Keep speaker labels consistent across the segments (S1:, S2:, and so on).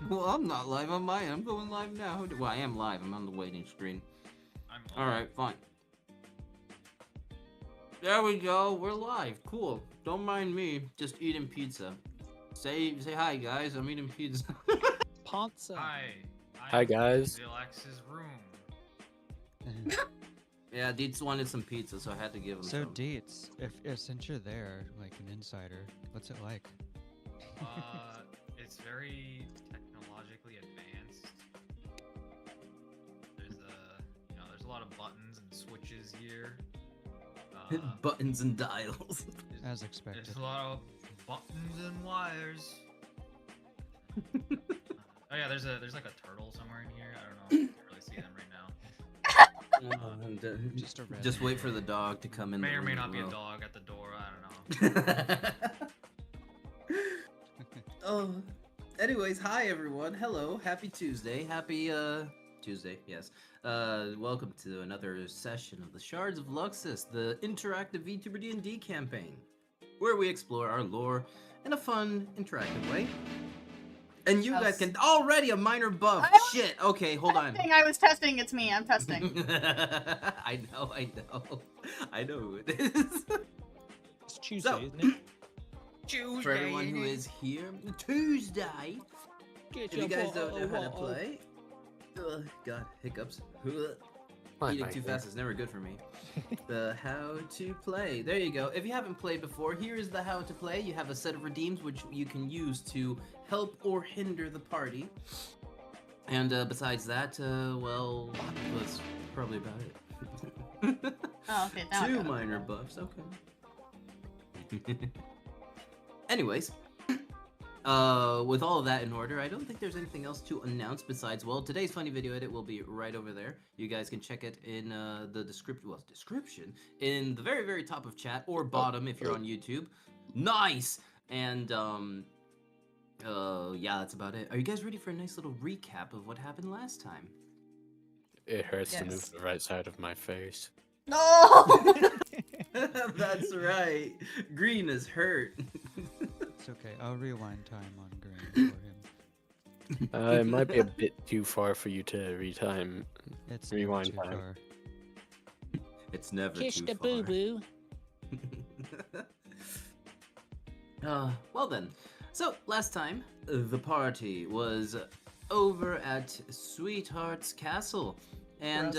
S1: Well, I'm not live on my end. I'm going live now. Well, I am live. I'm on the waiting screen. Alright, fine. There we go. We're live. Cool. Don't mind me. Just eating pizza. Say hi, guys. I'm eating pizza.
S2: Pizza.
S3: Hi, guys.
S4: Luxis room.
S1: Yeah, Deets wanted some pizza, so I had to give him
S5: So
S1: some.
S5: Deets, if since you're there, like an insider, what's it like?
S4: It's very technologically advanced. There's a lot of buttons and switches here.
S1: Buttons and dials.
S5: As expected.
S4: There's a lot of buttons and wires. Oh yeah, there's like a turtle somewhere in here. I don't know. I can't really see them right now.
S1: Just wait for the dog to come in.
S4: May
S1: the
S4: or may
S1: room
S4: not be a
S1: as
S4: dog at the door. I
S1: Oh, anyways, hi everyone. Hello, happy Tuesday. Happy Tuesday. Yes. Welcome to another session of the Shards of Luxis, the interactive VTuber DnD campaign, where we explore our lore in a fun, interactive way. And you guys can already a minor buff. Shit. Okay, hold on.
S6: I was testing. It's me. I'm testing.
S1: I know who it is.
S2: It's Tuesday, isn't it?
S4: Tuesday.
S1: For everyone who is here, Tuesday.
S2: Get
S1: If you guys don't know how to play, God, hiccups. Eating too fast is never good for me. The how to play. There you go. If you haven't played before, here is the how to play. You have a set of redeems which you can use to help or hinder the party. And besides that, well, that's probably about it.
S6: Oh, okay. Now I
S1: Two
S6: got it.
S1: minor buffs. Okay. Anyways. With all of that in order, I don't think there's anything else to announce besides, well, today's funny video edit will be right over there. You guys can check it in the description in the very, very top of chat or bottom if you're on YouTube. Nice! And, yeah, that's about it. Are you guys ready for a nice little recap of what happened last time?
S3: It hurts to move
S6: Yes.
S3: the right side of my face.
S6: No.
S1: That's right. Green is hurt.
S5: It's okay. I'll rewind time on Green for him.
S3: It might be a bit too far for you to retime.
S5: It's
S3: Rewind
S5: never too
S3: time.
S5: far.
S1: It's never
S2: Kiss
S1: too
S2: the
S1: far.
S2: boo boo.
S1: Well then. So, last time, the party was over at Sweetheart's Castle. And,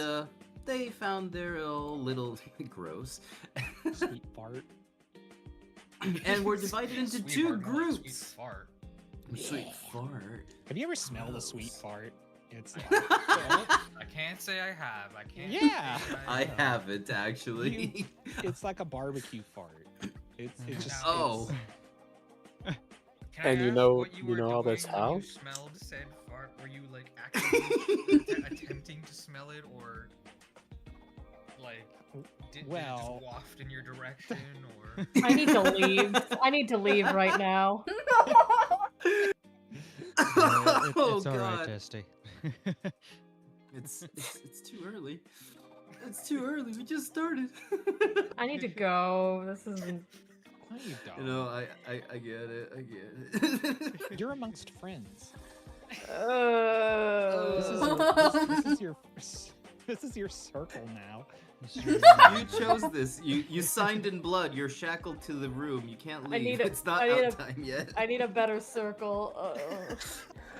S1: they found their little gross.
S2: Sweet fart.
S1: And were divided into
S4: Sweet
S1: two
S4: fart, more like
S1: groups.
S4: Sweet fart.
S1: Sweet fart.
S2: Have you ever smelled a sweet
S1: Gross.
S2: fart? It's
S4: I can't say I have. I can't.
S2: Yeah.
S4: say
S1: I haven't, actually.
S2: it's like a barbecue fart. It's just
S1: Oh.
S4: Can I
S3: And you
S4: ask
S3: know-
S4: what
S3: you
S4: were
S3: know all
S4: doing
S3: this
S4: when
S3: how?
S4: You smelled said fart. Were you like actually attempting to smell it, or like did it
S2: Well-
S4: just waft in your direction, or?
S7: I need to leave. I need to leave right now.
S1: Oh,
S5: It's alright,
S1: God.
S5: Testy.
S1: It's too early. It's too early. We just started.
S7: I need to go. This isn't.
S2: No, you don't.
S1: You know, I get it. I get it.
S2: You're amongst friends. This is your circle now.
S1: You chose this. You signed in blood. You're shackled to the room. You can't
S7: I
S1: leave.
S7: need a-
S1: It's not
S7: I need
S1: out
S7: a-
S1: time yet.
S7: I need a better circle.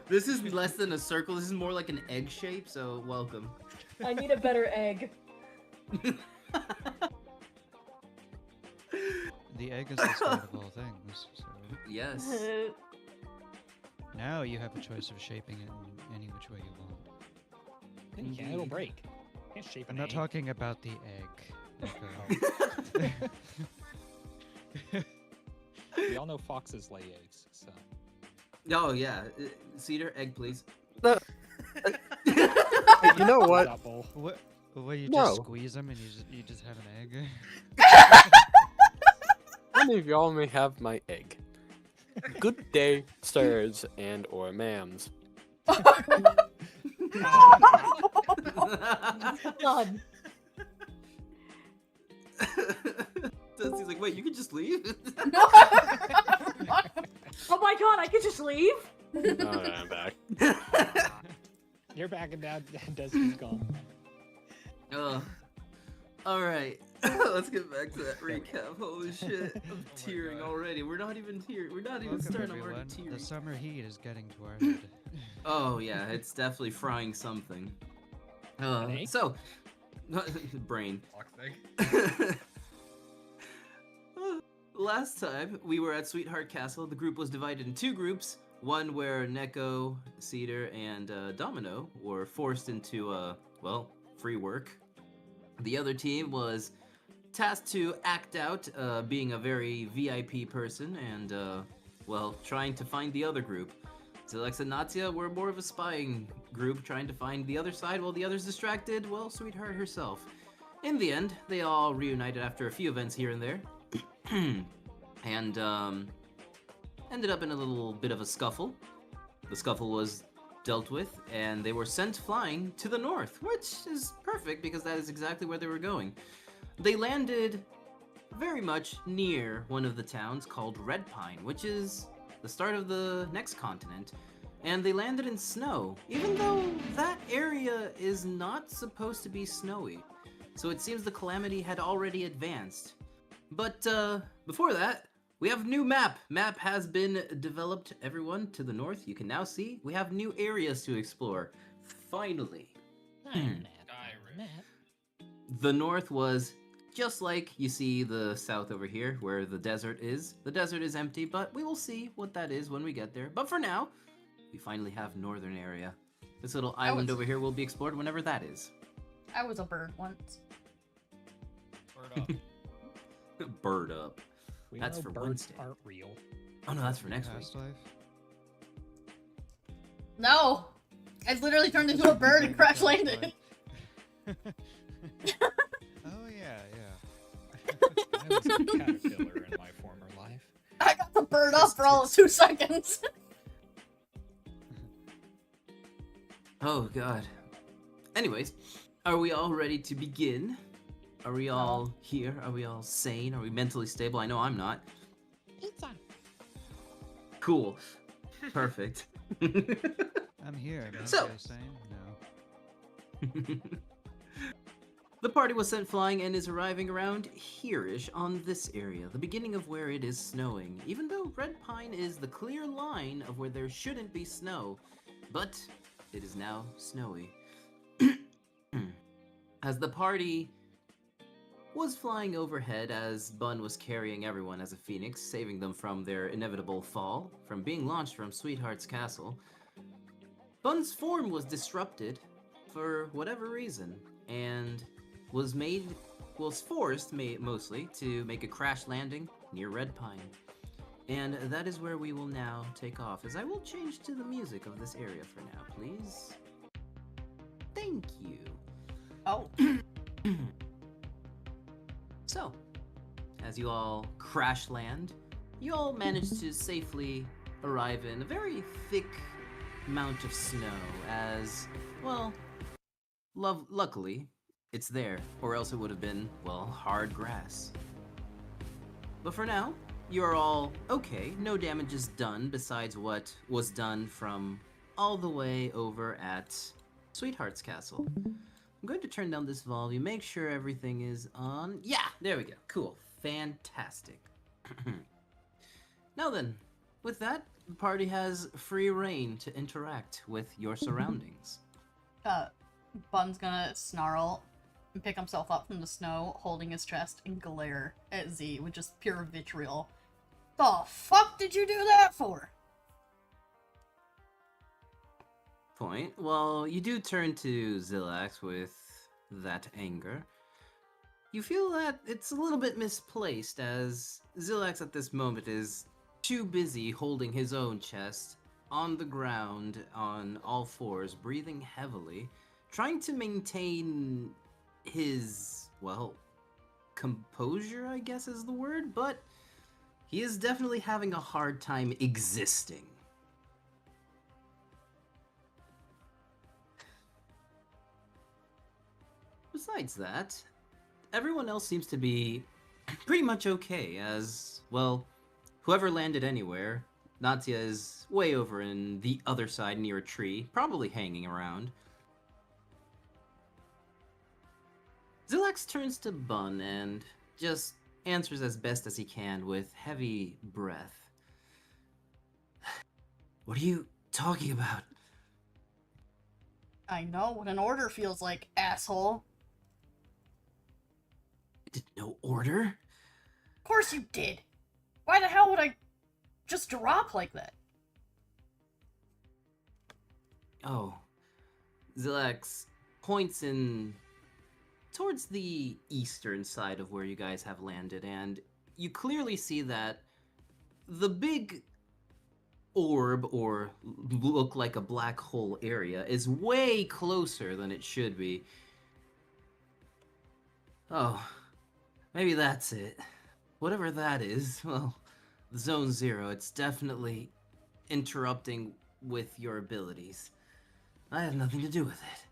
S1: This is less than a circle. This is more like an egg shape. So welcome.
S7: I need a better egg.
S5: The egg is the start of all things. So
S1: Yes.
S5: now you have a choice of shaping it in any which way you want.
S2: You can't, it'll break. You can't shape
S5: I'm
S2: an
S5: not
S2: egg.
S5: talking about the egg. Okay.
S2: We all know foxes lay eggs, so.
S1: Oh yeah. Cedar egg, please.
S3: You know what?
S2: Double.
S5: What? You
S3: No.
S5: just squeeze them and you just have an egg?
S3: Any of y'all may have my egg. Good day, sirs and or ma'ams.
S7: Done.
S1: Dusty's like, wait, you can just leave?
S7: Oh my god, I could just leave?
S3: Alright, I'm back.
S2: You're back and now Destiny's gone.
S1: Alright, let's get back to that recap. Holy shit, I'm
S4: my
S1: tearing
S4: God.
S1: already. We're not even here. We're not even
S5: Welcome,
S1: starting. I'm
S5: everyone.
S1: already
S5: The
S1: tearing.
S5: summer heat is getting to our head.
S1: Oh yeah, it's definitely frying something.
S2: An
S1: So, brain.
S4: Fox egg.
S1: Last time we were at Sweetheart Castle, the group was divided in two groups. One where Neko, Cedar, and Domino were forced into, well, free work. The other team was tasked to act out being a very VIP person and, well, trying to find the other group. Zilex and Natia were more of a spying group trying to find the other side while the others distracted, well, Sweetheart herself. In the end, they all reunited after a few events here and there. And ended up in a little bit of a scuffle. The scuffle was dealt with, and they were sent flying to the north, which is perfect because that is exactly where they were going. They landed very much near one of the towns called Red Pine, which is the start of the next continent, and they landed in snow, even though that area is not supposed to be snowy. So it seems the calamity had already advanced. But before that, we have a new map. Map has been developed, everyone, to the north. You can now see we have new areas to explore. Finally. The north was just like you see the south over here, where the desert is. The desert is empty, but we will see what that is when we get there. But for now, we finally have northern area. This little island over here will be explored whenever that is.
S6: I was a bird once.
S2: Bird up.
S1: Bird up.
S2: We
S1: That's
S2: know
S1: for
S2: birds
S1: Wednesday.
S2: aren't real.
S1: Oh no, that's for next week.
S5: Past life.
S6: No! I literally turned into a bird and crash landed.
S5: Oh yeah, yeah.
S2: I was a caterpillar in my former life.
S6: I got the bird up for all of 2 seconds.
S1: Oh god. Anyways, are we all ready to begin? Are we all here? Are we all sane? Are we mentally stable? I know I'm not.
S2: Pizza.
S1: Cool. Perfect.
S5: I'm here.
S1: So-
S5: Mentally sane? No.
S1: The party was sent flying and is arriving around here-ish on this area, the beginning of where it is snowing, even though Red Pine is the clear line of where there shouldn't be snow, but it is now snowy. As the party was flying overhead as Bun was carrying everyone as a phoenix, saving them from their inevitable fall, from being launched from Sweetheart's castle, Bun's form was disrupted for whatever reason, and was forced mostly to make a crash landing near Red Pine. And that is where we will now take off, as I will change to the music of this area for now, please. Thank you.
S6: Oh.
S1: So, as you all crash land, you all manage to safely arrive in a very thick amount of snow, as, well, luckily, it's there, or else it would have been, well, hard grass. But for now, you are all okay. No damage is done besides what was done from all the way over at Sweetheart's Castle. I'm going to turn down this volume, make sure everything is on. Yeah, there we go. Cool. Fantastic. Now then, with that, the party has free reign to interact with your surroundings.
S6: Bun's gonna snarl and pick himself up from the snow, holding his chest, and glare at Z with just pure vitriol. The fuck did you do that for?
S1: Point. Well, you do turn to Zilax with that anger. You feel that it's a little bit misplaced, as Zilax at this moment is too busy holding his own chest on the ground on all fours, breathing heavily, trying to maintain his, well, composure, I guess is the word, but he is definitely having a hard time existing. Besides that, everyone else seems to be pretty much okay, as, well, whoever landed anywhere Natia is way over in the other side near a tree, probably hanging around. Zilax turns to Bun and just answers as best as he can with heavy breath. What are you talking about?
S6: I know what an order feels like, asshole.
S1: Did no order?
S6: Of course you did. Why the hell would I just drop like that?
S1: Oh. Zilax points in towards the eastern side of where you guys have landed, and you clearly see that the big orb, or look like a black hole area, is way closer than it should be. Oh, maybe that's it. Whatever that is, well, Zone Zero, it's definitely interrupting with your abilities. I have nothing to do with it.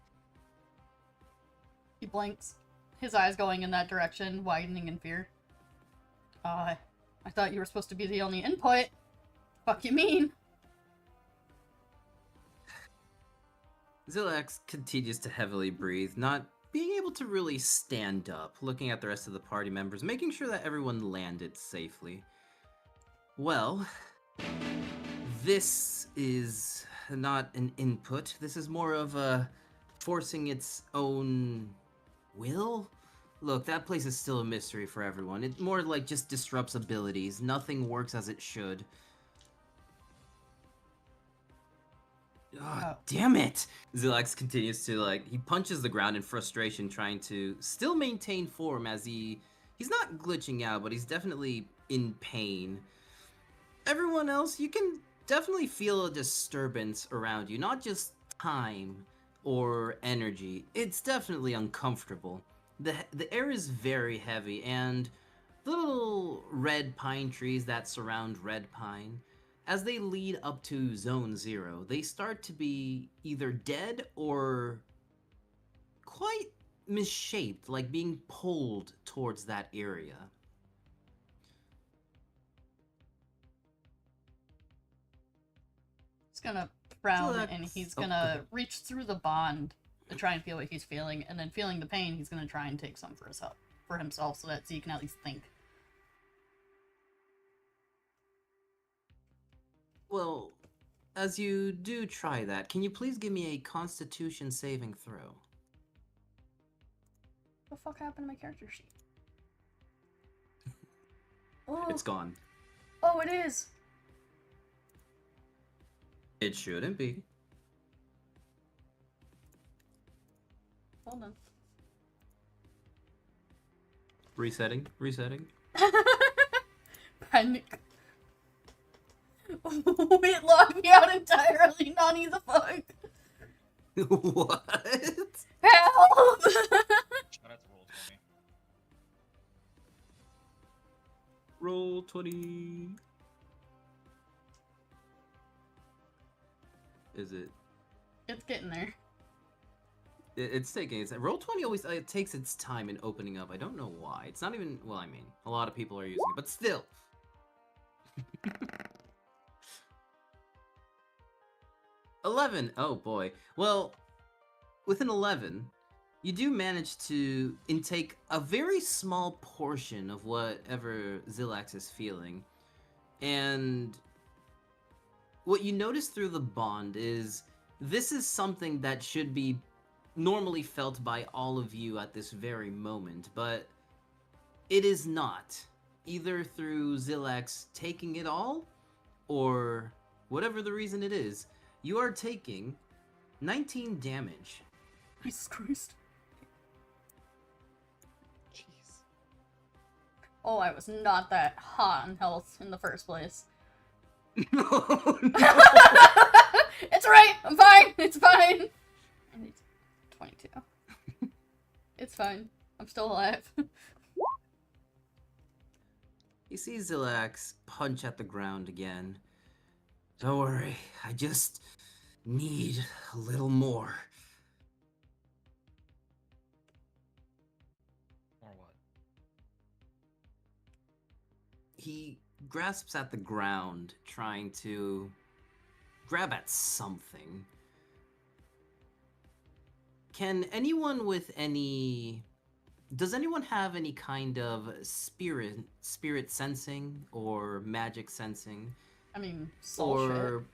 S6: He blinks, his eyes going in that direction, widening in fear. I thought you were supposed to be the only input. Fuck you mean?
S1: Zilax continues to heavily breathe, not being able to really stand up, looking at the rest of the party members, making sure that everyone landed safely. Well, this is not an input. This is more of a forcing its own will? Look, that place is still a mystery for everyone. It more like just disrupts abilities. Nothing works as it should. Oh, damn it! Zilax continues to, he punches the ground in frustration, trying to still maintain form as he's not glitching out, but he's definitely in pain. Everyone else, you can definitely feel a disturbance around you, not just time or energy. It's definitely uncomfortable. The air is very heavy, and the little red pine trees that surround Red Pine, as they lead up to Zone Zero, they start to be either dead or quite misshaped, like being pulled towards that area.
S6: He's gonna frown
S1: Zilax-
S6: and he's
S1: oh, go
S6: gonna
S1: ahead.
S6: reach through the bond to try and feel what he's feeling, and then feeling the pain, he's gonna try and take some for himself so that Z can at least think.
S1: Well, as you do try that, can you please give me a Constitution saving throw?
S6: What the fuck happened to my character sheet? Oh,
S1: It's gone.
S6: oh, it is.
S1: It shouldn't be.
S6: Hold on.
S1: Resetting.
S6: Panic. It locked me out entirely. Nani the fuck.
S1: What?
S6: Help!
S4: Shout out to Roll 20.
S1: Roll 20. Is it?
S6: It's getting there.
S1: It's taking its roll 20 always it takes its time in opening up. I don't know why. It's not even, well, I mean, a lot of people are using it, but still. 11. Oh boy. Well, with an 11, you do manage to intake a very small portion of whatever Zilax is feeling. And what you notice through the bond is this is something that should be normally felt by all of you at this very moment, but it is not. Either through Zilax taking it all, or whatever the reason it is, you are taking 19 damage.
S6: Jesus Christ.
S2: Jeez.
S6: Oh, I was not that hot on health in the first place.
S1: No,
S6: It's right. I'm fine. It's fine. I need 22. It's fine. I'm still alive.
S1: You see Zilax punch at the ground again. Don't worry, I just need a little more.
S4: Or what?
S1: He grasps at the ground, trying to grab at something. Can anyone with any... Does anyone have any kind of spirit sensing or magic sensing?
S6: I mean, soul
S1: Or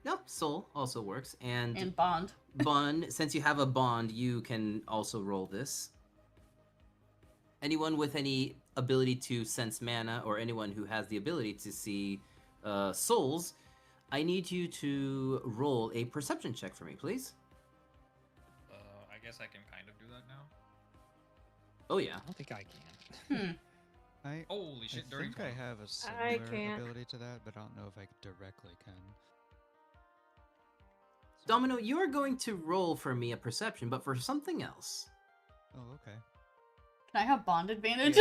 S1: no, soul also works.
S6: shit.
S1: And
S6: And bond.
S1: bond, since you have a bond, you can also roll this. Anyone with any ability to sense mana, or anyone who has the ability to see souls, I need you to roll a perception check for me, please.
S4: I guess I can kind of do that now.
S1: Oh yeah.
S2: I don't think I can.
S5: I
S4: Holy shit!
S5: I
S4: Dirty
S5: think I have a
S7: I
S5: similar
S7: can't.
S5: ability to that, but I don't know if I directly can.
S1: Domino, you are going to roll for me a perception, but for something else.
S5: Oh, okay.
S6: Can I have bond advantage?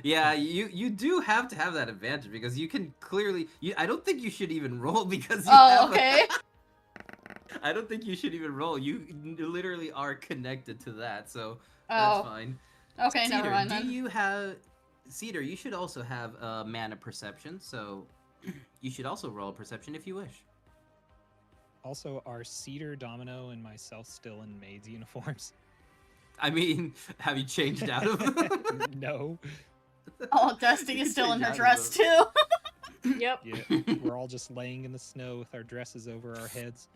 S1: Yeah, you do have to have that advantage because you can clearly. I don't think you should even roll because you
S6: Oh,
S1: have
S6: okay.
S1: I don't think you should even roll. You literally are connected to that, so
S6: Oh.
S1: that's fine.
S6: Okay,
S1: Cedar,
S6: never mind
S1: do
S6: then.
S1: you have Cedar? You should also have mana perception, so you should also roll a perception if you wish.
S2: Also, are Cedar, Domino, and myself still in maids uniforms?
S1: I mean, have you changed out of them?
S2: No.
S6: Oh, Dusty is still in her
S1: Change out
S6: dress
S1: of
S6: too.
S7: Yep.
S2: Yeah, we're all just laying in the snow with our dresses over our heads.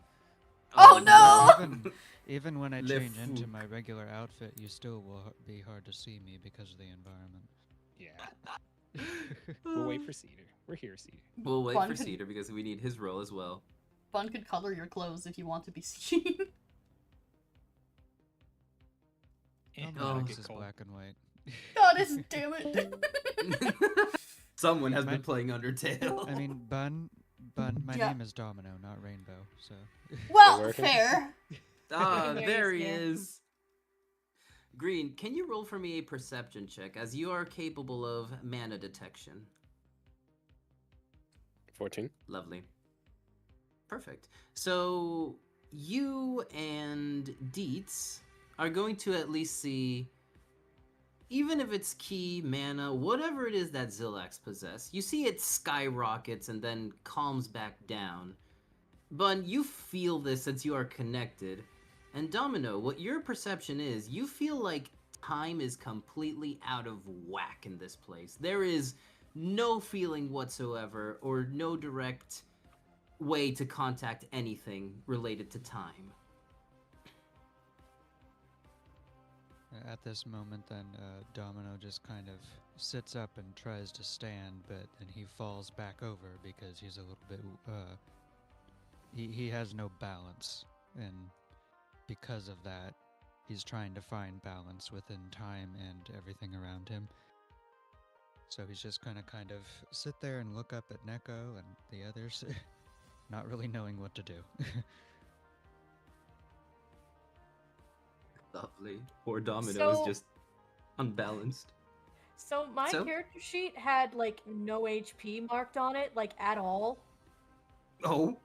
S6: Oh, no!
S5: Even when I
S1: Le
S5: change into
S1: fou.
S5: my regular outfit, you still will be hard to see me because of the environment.
S2: Yeah. We'll wait for Cedar. We're here, Cedar.
S1: We'll wait
S6: Fun
S1: for
S6: to-
S1: Cedar because we need his roll as well.
S6: Bun could color your clothes if you want to be seen.
S2: Eh,
S5: Oh,
S2: not
S5: no,
S2: get
S5: this is
S2: cold.
S5: black and white.
S6: God, damn it.
S1: Someone has been
S5: My-
S1: playing Undertale.
S5: I mean, my
S6: Yeah.
S5: name is Domino, not Rainbow, so.
S6: Well,
S3: working?
S6: fair.
S1: Ah,
S7: There
S1: there he
S7: he is.
S1: is. Green, can you roll for me a perception check as you are capable of mana detection?
S3: 14.
S1: Lovely. Perfect. So you and Deets are going to at least see, even if it's key, mana, whatever it is that Zillax possess, you see it skyrockets and then calms back down. Bun, you feel this since you are connected. And Domino, what your perception is, you feel like time is completely out of whack in this place. There is no feeling whatsoever or no direct way to contact anything related to time.
S5: At this moment, then, Domino just kind of sits up and tries to stand, but then he falls back over because he's a little bit, he has no balance, and because of that, he's trying to find balance within time and everything around him. So he's just gonna kind of sit there and look up at Neko and the others, not really knowing what to do.
S1: Lovely. Poor Domino is
S7: So-
S1: just unbalanced.
S7: So my
S1: So?
S7: character sheet had like no HP marked on it, like at all.
S1: Oh.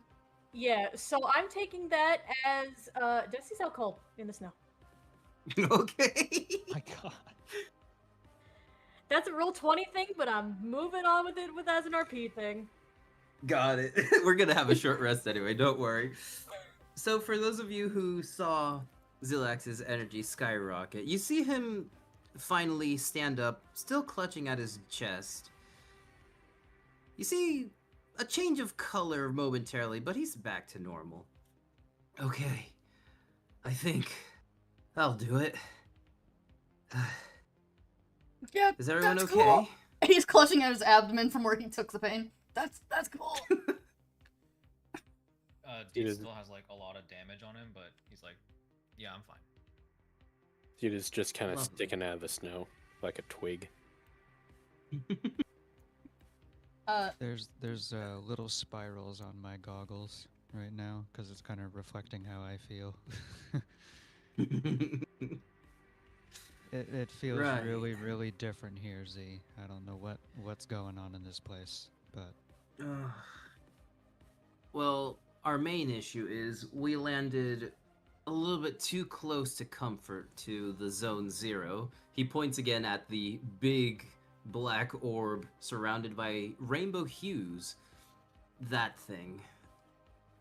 S7: Yeah, so I'm taking that as Dusty's out cold in the snow.
S1: Okay.
S2: My God.
S7: That's a roll 20 thing, but I'm moving on with it with as an RP thing.
S1: Got it. We're gonna have a short rest anyway, don't worry. So for those of you who saw Zillax's energy skyrocket, you see him finally stand up, still clutching at his chest. You see a change of color momentarily, but he's back to normal. Okay. I think I'll do it.
S6: Yeah,
S1: Is everyone
S6: that's
S1: okay?
S6: cool. He's clutching at his abdomen from where he took the pain. That's cool.
S4: Deep
S3: is-
S4: still has like a lot of damage on him, but he's like, yeah, I'm fine.
S3: Dude is just kind of
S1: Lovely.
S3: sticking out of the snow like a twig.
S5: There's little spirals on my goggles right now because it's kind of reflecting how I feel. It feels
S1: Right.
S5: really, really different here, Z. I don't know what's going on in this place, but
S1: Well, our main issue is we landed a little bit too close to comfort to the zone 0. He points again at the big black orb surrounded by rainbow hues. That thing.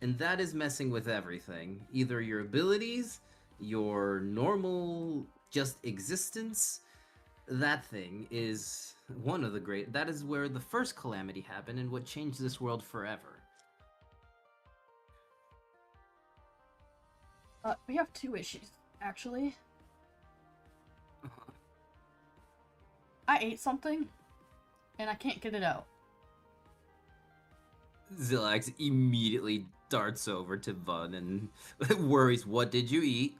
S1: And that is messing with everything. Either your abilities, your normal just existence. That thing is one of the great. That is where the first calamity happened and what changed this world forever.
S6: We have two issues, actually. I ate something, and I can't get it out.
S1: Zillax immediately darts over to Vun and worries, what did you eat?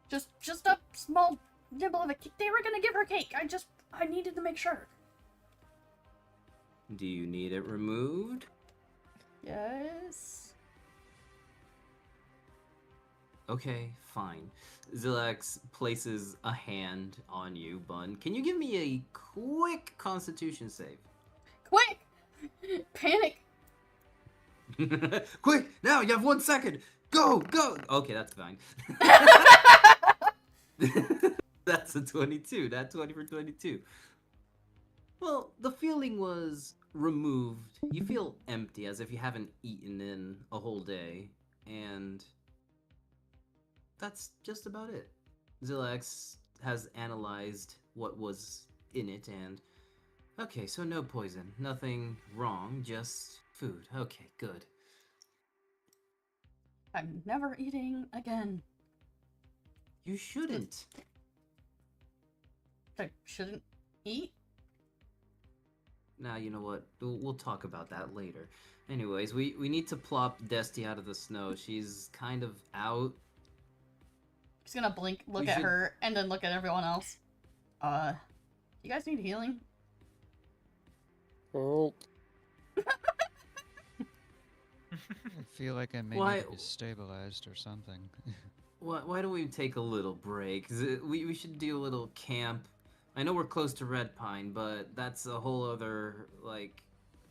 S6: Just a small nibble of a cake. They were gonna give her cake. I needed to make sure.
S1: Do you need it removed?
S6: Yes.
S1: Okay, fine. Zillax places a hand on you, Bun. Can you give me a quick constitution save?
S6: Quick! Panic!
S1: Quick! Now, you have 1 second! Go! Go! Okay, that's fine. That's a 22. Not 20 for 22. Well, the feeling was removed. You feel empty, as if you haven't eaten in a whole day. And that's just about it. Zillax has analyzed what was in it, and okay, so no poison, nothing wrong, just food. Okay, good.
S6: I'm never eating again.
S1: You shouldn't.
S6: I shouldn't eat?
S1: Now, you know what? We'll talk about that later. Anyways, we need to plop Desti out of the snow. She's kind of out.
S6: He's gonna blink, look
S1: We
S6: at
S1: should-
S6: her, and then look at everyone else. You guys need healing?
S3: Oh,
S5: I feel like I may
S1: Why-
S5: need to be stabilized or something.
S1: Why don't we take a little break? We should do a little camp. I know we're close to Red Pine, but that's a whole other, like,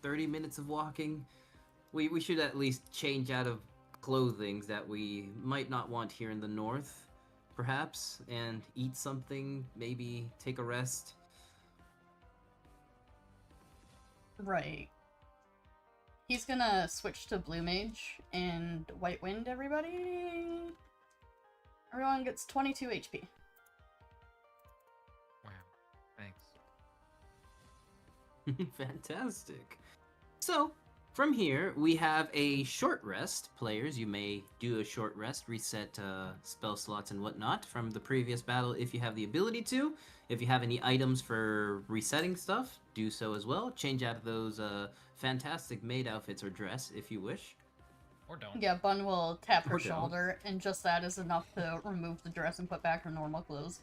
S1: 30 minutes of walking. We should at least change out of clothing that we might not want here in the north, perhaps, and eat something, maybe take a rest.
S6: Right. He's gonna switch to Blue Mage and White Wind everybody. Everyone gets 22 HP.
S4: Wow. Thanks.
S1: Fantastic. So, from here, we have a short rest. Players, you may do a short rest, reset spell slots and whatnot from the previous battle if you have the ability to. If you have any items for resetting stuff, do so as well. Change out of those fantastic maid outfits or dress if you wish.
S4: Or don't.
S6: Yeah, Bun will tap her
S1: Or don't.
S6: shoulder, and just that is enough to remove the dress and put back her normal clothes.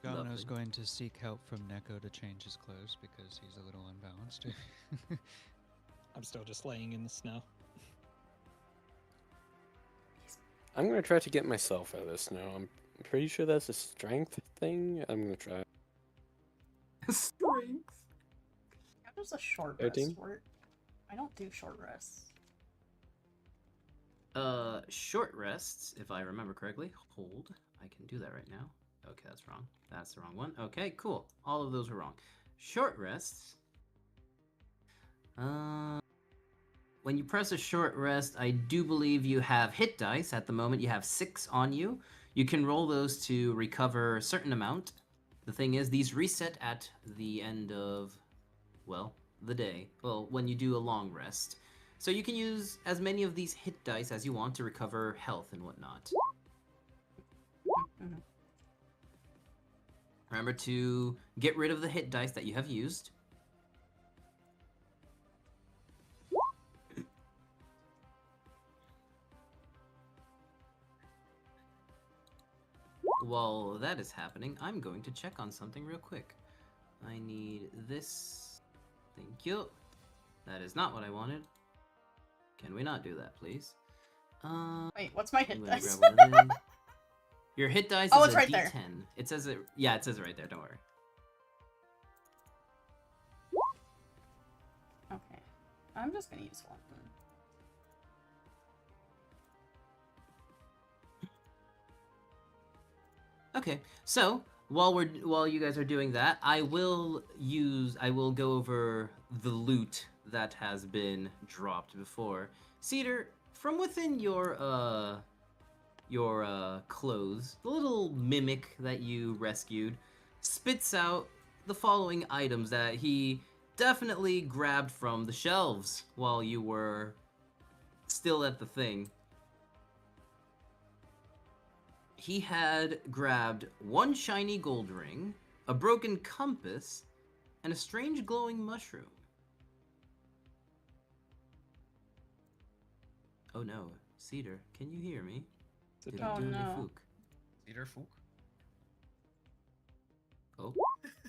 S5: Domino's
S1: Lovely.
S5: going to seek help from Neko to change his clothes because he's a little unbalanced.
S2: I'm still just laying in the snow.
S3: I'm gonna try to get myself out of this now. I'm pretty sure that's a strength thing. I'm gonna try.
S1: Strength.
S6: How does a short rest
S3: 13?
S6: work? I don't do short rests.
S1: Short rests, if I remember correctly. Hold. I can do that right now. Okay, that's wrong. That's the wrong one. Okay, cool. All of those were wrong. Short rests. When you press a short rest, I do believe you have hit dice. At the moment, you have 6 on you. You can roll those to recover a certain amount. The thing is, these reset at the end of, well, the day. Well, when you do a long rest. So you can use as many of these hit dice as you want to recover health and whatnot.
S6: Mhm.
S1: Remember to get rid of the hit dice that you have used. While that is happening, I'm going to check on something real quick. I need this. Thank you. That is not what I wanted. Can we not do that, please?
S6: Wait, what's my
S1: I'm
S6: hit
S1: gonna
S6: dice?
S1: grab one of them. Your hit dice
S6: Oh,
S1: is
S6: it's
S1: a
S6: right
S1: D10.
S6: there.
S1: It says it. Yeah, it says it right there. Don't worry.
S6: Okay. I'm just gonna use one.
S1: Okay, so while you guys are doing that, I will go over the loot that has been dropped before. Cedar, from within your clothes, the little mimic that you rescued spits out the following items that he definitely grabbed from the shelves while you were still at the thing. He had grabbed one shiny gold ring, a broken compass, and a strange glowing mushroom. Oh no, Cedar, can you hear me?
S2: It's a
S1: Did
S2: dog.
S1: I do any
S6: no.
S1: fook?
S4: Cedar Fook.
S1: Oh,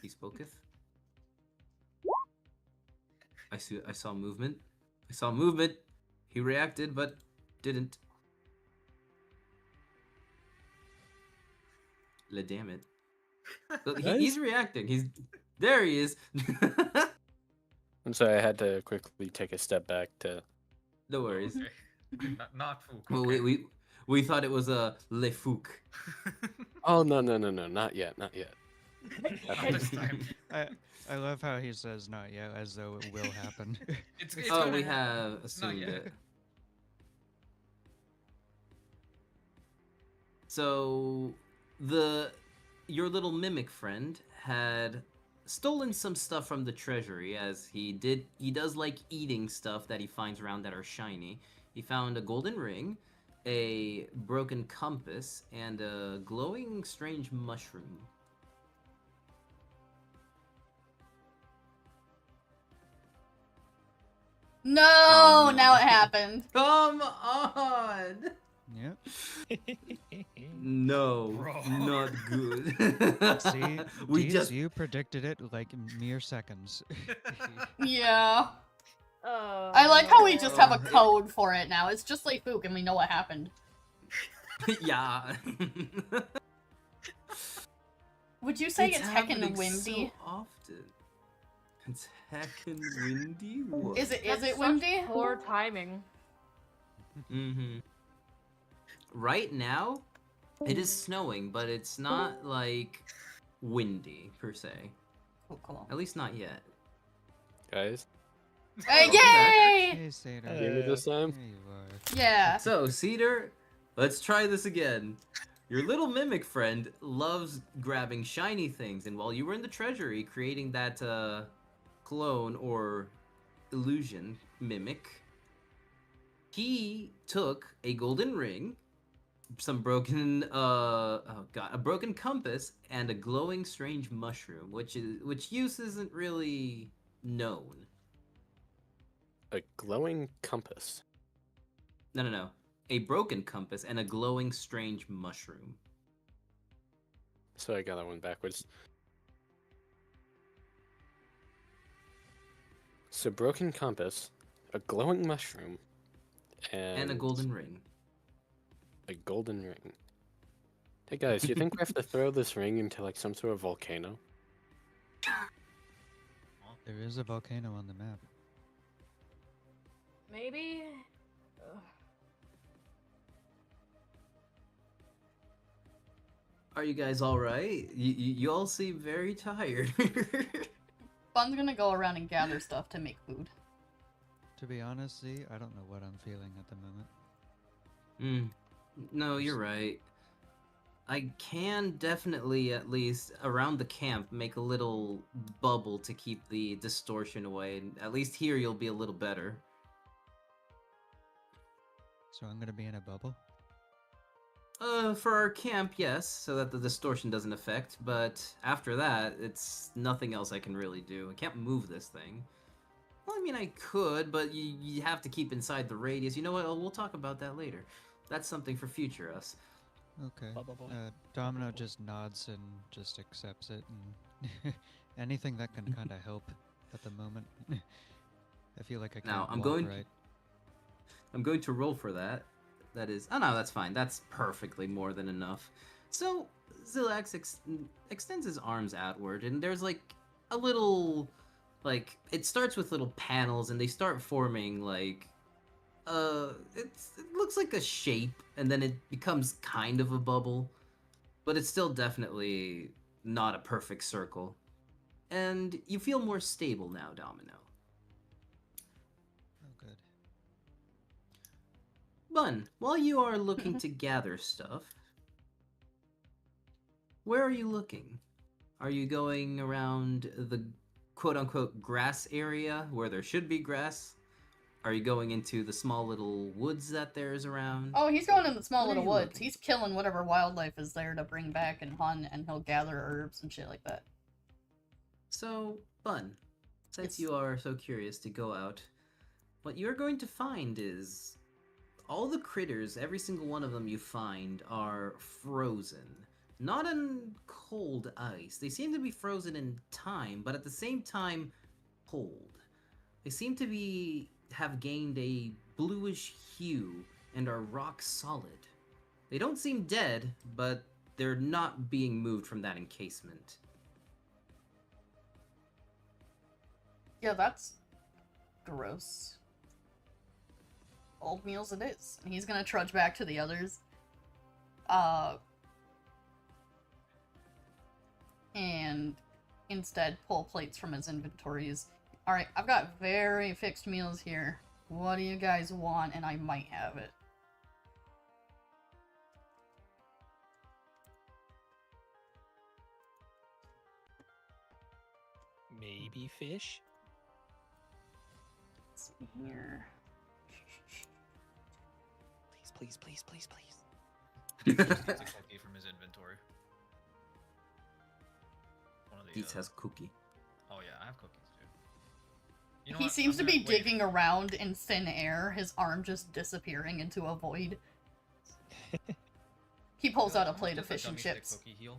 S1: he spoketh. I saw movement. I saw movement. He reacted, but didn't. La damn it. Look, he's reacting. There he is.
S3: I'm sorry, I had to quickly take a step back to.
S1: No worries.
S4: Okay. Not Fook.
S1: Well,
S4: Okay.
S1: we thought it was a le fook.
S3: Oh no, not yet, not yet.
S4: Not this time.
S5: I love how he says not yet, as though it will happen.
S4: It's
S1: Oh,
S4: gonna
S1: we
S4: happen.
S1: have assumed
S4: yet.
S1: it. So, your little mimic friend had stolen some stuff from the treasury, as he does like eating stuff that he finds around that are shiny. He found a golden ring, a broken compass, and a glowing strange mushroom.
S6: No,
S1: Oh, no.
S6: now it happened.
S1: Come on!
S5: Yep.
S1: No,
S4: Bro.
S1: not good.
S5: See,
S1: we
S5: Deeds,
S1: just
S5: you predicted it like mere seconds.
S6: Yeah. I like how we just have a code for it now. It's just like Fook and we know what happened.
S1: yeah.
S6: Would you say it's
S1: happening
S6: heckin' windy?
S1: so often. It's heckin' windy. What?
S6: Is
S7: That's
S6: it
S7: such
S6: windy?
S7: Poor timing.
S1: Mm-hmm. Right now, it is snowing, but it's not like windy per se.
S6: Cool.
S1: At least not yet.
S3: Guys,
S6: Hey,
S1: Welcome back.
S6: yay!
S5: Hey, Seder.
S3: hear me this time?
S5: There you are.
S6: Yeah.
S1: So, Cedar, let's try this again. Your little mimic friend loves grabbing shiny things, and while you were in the treasury creating that clone or illusion mimic, he took a golden ring, some broken a broken compass, and a glowing strange mushroom, which use isn't really known.
S3: A glowing compass.
S1: No. A broken compass and a glowing strange mushroom.
S3: So I got that one backwards. So broken compass, a glowing mushroom,
S1: And a golden ring.
S3: A golden ring. Hey guys, do you think we have to throw this ring into like some sort of volcano?
S5: There is a volcano on the map.
S7: Maybe. Ugh.
S1: Are you guys all right? You all seem very tired.
S6: Fun's gonna go around and gather stuff to make food.
S5: To be honest, Z, I don't know what I'm feeling at the moment.
S1: No, you're right. I can definitely, at least around the camp, make a little bubble to keep the distortion away, and at least here you'll be a little better.
S5: So I'm gonna be in a bubble?
S1: For our camp, yes, so that the distortion doesn't affect, but after that, it's nothing else I can really do. I can't move this thing. Well, I mean, I could, but you have to keep inside the radius. You know what? We'll talk about that later. That's something for future us.
S5: Okay.
S2: Bubble.
S5: Domino just nods and just accepts it, and anything that can kind of help at the moment. I feel like I can't
S1: Now, I'm
S5: walk
S1: going.
S5: right.
S1: I'm going to roll for that. That is. Oh no, that's fine. That's perfectly more than enough. So Zilax extends his arms outward, and there's like a little, like it starts with little panels, and they start forming like, it looks like a shape, and then it becomes kind of a bubble, but it's still definitely not a perfect circle. And you feel more stable now, Domino.
S5: Oh, good.
S1: Bun, while you are looking to gather stuff, where are you looking? Are you going around the quote-unquote grass area where there should be grass? Are you going into the small little woods that there's around?
S6: Oh, he's going in the small
S1: Where are
S6: little
S1: you
S6: woods.
S1: looking?
S6: He's killing whatever wildlife is there to bring back and hunt, and he'll gather herbs and shit like that.
S1: So, Bun, since
S6: Yes.
S1: you are so curious to go out, what you're going to find is all the critters, every single one of them you find, are frozen. Not in cold ice. They seem to be frozen in time, but at the same time, cold. They seem to have gained a bluish hue and are rock solid. They don't seem dead, but they're not being moved from that encasement.
S6: Yeah, that's gross. Old meals it is. And he's gonna trudge back to the others. And instead pull plates from his inventories. Alright, I've got very fixed meals here. What do you guys want? And I might have it.
S2: Maybe fish?
S6: Let's see here.
S2: Please, please, please, please, please.
S4: Takes a cookie from his inventory. One of the,
S1: Dietz has cookie.
S4: Oh yeah, I have cookies too. You know
S6: He
S4: what?
S6: seems
S4: I'm
S6: to be
S4: gonna- wait.
S6: digging around in thin air, his arm just disappearing into a void. He pulls
S4: You know
S6: out a
S4: what?
S6: plate
S4: How
S6: of
S4: much does
S6: fish
S4: a
S6: and
S4: gummy stick
S6: chips.
S4: Cookie heal?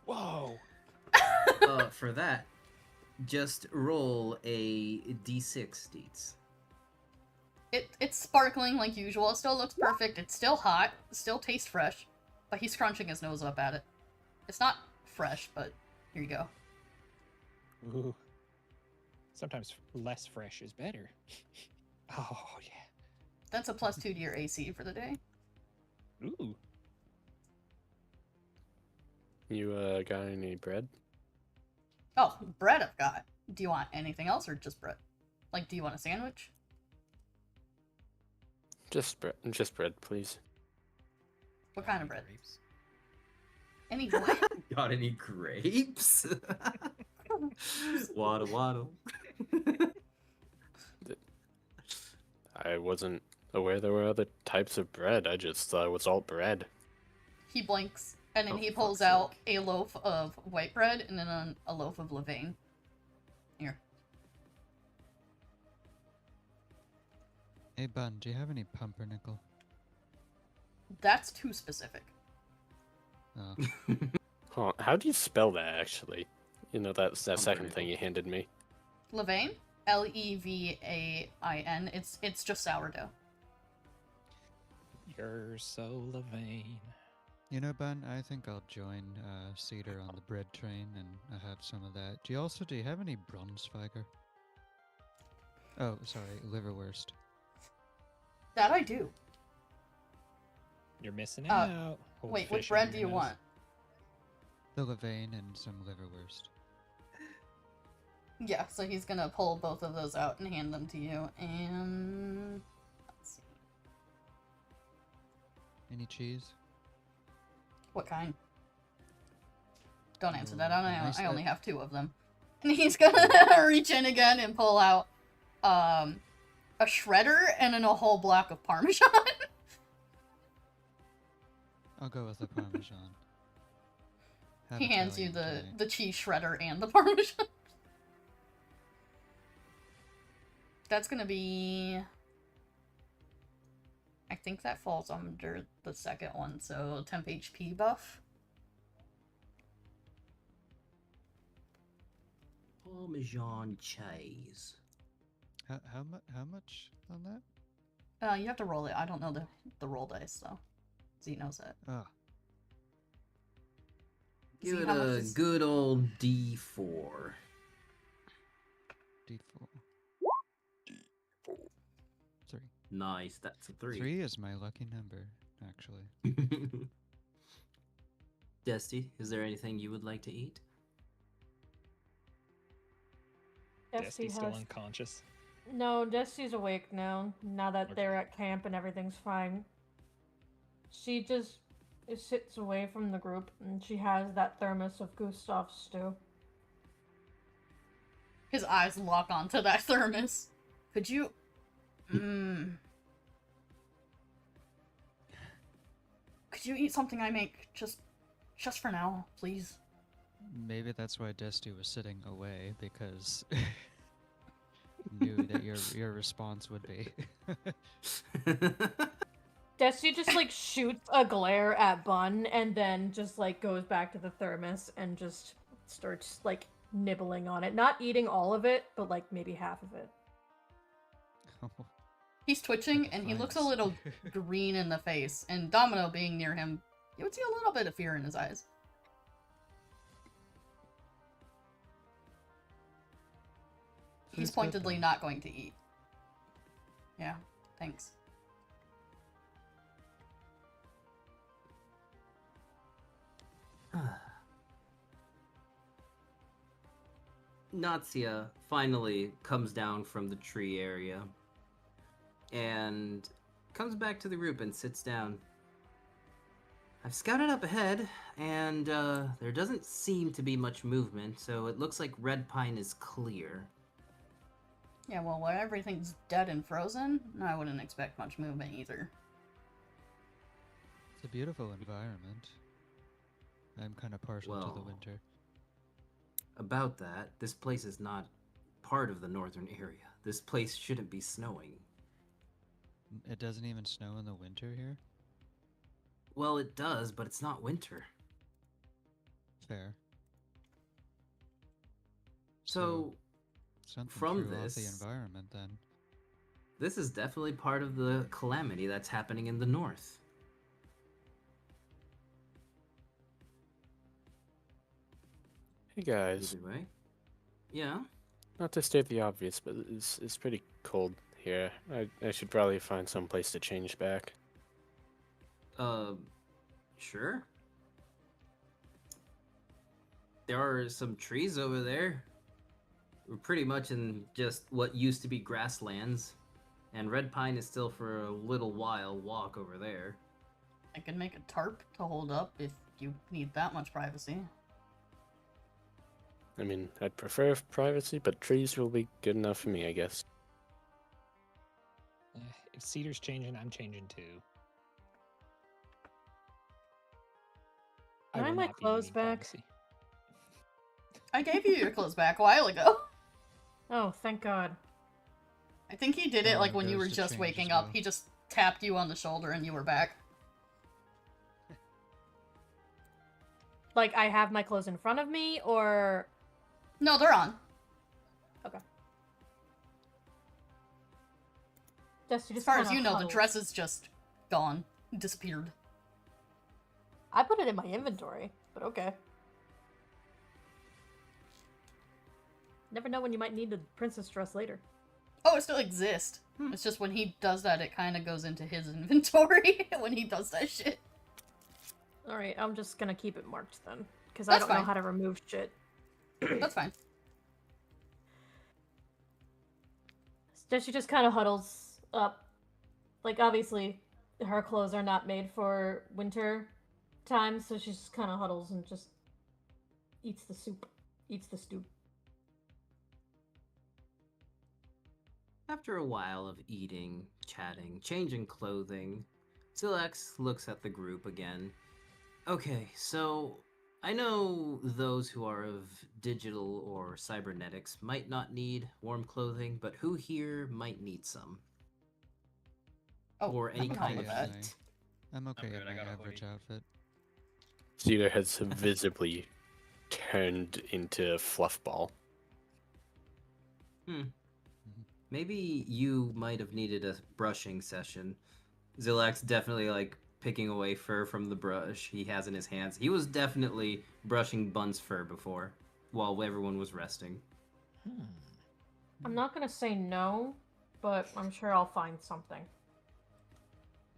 S2: Whoa!
S1: For that, just roll a d6, Dietz.
S6: It's sparkling like usual. It still looks perfect. It's still hot. It still tastes fresh. But he's crunching his nose up at it. It's not fresh, but here you go.
S2: Ooh. Sometimes less fresh is better. Oh, yeah.
S6: That's a +2 to your AC for the day.
S2: Ooh.
S3: You got any bread?
S6: Oh, bread I've got. Do you want anything else or just bread? Like, do you want a sandwich?
S3: Just bread, please.
S6: What kind of bread?
S4: Grapes?
S6: Any what?
S1: Got any grapes? Waddle waddle.
S3: I wasn't aware there were other types of bread. I just thought it was all bread.
S6: He blinks, and then
S1: Oh,
S6: he
S1: for
S6: pulls
S1: fuck's
S6: out
S1: sake.
S6: a loaf of white bread and then a loaf of levain. Here.
S5: Hey, Bun, do you have any pumpernickel?
S6: That's too specific.
S5: Oh,
S3: Huh, how do you spell that, actually? You know, that second
S1: Pumpernickel.
S3: thing you handed me.
S6: Levain? Levain. It's just sourdough.
S2: You're so Levain.
S5: you know, Bun, I think I'll join Cedar on the bread train and have some of that. Do you have any Brunsviger? Oh, sorry, liverwurst.
S6: That I do.
S2: You're missing
S6: Uh,
S2: out. Hold
S6: Wait, which
S2: fish
S6: bread
S2: under
S6: do
S2: your
S6: you
S2: nose.
S6: want?
S5: The levain and some liverwurst.
S6: Yeah, so he's gonna pull both of those out and hand them to you. And let's see.
S5: Any cheese?
S6: What kind? Don't answer that.
S5: Oh,
S6: I
S5: nice
S6: only
S5: that-
S6: have 2 of them. And he's gonna reach in again and pull out a shredder and then a whole block of Parmesan.
S5: I'll go with the Parmesan. Have
S6: He hands you
S5: Italian
S6: the
S5: tonight.
S6: the cheese shredder and the Parmesan. That's gonna be. I think that falls under the second one, so temp HP buff.
S1: Parmesan cheese.
S5: How much on that?
S6: You have to roll it. I don't know the roll dice though. Z knows it.
S5: Oh,
S1: Give
S6: Z,
S1: it
S6: how much
S1: a
S6: is-
S1: good old D4.
S5: D4. 3.
S1: Nice, that's a 3.
S5: 3 is my lucky number, actually.
S1: Dusty, is there anything you would like to eat?
S2: Desti's still
S7: has...
S2: unconscious.
S7: No, Dusty's awake now. Now that
S2: Okay.
S7: they're at camp and everything's fine. She just sits away from the group and she has that thermos of Gustav's stew.
S6: His eyes lock onto that thermos. Could you... Could you eat something I make just for now, please?
S5: Maybe that's why Dusty was sitting away, because knew that your response would be.
S7: Dusty just like shoots a glare at Bun and then just like goes back to the thermos and just starts like nibbling on it. Not eating all of it, but like maybe half of it.
S6: He's twitching,
S5: Like a
S6: and he looks a
S5: fungus.
S6: little green in the face, and Domino being near him, you would see a little bit of fear in his eyes. He's
S5: Food's good,
S6: pointedly
S5: though.
S6: not going to eat. Yeah, thanks.
S1: Natsia finally comes down from the tree area and comes back to the group and sits down. I've scouted up ahead, and there doesn't seem to be much movement, so it looks like Red Pine is clear.
S6: Yeah, well, where everything's dead and frozen, I wouldn't expect much movement either.
S5: It's a beautiful environment. I'm kind of partial to the
S1: Well-
S5: winter.
S1: About that, this place is not part of the northern area. This place shouldn't be snowing.
S5: It doesn't even snow in the winter here?
S1: Well, it does, but it's not winter.
S5: Fair.
S1: So,
S5: Something
S1: from
S5: threw off the
S1: this-
S5: environment then.
S1: this is definitely part of the calamity that's happening in the north.
S3: Hey guys,
S1: Either way. Yeah?
S3: not to state the obvious, but it's pretty cold here. I should probably find some place to change back.
S1: Sure. There are some trees over there. We're pretty much in just what used to be grasslands. And Red Pine is still for a little while walk over there.
S6: I can make a tarp to hold up if you need that much privacy.
S3: I mean, I'd prefer privacy, but trees will be good enough for me, I guess.
S2: If Cedar's changing, I'm changing too.
S7: Can I
S2: will
S7: have my
S2: not be
S7: clothes
S2: needing
S7: back?
S2: privacy.
S6: I gave you your clothes back a while ago.
S7: Oh, thank God.
S6: I think he did it
S5: Oh,
S6: like
S5: it
S6: when you
S5: goes
S6: were
S5: to
S6: just
S5: change
S6: waking
S5: as
S6: up.
S5: well.
S6: He just tapped you on the shoulder and you were back.
S7: Like, I have my clothes in front of me, or...
S6: No, they're on.
S7: Dusty
S6: As
S7: just
S6: far as
S7: kinda
S6: you know, the
S7: huddles.
S6: dress is just gone. Disappeared.
S7: I put it in my inventory, but okay. Never know when you might need the princess dress later.
S6: Oh, it still exists. It's just when he does that, it kind of goes into his inventory when he does that shit.
S7: Alright, I'm just gonna keep it marked then. Because I
S6: That's
S7: don't know
S6: fine.
S7: how to remove shit.
S6: That's fine.
S7: So she just kind of huddles up. Like, obviously, her clothes are not made for winter time, so she just kind of huddles and just eats the soup. Eats the stew.
S1: After a while of eating, chatting, changing clothing, Silex looks at the group again. Okay, so I know those who are of digital or cybernetics might not need warm clothing, but who here might need some?
S6: Oh,
S1: Or any
S6: I'm
S1: kind
S6: with
S1: of
S6: that.
S1: heat?
S5: I'm okay
S4: good,
S5: in
S4: I
S5: my
S4: got a
S5: average
S4: hoodie.
S5: outfit.
S3: Cedar has visibly turned into a fluff ball.
S1: Maybe you might have needed a brushing session. Zilax definitely like picking away fur from the brush he has in his hands. He was definitely brushing Bun's fur before, while everyone was resting.
S7: I'm not gonna say no, but I'm sure I'll find something.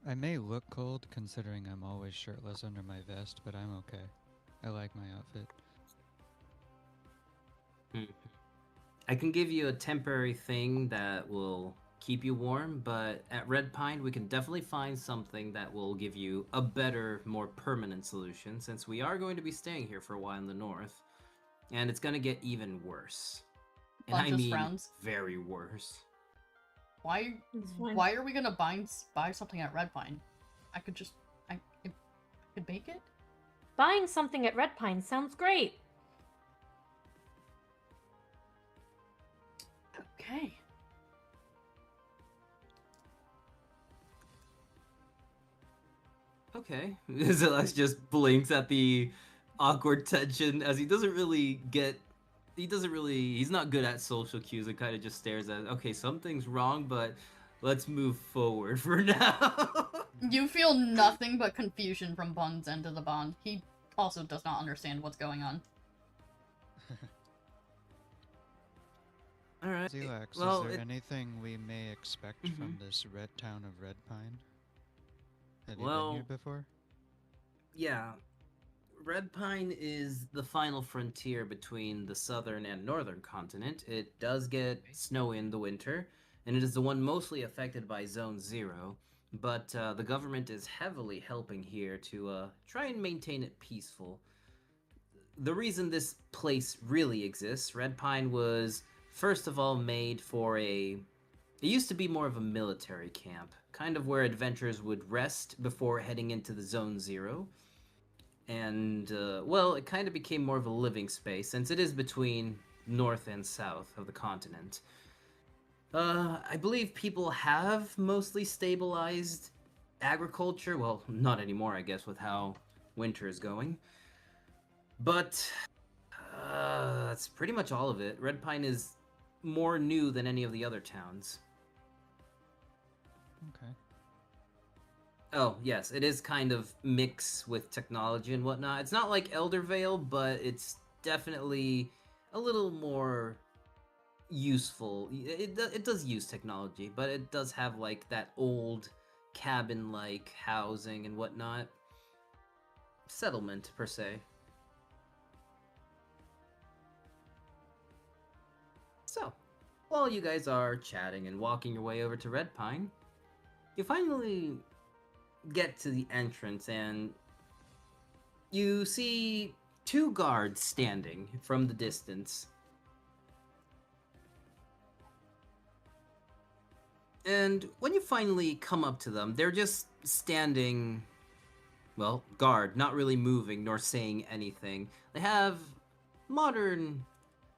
S5: I may look cold considering I'm always shirtless under my vest, but I'm okay. I like my outfit.
S1: I can give you a temporary thing that will keep you warm, but at Red Pine, we can definitely find something that will give you a better, more permanent solution, since we are going to be staying here for a while in the north, and it's going to get even worse. And
S6: Bun
S1: I
S6: just
S1: mean,
S6: frowns.
S1: very worse.
S6: Why?
S7: It's fine.
S6: Why are we gonna buy something at Red Pine? I could just, I could bake it.
S7: Buying something at Red Pine sounds great.
S6: Okay.
S1: Okay. Zilax just blinks at the awkward tension as he's not good at social cues and kind of just stares at, okay, something's wrong, but let's move forward for now.
S6: You feel nothing but confusion from Bun's end of the bond. He also does not understand what's going on.
S1: All right.
S5: Zelax,
S1: Well,
S5: is there anything we may expect
S1: Mhm.
S5: from this red town of Red Pine? Have you
S1: Well-
S5: been here before?
S1: Yeah. Red Pine is the final frontier between the southern and northern continent. It does get snow in the winter, and it is the one mostly affected by Zone Zero. But the government is heavily helping here to try and maintain it peaceful. The reason this place really exists, Red Pine was first of all made for it used to be more of a military camp, kind of where adventurers would rest before heading into the Zone Zero. And, well, it kind of became more of a living space, since it is between north and south of the continent. I believe people have mostly stabilized agriculture. Well, not anymore, I guess, with how winter is going. But, that's pretty much all of it. Red Pine is more new than any of the other towns.
S5: Okay.
S1: Oh, yes, it is kind of mixed with technology and whatnot. It's not like Eldervale, but it's definitely a little more useful. It does use technology, but it does have, like, that old cabin-like housing and whatnot. Settlement, per se. So, while you guys are chatting and walking your way over to Red Pine, you finally get to the entrance and you see two guards standing from the distance. And when you finally come up to them, they're just standing, well, guard, not really moving nor saying anything. They have modern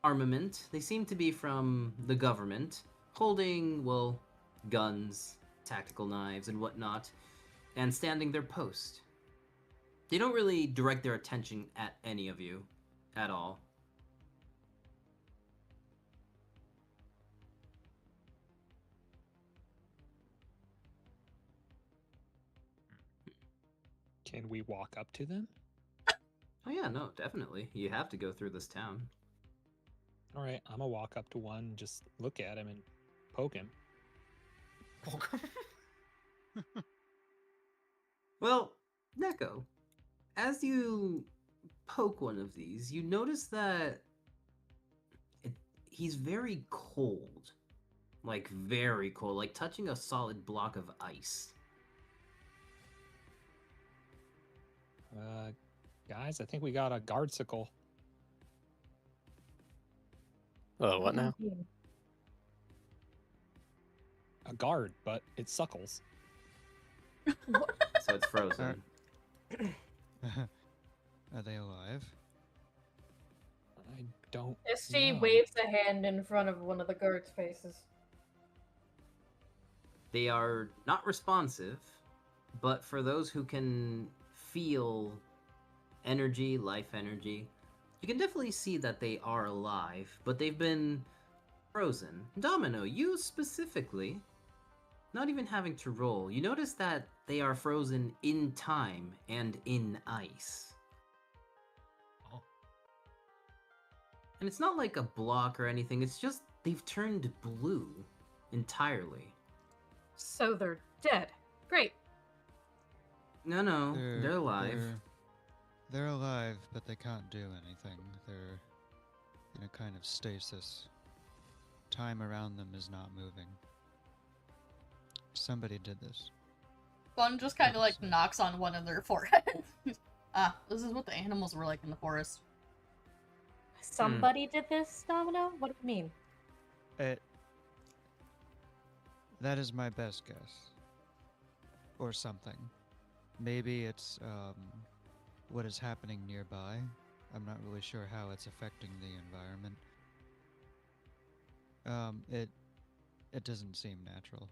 S1: armament. They seem to be from the government, holding, well, guns, tactical knives, and whatnot, and standing their post. They don't really direct their attention at any of you at all.
S2: Can we walk up to them?
S1: Oh yeah, no, definitely. You have to go through this town.
S2: All right, I'm gonna walk up to one, just look at him and poke him.
S1: Well, Neko, as you poke one of these, you notice that he's very cold. Like, very cold. Like touching a solid block of ice.
S2: Guys, I think we got a guardsicle.
S3: Oh, what now?
S2: A guard, but it suckles.
S1: So it's frozen.
S5: Are they alive?
S2: I don't.
S7: SG
S2: know.
S7: waves a hand in front of one of the guards' faces.
S1: They are not responsive, but for those who can feel energy, life energy, you can definitely see that they are alive, but they've been frozen. Domino, you specifically, not even having to roll, you notice that they are frozen in time and in ice.
S4: Oh.
S1: And it's not like a block or anything, it's just they've turned blue entirely.
S7: So they're dead. Great.
S1: No, they're alive.
S5: They're alive, but they can't do anything. They're in a kind of stasis. Time around them is not moving. Somebody did this.
S6: Bun just kind of like
S5: Purposely.
S6: knocks on one of their foreheads. Ah, this is what the animals were like in the forest.
S7: Somebody did this, Domino? What do you mean?
S5: That is my best guess. Or something. Maybe it's what is happening nearby. I'm not really sure how it's affecting the environment. It doesn't seem natural.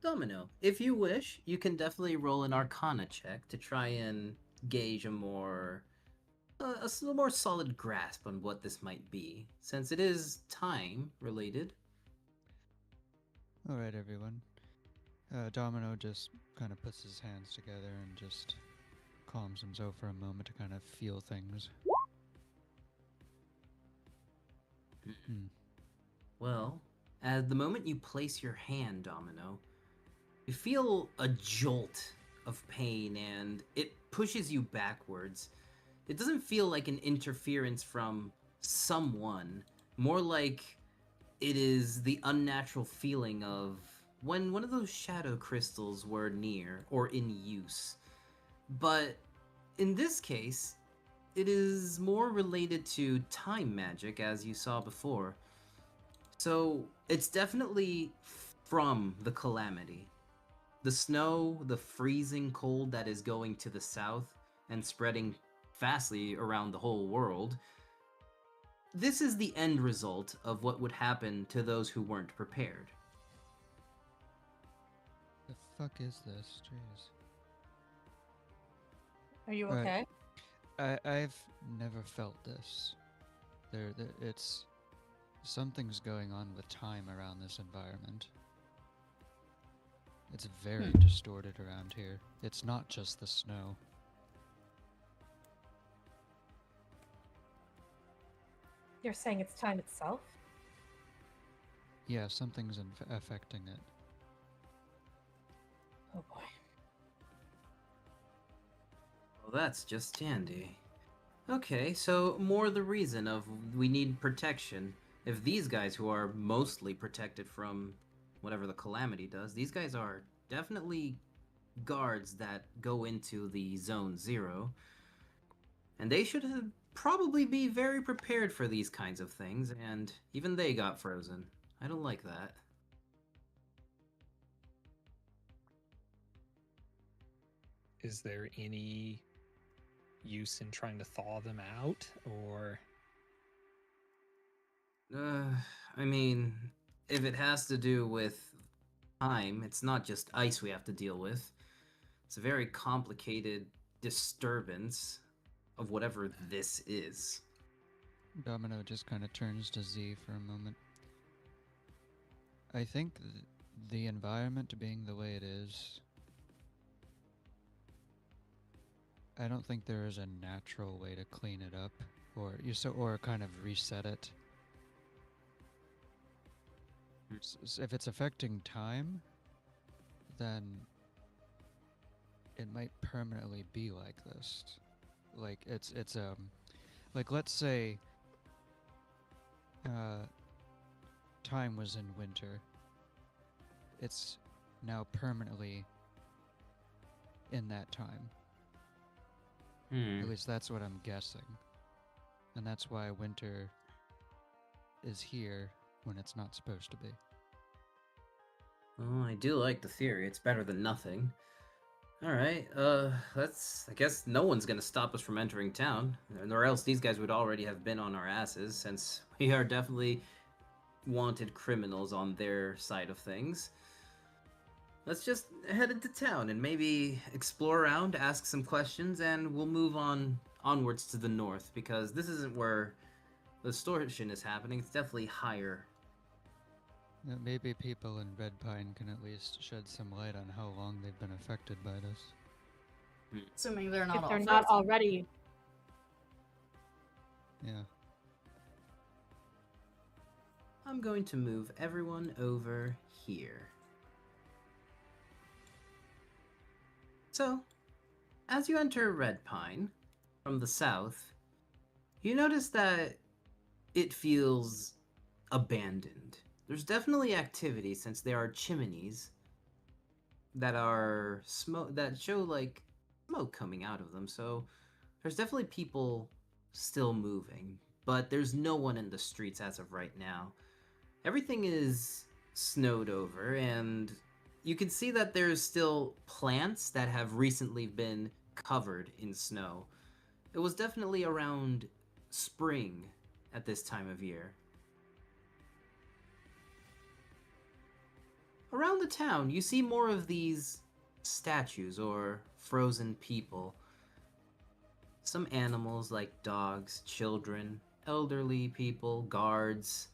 S1: Domino, if you wish, you can definitely roll an Arcana check to try and gauge a more more solid grasp on what this might be, since it is time related.
S5: All right, everyone. Domino just kind of puts his hands together and just calms himself for a moment to kind of feel things.
S1: Well, at the moment you place your hand, Domino, you feel a jolt of pain and it pushes you backwards. It doesn't feel like an interference from someone, more like it is the unnatural feeling of when one of those shadow crystals were near or in use. But in this case, it is more related to time magic, as you saw before. So it's definitely from the calamity. The snow, the freezing cold that is going to the south and spreading fastly around the whole world. This is the end result of what would happen to those who weren't prepared.
S5: The fuck is this? Jeez.
S7: Are you
S5: Right.
S7: okay?
S5: I've never felt this. It's something's going on with time around this environment. It's very distorted around here. It's not just the snow.
S7: You're saying it's time itself?
S5: Yeah, something's affecting it.
S7: Oh boy.
S1: Well, that's just dandy. Okay, so more the reason of we need protection. If these guys who are mostly protected from whatever the calamity does, these guys are definitely guards that go into the zone 0. And they should have probably be very prepared for these kinds of things, and even they got frozen. I don't like that.
S2: Is there any use in trying to thaw them out, or
S1: I mean, if it has to do with time, it's not just ice we have to deal with. It's a very complicated disturbance of whatever this is.
S5: Domino just kind of turns to Z for a moment. I think the environment being the way it is, I don't think there is a natural way to clean it up, or kind of reset it. If it's affecting time, then it might permanently be like this. Like it's like let's say time was in winter. It's now permanently in that time. At least that's what I'm guessing. And that's why winter is here when it's not supposed to be.
S1: Oh, I do like the theory. It's better than nothing. Alright, I guess no one's gonna stop us from entering town. Or else these guys would already have been on our asses, since we are definitely wanted criminals on their side of things. Let's just head into town and maybe explore around, ask some questions, and we'll move onwards to the north, because this isn't where the extortion is happening. It's definitely higher.
S5: Maybe people in Red Pine can at least shed some light on how long they've been affected by this.
S6: Assuming they're not
S7: If
S6: all
S7: they're not
S6: frozen.
S7: already.
S5: Yeah.
S1: I'm going to move everyone over here. So, As you enter Red Pine from the south, you notice that it feels abandoned. There's definitely activity since there are chimneys that are smoke that show like smoke coming out of them. So there's definitely people still moving, but there's no one in the streets as of right now. Everything is snowed over, and you can see that there's still plants that have recently been covered in snow. It was definitely around spring at this time of year. Around the town, you see more of these statues or frozen people. Some animals like dogs, children, elderly people, guards.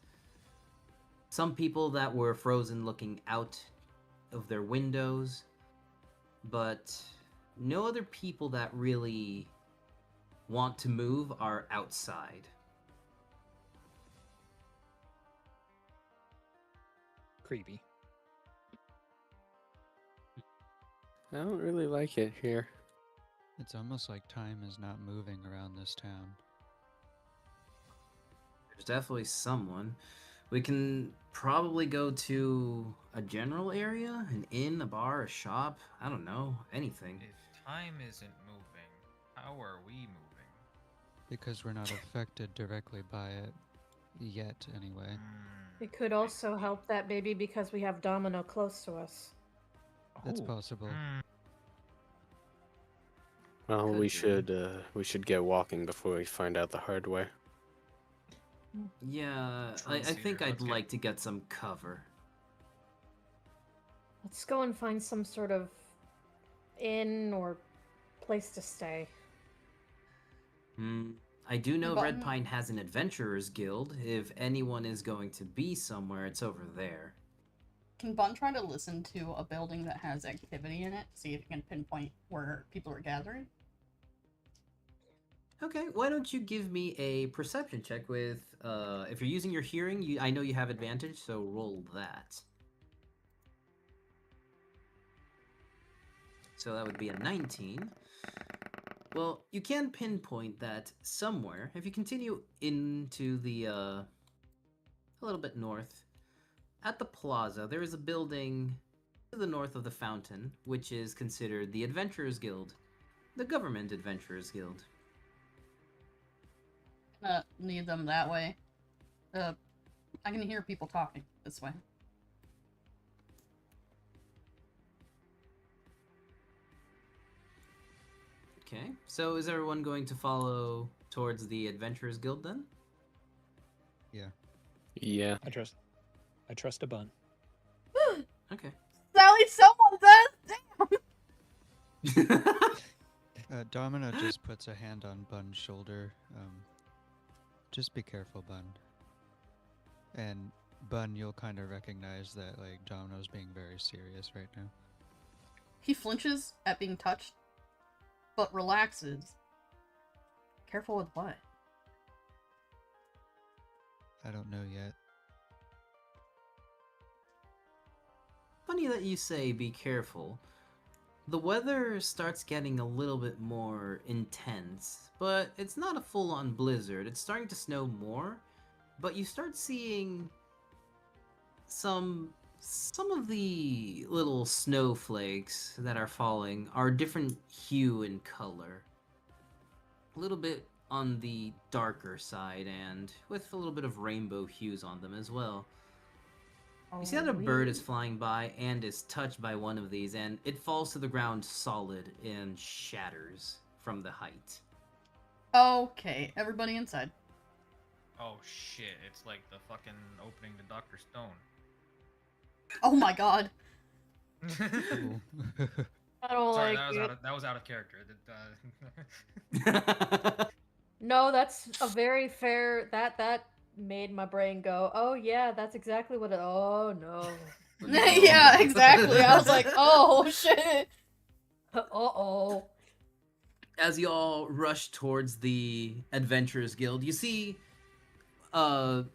S1: Some people that were frozen looking out of their windows. But no other people that really want to move are outside.
S2: Creepy.
S3: I don't really like it here.
S5: It's almost like time is not moving around this town.
S1: There's definitely someone. We can probably go to a general area, an inn, a bar, a shop. I don't know, anything.
S4: If time isn't moving, how are we moving?
S5: Because we're not affected directly by it yet, anyway.
S7: It could also help that maybe because we have Domino close to us.
S5: That's
S4: Oh,
S5: possible.
S3: Well,
S1: Could
S3: we
S1: be.
S3: should get walking before we find out the hard way.
S1: Yeah,
S4: True,
S1: I think
S4: Cedar,
S1: I'd
S4: let's get-
S1: like to get some cover.
S7: Let's go and find some sort of inn or place to stay.
S1: I do know Red
S6: Button.
S1: Pine has an adventurers guild. If anyone is going to be somewhere, it's over there.
S6: Can Bun try to listen to a building that has activity in it? See if you can pinpoint where people are gathering?
S1: Okay, why don't you give me a perception check with, if you're using your hearing, I know you have advantage, so roll that. So that would be a 19. Well, you can pinpoint that somewhere. If you continue into the, a little bit north, at the plaza, there is a building to the north of the fountain, which is considered the Adventurers Guild, the Government Adventurers Guild.
S6: Lead them that way. I can hear people talking this way.
S1: Okay, so is everyone going to follow towards the Adventurers Guild then?
S5: Yeah.
S3: Yeah.
S2: I trust a bun.
S1: Okay.
S6: Sally, someone says!
S5: Domino just puts a hand on Bun's shoulder. Just be careful, Bun. And Bun, you'll kind of recognize that like Domino's being very serious right now.
S6: He flinches at being touched, but relaxes. Careful with what?
S5: I don't know yet.
S1: Funny that you say be careful. The weather starts getting a little bit more intense, but it's not a full-on blizzard. It's starting to snow more, but you start seeing some of the little snowflakes that are falling are different hue and color. A little bit on the darker side and with a little bit of rainbow hues on them as well. You see that a bird is flying by and is touched by one of these, and it falls to the ground solid and shatters from the height.
S6: Okay, everybody inside.
S4: Oh shit, it's like the fucking opening to Dr. Stone.
S6: Oh my god.
S5: Cool.
S7: I don't
S4: Sorry,
S7: like it.
S4: that was out of character.
S7: No, that's a very fair. That made my brain go, oh yeah, that's exactly what it. Oh no.
S6: Yeah, exactly. I was like, oh shit.
S7: Uh-oh.
S1: As you all rush towards the Adventurers Guild, you see an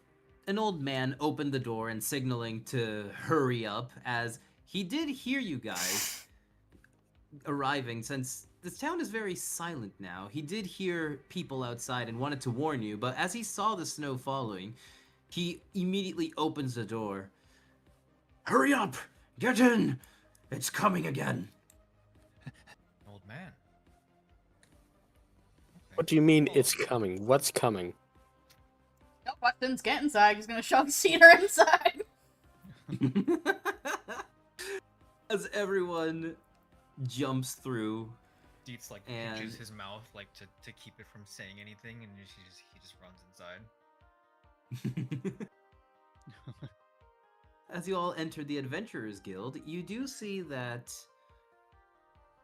S1: old man open the door and signaling to hurry up, as he did hear you guys arriving, since this town is very silent now. He did hear people outside and wanted to warn you, but as he saw the snow following, he immediately opens the door. Hurry up! Get in! It's coming again.
S4: Old man.
S3: What do you mean it's coming? What's coming?
S6: No questions, get inside. He's gonna shove Cedar inside.
S1: As everyone jumps through.
S4: Deets like
S1: And-
S4: pinches his mouth like to keep it from saying anything, and he just runs inside.
S1: As you all enter the Adventurers Guild, you do see that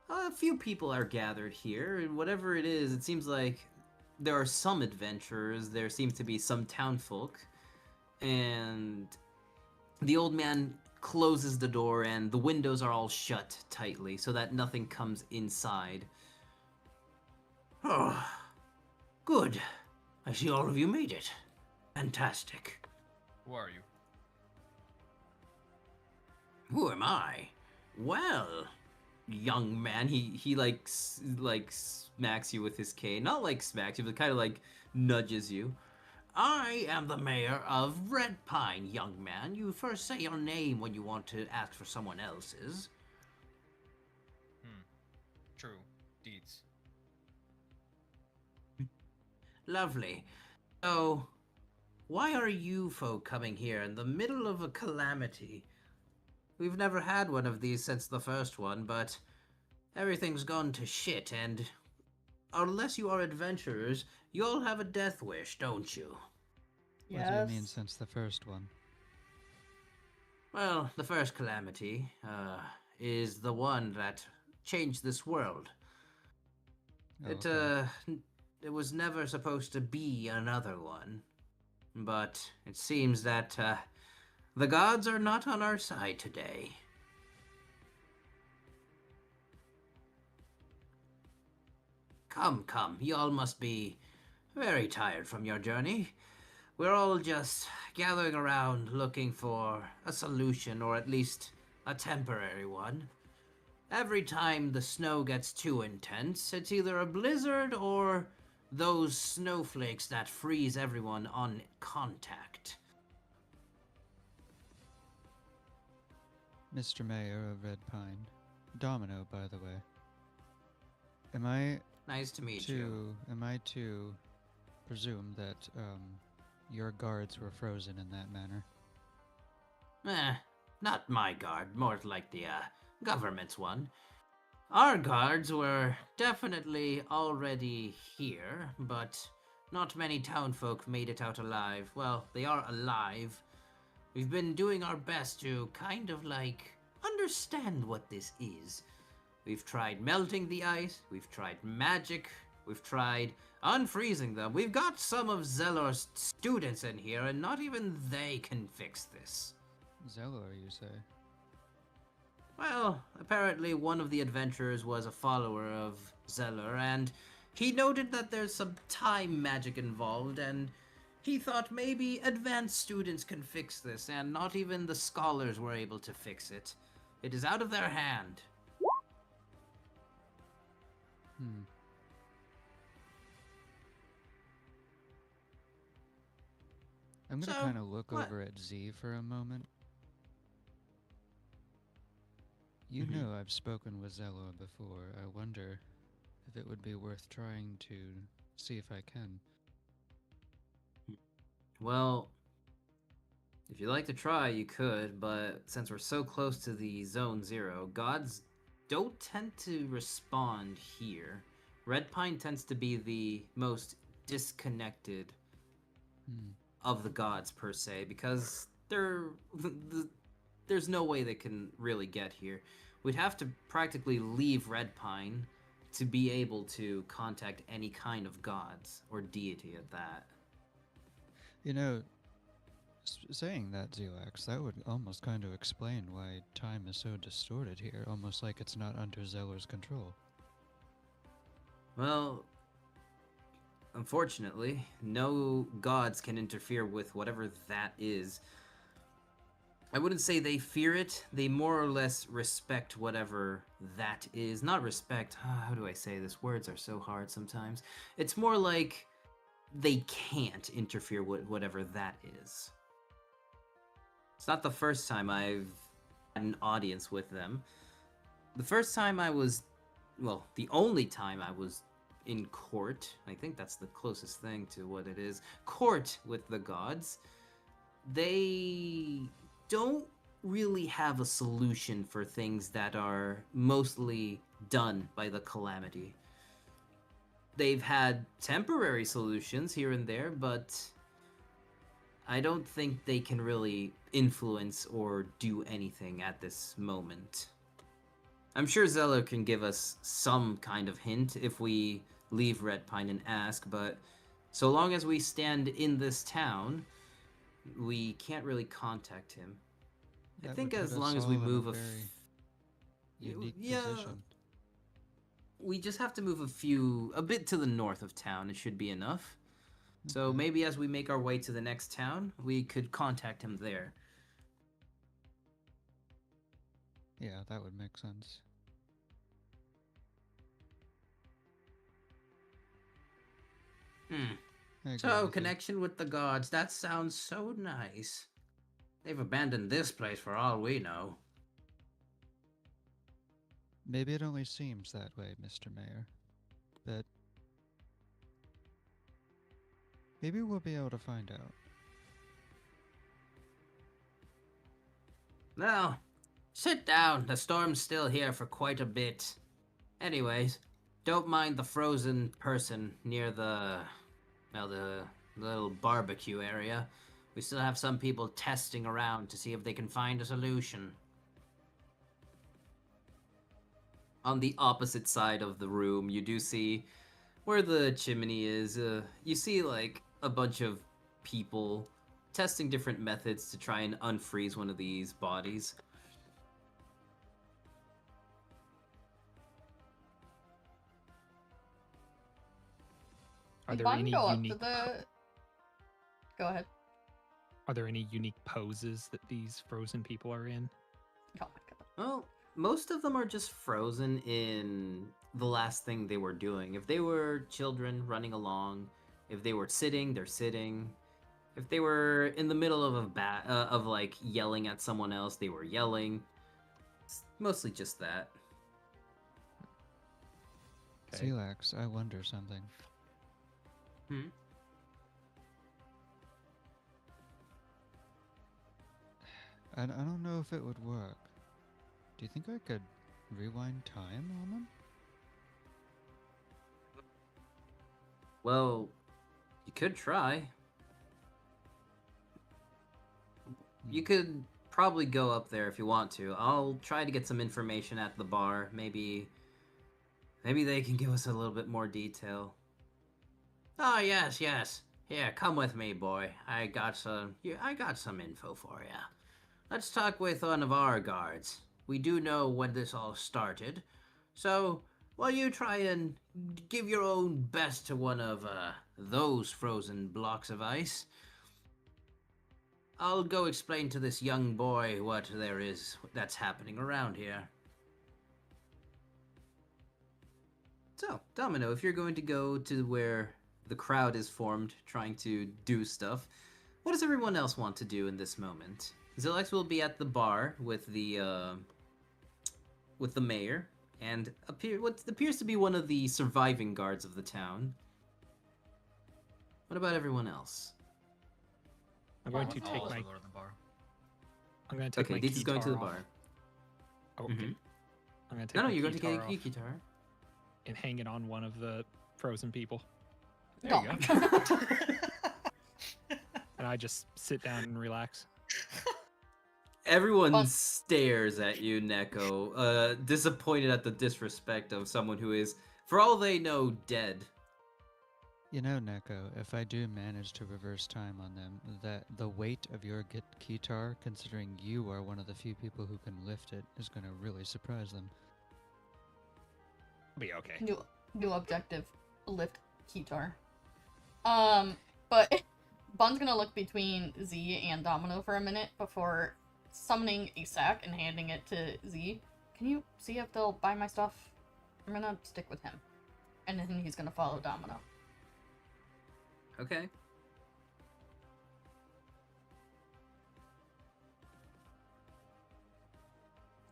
S1: a few people are gathered here, and whatever it is, it seems like there are some adventurers, there seem to be some townfolk, and the old man closes the door and the windows are all shut tightly so that nothing comes inside. Oh, good. I see all of you made it. Fantastic.
S4: Who are you?
S1: Who am I? Well, young man, he like smacks you with his cane. Not like smacks you, but kind of like nudges you. I am the mayor of Red Pine, young man. You first say your name when you want to ask for someone else's.
S4: True. Deeds.
S1: Lovely. So, why are you folk coming here in the middle of a calamity? We've never had one of these since the first one, but everything's gone to shit, and unless you are adventurers, you all have a death wish, don't you?
S5: What do you mean since the first one?
S1: Well, the first calamity, is the one that changed this world.
S5: Oh,
S1: It,
S5: okay.
S1: it was never supposed to be another one. But it seems that, the gods are not on our side today. Come, you all must be very tired from your journey. We're all just gathering around looking for a solution, or at least a temporary one. Every time the snow gets too intense, it's either a blizzard or those snowflakes that freeze everyone on contact.
S5: Mr. Mayor of Red Pine. Domino, by the way. Am I
S1: Nice to meet you.
S5: to presume that your guards were frozen in that manner?
S1: Not my guard, more like the government's one. Our guards were definitely already here, but not many townfolk made it out alive. Well, they are alive. We've been doing our best to kind of like understand what this is. We've tried melting the ice, we've tried magic, we've tried unfreezing them. We've got some of Zelor's students in here, and not even they can fix this.
S5: Zelor, you say?
S1: Well, apparently one of the adventurers was a follower of Zelor, and he noted that there's some time magic involved, and he thought maybe advanced students can fix this, and not even the scholars were able to fix it. It is out of their hand.
S5: I'm gonna
S1: So,
S5: kind of look
S1: what-
S5: over at Z for a moment. You
S1: Mhm.
S5: know I've spoken with Zelor before. I wonder if it would be worth trying to see if I can.
S1: Well, if you'd like to try, you could, but since we're so close to the Zone Zero, gods don't tend to respond here. Red Pine tends to be the most disconnected of the gods, per se, because there's no way they can really get here. We'd have to practically leave Red Pine to be able to contact any kind of gods, or deity at that.
S5: You know, saying that, Zelax, that would almost kind of explain why time is so distorted here, almost like it's not under Zeller's control.
S1: Well, unfortunately, no gods can interfere with whatever that is. I wouldn't say they fear it. They more or less respect whatever that is. Not respect. How do I say this? Words are so hard sometimes. It's more like they can't interfere with whatever that is. It's not the first time I've had an audience with them. The first time I was, well, the only time I was in court, I think that's the closest thing to what it is, court with the gods, they don't really have a solution for things that are mostly done by the calamity. They've had temporary solutions here and there, but I don't think they can really influence or do anything at this moment. I'm sure Zeller can give us some kind of hint if we leave Red Pine and ask, but so long as we stand in this town, we can't really contact him. I
S5: That
S1: think
S5: would
S1: as
S5: put us
S1: long as we
S5: all in
S1: move
S5: a very unique
S1: yeah,
S5: position.
S1: we just have to move a bit to the north of town. It should be enough. So
S5: Okay.
S1: maybe as we make our way to the next town, we could contact him there.
S5: Yeah, that would make sense. I agree
S1: So,
S5: with you.
S1: connection with the gods, that sounds so nice. They've abandoned this place for all we know.
S5: Maybe it only seems that way, Mr. Mayor. But maybe we'll be able to find out.
S1: Now, sit down. The storm's still here for quite a bit. Anyways, don't mind the frozen person near the little barbecue area. We still have some people testing around to see if they can find a solution. On the opposite side of the room, you do see where the chimney is. You see like a bunch of people testing different methods to try and unfreeze one of these bodies.
S2: Are there
S6: Bun
S2: any
S6: go up to
S2: unique?
S6: the. Go ahead.
S2: Are there any unique poses that these frozen people are in?
S6: Oh my god.
S1: Well, most of them are just frozen in the last thing they were doing. If they were children running along, if they were sitting, they're sitting. If they were in the middle of of like yelling at someone else, they were yelling. It's mostly just that.
S2: Okay.
S5: Celax, I wonder something.
S1: Hmm?
S5: I don't know if it would work. Do you think I could rewind time on them?
S1: Well, you could try. You could probably go up there if you want to. I'll try to get some information at the bar. Maybe they can give us a little bit more detail. Oh, yes. Here, come with me, boy. I got some info for you. Let's talk with one of our guards. We do know when this all started. So, while you try and give your own best to one of those frozen blocks of ice, I'll go explain to this young boy what there is that's happening around here. So, Domino, if you're going to go to where the crowd is formed trying to do stuff, what does everyone else want to do in this moment? Zilex will be at the bar with the mayor and what appears to be one of the surviving guards of the town. What about everyone else?
S2: I'm going to
S6: I'll
S2: take
S4: also
S2: my.
S4: go to the bar.
S2: I'm going to take
S1: Okay,
S2: my
S1: Deets is going to the
S2: guitar
S1: bar.
S2: off. Oh, okay.
S1: Mhm.
S2: I'm going to take
S1: No,
S2: my
S1: you're going to
S2: guitar
S1: get a
S2: off
S1: guitar.
S2: and hang it on one of the frozen people. There
S6: Oh
S2: you
S6: my
S2: go.
S6: god.
S2: And I just sit down and relax.
S1: Everyone
S6: But-
S1: stares at you, Neko, disappointed at the disrespect of someone who is, for all they know, dead.
S5: You know, Neko, if I do manage to reverse time on them, that the weight of your guitar, considering you are one of the few people who can lift it, is going to really surprise them.
S2: I'll be okay.
S6: New objective. Lift guitar. But Bun's gonna look between Z and Domino for a minute before summoning a sack and handing it to Z. Can you see if they'll buy my stuff? I'm gonna stick with him. And then he's gonna follow Domino.
S1: Okay.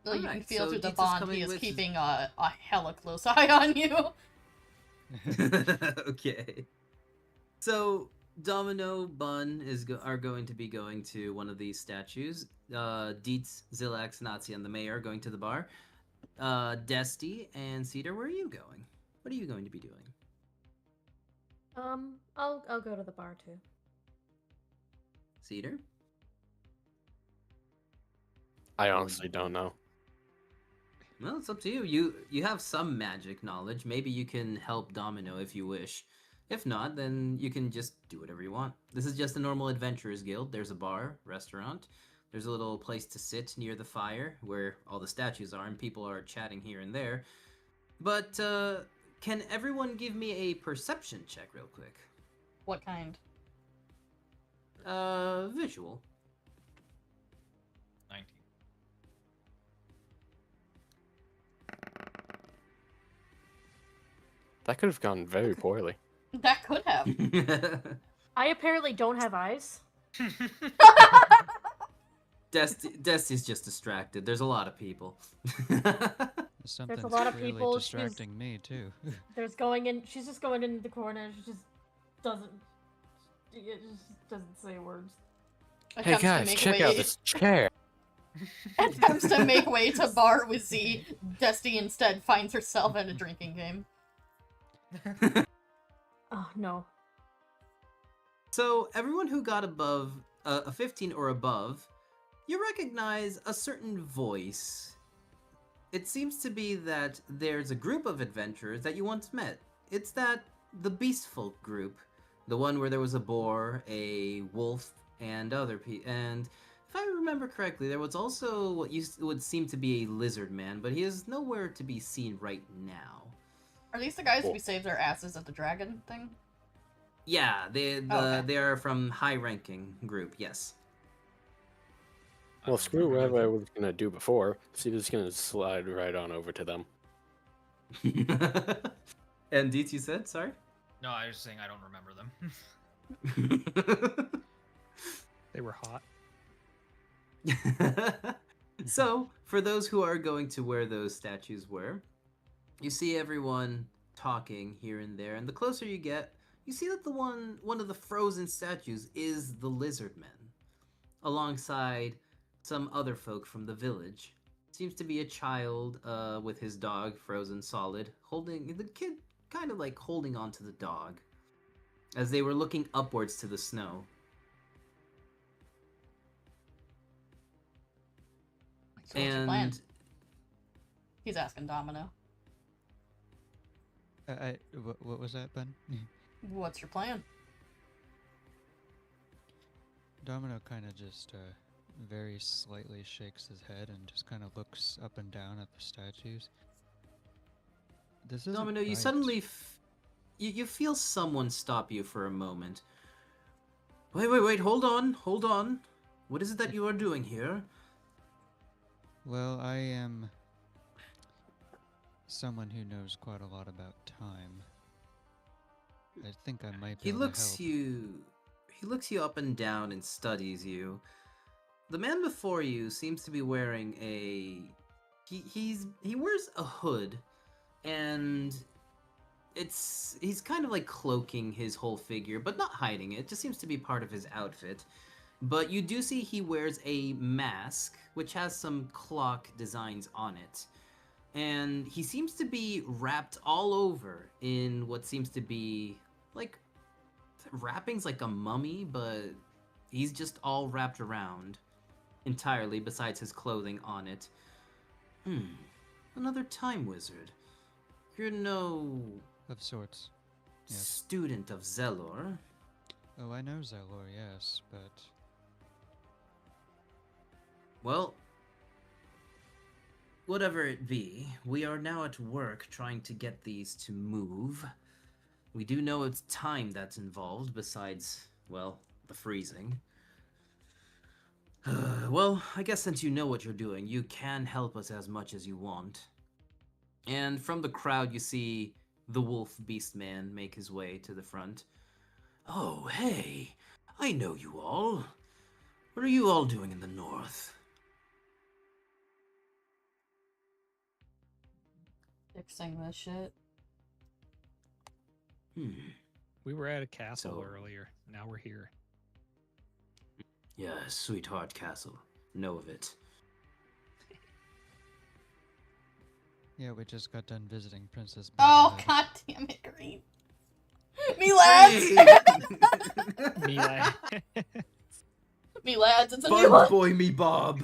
S6: So you can
S1: Alright,
S6: feel
S1: so
S6: through the
S1: Dietz is
S6: bond
S1: coming
S6: he is
S1: with-
S6: keeping a hella close eye on you.
S1: Okay. So Domino, Bun are going to be going to one of these statues. Dietz, Zilax, Nazi, and the mayor are going to the bar. Desty and Cedar, where are you going? What are you going to be doing?
S7: I'll go to the bar too.
S1: Cedar?
S3: I honestly don't know.
S1: Well, it's up to you. You have some magic knowledge. Maybe you can help Domino if you wish. If not, then you can just do whatever you want. This is just a normal adventurers guild. There's a bar, restaurant. There's a little place to sit near the fire where all the statues are and people are chatting here and there. But can everyone give me a perception check real quick?
S6: What kind?
S1: Visual.
S4: 19.
S3: That could have gone very poorly.
S6: That could have.
S7: I apparently don't have eyes.
S1: Desty's just distracted. There's a lot of people.
S5: Something's
S7: lot of
S5: clearly
S7: people, she's-
S5: distracting me too.
S7: There's going in. She's just going in the corner. She just doesn't. It just doesn't say words.
S3: Hey
S6: Attempts to
S3: guys,
S6: make
S3: check
S6: way-
S3: out this chair.
S6: Attempts to make way to bar with Z. Dusty instead finds herself at a drinking game.
S7: Oh no.
S1: So everyone who got above a 15 or above, you recognize a certain voice. It seems to be that there's a group of adventurers that you once met. It's the Beastfolk group, the one where there was a boar, a wolf, and other people. And if I remember correctly, there was also what would seem to be a lizard man, but he is nowhere to be seen right now.
S6: Are these the guys
S3: Cool.
S6: we saved their asses at the dragon thing?
S1: Yeah,
S6: Okay.
S1: they are from high-ranking group. Yes.
S3: Well,
S4: don't
S3: screw
S4: remember
S3: whatever I
S4: them.
S3: was gonna do before. So just gonna slide right on over to them.
S1: And Dietz, you said sorry.
S4: No, I was saying I don't remember them.
S2: They were hot.
S1: So, for those who are going to where those statues were, you see everyone talking here and there, and the closer you get, you see that one of the frozen statues is the lizard man, alongside some other folk from the village. Seems to be a child with his dog frozen solid, holding the kid kind of like holding onto the dog as they were looking upwards to the snow.
S6: So what's your plan?
S1: And
S6: He's asking Domino.
S5: What was that, Ben?
S6: What's your plan?
S5: Domino kind of just very slightly shakes his head and just kind of looks up and down at the statues. This isn't
S1: Domino, you
S5: right.
S1: suddenly you feel someone stop you for a moment. Wait, hold on. What is it that you are doing here?
S5: Well, I am someone who knows quite a lot about time. I think I might be
S1: He
S5: able
S1: looks
S5: to help.
S1: he looks you up and down and studies you. The man before you seems to be wearing he wears a hood, and he's kind of like cloaking his whole figure, but not hiding it. It just seems to be part of his outfit. But you do see he wears a mask, which has some clock designs on it. And he seems to be wrapped all over in what seems to be like wrappings like a mummy, but he's just all wrapped around entirely besides his clothing on it. Another time wizard. You're no
S5: Of sorts. Yes.
S1: student of Zelor.
S5: Oh, I know Zelor, yes, but
S1: Well, whatever it be, we are now at work trying to get these to move. We do know it's time that's involved besides, well, the freezing. Well, I guess since you know what you're doing, you can help us as much as you want. And from the crowd, you see the wolf beast man make his way to the front. Oh, hey, I know you all. What are you all doing in the north?
S6: Fixing this shit.
S2: We were at a castle
S1: So-
S2: earlier. Now we're here.
S1: Yes, Sweetheart Castle. Know of it.
S5: Yeah, we just got done visiting Princess.
S6: Oh,
S5: Babyhead.
S6: god damn it, Green. Me lads!
S2: Me like,
S6: Me lads, it's a new
S1: Bug
S6: one!
S1: boy me Bob.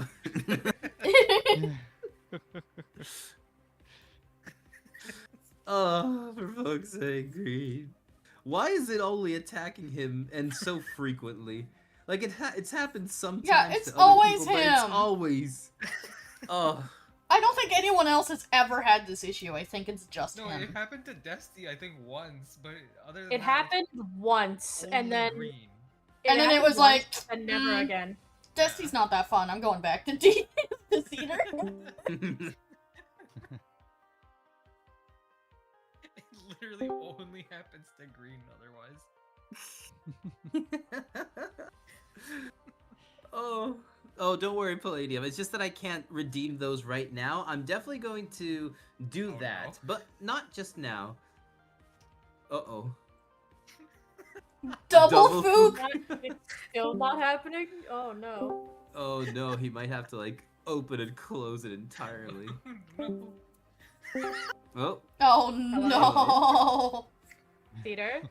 S1: Oh, for fuck's sake, Green. Why is it only attacking him and so frequently? Like it's happened sometimes.
S6: Yeah, it's
S1: to other
S6: always
S1: people, but it's
S6: him.
S1: always. Oh.
S6: I don't think anyone else has ever had this issue. I think it's just
S4: No,
S6: him.
S4: it happened to Dusty, I think, once, but other than
S7: It
S4: that,
S7: happened once,
S4: it's
S7: and
S4: only
S7: then
S4: Green.
S6: And then it
S7: happened
S6: was like,
S7: once, and never
S6: mm.
S7: again.
S6: Dusty's not that fun. I'm going back to D to Cedar.
S4: It literally only happens to Green otherwise.
S1: Oh, don't worry, Palladium. It's just that I can't redeem those right now. I'm definitely going to do
S4: Oh,
S1: that,
S4: no.
S1: but not just now. Uh-oh.
S6: Double
S1: Double
S6: fook.
S7: It's still not happening? Oh no.
S1: Oh no, he might have to like open and close it entirely.
S4: No.
S1: Oh,
S6: Oh no.
S7: Cedar?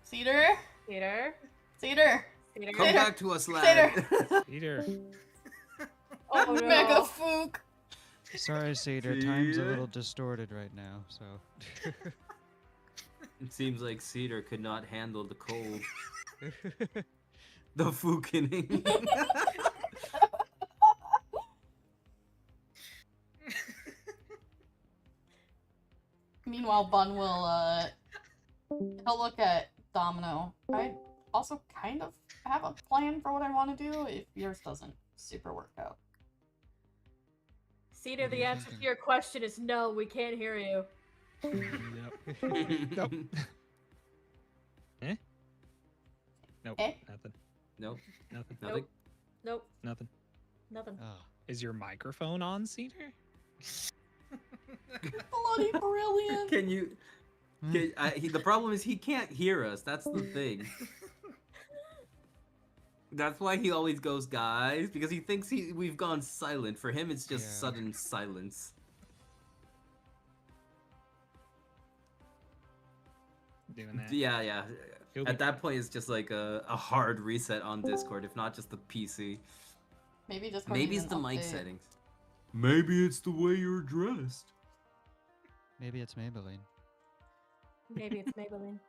S6: Cedar?
S7: Cedar?
S6: Cedar.
S7: Cedar?
S1: come
S6: Later.
S1: back to us, lad.
S2: Peter.
S7: Oh no.
S6: Mega fook.
S5: Sorry, Cedar. Time's a
S1: Cedar?
S5: little distorted right now, so.
S1: It seems like Cedar could not handle the cold. The fookening.
S6: Meanwhile, Bun will, he'll look at Domino. I also kind of have a plan for what I want to do if yours doesn't super work out.
S7: Cedar,
S5: What are
S7: the
S5: you
S7: answer
S5: thinking?
S7: to your question is no, we can't hear you.
S2: Yep. Nope. Eh? Nope.
S6: Eh?
S2: Nothing.
S1: Nope,
S2: Nothing.
S1: nothing.
S7: Nope.
S2: Nothing.
S7: Nothing.
S5: Oh.
S2: Is your microphone on, Cedar?
S6: Bloody brilliant.
S1: Can you? The problem is he can't hear us. That's the thing. That's why he always goes, guys, because he thinks we've gone silent. For him, it's just
S5: Yeah.
S1: sudden silence.
S2: Doing that.
S1: Yeah.
S2: He'll
S1: At
S2: be-
S1: that point, it's just like a hard reset on Discord, if not just the PC.
S6: Maybe just
S1: Maybe it's the mic
S6: update.
S1: settings. Maybe it's the way you're dressed.
S5: Maybe it's Maybelline.
S7: Maybe it's Maybelline.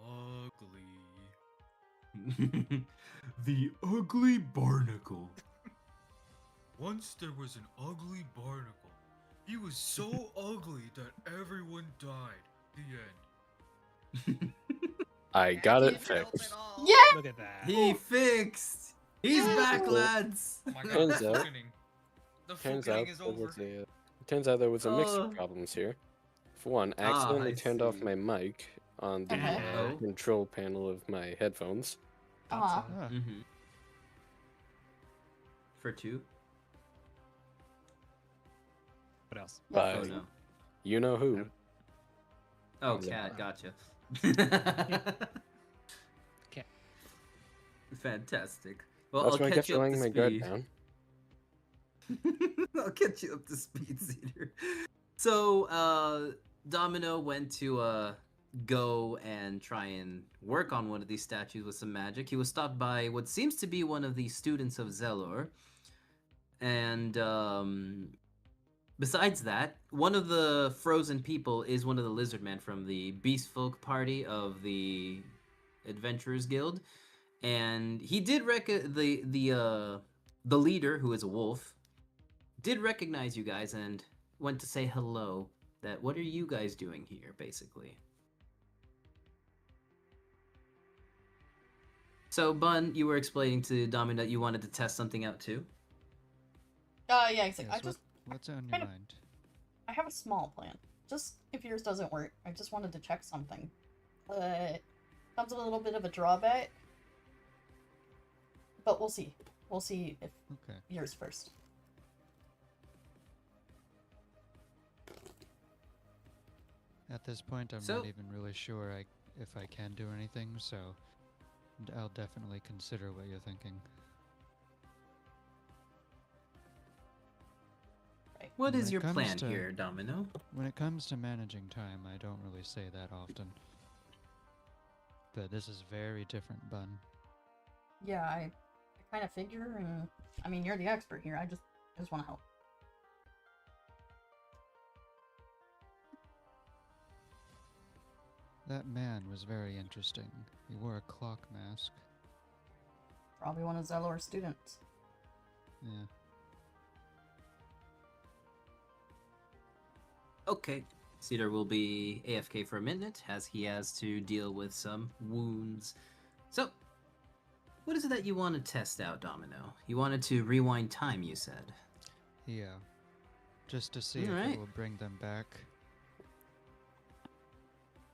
S4: Ugly.
S1: The ugly barnacle.
S4: Once there was an ugly barnacle. He was so ugly that everyone died. The end.
S3: I got it
S4: Can't help
S3: fixed.
S4: it all.
S6: Yeah!
S2: Look at that.
S1: He fixed. He's back, lads.
S4: Oh my god,
S3: Turns
S4: the
S3: out-
S4: fucking- The
S3: Turns
S4: fucking
S3: out
S4: is
S3: there
S4: over.
S3: was a. Turns out there was a mix
S1: Oh.
S3: of problems here. For one,
S1: Ah,
S3: accidentally
S1: I
S3: turned off
S1: see.
S3: my mic on the
S6: Okay.
S1: Oh.
S3: control panel of my headphones.
S2: That's,
S6: Uh-huh.
S5: Ah.
S1: Mm-hmm. For two?
S2: what else?
S3: By
S1: Oh no.
S3: you know who.
S1: Oh,
S3: Yeah.
S1: cat, gotcha.
S2: Cat.
S1: Fantastic. Well,
S3: That's
S1: I'll
S3: why I
S1: catch
S3: kept
S1: you up
S3: laying
S1: to
S3: my guard
S1: speed.
S3: down.
S1: I'll catch you up to speed, Cedar. So, Domino went to go and try and work on one of these statues with some magic. He was stopped by what seems to be one of the students of Zelor. And besides that, one of the frozen people is one of the lizard men from the Beast Folk party of the Adventurers Guild. And he did the leader, who is a wolf, did recognize you guys and went to say hello. That what are you guys doing here, basically? So, Bun, you were explaining to Domin that you wanted to test something out too.
S6: Yeah, exactly.
S5: Yes, what's on your
S6: kind of-
S5: mind?
S6: I have a small plan. Just if yours doesn't work, I just wanted to check something. Comes with a little bit of a drawback, but we'll see. We'll see if
S5: Okay.
S6: yours first.
S5: At this point, I'm
S1: So-
S5: not even really sure if I can do anything, so I'll definitely consider what you're thinking.
S1: What
S5: When
S1: is
S5: it
S1: your
S5: comes
S1: plan
S5: to-
S1: here, Domino?
S5: When it comes to managing time, I don't really say that often. But this is very different, Bun.
S6: Yeah, I kind of figure, and I mean, you're the expert here. I just want to help.
S5: That man was very interesting. He wore a clock mask.
S6: Probably one of Zelor's students.
S5: Yeah.
S1: Okay. Cedar will be AFK for a minute as he has to deal with some wounds. So, what is it that you want to test out, Domino? You wanted to rewind time, you said.
S5: Yeah. Just to see if
S1: Alright.
S5: it will bring them back.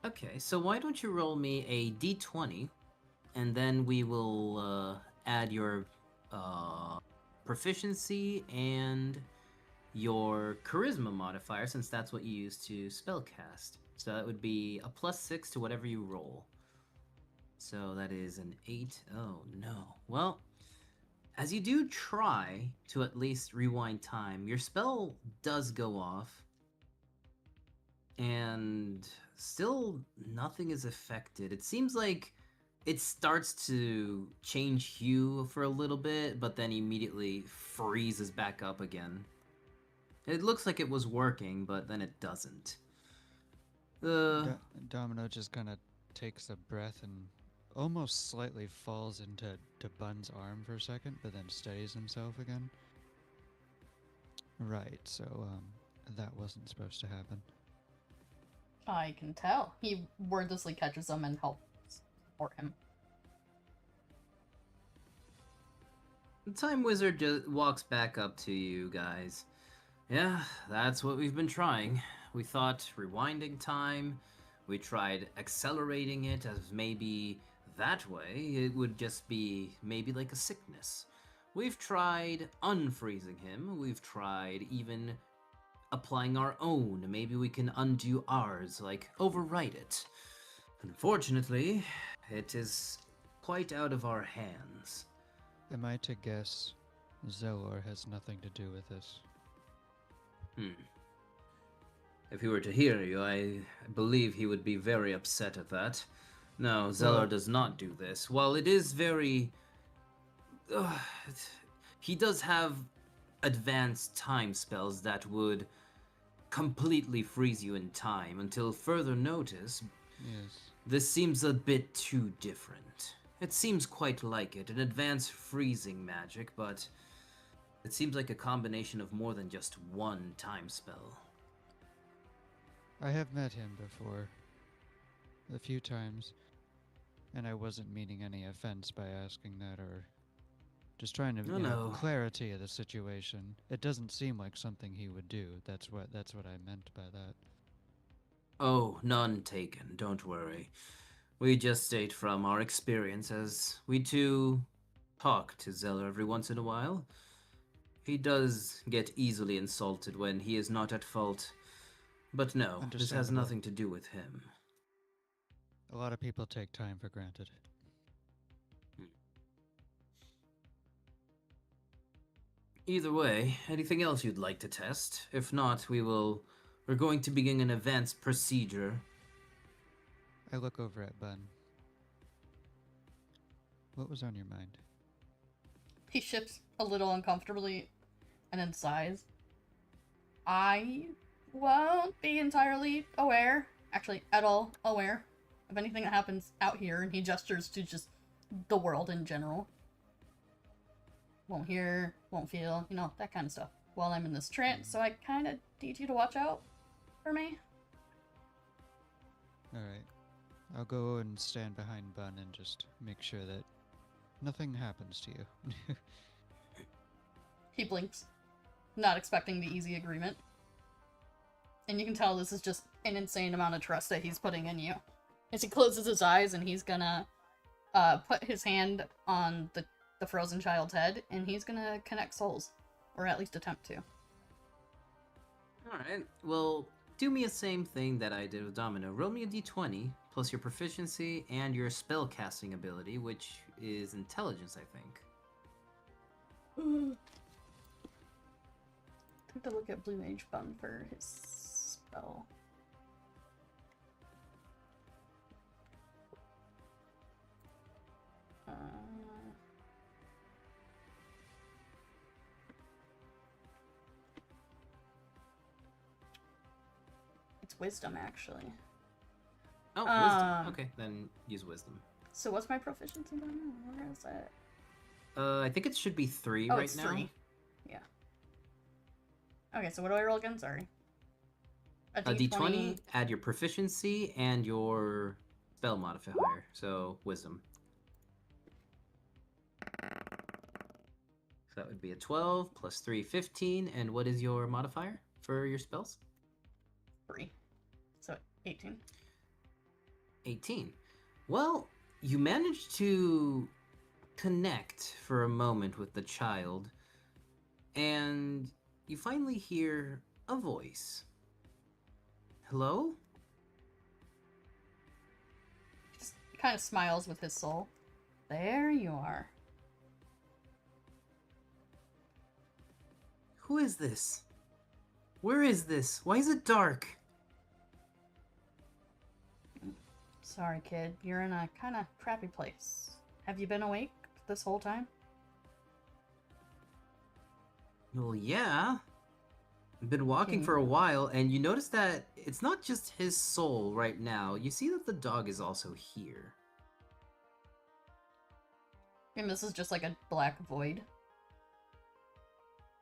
S1: Okay, so why don't you roll me a d20, and then we will add your proficiency and your charisma modifier, since that's what you use to spellcast. So that would be a +6 to whatever you roll. So that is an 8. Oh no. Well, as you do try to at least rewind time, your spell does go off, and still nothing is affected. It seems like it starts to change hue for a little bit, but then immediately freezes back up again. It looks like it was working, but then it doesn't.
S5: Domino just kind of takes a breath and almost slightly falls into Bun's arm for a second, but then steadies himself again. Right, so that wasn't supposed to happen.
S6: I can tell. He wordlessly catches him and helps support him.
S1: The Time Wizard just walks back up to you guys. Yeah, that's what we've been trying. We thought rewinding time, we tried accelerating it as maybe that way it would just be maybe like a sickness. We've tried unfreezing him, we've tried even applying our own. Maybe we can undo ours, like overwrite it. Unfortunately, it is quite out of our hands.
S5: Am I to guess Zelor has nothing to do with this?
S1: If he were to hear you, I believe he would be very upset at that. No, Zelor
S5: Well-
S1: does not do this. While it is very... he does have advanced time spells that would completely freeze you in time until further notice.
S5: Yes.
S1: This seems a bit too different. It seems quite like it, an advanced freezing magic, but it seems like a combination of more than just one time spell.
S5: I have met him before. A few times. And I wasn't meaning any offense by asking that, or just trying to
S1: No.
S5: clarity of the situation. It doesn't seem like something he would do. That's what I meant by that.
S1: Oh, none taken, don't worry. We just state from our experience as we too talk to Zeller every once in a while. He does get easily insulted when he is not at fault. But no, this has
S5: Understandable.
S1: nothing to do with him.
S5: A lot of people take time for granted.
S1: Either way, anything else you'd like to test? If not, we're going to begin an advanced procedure.
S5: I look over at Bun. What was on your mind?
S6: He shifts a little uncomfortably and then sighs. I won't be entirely aware, actually at all aware, of anything that happens out here, and he gestures to just the world in general. Won't hear, won't feel, that kind of stuff while I'm in this trance, so I kind of need you to watch out for me.
S5: Alright. I'll go and stand behind Bun and just make sure that nothing happens to you.
S6: He blinks, not expecting the easy agreement. And you can tell this is just an insane amount of trust that he's putting in you. As he closes his eyes and he's gonna put his hand on the frozen child's head and he's gonna connect souls. Or at least attempt to.
S1: Alright, well, do me the same thing that I did with Domino. Roll me a d20 plus your proficiency and your spell casting ability, which is intelligence, I think.
S6: Take a look at Blue Mage Bun for his spell. It's wisdom, actually.
S1: Oh, wisdom. Okay, then use wisdom.
S6: So what's my proficiency on? Where is it?
S1: I think it should be 3
S6: Oh,
S1: right
S6: it's
S1: now.
S6: 3. Yeah. Okay, so what do I roll again? Sorry. A
S1: D20, add your proficiency and your spell modifier. So, wisdom. So that would be a 12 plus 3, 15. And what is your modifier for your spells?
S6: 3. So 18.
S1: 18. Well, you managed to connect for a moment with the child, and you finally hear a voice. Hello?
S6: Just kind of smiles with his soul. There you are.
S1: Who is this? Where is this? Why is it dark?
S6: Sorry, kid. You're in a kind of crappy place. Have you been awake this whole time?
S1: Well, yeah. I've been walking
S6: Okay.
S1: for a while, and you notice that it's not just his soul right now. You see that the dog is also here.
S6: And this is just like a black void.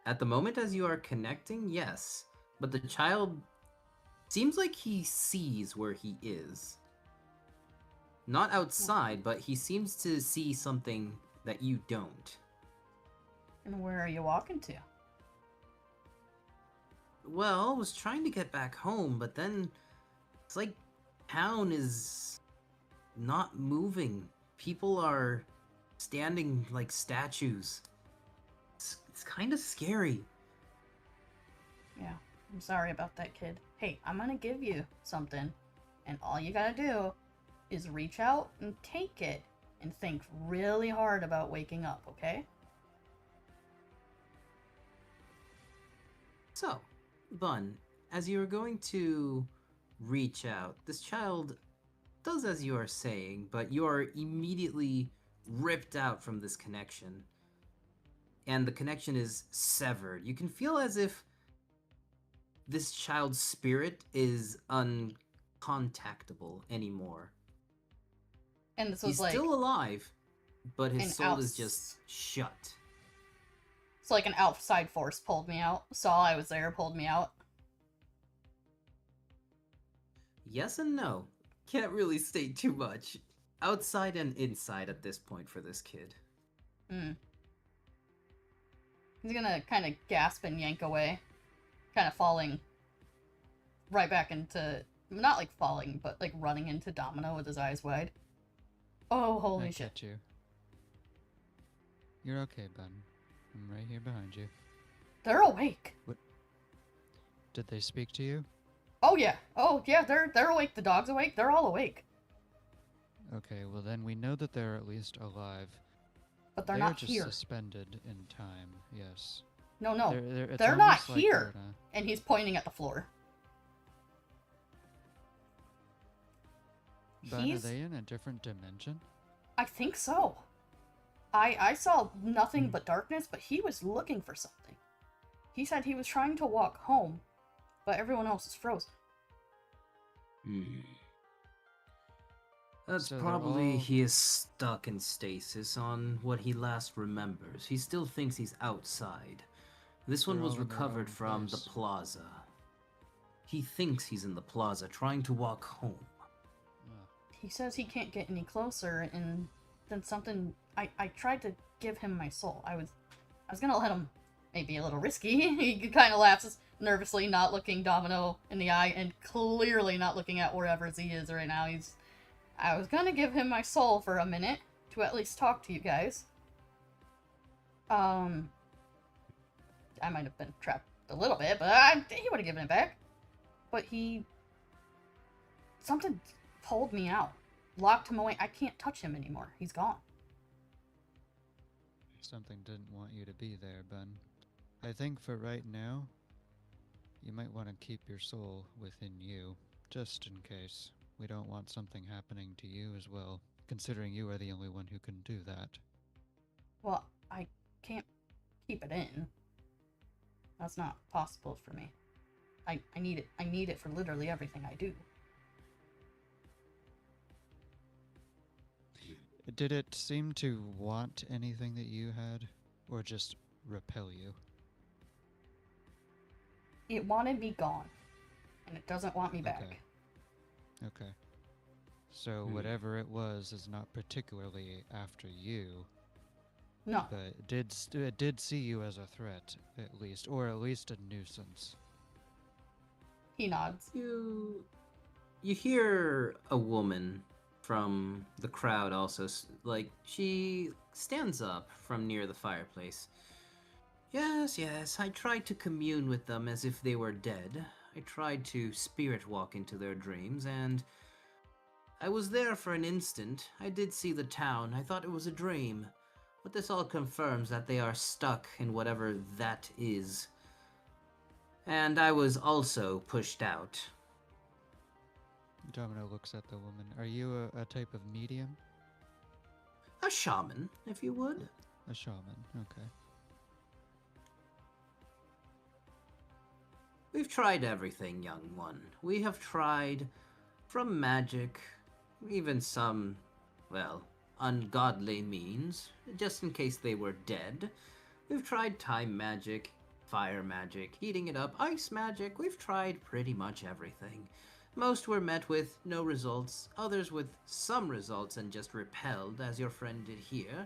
S1: At the moment, as you are connecting, yes. But the child seems like he sees where he is. Not outside, but he seems to see something that you don't.
S6: And where are you walking to?
S1: Well, I was trying to get back home, but then it's like town is not moving. People are standing like statues. It's kind of scary.
S6: Yeah, I'm sorry about that, kid. Hey, I'm gonna give you something, and all you gotta do is reach out and take it, and think really hard about waking up, okay?
S1: So, Bun, as you are going to reach out, this child does as you are saying, but you are immediately ripped out from this connection. And the connection is severed. You can feel as if this child's spirit is uncontactable anymore.
S6: And this was
S1: He's
S6: like
S1: still alive, but
S6: an
S1: his soul is
S6: outs-
S1: just shut.
S6: it's like an outside force pulled me out. Saw I was there, pulled me out.
S1: Yes and no. Can't really state too much. Outside and inside at this point for this kid.
S6: He's gonna kind of gasp and yank away, kind of falling right back into, not like falling, but like running into Domino with his eyes wide. Oh, holy
S5: I
S6: shit.
S5: get you. You're okay, Ben. I'm right here behind you.
S6: They're awake.
S5: Did they speak to you?
S6: Oh yeah. Oh yeah, they're awake. The dog's awake. They're all awake.
S5: Okay, well then we know that they're at least alive.
S6: But they're
S5: They
S6: not
S5: are just
S6: here.
S5: suspended in time, yes.
S6: No, no.
S5: It's
S6: they're not
S5: almost like
S6: here.
S5: they're in a-
S6: And he's pointing at the floor.
S5: Ben, are
S6: He's
S5: they in a different dimension?
S6: I think so. I saw nothing but darkness, but he was looking for something. He said he was trying to walk home, but everyone else is frozen.
S1: That's
S5: So they're
S1: probably
S5: all-
S1: he is stuck in stasis on what he last remembers. He still thinks he's outside. This one
S5: They're
S1: was
S5: all in their
S1: recovered
S5: own
S1: from
S5: place.
S1: the plaza. He thinks he's in the plaza trying to walk home.
S5: Ugh.
S6: He says he can't get any closer, and then something I tried to give him my soul. I was gonna let him, maybe a little risky. He kind of laughs nervously, not looking Domino in the eye, and clearly not looking at wherever Z is right now. I was gonna give him my soul for a minute to at least talk to you guys. I might have been trapped a little bit, but he would have given it back. But something pulled me out, locked him away. I can't touch him anymore. He's gone.
S5: Something didn't want you to be there, Ben. I think for right now, you might want to keep your soul within you, just in case. We don't want something happening to you as well, considering you are the only one who can do that.
S6: Well, I can't keep it in. That's not possible for me. I need it. I need it for literally everything I do.
S5: Did it seem to want anything that you had, or just repel you?
S6: It wanted me gone, and it doesn't want me back.
S5: Okay. So whatever it was is not particularly after you.
S6: No.
S5: But it did see you as a threat, at least, or at least a nuisance.
S6: He nods.
S1: You hear a woman from the crowd also, like, she stands up from near the fireplace. Yes, I tried to commune with them as if they were dead. I tried to spirit walk into their dreams, and I was there for an instant. I did see the town. I thought it was a dream. But this all confirms that they are stuck in whatever that is. And I was also pushed out.
S5: Domino looks at the woman. Are you a type of medium?
S1: A shaman, if you would.
S5: A shaman, okay.
S1: We've tried everything, young one. We have tried from magic, even some, well, ungodly means, just in case they were dead. We've tried time magic, fire magic, heating it up, ice magic. We've tried pretty much everything. Most were met with no results, others with some results and just repelled, as your friend did here.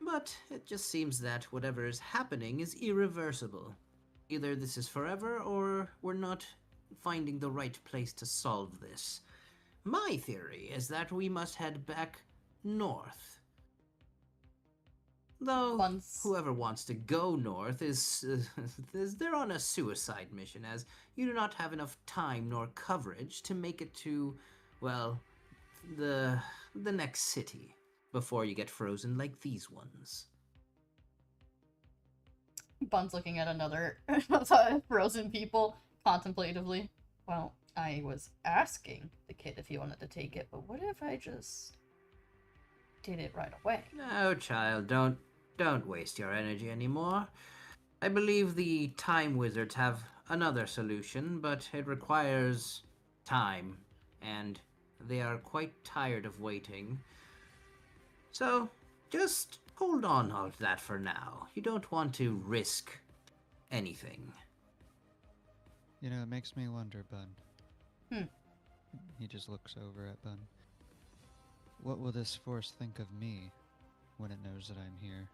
S1: But it just seems that whatever is happening is irreversible. Either this is forever, or we're not finding the right place to solve this. My theory is that we must head back north. Though, whoever wants to go north they're on a suicide mission, as you do not have enough time nor coverage to make it to, well, the next city before you get frozen like these ones.
S6: Bun's looking at another frozen people contemplatively. Well, I was asking the kid if he wanted to take it, but what if I just did it right away?
S1: No, child, don't waste your energy anymore. I believe the time wizards have another solution, but it requires time, and they are quite tired of waiting. So, just hold on all of that for now. You don't want to risk anything.
S5: You know, it makes me wonder, Bun. He just looks over at Bun. What will this force think of me when it knows that I'm here?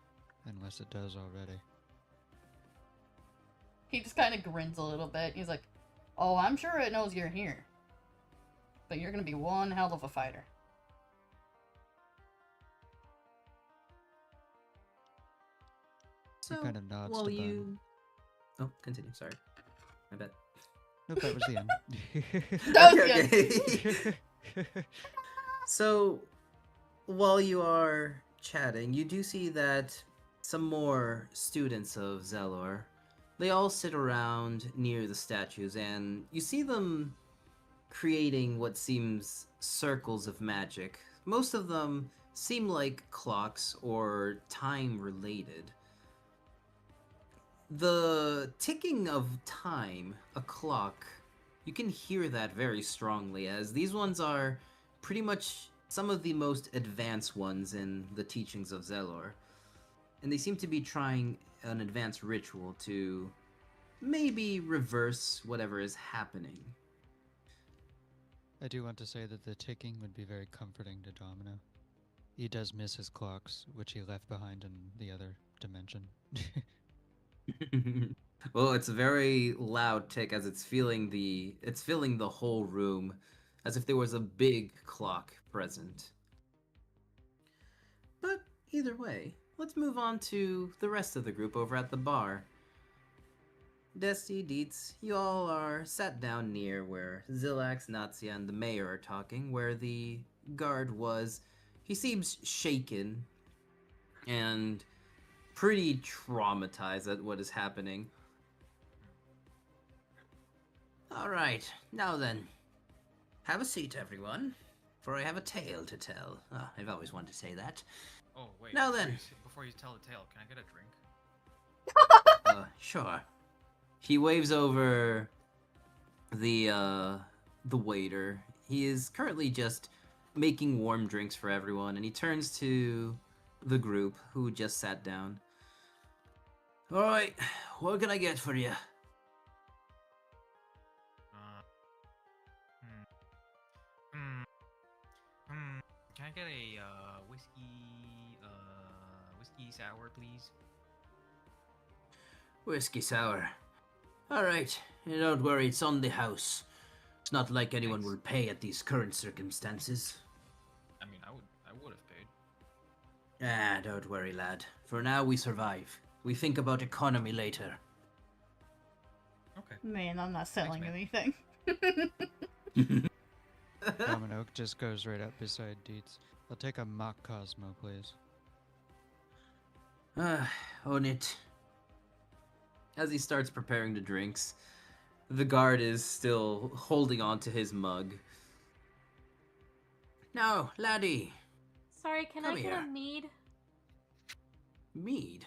S5: Unless it does already.
S6: He just kind of grins a little bit. He's like, oh, I'm sure it knows you're here. But you're going to be one hell of a fighter.
S1: So,
S5: kind of nods
S1: while
S5: to
S1: you... Oh, continue, sorry. My bad.
S5: Nope, that was the end.
S6: That was good.
S1: So, while you are chatting, you do see that some more students of Zelor, they all sit around near the statues, and you see them creating what seems circles of magic. Most of them seem like clocks or time related. The ticking of time, a clock, you can hear that very strongly, as these ones are pretty much some of the most advanced ones in the teachings of Zelor. And they seem to be trying an advanced ritual to maybe reverse whatever is happening.
S5: I do want to say that the ticking would be very comforting to Domino. He does miss his clocks, which he left behind in the other dimension.
S1: Well, it's a very loud tick as it's filling the whole room, as if there was a big clock present. But either way, let's move on to the rest of the group over at the bar. Desti, Dietz, you all are sat down near where Zilax, Natsia, and the mayor are talking, where the guard was. He seems shaken and pretty traumatized at what is happening. Alright, now then, have a seat, everyone, for I have a tale to tell. I've always wanted to say that.
S4: Oh wait.
S1: Now then.
S4: Before you tell the tale, can I get a drink?
S1: Sure. He waves over the waiter. He is currently just making warm drinks for everyone, and he turns to the group who just sat down. Alright, what can I get for you?
S4: Can I get a whiskey sour, please?
S1: Whiskey sour. Alright, don't worry, it's on the house. It's not like anyone
S4: Thanks.
S1: will pay at these current circumstances.
S4: I mean, I would have paid.
S1: Don't worry, lad. For now, we survive. We think about economy later.
S4: Okay.
S6: Man, I'm not selling
S4: man.
S6: anything.
S5: Domino just goes right up beside Dietz. I'll take a mock Cosmo, please.
S1: On it. As he starts preparing the drinks, the guard is still holding on to his mug. Now, laddie,
S7: Sorry, can
S1: Come
S7: I get
S1: here.
S7: a mead?
S1: mead.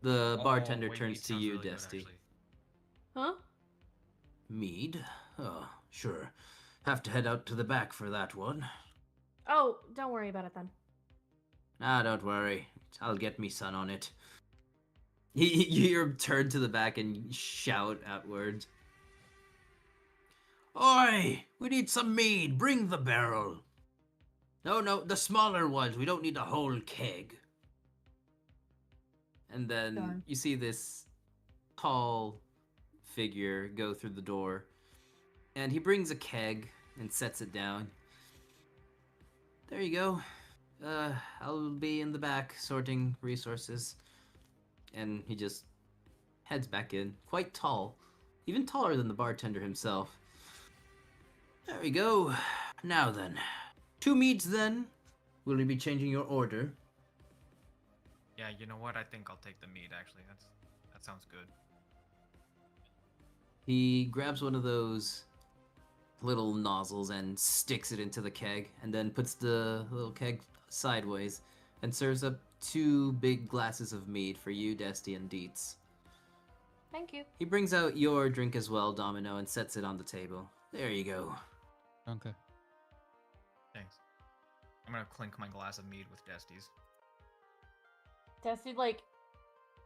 S1: The bartender
S4: Oh, wait,
S1: turns
S4: mead
S1: to
S4: sounds
S1: you,
S4: really good,
S1: Desti.
S4: actually.
S7: Huh?
S1: Mead? Oh, sure. Have to head out to the back for that one.
S7: Oh, don't worry about it then.
S1: Don't worry. I'll get me son on it. You turn to the back and shout outwards. Oi! We need some mead. Bring the barrel. No, the smaller ones. We don't need a whole keg. And then
S6: Darn.
S1: you see this tall figure go through the door. And he brings a keg and sets it down. There you go. I'll be in the back sorting resources. And he just heads back in. Quite tall. Even taller than the bartender himself. There we go. Now then. 2 meads then. Will you be changing your order?
S4: Yeah, you know what? I think I'll take the meat. Actually, that sounds good.
S1: He grabs one of those little nozzles and sticks it into the keg, and then puts the little keg sideways and serves up 2 big glasses of mead for you, Desti, and Dietz.
S7: Thank you.
S1: He brings out your drink as well, Domino, and sets it on the table. There you go.
S5: Okay.
S4: Thanks. I'm gonna clink my glass of mead with Desti's.
S7: Desi, like,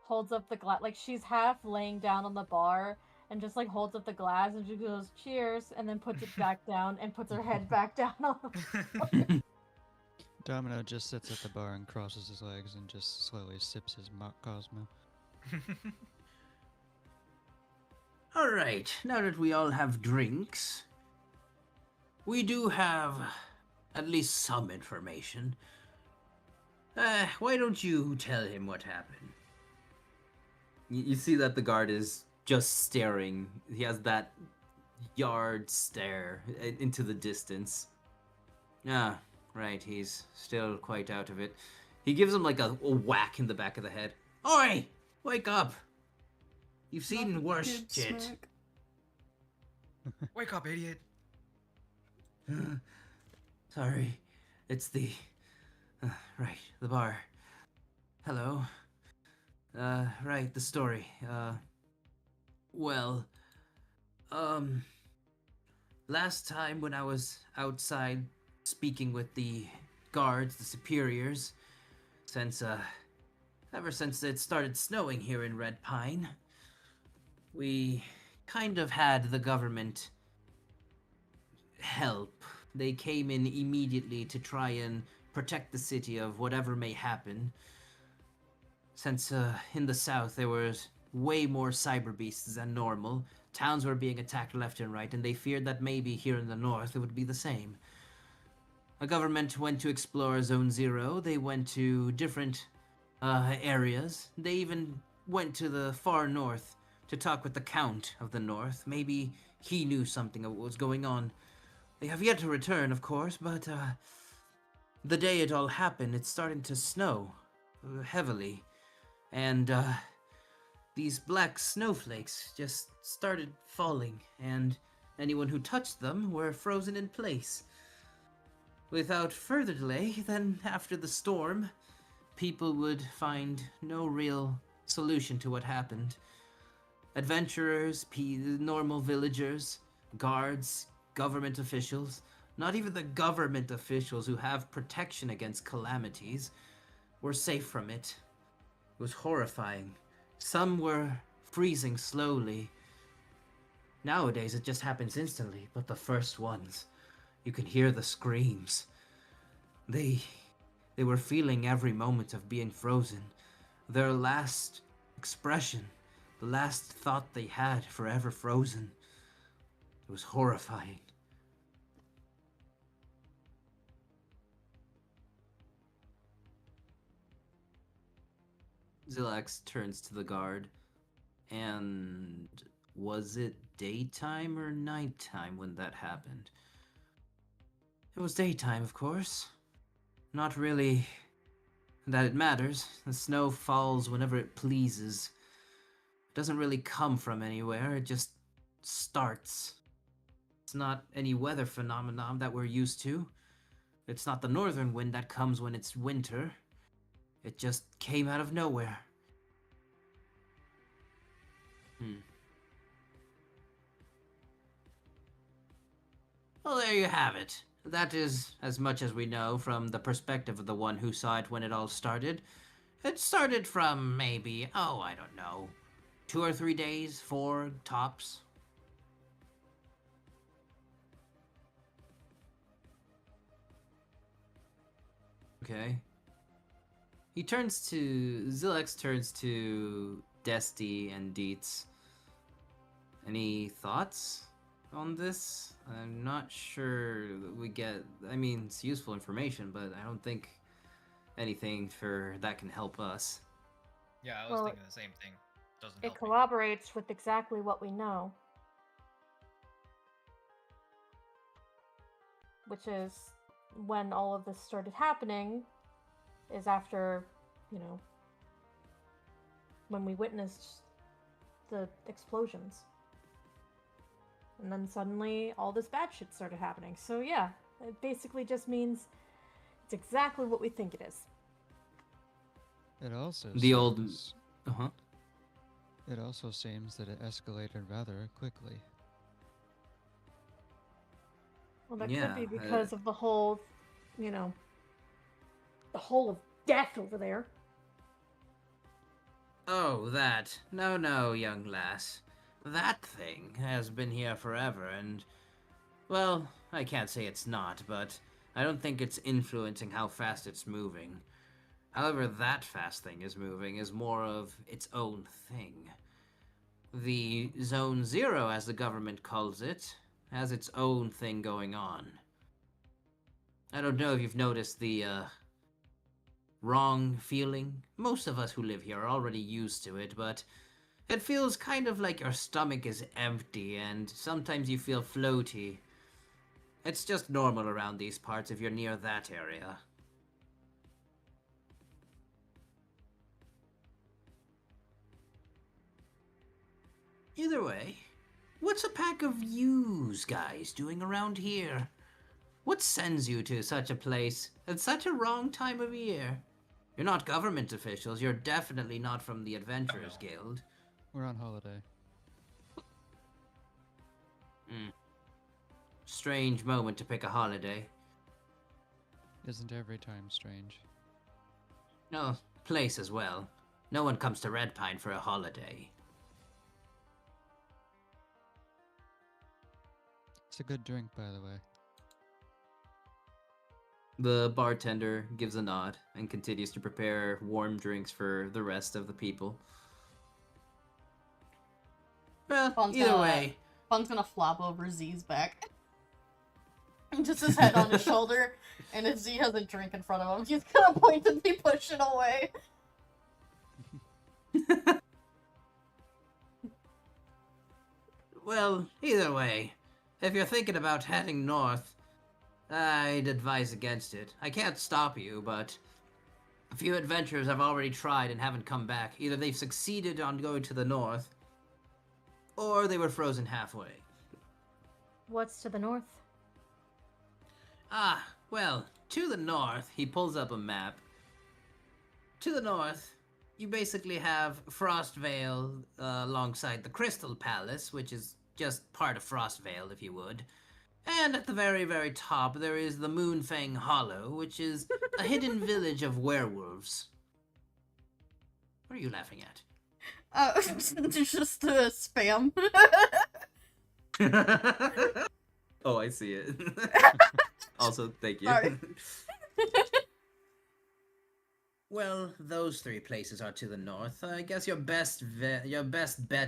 S7: holds up the glass. Like, she's half laying down on the bar and just, like, holds up the glass and she goes, cheers, and then puts it back down and puts her head back down on the
S5: Domino just sits at the bar and crosses his legs and just slowly sips his mock Cosmo.
S1: Alright, now that we all have drinks, we do have at least some information. Why don't you tell him what happened? You see that the guard is just staring. He has that yard stare into the distance. Ah, right, he's still quite out of it. He gives him like a whack in the back of the head. Oi! Wake up! You've seen
S6: Not
S1: worse
S6: good
S1: shit.
S6: smack.
S4: Wake up, idiot!
S1: Sorry, it's the... right, the bar. Hello. Right, the story. Well, last time when I was outside speaking with the guards, the superiors, ever since it started snowing here in Red Pine, we kind of had the government help they came in immediately to try and protect the city of whatever may happen. Since in the south there was way more cyber beasts than normal, towns were being attacked left and right, and they feared that maybe here in the north it would be the same. The government went to explore Zone Zero. They went to different areas. They even went to the far north to talk with the Count of the North. Maybe he knew something of what was going on. They have yet to return, of course, but the day it all happened, it's starting to snow heavily. And these black snowflakes just started falling, and anyone who touched them were frozen in place. Without further delay, then after the storm, people would find no real solution to what happened. Adventurers, normal villagers, guards, government officials, not even the government officials who have protection against calamities, were safe from it. It was horrifying. Some were freezing slowly. Nowadays it just happens instantly, but the first ones, you can hear the screams. They were feeling every moment of being frozen. Their last expression, the last thought they had, forever frozen. It was horrifying. Zilax turns to the guard. And was it daytime or nighttime when that happened? It was daytime, of course. Not really that it matters. The snow falls whenever it pleases. It doesn't really come from anywhere, it just starts. It's not any weather phenomenon that we're used to. It's not the northern wind that comes when it's winter. It just came out of nowhere. Well, there you have it. That is as much as we know from the perspective of the one who saw it when it all started. It started from maybe, I don't know, 2 or 3 days, 4 tops. Okay. Zilex turns to Desti and Dietz. Any thoughts on this? I'm not sure we get, it's useful information, but I don't think anything that can help us.
S8: Yeah, I was
S7: Well,
S8: thinking the same thing. Doesn't
S7: It
S8: help me.
S7: corroborates with exactly what we know. Which is when all of this started happening is after, when we witnessed the explosions. And then suddenly all this bad shit started happening. So yeah, it basically just means it's exactly what we think it is.
S5: It also
S1: The old-
S5: seems,
S1: Uh-huh.
S5: it also seems that it escalated rather quickly.
S7: Well, that
S1: Yeah,
S7: could be because of the whole, the whole of death over there.
S1: Oh, that. No, young lass. That thing has been here forever, and... Well, I can't say it's not, but I don't think it's influencing how fast it's moving. However that fast thing is moving is more of its own thing. The Zone Zero, as the government calls it, has its own thing going on. I don't know if you've noticed the, wrong feeling. Most of us who live here are already used to it, but it feels kind of like your stomach is empty and sometimes you feel floaty. It's just normal around these parts if you're near that area. Either way, what's a pack of yous guys doing around here? What sends you to such a place at such a wrong time of year? You're not government officials, you're definitely not from the Adventurers Guild.
S5: We're on holiday.
S1: Strange moment to pick a holiday.
S5: Isn't every time strange?
S1: No, place as well. No one comes to Red Pine for a holiday.
S5: It's a good drink, by the way.
S1: The bartender gives a nod and continues to prepare warm drinks for the rest of the people. Well,
S6: Fun's
S1: either
S6: gonna,
S1: way,
S6: Fun's gonna flop over Z's back. Just his head on his shoulder, and if Z has a drink in front of him, he's gonna point and be pushing away.
S1: well, either way, if you're thinking about heading north, I'd advise against it. I can't stop you, but a few adventurers have already tried and haven't come back. Either they've succeeded on going to the north, or they were frozen halfway.
S7: What's to the north?
S1: Ah, well, to the north, he pulls up a map. To the north, you basically have Frostvale alongside the Crystal Palace, which is just part of Frostvale, if you would. And at the very, very top, there is the Moonfang Hollow, which is a hidden village of werewolves. What are you laughing at?
S6: Just spam.
S1: Oh, I see it. Also, thank you.
S6: Sorry.
S1: Well, those three places are to the north. I guess your best bet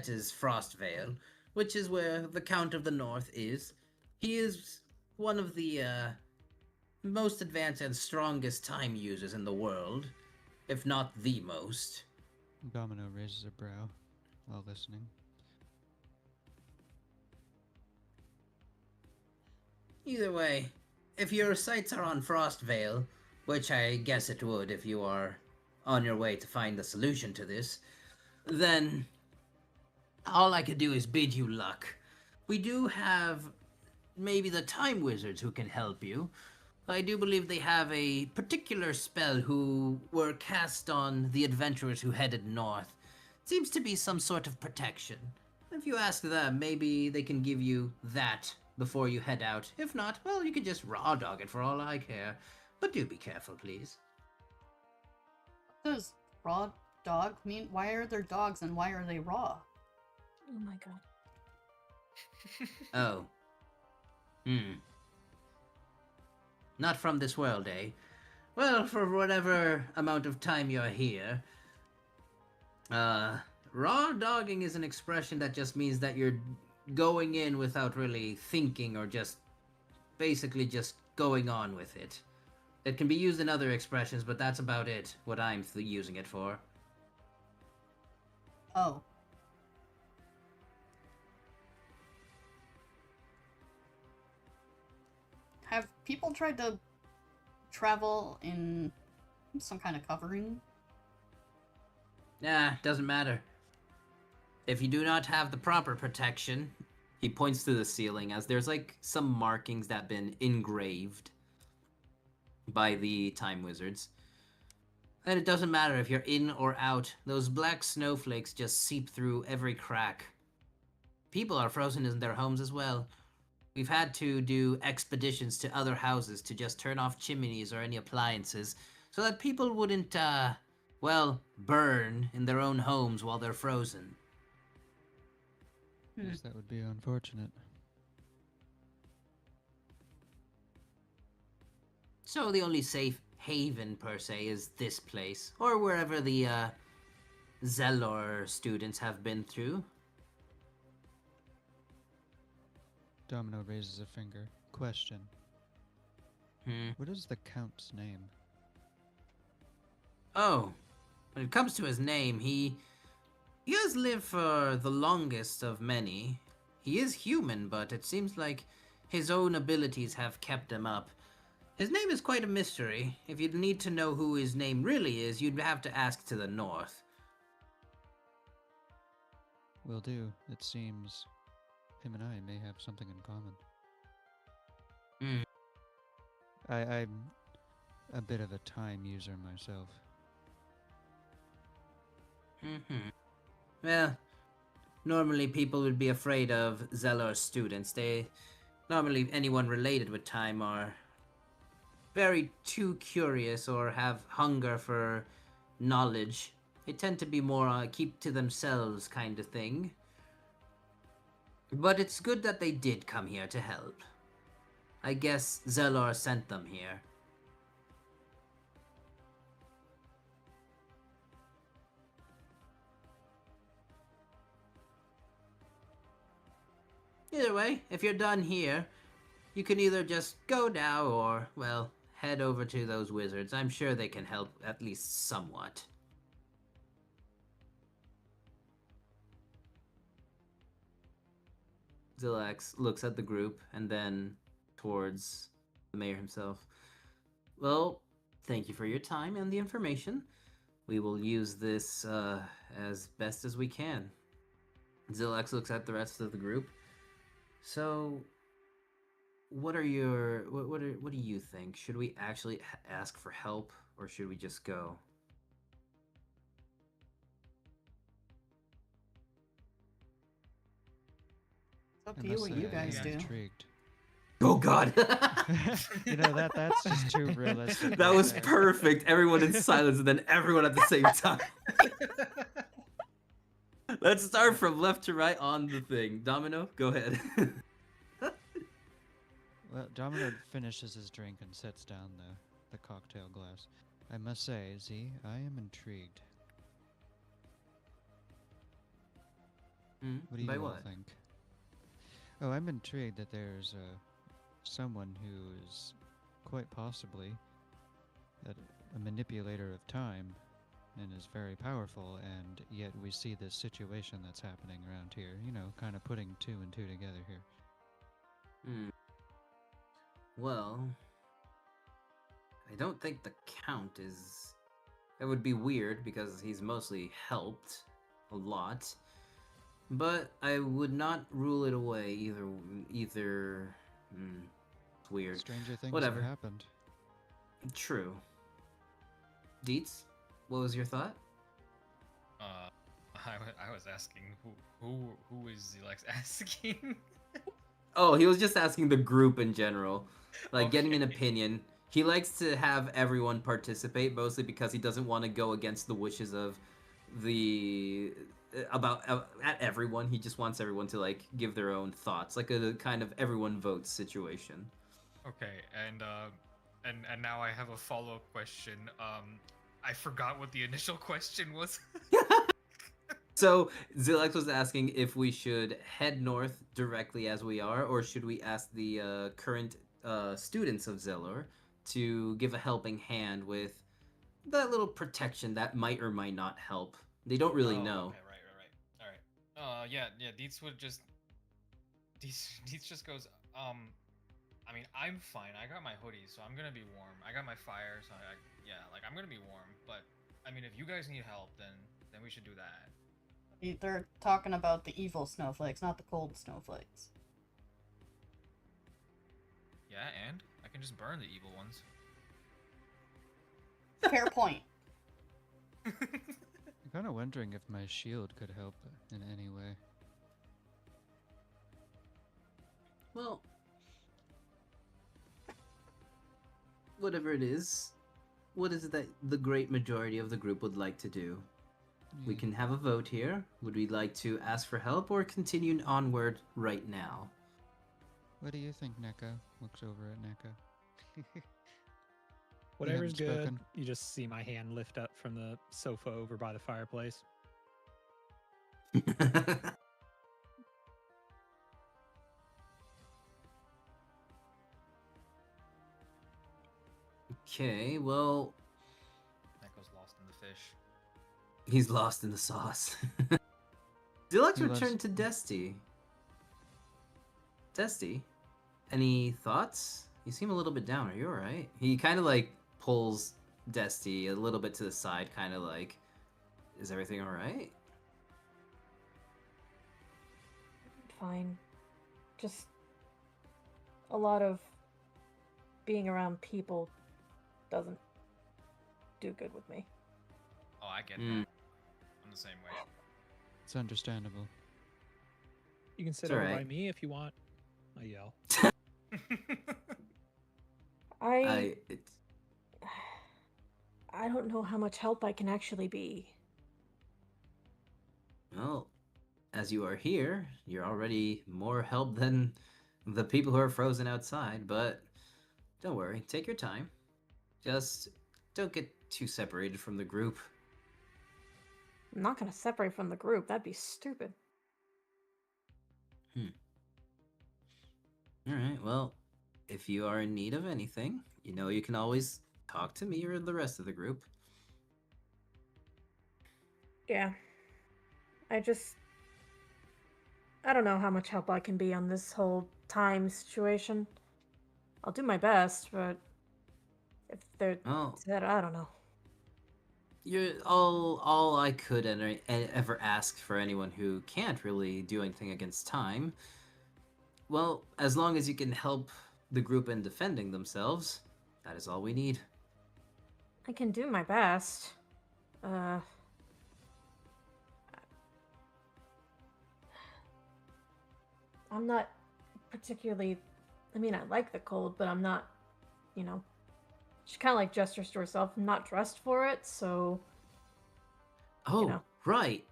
S1: is Frostvale, which is where the Count of the North is. He is one of the most advanced and strongest time users in the world, if not the most.
S5: Domino raises a brow while listening.
S1: Either way, if your sights are on Frostvale, which I guess it would if you are on your way to find the solution to this, then all I could do is bid you luck. We do have maybe the Time Wizards who can help you. I do believe they have a particular spell who were cast on the adventurers who headed north. Seems to be some sort of protection. If you ask them, maybe they can give you that before you head out. If not, well, you could just raw dog it for all I care. But do be careful, please.
S6: What does raw dog mean? Why are there dogs and why are they raw?
S7: Oh my god.
S1: Oh. Not from this world, eh? Well, for whatever amount of time you're here, raw dogging is an expression that just means that you're going in without really thinking or just basically just going on with it. It can be used in other expressions, but that's about it, what I'm using it for.
S6: Oh. Have people tried to travel in some kind of covering?
S1: Nah, doesn't matter. If you do not have the proper protection, he points to the ceiling as there's like some markings that have been engraved by the Time Wizards. And it doesn't matter if you're in or out, those black snowflakes just seep through every crack. People are frozen in their homes as well. We've had to do expeditions to other houses to just turn off chimneys or any appliances so that people wouldn't, burn in their own homes while they're frozen.
S5: Yes, that would be unfortunate.
S1: So the only safe haven, per se, is this place, or wherever the, Zelor students have been through.
S5: Domino raises a finger. Question. What is the Count's name?
S1: Oh, when it comes to his name, he has lived for the longest of many. He is human, but it seems like his own abilities have kept him up. His name is quite a mystery. If you'd need to know who his name really is, you'd have to ask to the north.
S5: Will do. It seems him and I may have something in common. I'm a bit of a time user myself.
S1: Well, normally people would be afraid of Zelor students. Normally anyone related with time are very too curious or have hunger for knowledge. They tend to be more keep to themselves kind of thing. But it's good that they did come here to help. I guess Zelor sent them here. Either way, if you're done here, you can either just go now or, well, head over to those wizards. I'm sure they can help at least somewhat. Zilax looks at the group and then towards the mayor himself. Well, thank you for your time and the information. We will use this as best as we can. Zilax looks at the rest of the group. So, what do you think? Should we actually ask for help, or should we just go?
S6: It's up
S5: I
S6: to you
S5: must
S6: what
S5: say,
S6: you
S5: I
S6: guys
S5: am
S6: do.
S5: intrigued.
S1: Oh God!
S5: You know that's just too realistic.
S1: That
S5: right
S1: was
S5: there.
S1: perfect. Everyone in silence, and then everyone at the same time. Let's start from left to right on the thing. Domino, go ahead.
S5: Well, Domino finishes his drink and sets down the cocktail glass. I must say, Z, I am intrigued. What do you
S1: By
S5: all
S1: what?
S5: think? Oh, I'm intrigued that there's someone who is quite possibly a manipulator of time and is very powerful, and yet we see this situation that's happening around here. You know, kind of putting two and two together here.
S1: Well, I don't think the Count is... It would be weird because he's mostly helped a lot. But I would not rule it away either. It's weird.
S5: Stranger things
S1: Whatever.
S5: have happened.
S1: True. Dietz, what was your thought?
S8: I was asking who is Zilax asking?
S1: Oh, he was just asking the group in general, like getting an
S8: Okay.
S1: opinion. He likes to have everyone participate, mostly because he doesn't want to go against the wishes of the at everyone. He just wants everyone to like give their own thoughts, like a kind of everyone votes situation.
S8: Okay, and now I have a follow-up question. I forgot what the initial question was.
S1: So Zilax was asking if we should head north directly as we are, or should we ask the current students of Zellor to give a helping hand with that little protection that might or might not help. They don't really know.
S8: Okay, right. All right. Yeah. Dietz would just. Dietz just goes. I mean, I'm fine. I got my hoodie, so I'm gonna be warm. I got my fire, so I'm gonna be warm. But I mean, if you guys need help, then we should do that.
S6: They're talking about the evil snowflakes, not the cold snowflakes.
S8: Yeah, and I can just burn the evil ones.
S6: Fair point.
S5: I'm kind of wondering if my shield could help in any way.
S1: Well, whatever it is, what is it that the great majority of the group would like to do? We
S5: Yeah.
S1: can have a vote here. Would we like to ask for help or continue onward right now?
S5: What do you think, Neko? Looks over at Neko.
S2: Whatever's good.
S5: spoken.
S2: You just see my hand lift up from the sofa over by the fireplace.
S1: Okay, well,
S8: Echo's lost in the fish.
S1: he's lost in the sauce. Deluxe
S5: He was.
S1: returned to Desty. Desty, any thoughts? You seem a little bit down. Are you alright? He kind of like pulls Desty a little bit to the side, kind of like, is everything alright?
S7: Fine. Just a lot of being around people doesn't do good with me.
S8: Oh, I get
S1: Mm.
S8: that. I'm the same way.
S5: It's understandable.
S2: You can sit
S1: It's
S2: over
S1: alright.
S2: by me if you want. I yell.
S1: It's
S7: I don't know how much help I can actually be.
S1: well, as you are here, you're already more help than the people who are frozen outside, but don't worry, take your time. Just don't get too separated from the group.
S7: I'm not gonna separate from the group. That'd be stupid.
S1: All right. Well, if you are in need of anything, you know you can always talk to me or the rest of the group.
S7: Yeah. I just. I don't know how much help I can be on this whole time situation. I'll do my best, but if they're
S1: Oh,
S7: said, I don't know.
S1: you're all I could ever ask for anyone who can't really do anything against time. Well, as long as you can help the group in defending themselves, that is all we need.
S7: I can do my best. Uh, I'm not particularly. I mean, I like the cold, but I'm not, you know. She kind of like gestures to herself. I'm not dressed for it, so.
S1: Oh,
S7: know.
S1: right.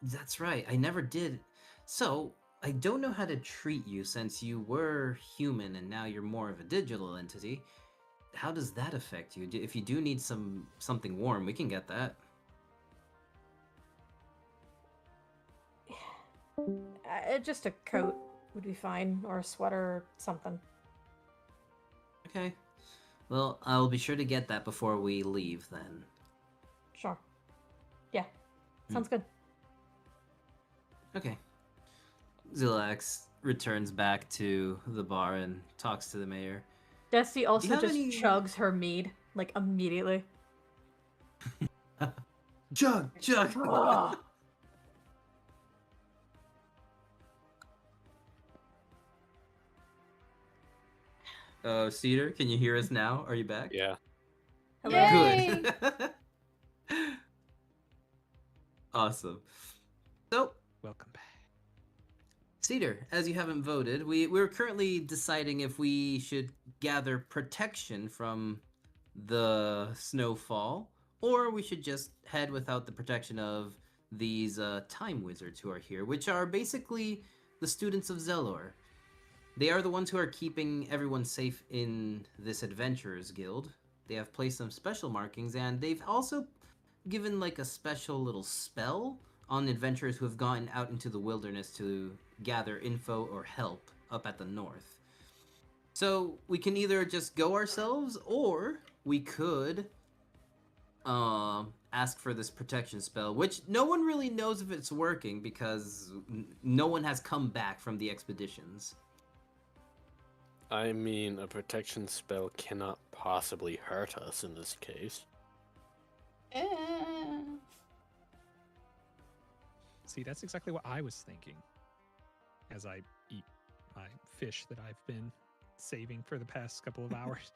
S1: That's right. I never did. So, I don't know how to treat you since you were human and now you're more of a digital entity. How does that affect you? If you do need something warm, we can get that.
S7: Just a coat would be fine, or a sweater or something.
S1: Okay. Well, I'll be sure to get that before we leave then.
S7: Sure. Yeah. Sounds good.
S1: Okay. Zilax returns back to the bar and talks to the mayor.
S7: Dusty also
S1: have
S7: just
S1: any-
S7: chugs her mead, like, immediately.
S1: Chug!
S7: Ugh.
S1: Cedar, can you hear us now? Are you back?
S3: Yeah.
S7: Hello.
S6: Yay!
S1: Good. Awesome. So,
S2: Welcome back.
S1: Cedar, as you haven't voted, we're currently deciding if we should gather protection from the snowfall, or we should just head without the protection of these time wizards who are here, which are basically the students of Zelor. They are the ones who are keeping everyone safe in this adventurers guild. They have placed some special markings, and they've also given like a special little spell on adventurers who have gone out into the wilderness to gather info or help up at the north. So we can either just go ourselves, or we could ask for this protection spell, which no one really knows if it's working because no one has come back from the expeditions.
S3: I mean, a protection spell cannot possibly hurt us in this case.
S6: Eh.
S2: See, that's exactly what I was thinking as I eat my fish that I've been saving for the past couple of hours.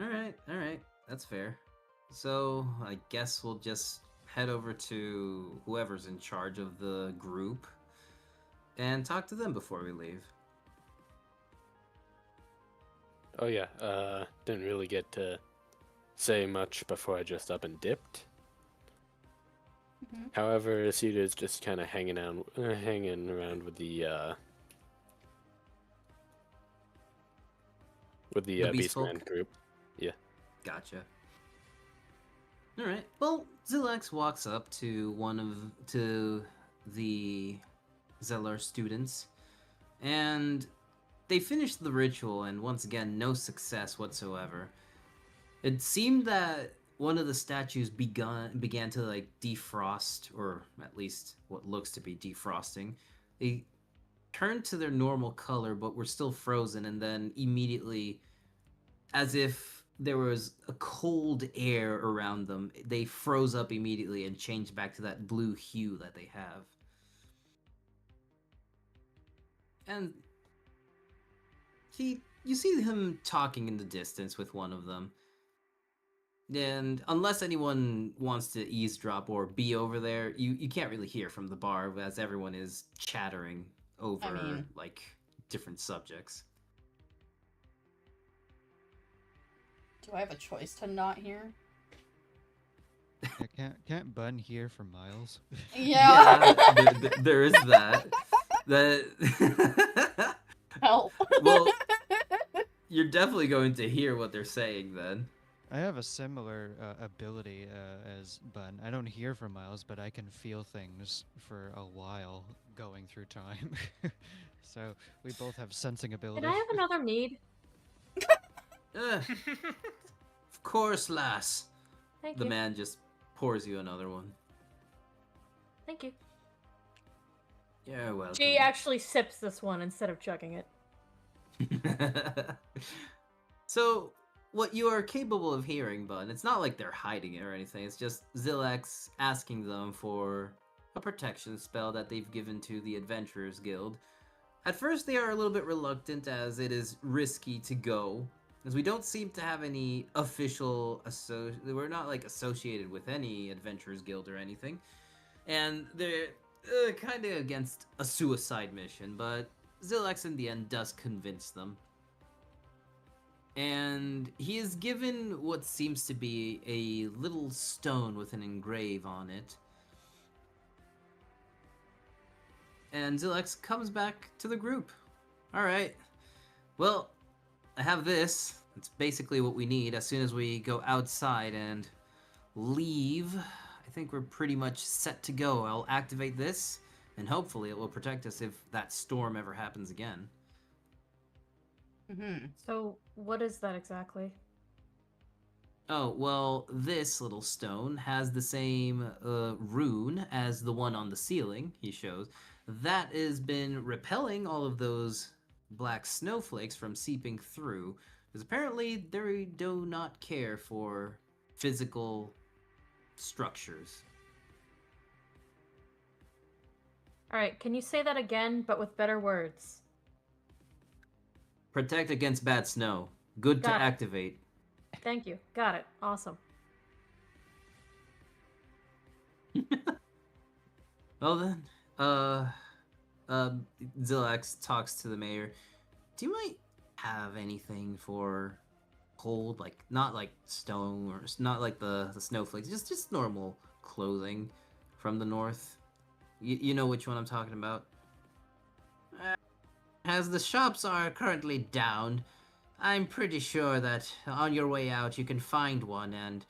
S1: All right, that's fair. So I guess we'll just head over to whoever's in charge of the group and talk to them before we leave.
S3: Oh yeah, didn't really get to say much before I just up and dipped.
S6: Mhm.
S3: However, Cedar's just kind of hanging around with the
S1: The Beast
S3: Beastman
S1: Folk?
S3: group.
S1: Gotcha. All right. Well, Zilax walks up to the Zellar students, and they finish the ritual, and once again, no success whatsoever. It seemed that one of the statues began to like defrost, or at least what looks to be defrosting. They turned to their normal color, but were still frozen, and then immediately, as if there was a cold air around them, they froze up immediately and changed back to that blue hue that they have. And you see him talking in the distance with one of them. And unless anyone wants to eavesdrop or be over there, you can't really hear from the bar as everyone is chattering over like different subjects.
S6: Do I have a choice to not hear?
S5: Yeah, can't Bun hear for miles?
S6: Yeah.
S1: There is that. That
S6: Help.
S1: Well, you're definitely going to hear what they're saying then.
S5: I have a similar ability as Bun. I don't hear for miles, but I can feel things for a while going through time. So we both have sensing ability.
S7: Can I have another mead?
S1: Of course, lass.
S7: Thank
S1: The
S7: you.
S1: man just pours you another one.
S7: Thank you.
S1: You're welcome.
S7: She actually sips this one instead of chugging it.
S1: So, what you are capable of hearing, Bun, it's not like they're hiding it or anything. It's just Zilex asking them for a protection spell that they've given to the Adventurers Guild. At first, they are a little bit reluctant as it is risky to go, as we don't seem to have any official we're not like associated with any Adventurers Guild or anything, and they're kind of against a suicide mission. But Zilex in the end does convince them. And he is given what seems to be a little stone with an engrave on it. And Zilex comes back to the group. Alright. Well, I have this. It's basically what we need. As soon as we go outside and leave, I think we're pretty much set to go. I'll activate this, and hopefully it will protect us if that storm ever happens again.
S6: Mm-hmm.
S7: So, what is that exactly?
S1: Oh, well, this little stone has the same rune as the one on the ceiling, he shows. That has been repelling all of those black snowflakes from seeping through, because apparently they do not care for physical structures.
S7: Alright, can you say that again, but with better words?
S1: Protect against bad snow. Good to
S7: Got it.
S1: activate.
S7: Thank you. Got it. Awesome.
S1: Well then, Zilex talks to the mayor. Do you might have anything for cold, like not like stone or not like the snowflakes, just normal clothing from the north? You know which one I'm talking about. As the shops are currently down, I'm pretty sure that on your way out you can find one, and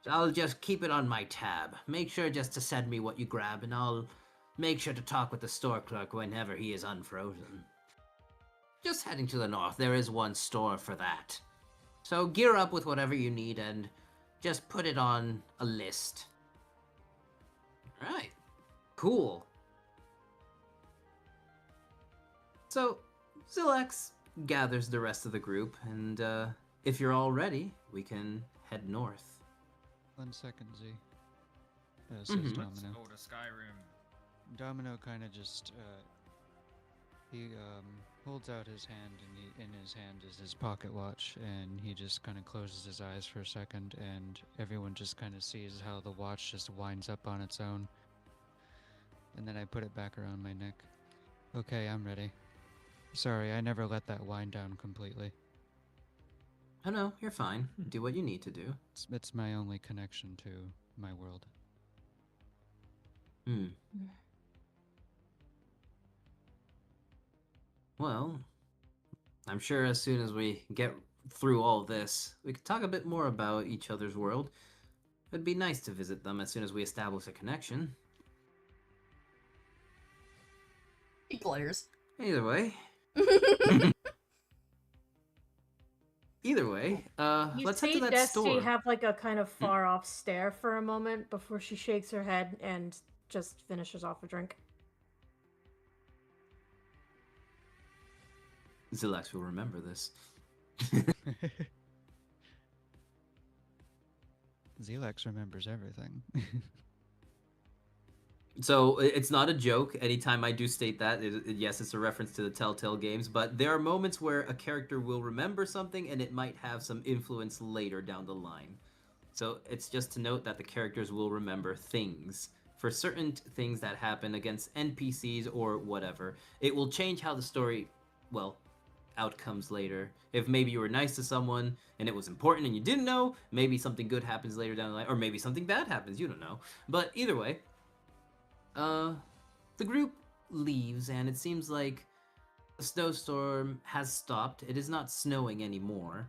S1: I'll just keep it on my tab. Make sure just to send me what you grab, and I'll make sure to talk with the store clerk whenever he is unfrozen. Just heading to the north, there is one store for that. So gear up with whatever you need and just put it on a list. Alright. Cool. So, Zilex gathers the rest of the group, and if you're all ready, we can head north.
S5: 1 second, Z. Says
S1: Mhm.
S8: Let's
S5: Domino.
S8: go to Skyrim.
S5: Domino kind of just he holds out his hand, and in his hand is his pocket watch, and he just kind of closes his eyes for a second, and everyone just kind of sees how the watch just winds up on its own. And then I put it back around my neck. Okay, I'm ready. Sorry, I never let that wind down completely.
S1: Oh no, you're fine. Do what you need to do.
S5: It's my only connection to my world.
S1: Well, I'm sure as soon as we get through all this, we could talk a bit more about each other's world. It'd be nice to visit them as soon as we establish a connection.
S6: He glares.
S1: Either way,
S7: You
S1: let's head
S7: see
S1: to that
S7: Dusty
S1: store.
S7: have like a kind of far off stare for a moment before she shakes her head and just finishes off a drink.
S1: Zilex will remember this.
S5: Zilex remembers everything.
S1: So it's not a joke. Anytime I do state that, yes, it's a reference to the Telltale games, but there are moments where a character will remember something and it might have some influence later down the line. So it's just to note that the characters will remember things. For certain things that happen against NPCs or whatever, it will change how the story, well, outcomes later. If maybe you were nice to someone and it was important and you didn't know, maybe something good happens later down the line, or maybe something bad happens, you don't know. But either way, the group leaves, and it seems like the snowstorm has stopped. It is not snowing anymore.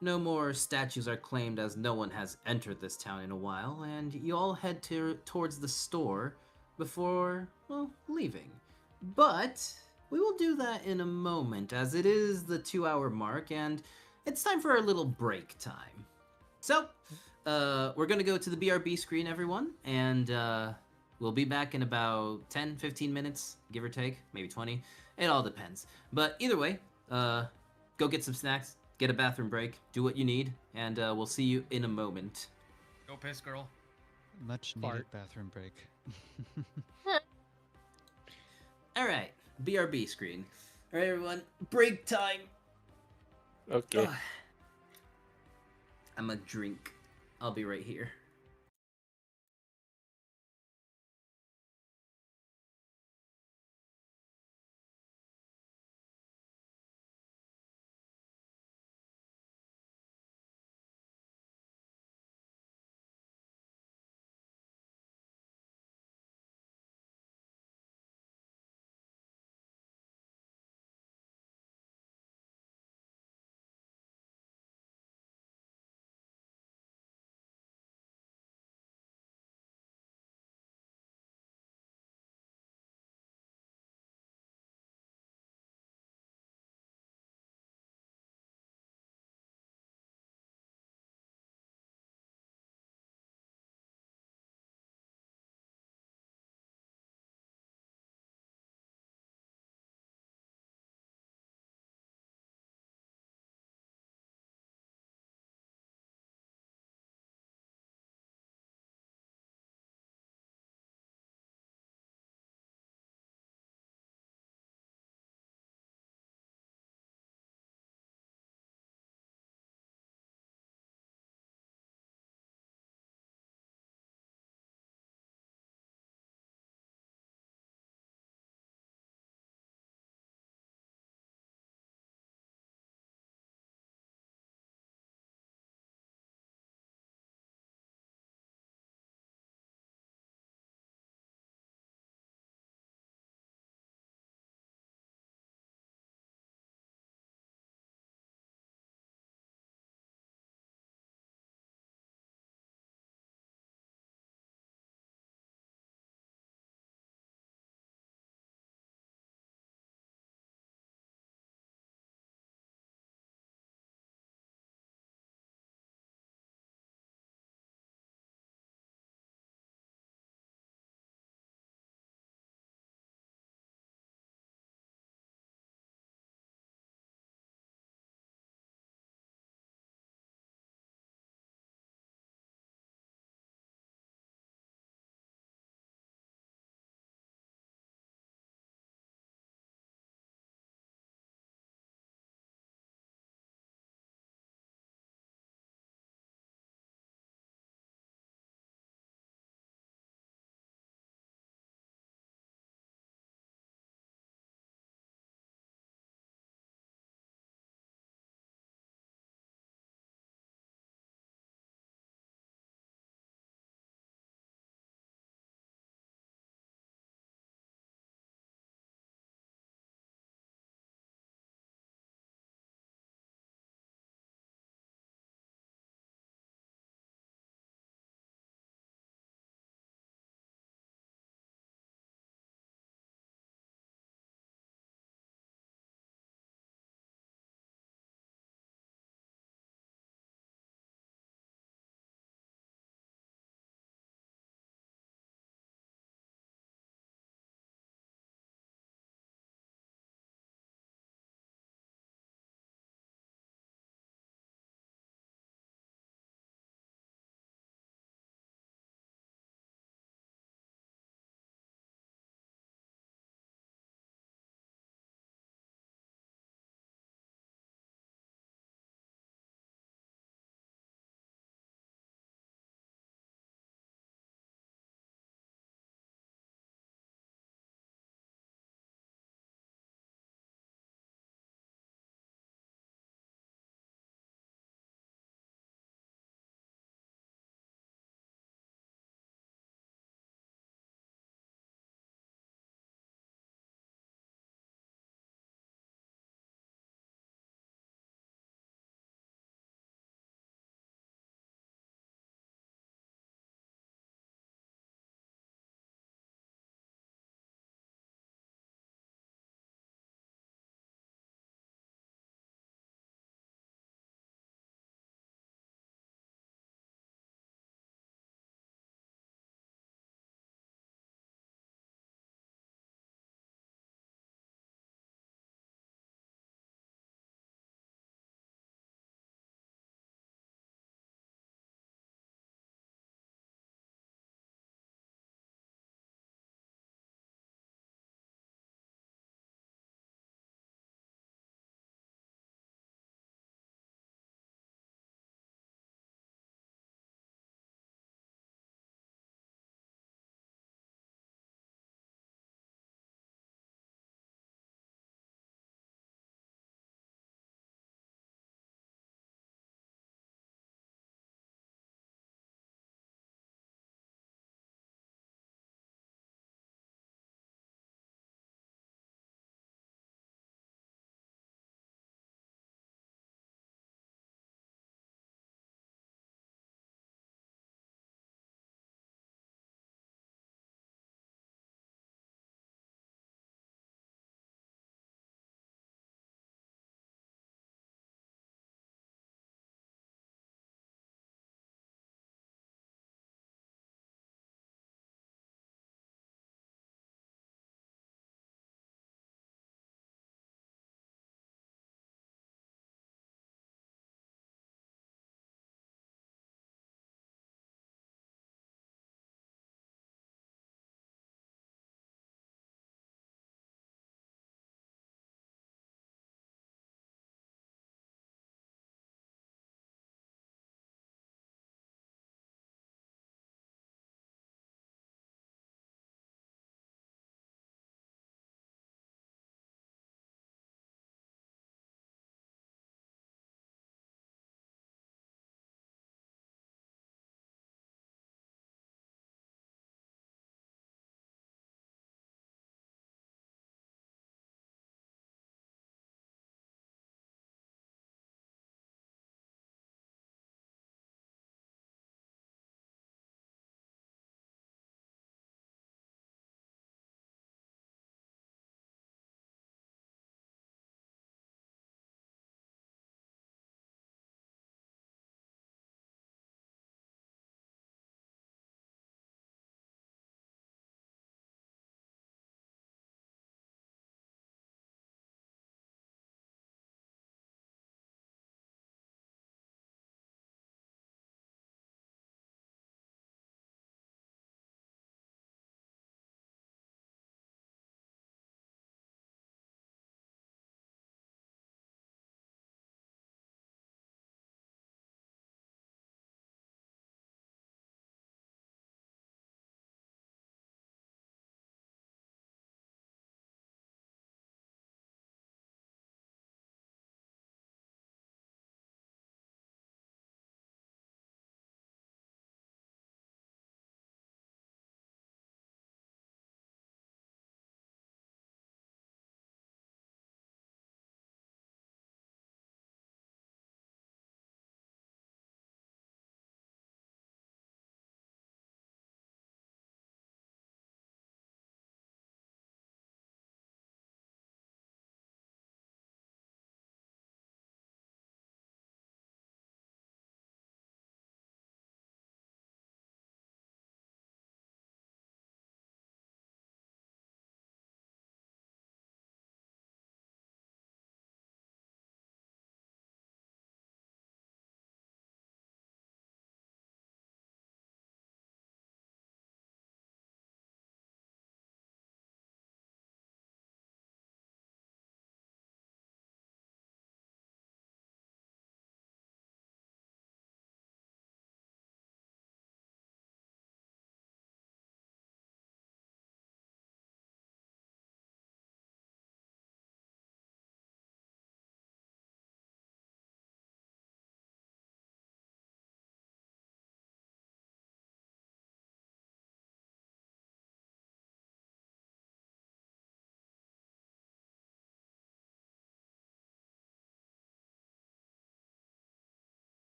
S1: No more statues are claimed, as no one has entered this town in a while, and you all head towards the store before, well, leaving. But We will do that in a moment, as it is the 2-hour mark, and it's time for our little break time. So, we're gonna go to the BRB screen, everyone, and we'll be back in about 10, 15 minutes, give or take, maybe 20. It all depends. But either way, go get some snacks, get a bathroom break, do what you need, and we'll see you in a moment.
S8: Go piss, girl.
S5: Much needed
S2: Fart.
S5: bathroom break.
S1: All right, BRB screen. All right, everyone, break time.
S3: Okay.
S1: Ugh. I'm a drink. I'll be right here.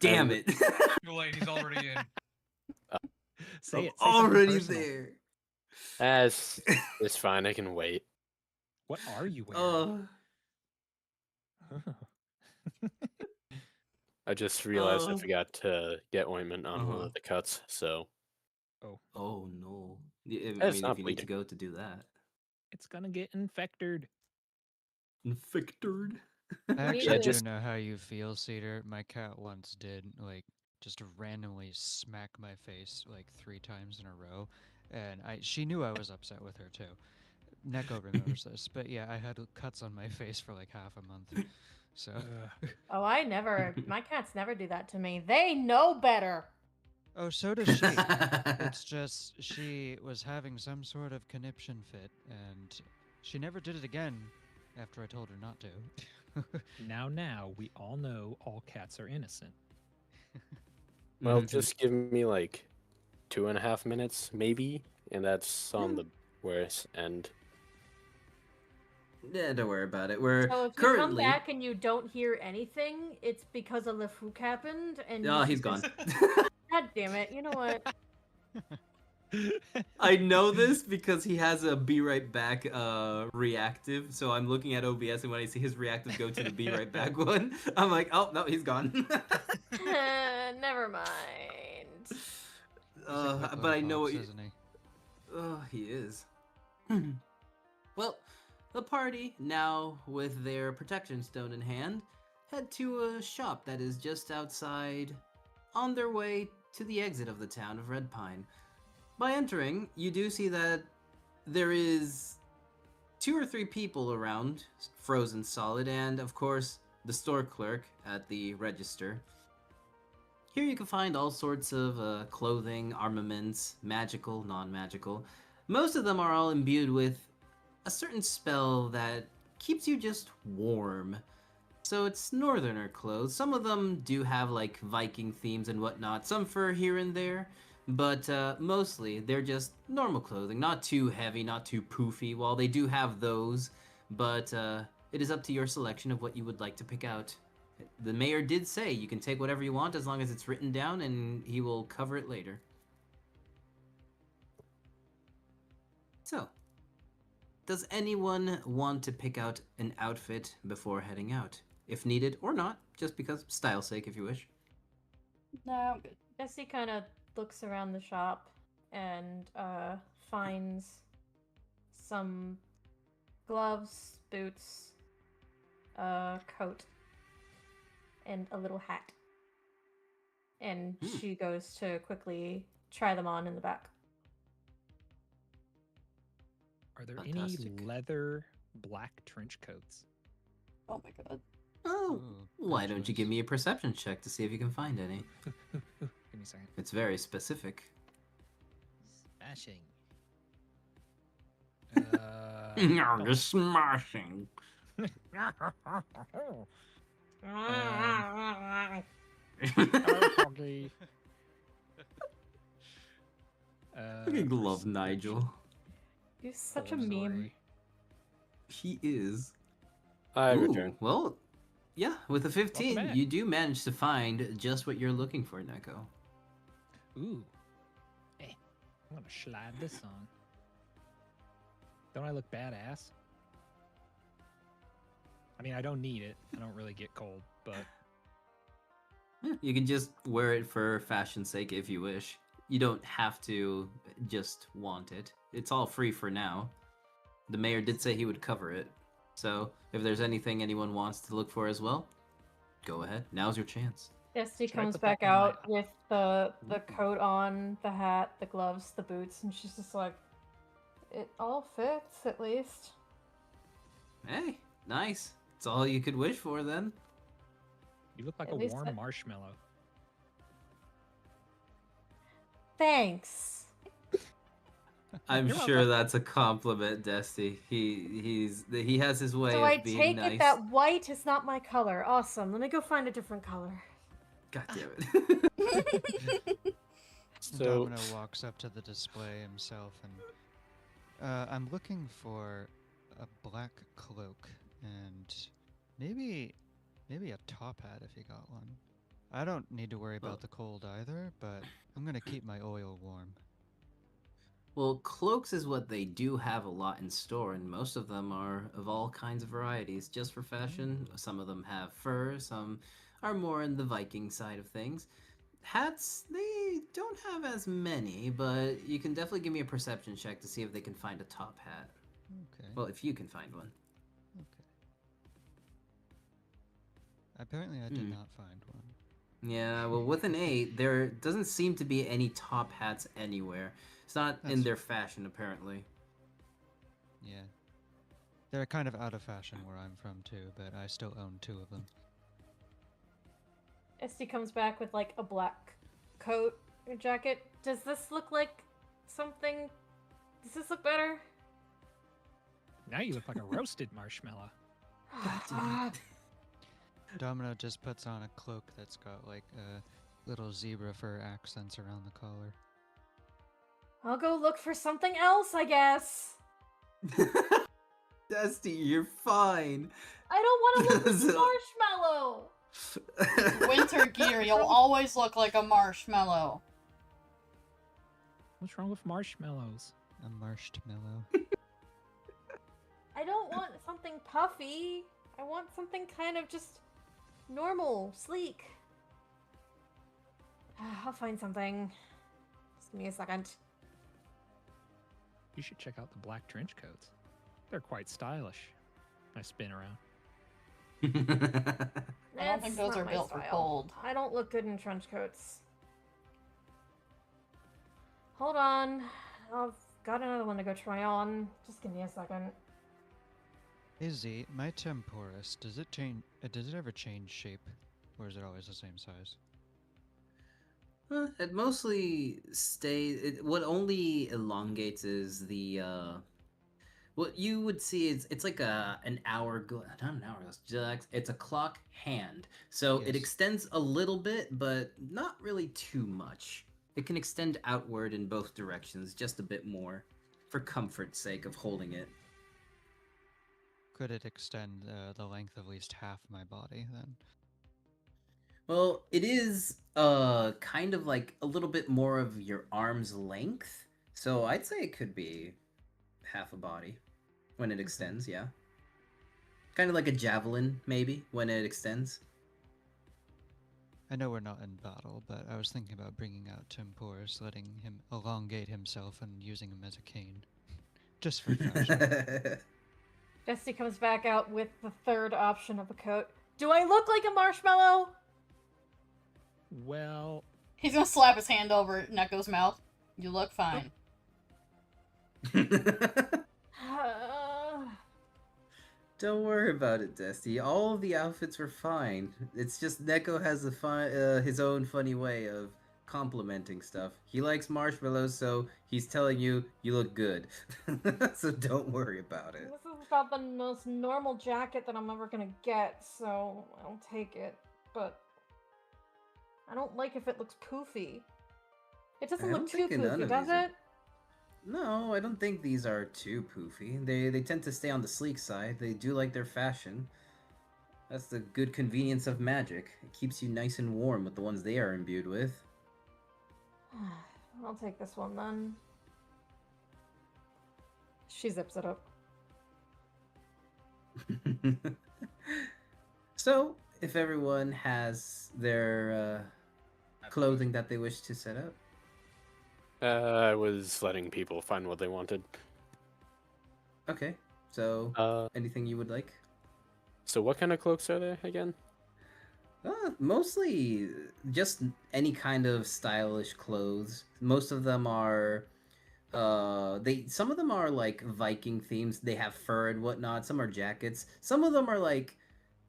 S1: Damn it!
S8: Too late. He's already in.
S2: Say
S1: I'm
S2: it. Say something
S1: already
S2: personal.
S1: there.
S3: It's fine. I can wait.
S2: What are you wearing?
S1: Oh,
S3: I just realized I
S1: Oh.
S3: forgot to get ointment on one
S1: Uh-huh.
S3: of the cuts, so
S1: Oh no. I
S3: It's
S1: mean, if
S3: not
S1: you need to
S3: bleeding.
S1: go to do that.
S2: It's gonna get infected.
S1: Infected.
S5: I
S7: need
S5: actually
S3: Yeah,
S7: to-
S5: do
S3: just
S5: know how you feel, Cedar. My cat once did, like, just randomly smack my face like 3 times in a row, and she knew I was upset with her too. Neko remembers this, but yeah, I had cuts on my face for like half a month. So
S7: Oh, I never. My cats never do that to me. They know better.
S5: oh, so does she. It's just she was having some sort of conniption fit, and she never did it again after I told her not to.
S2: Now, we all know all cats are innocent.
S3: well,
S1: Mhm.
S3: just give me like 2.5 minutes, maybe, and that's on the worst end.
S1: Yeah, don't worry about it. We're
S7: So if you come
S1: currently.
S7: back and you don't hear anything, it's because a Lefouk happened, and
S1: Oh,
S7: you
S1: he's
S7: should
S1: gone.
S7: just- God damn it! You know what?
S1: I know this because he has a be right back reactive. So I'm looking at OBS, and when I see his reactive go to the be right back one, I'm like, oh no, he's gone.
S7: Never mind.
S5: He's a quick
S1: But I
S5: little
S1: know
S5: fox,
S1: what you.
S5: isn't he?
S1: Oh, he is. Well, the party, now with their protection stone in hand, head to a shop that is just outside, on their way to the exit of the town of Red Pine. By entering, you do see that there is 2 or 3 people around, frozen solid, and of course, the store clerk at the register. Here you can find all sorts of clothing, armaments, magical, non-magical. Most of them are all imbued with a certain spell that keeps you just warm. So it's northerner clothes. Some of them do have like Viking themes and whatnot, some fur here and there, but mostly they're just normal clothing, not too heavy, not too poofy. While they do have those, but it is up to your selection of what you would like to pick out. The mayor did say you can take whatever you want as long as it's written down, and he will cover it later. So, does anyone want to pick out an outfit before heading out? If needed or not, just because style's sake if you wish.
S6: No, I'm good.
S7: Jesse kind of looks around the shop and finds some gloves, boots, a coat, and a little hat. And she goes to quickly try them on in the back.
S2: Are there
S1: Fantastic.
S2: any leather black trench coats?
S6: Oh my god.
S1: Oh,
S5: Ooh,
S1: why
S5: good
S1: don't you give
S5: choice.
S1: me a perception check to see if you can find any?
S2: Give me a second.
S1: It's very specific.
S2: Smashing.
S1: Just smashing.
S2: Foggy.
S1: Fucking love Nigel.
S7: You're such a meme.
S1: He is.
S3: I
S1: Ooh,
S3: return.
S1: well, yeah, with a 15,
S2: back.
S1: you do manage to find just what you're looking for, Neko.
S2: Ooh. Hey, I'm gonna slide this on. Don't I look badass? I mean, I don't need it. I don't really get cold, but
S1: Yeah, you can just wear it for fashion's sake if you wish. You don't have to just want it. It's all free for now. The mayor did say he would cover it. So, if there's anything anyone wants to look for as well, go ahead. Now's your chance.
S7: Jesse
S2: Should I
S7: comes
S2: put that
S7: back
S2: in my-
S7: out with the coat on, the hat, the gloves, the boots, and she's just like, it all fits at least.
S1: Hey, nice. It's all you could wish for then.
S2: you look like
S7: At
S2: a
S7: least
S2: warm
S7: that-
S2: marshmallow.
S7: Thanks.
S1: I'm
S2: You're
S1: sure
S2: welcome.
S1: that's a compliment, Dusty. He has his way
S7: So
S1: of
S7: I
S1: being
S7: take
S1: nice.
S7: it that white is not my color. Awesome. Let me go find a different color.
S1: God damn it.
S3: So
S5: Domino walks up to the display himself and I'm looking for a black cloak and maybe a top hat if you got one. I don't need to worry about
S1: Well-
S5: the cold either, but I'm gonna keep my oil warm.
S1: Well, cloaks is what they do have a lot in store, and most of them are of all kinds of varieties, just for fashion. Some of them have fur, some are more in the Viking side of things. Hats, they don't have as many, but you can definitely give me a perception check to see if they can find a top hat.
S5: Okay.
S1: Well, if you can find one.
S5: Okay. Apparently, I did
S1: Hmm.
S5: not find one.
S1: Yeah, well, with an 8, there doesn't seem to be any top hats anywhere. It's not in
S5: That's-
S1: their fashion, apparently.
S5: Yeah. They're kind of out of fashion where I'm from too, but I still own 2 of them.
S7: Esty comes back with like a black coat or jacket. Does this look like something? Does this look better?
S2: Now you look like a roasted marshmallow.
S5: Domino just puts on a cloak that's got like little zebra fur accents around the collar.
S7: I'll go look for something else, I guess.
S1: Dusty, you're fine.
S7: I don't want to look like a
S1: So-
S7: marshmallow.
S6: Winter gear, you'll always look like a marshmallow.
S2: What's wrong with marshmallows?
S5: A marshmallow.
S7: I don't want something puffy. I want something kind of just normal, sleek. I'll find something. Just give me a second.
S2: You should check out the black trench coats. They're quite stylish. I spin around.
S6: I don't
S7: That's
S6: think those
S7: not
S6: are
S7: my
S6: built for
S7: style.
S6: cold.
S7: I don't look good in trench coats. Hold on. I've got another one to go try on. Just give me a second.
S5: Izzy, my temporis, does it change? Does it ever change shape, or is it always the same size?
S1: It mostly stays. What only elongates is the. What you would see is it's like an hourglass, not an hourglass. It's a clock hand, so it
S5: Yes.
S1: extends a little bit, but not really too much. It can extend outward in both directions, just a bit more, for comfort's sake of holding it.
S5: Could it extend the length of at least half my body then?
S1: Well, it is kind of like a little bit more of your arm's length. So I'd say it could be half a body when it extends, yeah. Kind of like a javelin, maybe, when it extends.
S5: I know we're not in battle, but I was thinking about bringing out Temporis, letting him elongate himself and using him as a cane. Just for fashion.
S7: Dusty comes back out with the third option of a coat. Do I look like a marshmallow?
S2: Well,
S6: He's gonna slap his hand over Neko's mouth. You look fine.
S1: Don't worry about it, Dusty. All of the outfits were fine. It's just Neko has his own funny way of complimenting stuff. He likes marshmallows, so he's telling you you look good. So don't worry about it.
S7: This is about the most normal jacket that I'm ever gonna get, so I'll take it. But I don't like if it looks poofy. It doesn't
S1: I
S7: look
S1: don't
S7: too
S1: think none
S7: poofy,
S1: of
S7: does
S1: these are-
S7: it?
S1: No, I don't think these are too poofy. They tend to stay on the sleek side. They do like their fashion. That's the good convenience of magic. It keeps you nice and warm with the ones they are imbued with.
S7: I'll take this one then. She zips it up.
S1: So, if everyone has their clothing that they wish to set up.
S3: I was letting people find what they wanted.
S1: Okay, so anything you would like?
S3: So what kind of cloaks are there again?
S1: Mostly just any kind of stylish clothes. Most of them are some of them are like Viking themes. They have fur and whatnot. Some are jackets. Some of them are like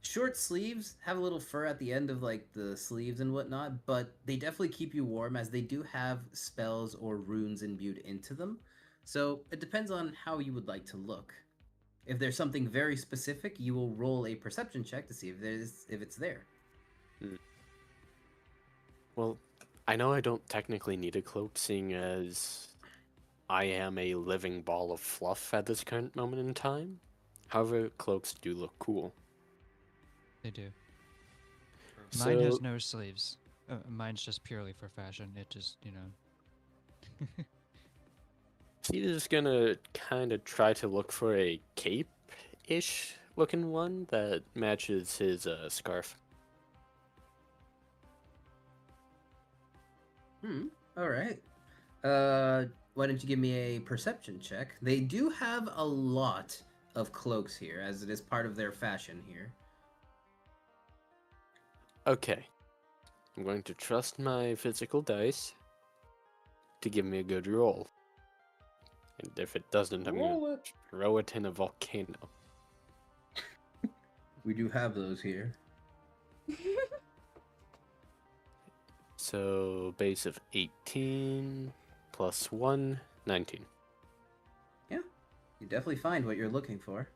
S1: short sleeves, have a little fur at the end of like the sleeves and whatnot, but they definitely keep you warm as they do have spells or runes imbued into them. So it depends on how you would like to look. If there's something very specific, you will roll a perception check to see if it's there.
S3: Well, I know I don't technically need a cloak, seeing as I am a living ball of fluff at this current moment in time. However, cloaks do look cool.
S5: They do. Mine has
S3: So
S5: no sleeves. Mine's just purely for fashion. It just, you know.
S3: he's gonna kind of try to look for a cape-ish looking one that matches his scarf.
S1: All right. Why don't you give me a perception check? They do have a lot of cloaks here, as it is part of their fashion here.
S3: Okay. I'm going to trust my physical dice to give me a good roll. And if it doesn't, I'm going
S1: Roll
S3: to
S1: it.
S3: throw it in a volcano.
S1: We do have those here.
S3: So, base of 18 plus 1, 19.
S1: Yeah, you definitely find what you're looking for.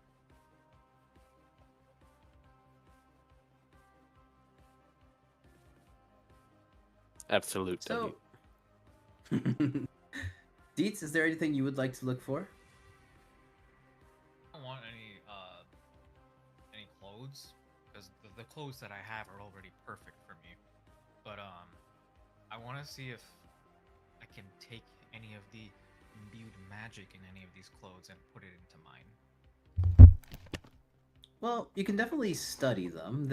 S3: Absolute
S1: So,
S3: W.
S1: Dietz, is there anything you would like to look for?
S8: I don't want any clothes because the clothes that I have are already perfect for me. But I want to see if I can take any of the imbued magic in any of these clothes and put it into mine.
S1: Well, you can definitely study them.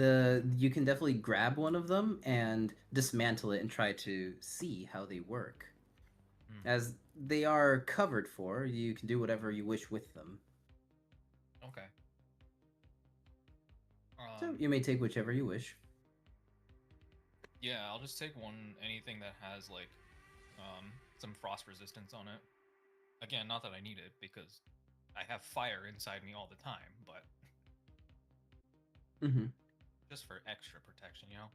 S1: You can definitely grab one of them and dismantle it and try to see how they work. As they are covered for, you can do whatever you wish with them.
S8: Okay.
S1: So you may take whichever you wish.
S8: Yeah, I'll just take anything that has like some frost resistance on it. Again, not that I need it because I have fire inside me all the time, but just for extra protection, you know?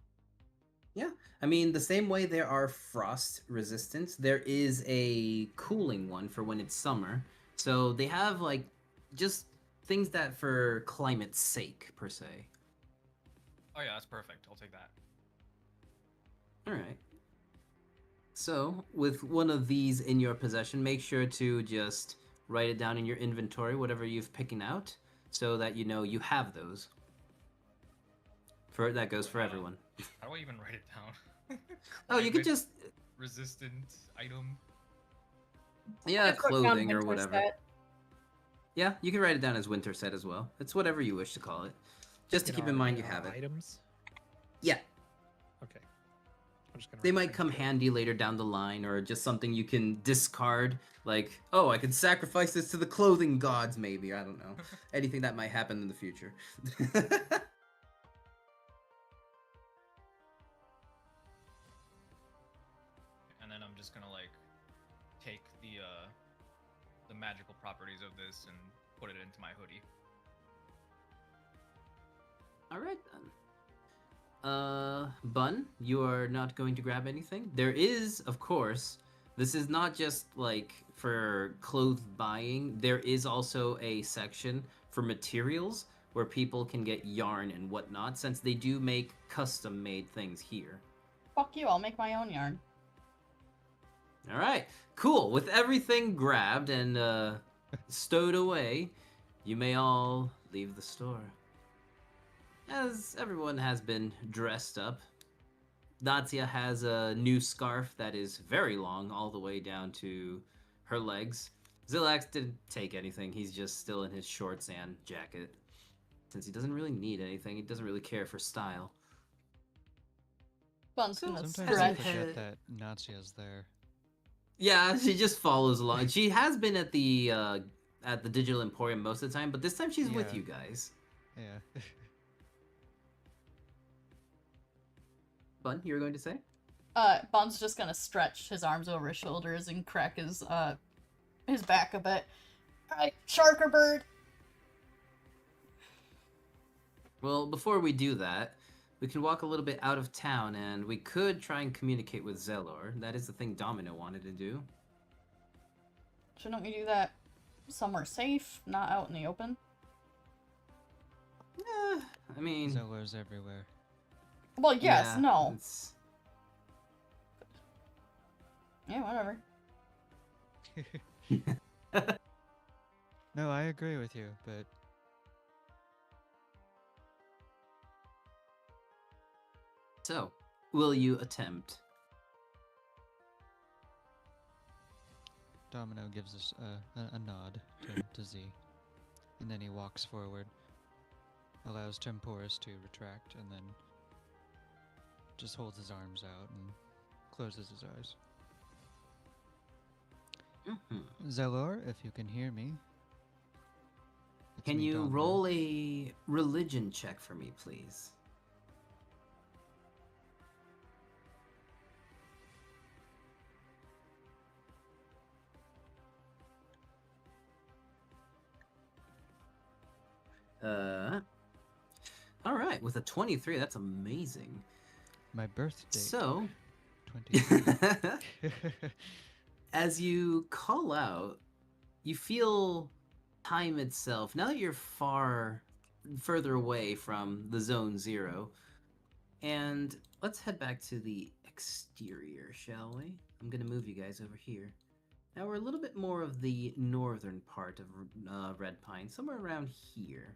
S1: Yeah, I mean, the same way there are frost resistance, there is a cooling one for when it's summer. So they have, like, just things that for climate's sake, per se.
S8: Oh yeah, that's perfect. I'll take that.
S1: Alright. So, with one of these in your possession, make sure to just write it down in your inventory, whatever you've picking out, so that you know you have those. That goes for everyone.
S8: How do I even write it down?
S1: Oh, you could
S8: Climate
S1: just...
S8: resistant item.
S1: Yeah,
S7: I put down
S1: clothing or
S7: winter
S1: whatever.
S7: set.
S1: Yeah, you can write it down as winter set as well. It's whatever you wish to call it. Just to keep in mind you have it.
S2: Items?
S1: Yeah.
S2: Okay. I'm just gonna
S1: They
S2: write
S1: might come
S2: winter.
S1: handy later down the line, or just something you can discard. Like, oh, I can sacrifice this to the clothing gods, maybe. I don't know. Anything that might happen in the future.
S8: And then I'm just gonna like take the magical properties of this and put it into my hoodie.
S1: Alright then. Bun, you are not going to grab anything? There is, of course, this is not just like for clothes buying. There is also a section for materials where people can get yarn and whatnot, since they do make custom made things here.
S6: Fuck you, I'll make my own yarn.
S1: Alright, cool. With everything grabbed and stowed away, you may all leave the store. As everyone has been dressed up, Natia has a new scarf that is very long, all the way down to her legs. Zilax didn't take anything, he's just still in his shorts and jacket. Since he doesn't really need anything, he doesn't really care for style.
S6: Bun's
S1: So,
S6: gonna
S5: Sometimes I
S6: stretch.
S5: forget that Natsia's there.
S1: Yeah, she just follows along. She has been at the Digital Emporium most of the time, but this time she's with
S5: Yeah.
S1: you guys.
S5: Yeah.
S1: Bun, you were going to say?
S6: Bun's just gonna stretch his arms over his shoulders and crack his back a bit. Alright, shark or bird?
S1: Well, before we do that, we can walk a little bit out of town, and we could try and communicate with Zelor. That is the thing Domino wanted to do.
S6: Shouldn't we do that somewhere safe, not out in the open?
S1: I mean...
S5: Zellers everywhere.
S6: Well, yes,
S1: yeah,
S6: no.
S1: it's-
S6: Yeah, whatever.
S5: No, I agree with you, but
S1: So, will you attempt?
S5: Domino gives us a nod to Z, and then he walks forward, allows Temporis to retract, and then just holds his arms out and closes his eyes.
S1: Mm-hmm.
S5: Zelor, if you can hear me. It's
S1: Can
S5: me,
S1: you
S5: Domino.
S1: roll a religion check for me, please? All right, with a 23, that's amazing.
S5: My birth date.
S1: So,
S5: 23.
S1: as you call out, you feel time itself. Now that you're further away from the zone 0, and let's head back to the exterior, shall we? I'm gonna move you guys over here. Now we're a little bit more of the northern part of Red Pine, somewhere around here.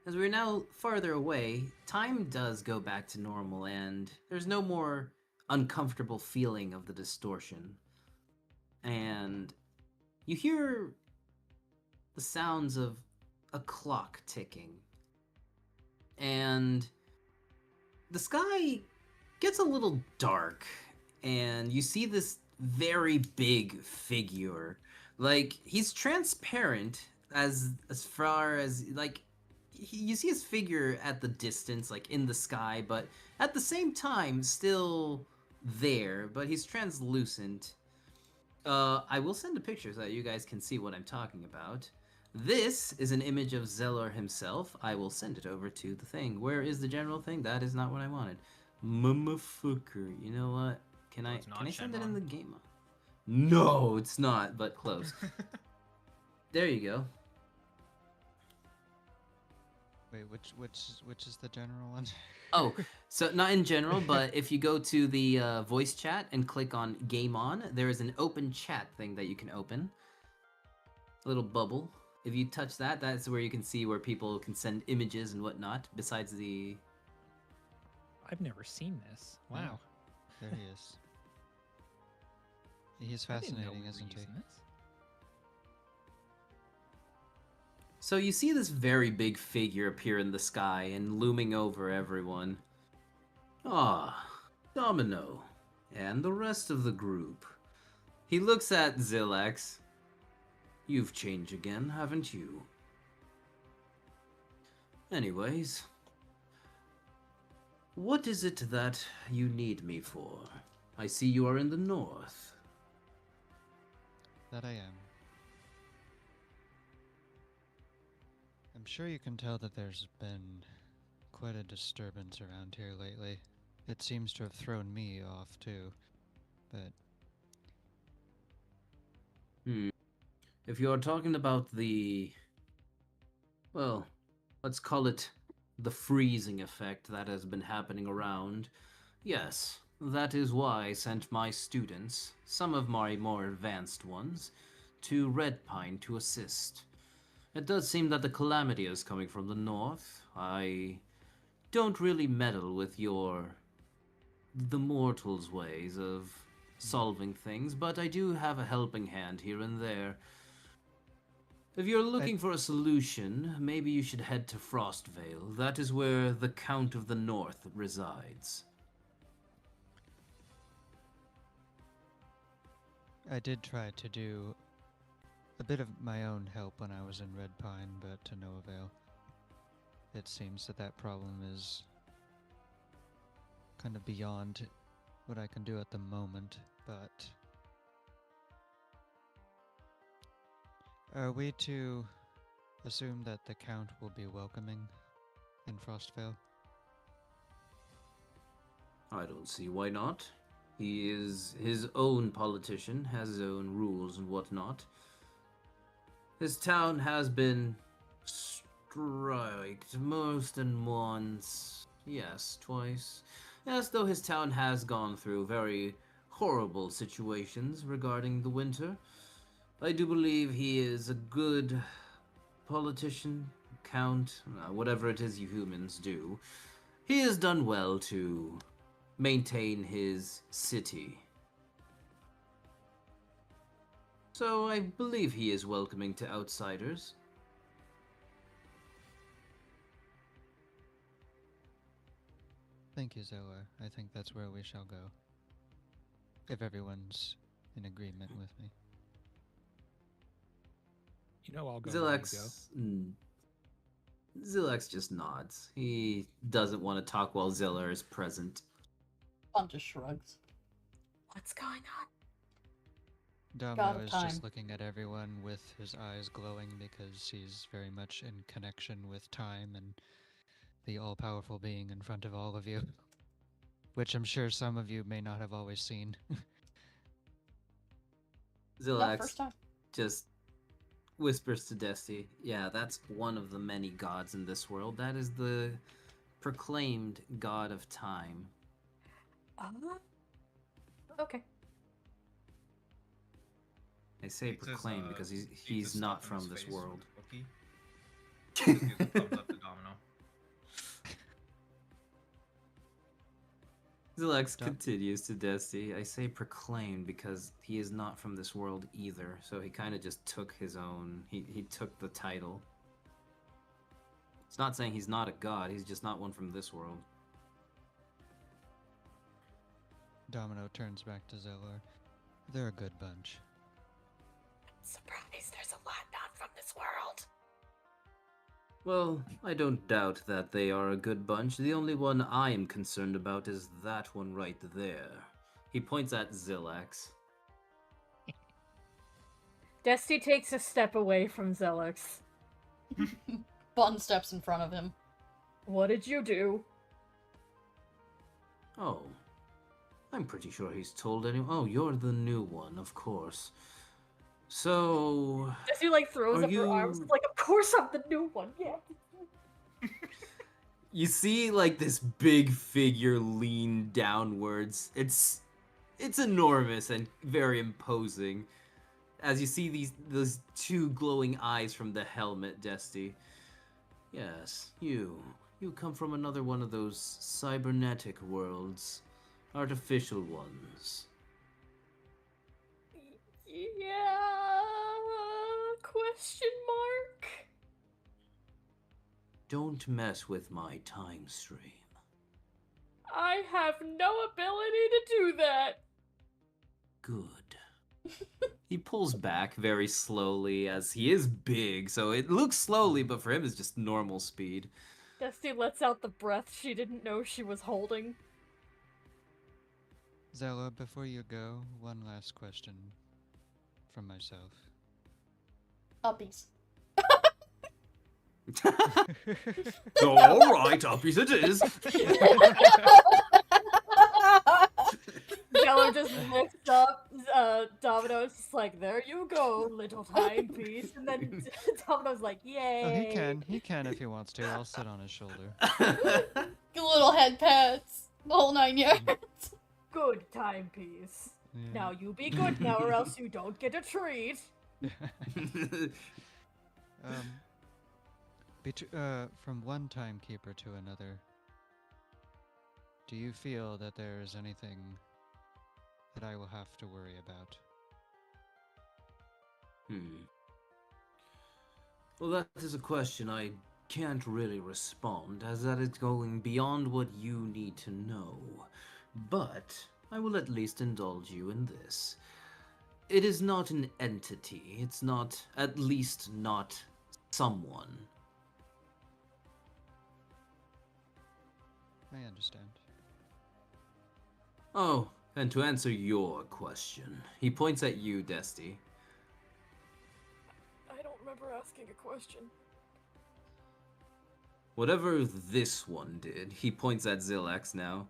S1: As we're now farther away, time does go back to normal, and there's no more uncomfortable feeling of the distortion. And you hear the sounds of a clock ticking. And the sky gets a little dark, and you see this very big figure. Like, he's transparent as far as, like, you see his figure at the distance, like in the sky, but at the same time still there, but he's translucent. I will send a picture so that you guys can see what I'm talking about. This is an image of Zelor himself. I will send it over to the thing. Where is the general thing? That is not what I wanted. Mummafucker. You know what? Can I send it in the game? No, it's not, but close. There you go.
S5: Wait, which is the general one?
S1: Oh, so not in general, but if you go to the voice chat and click on Game On, there is an open chat thing that you can open. A little bubble. If you touch that, that's where you can see where people can send images and whatnot, besides the...
S2: I've never seen this. Wow.
S5: There he is. He's
S2: I didn't know
S5: fascinating,
S2: we were
S5: isn't he?
S2: using this.
S1: So you see this very big figure appear in the sky and looming over everyone. Ah, Domino, and the rest of the group. He looks at Zillax. You've changed again, haven't you? Anyways, what is it that you need me for? I see you are in the north.
S5: That I am. I'm sure you can tell that there's been quite a disturbance around here lately. It seems to have thrown me off too, but...
S1: If you're talking about the... well, let's call it the freezing effect that has been happening around, yes, that is why I sent my students, some of my more advanced ones, to Red Pine to assist. It does seem that the calamity is coming from the north. I don't really meddle with the mortals' ways of solving things, but I do have a helping hand here and there. If you're looking for a solution, maybe you should head to Frostvale. That is where the Count of the North resides.
S5: I did try to do a bit of my own help when I was in Red Pine, but to no avail. It seems that problem is kind of beyond what I can do at the moment, but... Are we to assume that the Count will be welcoming in Frostvale?
S1: I don't see why not. He is his own politician, has his own rules and whatnot. His town has been striked most than once. Yes, twice. Yes, though his town has gone through very horrible situations regarding the winter. I do believe he is a good politician, count, whatever it is you humans do. He has done well to maintain his city. So I believe he is welcoming to outsiders.
S5: Thank you, Zoa. I think that's where we shall go. If everyone's in agreement with me.
S2: You know I'll go where you go.
S1: Zilex just nods. He doesn't want to talk while Zilla is present.
S6: Bun just shrugs.
S7: What's going on?
S5: Domino
S6: God of
S5: is
S6: time.
S5: just looking at everyone with his eyes glowing because he's very much in connection with time and the all-powerful being in front of all of you. Which I'm sure some of you may not have always seen.
S6: No,
S1: Zilex
S6: first time.
S1: just whispers to Desti, yeah, that's one of the many gods in this world. That is the proclaimed god of time.
S7: Okay.
S1: I say
S4: He says,
S1: proclaimed because
S4: eats
S1: he's
S4: the
S1: not
S4: stuff in his
S1: from this
S4: face
S1: world.
S4: with a cookie. Just gives a thumbs up to Domino.
S1: Zilex
S5: Dom-
S1: continues to Desti, I say proclaimed because he is not from this world either, so he kind of just took his own, he took the title. It's not saying he's not a god, he's just not one from this world.
S5: Domino turns back to Zelor. They're a good bunch.
S7: Surprise, there's a lot not from this world.
S1: Well, I don't doubt that they are a good bunch. The only one I am concerned about is that one right there. He points at Zilex.
S7: Desti takes a step away from Zelix.
S6: Bun steps in front of him.
S7: What did you do?
S1: Oh, I'm pretty sure he's told anyone. Oh, you're the new one, of course. So,
S7: Desti like throws
S1: Are
S7: up her arms.
S1: you-
S7: Like, of course I'm the new one. Yeah.
S1: you see like this big figure lean downwards. It's enormous and very imposing. As you see those two glowing eyes from the helmet, Desti. Yes, you come from another one of those cybernetic worlds, artificial ones.
S7: Yeah. Question mark.
S1: Don't mess with my time stream.
S7: I have no ability to do that.
S1: Good. He pulls back very slowly as he is big, so it looks slowly, but for him it's just normal speed.
S7: Desti lets out the breath she didn't know she was holding.
S5: Zella, before you go, one last question from myself.
S6: Uppies.
S1: Alright, uppies it is.
S7: Geller just lifts up Domino's just like, there you go, little timepiece. And then Domino's like, yay.
S5: Oh, he can if he wants to. I'll sit on his shoulder.
S6: Good little head pats. The whole 9 yards.
S7: Good timepiece.
S5: Yeah.
S7: Now you be good now or else you don't get a treat.
S5: From one timekeeper to another, do you feel that there is anything that I will have to worry about?
S1: Well, that is a question I can't really respond, as that is going beyond what you need to know. But I will at least indulge you in this. It is not an entity. It's not, at least not someone.
S5: I understand.
S1: Oh, and to answer your question, he points at you, Desti.
S7: I don't remember asking a question.
S1: Whatever this one did, he points at Zilex now.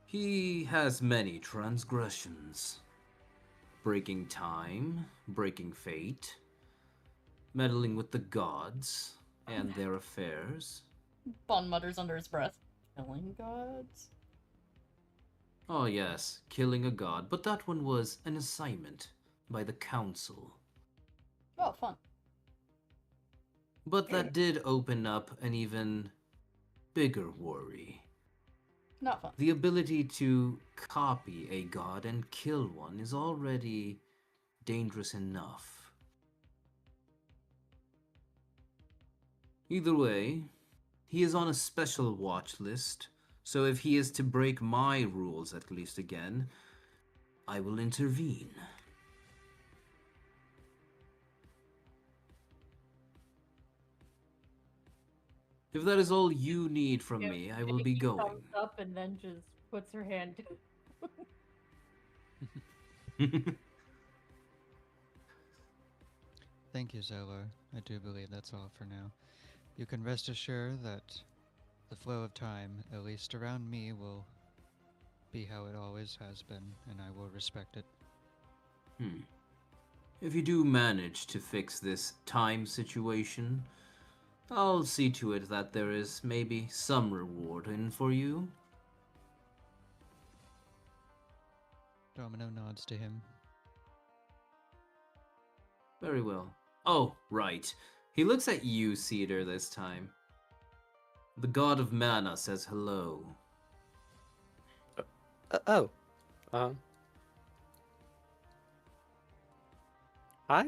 S1: He has many transgressions. Breaking time, breaking fate, meddling with the gods and their affairs.
S6: Bun mutters under his breath. Killing gods?
S1: Oh yes, killing a god, but that one was an assignment by the council.
S6: Oh, fun.
S1: But that did open up an even bigger worry.
S6: Not fun.
S1: The ability to copy a god and kill one is already dangerous enough. Either way, he is on a special watch list, so if he is to break my rules at least again, I will intervene. If that is all you need from
S7: Yeah,
S1: me, I will be
S7: Nikki
S1: going.
S7: Thumbs up and then just puts her hand.
S5: Thank you, Zelor. I do believe that's all for now. You can rest assured that the flow of time, at least around me, will be how it always has been, and I will respect it.
S1: If you do manage to fix this time situation, I'll see to it that there is maybe some reward in for you.
S5: Domino nods to him.
S1: Very well. Oh, right. He looks at you, Cedar, this time. The god of mana says hello.
S3: Oh. Hi?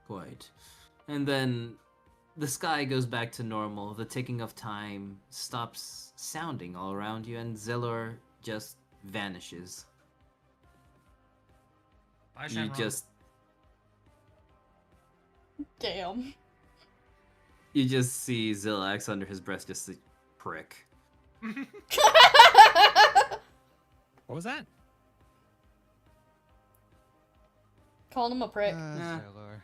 S1: Quite. And then the sky goes back to normal. The ticking of time stops sounding all around you, and Zelor just vanishes.
S8: Bye,
S1: You
S8: Shamrock.
S6: Damn.
S1: You just see Zillax under his breast, just a prick.
S2: What was that?
S6: Calling him a prick.
S5: Zelor.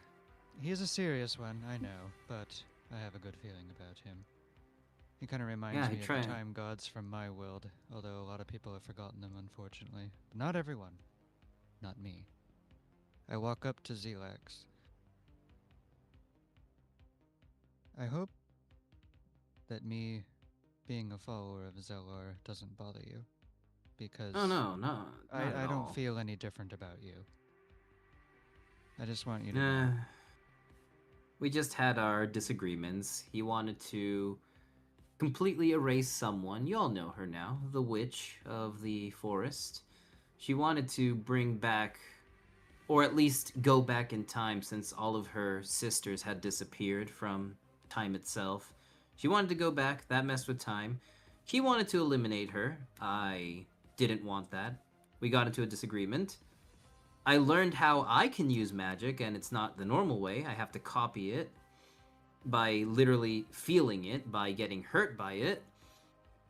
S5: He's a serious one, I know, but I have a good feeling about him. He kind of reminds
S1: Yeah,
S5: me
S1: he
S5: of
S1: tried.
S5: the time gods from my world, although a lot of people have forgotten them, unfortunately. But not everyone. Not me. I walk up to Zelax. I hope that me being a follower of Zelor doesn't bother you, because
S1: Oh, no, not
S5: I
S1: at all.
S5: don't feel any different about you. I just want you to
S1: Nah.
S5: know.
S1: We just had our disagreements. He wanted to completely erase someone. You all know her now, the witch of the forest. She wanted to bring back, or at least go back in time, since all of her sisters had disappeared from time itself. She wanted to go back. That messed with time. He wanted to eliminate her. I didn't want that. We got into a disagreement. I learned how I can use magic, and it's not the normal way. I have to copy it by literally feeling it, by getting hurt by it.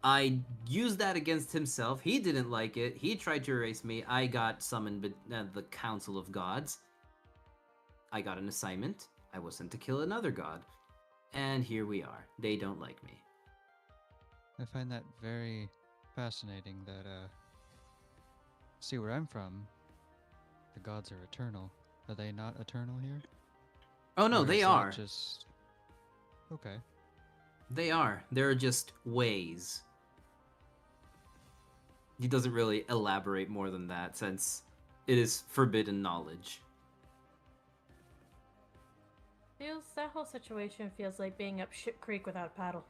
S1: I used that against himself. He didn't like it. He tried to erase me. I got summoned the Council of Gods. I got an assignment. I was sent to kill another god. And here we are. They don't like me.
S5: I find that very fascinating that, see where I'm from, the gods are eternal. Are they not eternal here?
S1: Oh no,
S5: Or
S1: they
S5: is that
S1: are.
S5: just... Okay.
S1: They are. There are just ways. He doesn't really elaborate more than that, since it is forbidden knowledge.
S7: That whole situation feels like being up shit creek without a paddle.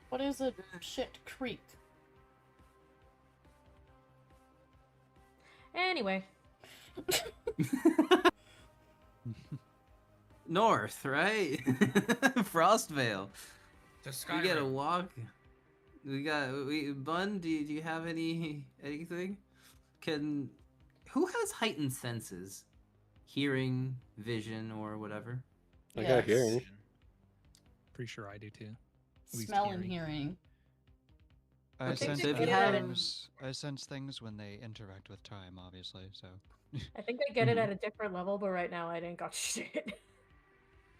S6: What is a shit creek?
S7: Anyway,
S1: North, right? Frostvale.
S8: Just
S1: We gotta
S8: Skyrim.
S1: walk. Bun, do you have anything? Who has heightened senses? Hearing, vision, or whatever?
S3: I got
S6: Yes.
S3: hearing.
S2: Pretty sure I do too. At least
S6: Smell and
S2: hearing.
S6: hearing.
S5: I
S1: Okay,
S5: sense
S1: so if you
S5: things-
S1: have-
S5: I sense things when they interact with time, obviously, so...
S7: I think I get it at a different level, but right now I didn't got shit.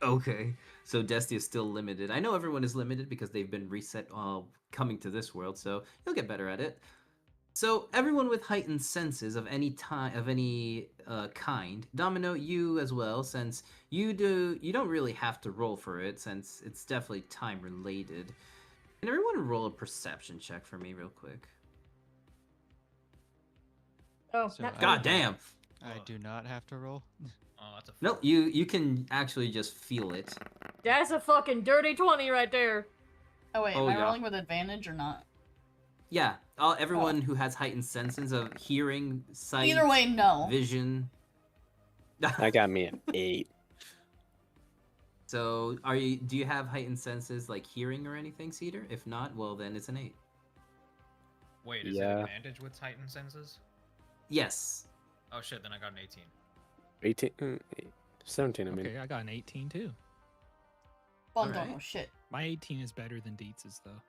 S1: Okay, so Destiny is still limited. I know everyone is limited because they've been reset coming to this world, so you'll get better at it. So everyone with heightened senses of any kind, Domino, you as well, since you don't really have to roll for it, since it's definitely time related. Can everyone roll a perception check for me real quick?
S7: Oh,
S5: So
S7: not
S5: I-
S1: God damn!
S5: I do not have to roll.
S8: Oh, that's a
S1: No,
S8: four.
S1: you can actually just feel it.
S7: That's a fucking dirty 20 right there.
S6: Oh wait,
S1: Oh,
S6: am I
S1: yeah.
S6: rolling with advantage or not?
S1: Yeah, everyone who has heightened senses of hearing, sight,
S6: Either way, no.
S1: vision.
S3: That got me an 8.
S1: So, do you have heightened senses like hearing or anything, Cedar? If not, well then it's an 8.
S8: Wait, is
S3: Yeah.
S8: it advantage with heightened senses?
S1: Yes.
S8: Oh shit, then I got an 18.
S3: 18, 17, I mean.
S2: Okay, I got an 18 too.
S6: Bun don't
S1: Alright.
S6: know shit.
S2: My 18 is better than Deetz's though.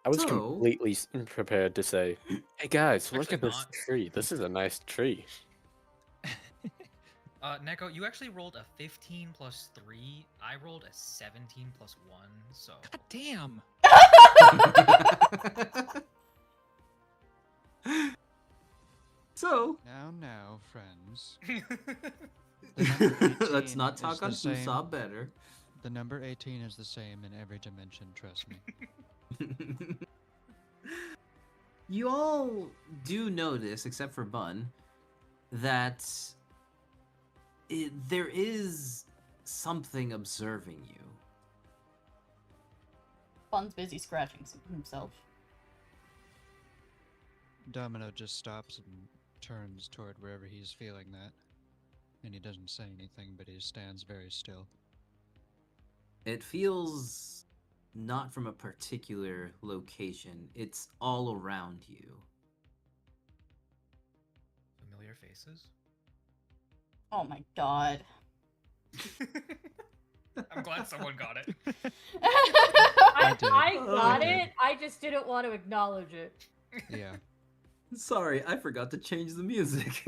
S3: I was
S1: So-
S3: completely prepared to say, hey guys, look
S8: Actually
S3: at this
S8: not.
S3: tree. This is a nice tree.
S8: Neko, you actually rolled a 15 plus 3. I rolled a 17 plus 1, so...
S2: God damn.
S1: So,
S5: Now, friends. The number 18
S1: let's not
S5: is
S1: talk
S5: the
S1: on
S5: same-
S1: Usopp better.
S5: The number 18 is the same in every dimension, trust me.
S1: You all do notice, except for Bun, that there is something observing you.
S6: Bun's busy scratching himself.
S5: Domino just stops and turns toward wherever he's feeling that. And he doesn't say anything, but he stands very still.
S1: It feels not from a particular location. It's all around you.
S8: Familiar faces?
S6: Oh my god.
S8: I'm glad someone got it.
S7: I
S5: did.
S7: got
S5: I did.
S7: it. I just didn't want to acknowledge it.
S5: Yeah.
S1: Sorry, I forgot to change the music.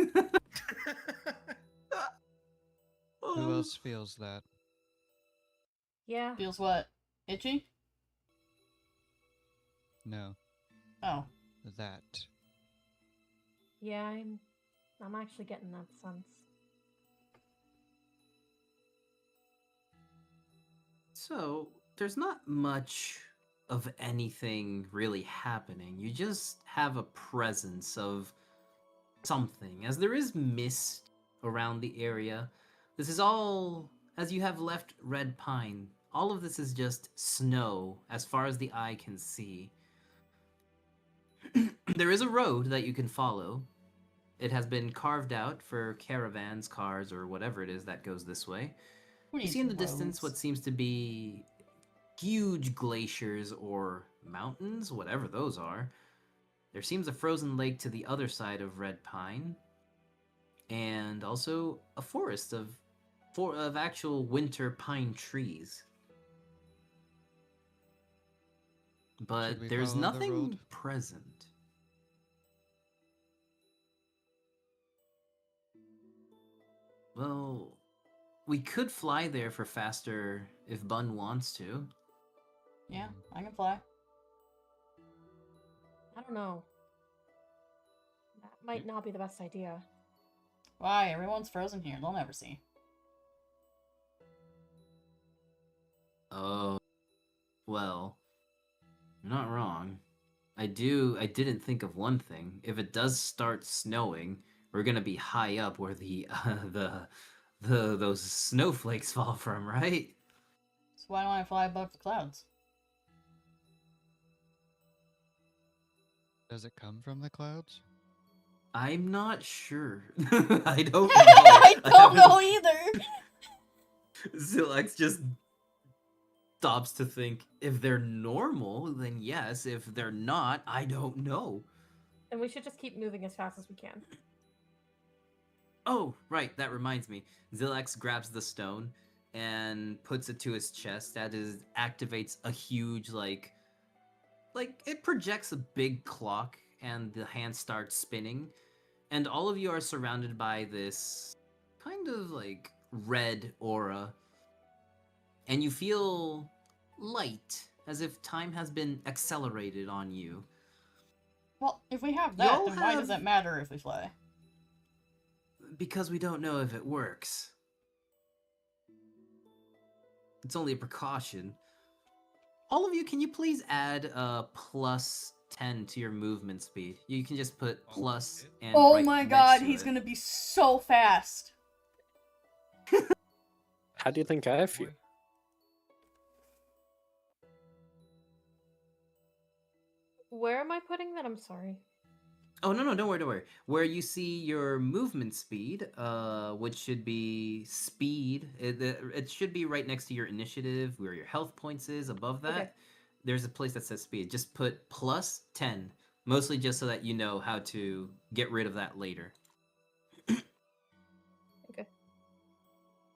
S5: Who else feels that?
S7: Yeah.
S6: Feels what? Itchy?
S5: No,
S6: Oh.
S5: that.
S7: Yeah, I'm actually getting that sense.
S1: So, there's not much of anything really happening. You just have a presence of something, as there is mist around the area. This is all, as you have left Red Pine, all of this is just snow as far as the eye can see. There is a road that you can follow. It has been carved out for caravans, cars, or whatever it is that goes this way.
S6: Who
S1: You
S6: needs
S1: see in the distance what
S6: roads?
S1: seems to be huge glaciers or mountains, whatever those are. There seems a frozen lake to the other side of Red Pine, and also a forest of actual winter pine trees. But
S5: Should we
S1: there's
S5: follow the
S1: nothing
S5: road?
S1: present. Well, we could fly there for faster if Bun wants to.
S6: Yeah, I can fly.
S7: I don't know. That might not be the best idea.
S6: Why? Everyone's frozen here. They'll never see.
S1: Oh, well, you're not wrong. I didn't think of one thing. If it does start snowing, we're gonna be high up where the those snowflakes fall from, right?
S6: So why don't I fly above the clouds?
S5: Does it come from the clouds?
S1: I'm not sure. I don't know.
S6: I don't
S1: haven't-
S6: know either.
S1: Zilex just stops to think, if they're normal, then yes. If they're not, I don't know.
S7: And we should just keep moving as fast as we can.
S1: Oh, right, that reminds me. Zilex grabs the stone and puts it to his chest. That is, activates a huge, like it projects a big clock, and the hand starts spinning. And all of you are surrounded by this kind of, like, red aura. And you feel light, as if time has been accelerated on you.
S6: Well, if we have that,
S1: Y'all
S6: then why does
S1: have-
S6: it matter if we fly?
S1: Because we don't know if it works. It's only a precaution. All of you, can you please add plus 10 to your movement speed? You can just put
S8: Oh,
S1: plus
S8: shit.
S1: and
S6: Oh
S1: right
S6: my
S1: next
S6: god,
S1: to
S6: he's
S1: it.
S6: gonna be so fast.
S3: how do you think I feel?
S8: Boy.
S7: Where am I putting that? I'm sorry.
S1: Oh no, don't worry. Where you see your movement speed, which should be speed, it should be right next to your initiative, where your health points is. Above that,
S7: Okay.
S1: there's a place that says speed. Just put plus 10, mostly just so that you know how to get rid of that later.
S7: Okay.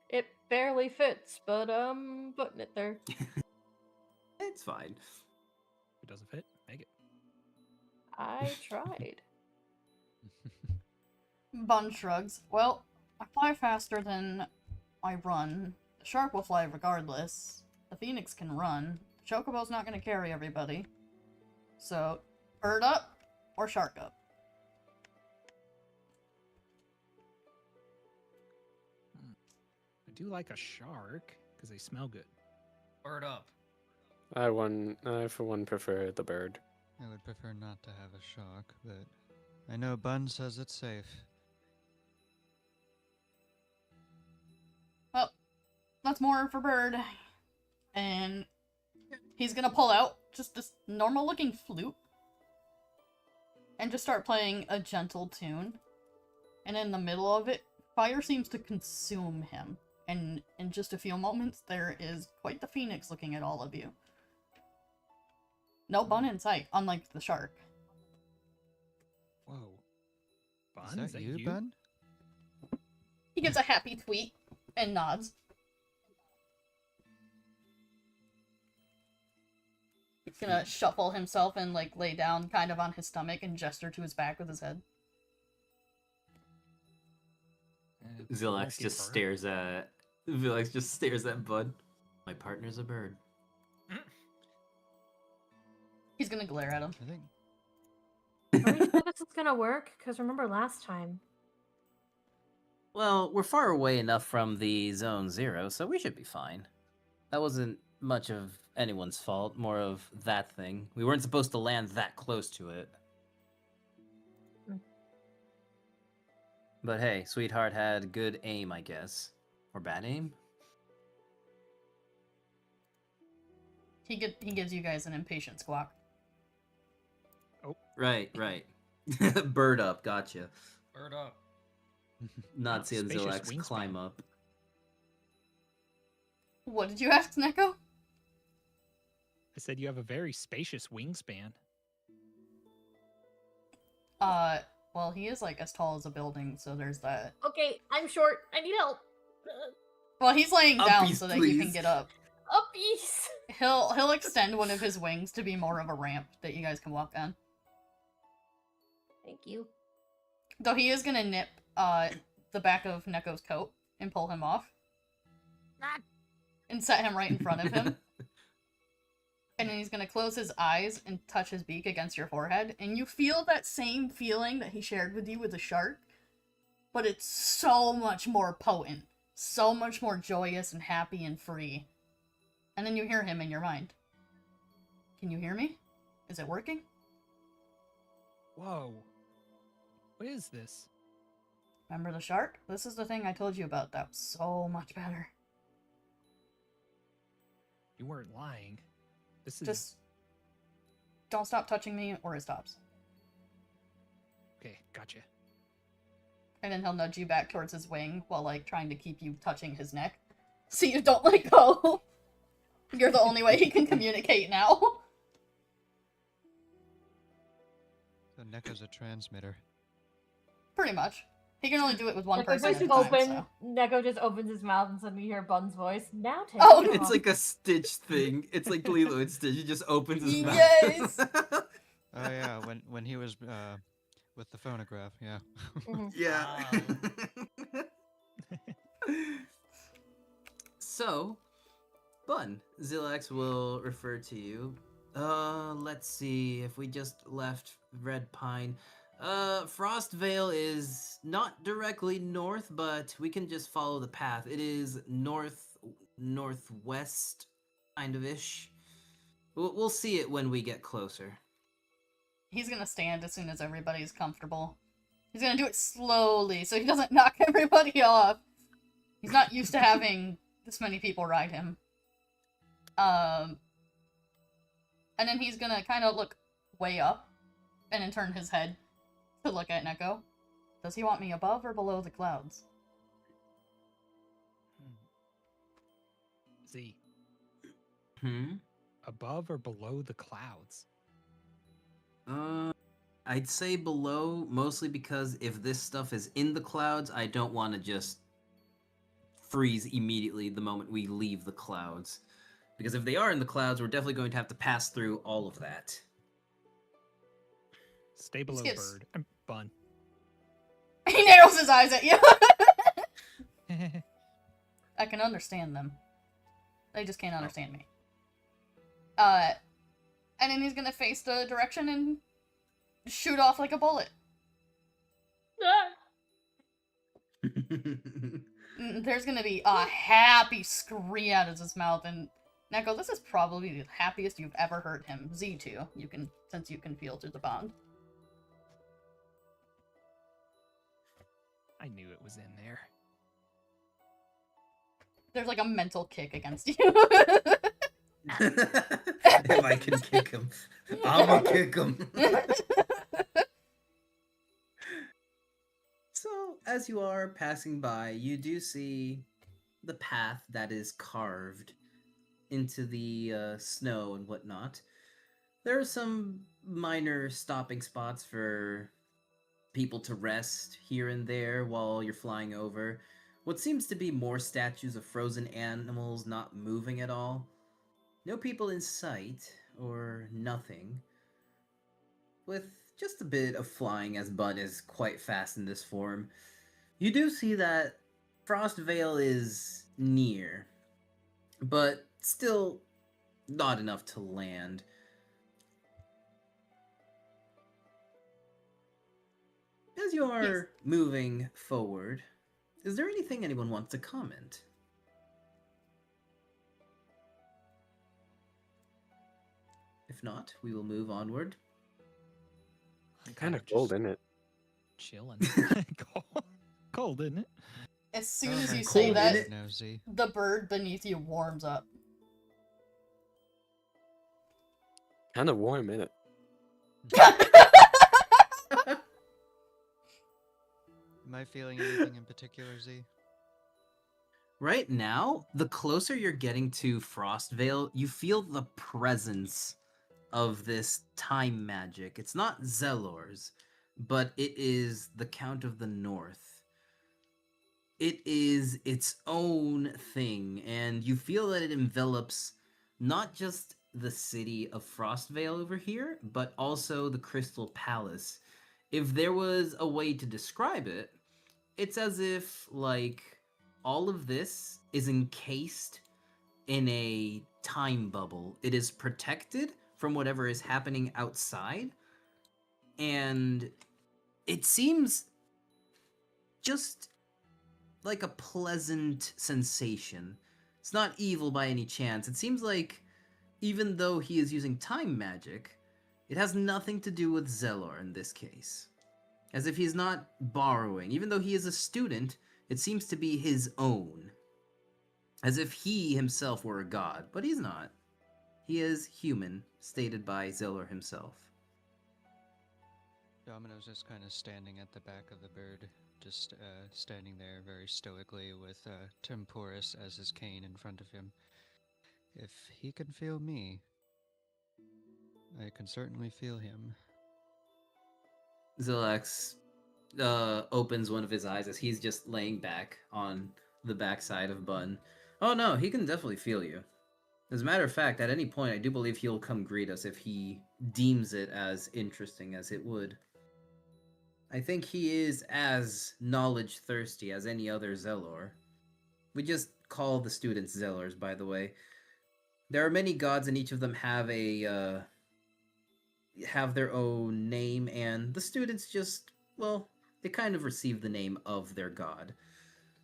S7: It barely fits, but putting it there.
S1: It's fine.
S2: If it doesn't fit, make it.
S7: I tried.
S6: Bun shrugs. Well, I fly faster than I run. The shark will fly regardless. The phoenix can run. The chocobo's not going to carry everybody. So, bird up or shark up?
S2: I do like a shark because they smell good.
S8: Bird up.
S3: I for one prefer the bird.
S5: I would prefer not to have a shock, but I know Bun says it's safe.
S6: Well, that's more for bird. And he's gonna pull out just this normal looking flute and just start playing a gentle tune. And in the middle of it, fire seems to consume him. And in just a few moments, there is quite the phoenix looking at all of you. No Bun in sight, unlike the shark.
S2: Whoa.
S5: Is
S2: Bun?
S5: that you, Bun?
S6: He gives a happy tweet and nods. He's gonna shuffle himself and like lay down kind of on his stomach and gesture to his back with his head.
S1: Zilax just stares at Bud. My partner's a bird.
S6: He's gonna glare at him.
S5: I think
S7: Are we sure this is gonna work? Because remember last time.
S1: Well, we're far away enough from the zone 0, so we should be fine. That wasn't much of anyone's fault, more of that thing. We weren't supposed to land that close to it. But hey, Sweetheart had good aim, I guess. Or bad aim?
S6: He gives you guys an impatient squawk.
S1: Right. Bird up, gotcha.
S8: Bird up.
S1: Nazi and
S2: Spacious
S1: Zilax
S2: wingspan.
S1: climb up.
S6: What did you ask, Neko?
S2: I said you have a very spacious wingspan.
S6: Well, he is like as tall as a building, so there's that.
S7: Okay, I'm short. I need help.
S6: Well, he's laying down
S1: Uppies,
S6: so that you can
S1: please.
S6: get up.
S7: Uppies.
S6: He'll extend one of his wings to be more of a ramp that you guys can walk on.
S7: Thank you.
S6: Though he is gonna nip the back of Neko's coat and pull him off. And set him right in front of him. And then he's gonna close his eyes and touch his beak against your forehead, and you feel that same feeling that he shared with you with the shark, but it's so much more potent, so much more joyous and happy and free. And then you hear him in your mind. Can you hear me? Is it working?
S2: Whoa. What is this?
S6: Remember the shark? This is the thing I told you about that was so much better.
S2: You weren't lying. This is
S6: Just don't stop touching me or it stops.
S2: okay. Gotcha.
S6: And then he'll nudge you back towards his wing while like trying to keep you touching his neck. So you don't let go. You're the only way he can communicate now.
S5: so Neko's a transmitter.
S6: Pretty much. He can only do it with one
S7: Neko
S6: person
S7: just
S6: at a time,
S7: open.
S6: so.
S7: Neko just opens his mouth and suddenly you hear Bun's voice. Now take
S6: Oh,
S7: it
S1: It's
S7: off.
S1: like a Stitch thing. It's like Lilo and Stitch. He just opens his mouth.
S6: Yes!
S5: Oh yeah, when he was with the phonograph, yeah.
S7: Mhm.
S1: Yeah. So, Bun, Zilax will refer to you. Let's see if we just left Red Pine. Frost Vale is not directly north, but we can just follow the path. It is northwest, kind of ish. We'll see it when we get closer.
S6: He's gonna stand as soon as everybody's comfortable. He's gonna do it slowly so he doesn't knock everybody off. He's not used to having this many people ride him. And then he's gonna kind of look way up, and then turn his head to look at Neko. Does he want me above or below the clouds?
S2: Z,
S1: Hmm.
S2: above or below the clouds?
S1: I'd say below, mostly because if this stuff is in the clouds, I don't want to just freeze immediately the moment we leave the clouds. Because if they are in the clouds, we're definitely going to have to pass through all of that.
S2: Stay below
S6: Skips.
S2: bird. Bun.
S6: He narrows his eyes at you. I can understand them. They just can't understand me. And then he's gonna face the direction and shoot off like a bullet. There's gonna be a happy scream out of his mouth, and Neko, this is probably the happiest you've ever heard him. Z too. Since you can feel through the bond.
S2: I knew it was in there.
S6: There's like a mental kick against you.
S1: If I can kick him, I'ma kick him. So, as you are passing by, you do see the path that is carved into the snow and whatnot. There are some minor stopping spots for people to rest here and there while you're flying over. What seems to be more statues of frozen animals not moving at all. No people in sight, or nothing. With just a bit of flying, as Bud is quite fast in this form, you do see that Frostvale is near, but still not enough to land. As you are moving forward, is there anything anyone wants to comment? If not, we will move onward.
S2: I'm
S3: Kind of
S2: just
S3: cold, isn't it?
S2: Chilling. Cold, isn't it?
S6: As soon as you
S1: Cold,
S6: say
S1: isn't
S6: that,
S1: it?
S5: Nosy.
S6: the bird beneath you warms up.
S3: Kind of warm, isn't it?
S5: Am I feeling anything in particular, Z?
S1: Right now, the closer you're getting to Frostvale, you feel the presence of this time magic. It's not Zelor's, but it is the Count of the North. It is its own thing, and you feel that it envelops not just the city of Frostvale over here, but also the Crystal Palace. If there was a way to describe it, it's as if, like, all of this is encased in a time bubble. It is protected from whatever is happening outside, and it seems just like a pleasant sensation. It's not evil by any chance. It seems like, even though he is using time magic, it has nothing to do with Zelor in this case. As if he's not borrowing. Even though he is a student, it seems to be his own. As if he himself were a god, but he's not. He is human, stated by Zelor himself.
S5: Domino's just kind of standing at the back of the bird, just standing there very stoically with Temporus as his cane in front of him. If he can feel me, I can certainly feel him.
S1: Zilax opens one of his eyes as he's just laying back on the backside of Bun. Oh no, he can definitely feel you. As a matter of fact, at any point, I do believe he'll come greet us if he deems it as interesting as it would. I think he is as knowledge-thirsty as any other Zelor. We just call the students Zelors, by the way. There are many gods, and each of them have their own name, and the students just, well, they kind of receive the name of their god.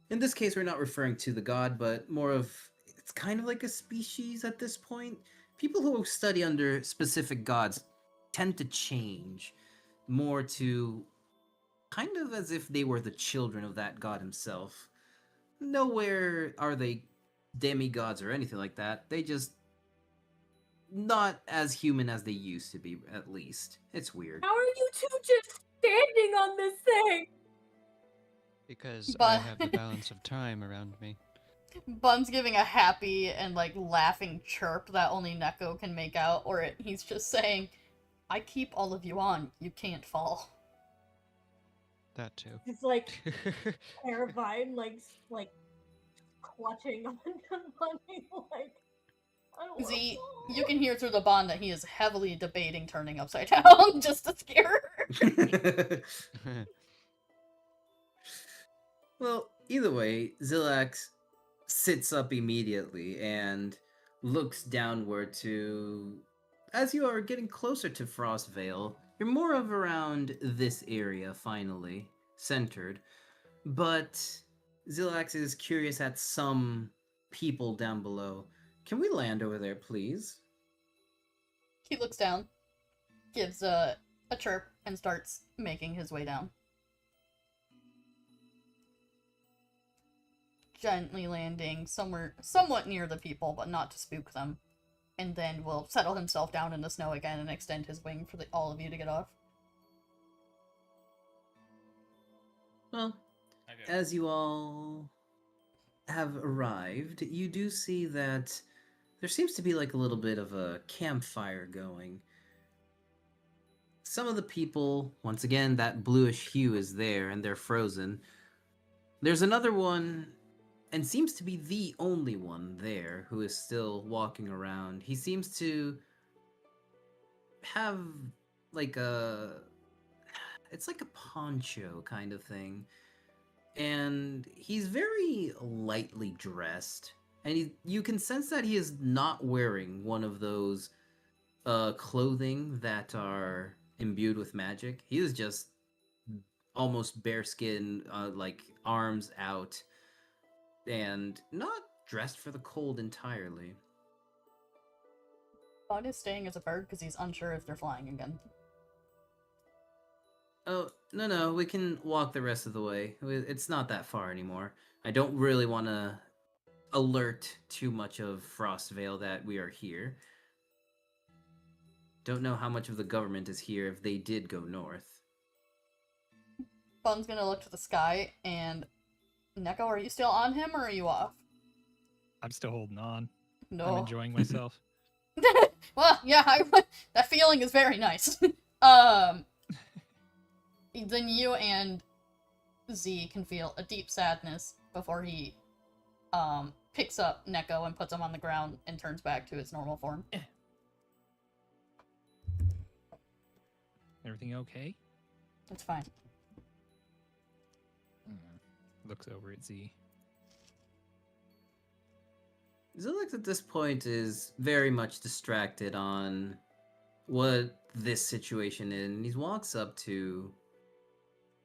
S1: In this case, we're not referring to the god, but more of, it's kind of like a species at this point. People who study under specific gods tend to change more to kind of as if they were the children of that god himself. Nowhere are they demigods or anything like that. They just not as human as they used to be, at least. It's weird.
S7: How are you two just standing on this thing?
S5: Because I
S6: But-
S5: have the balance of time around me.
S6: Bun's giving a happy and like laughing chirp that only Neko can make out, or he's just saying, I keep all of you on, you can't fall.
S5: That too.
S7: He's like terrified, like clutching on money, like I don't
S6: Z,
S7: wanna
S6: you can hear through the bond that he is heavily debating turning upside down just to scare her.
S1: Well, either way, Zillax sits up immediately and looks downward to. As you are getting closer to Frostvale, you're more of around this area, finally, centered. But Zillax is curious at some people down below. Can we land over there, please?
S6: He looks down, gives a chirp, and starts making his way down. Gently landing somewhere somewhat near the people, but not to spook them. And then will settle himself down in the snow again and extend his wing for all of you to get off.
S1: Well,
S8: I get it.
S1: as you all have arrived, you do see that there seems to be like a little bit of a campfire going. Some of the people, once again, that bluish hue is there and they're frozen. There's another one, and seems to be the only one there, who is still walking around. He seems to have like a. It's like a poncho kind of thing. And he's very lightly dressed. And you can sense that he is not wearing one of those clothing that are imbued with magic. He is just almost bare skin, like arms out, and not dressed for the cold entirely.
S6: Bond is staying as a bird because he's unsure if they're flying again.
S1: Oh, no, we can walk the rest of the way. It's not that far anymore. I don't really want to alert too much of Frostvale that we are here. Don't know how much of the government is here if they did go north.
S6: Bun's gonna look to the sky, and Neko, are you still on him or are you off?
S2: I'm still holding on.
S6: No.
S2: I'm enjoying myself.
S6: Well, yeah, that feeling is very nice. Then you and Z can feel a deep sadness before he picks up Neko and puts him on the ground and turns back to his normal form.
S2: Everything okay?
S6: It's fine.
S2: Looks over at Z.
S1: Zillax at this point is very much distracted on what this situation is, and he walks up to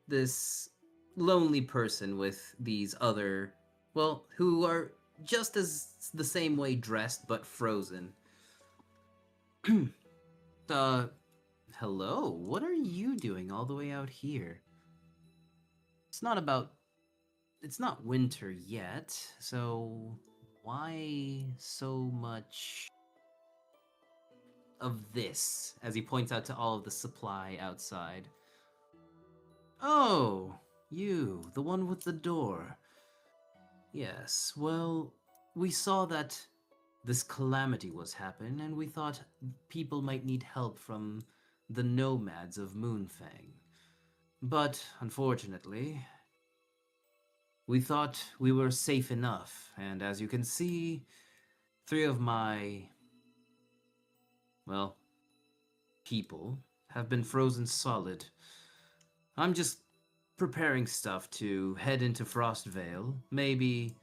S1: this lonely person with these other, well, who are just as the same way dressed but frozen. Hello, what are you doing all the way out here? It's not winter yet, so why so much of this? As he points out to all of the supply outside. Oh, you, the one with the door. Yes, well, we saw that this calamity was happening, and we thought people might need help from the nomads of Moonfang. But, unfortunately, we thought we were safe enough, and as you can see, 3 of my, well, people have been frozen solid. I'm just preparing stuff to head into Frostvale, maybe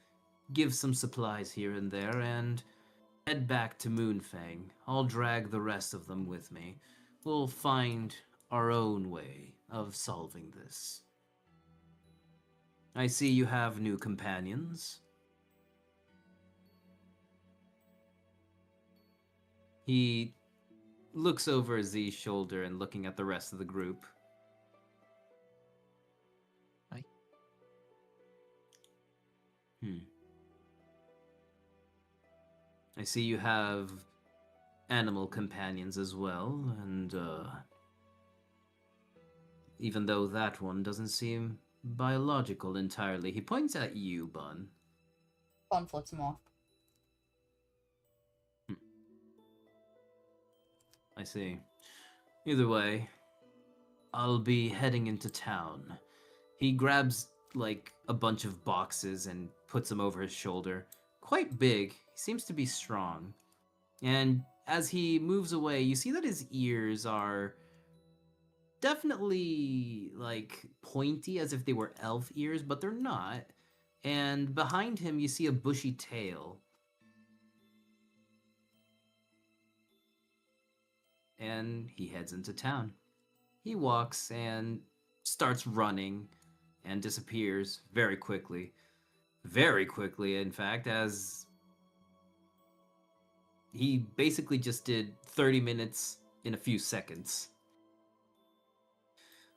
S1: give some supplies here and there, and head back to Moonfang. I'll drag the rest of them with me. We'll find our own way of solving this. I see you have new companions. He looks over Z's shoulder and looking at the rest of the group.
S2: Hi.
S1: I see you have animal companions as well, and even though that one doesn't seem biological entirely, he points at you, Bun.
S6: Bun flips him off.
S1: I see. Either way, I'll be heading into town. He grabs, like, a bunch of boxes and puts them over his shoulder. Quite big. He seems to be strong. And as he moves away, you see that his ears are definitely, like, pointy, as if they were elf ears, but they're not. And behind him, you see a bushy tail. And he heads into town. He walks and starts running and disappears very quickly. Very quickly, in fact, as he basically just did 30 minutes in a few seconds.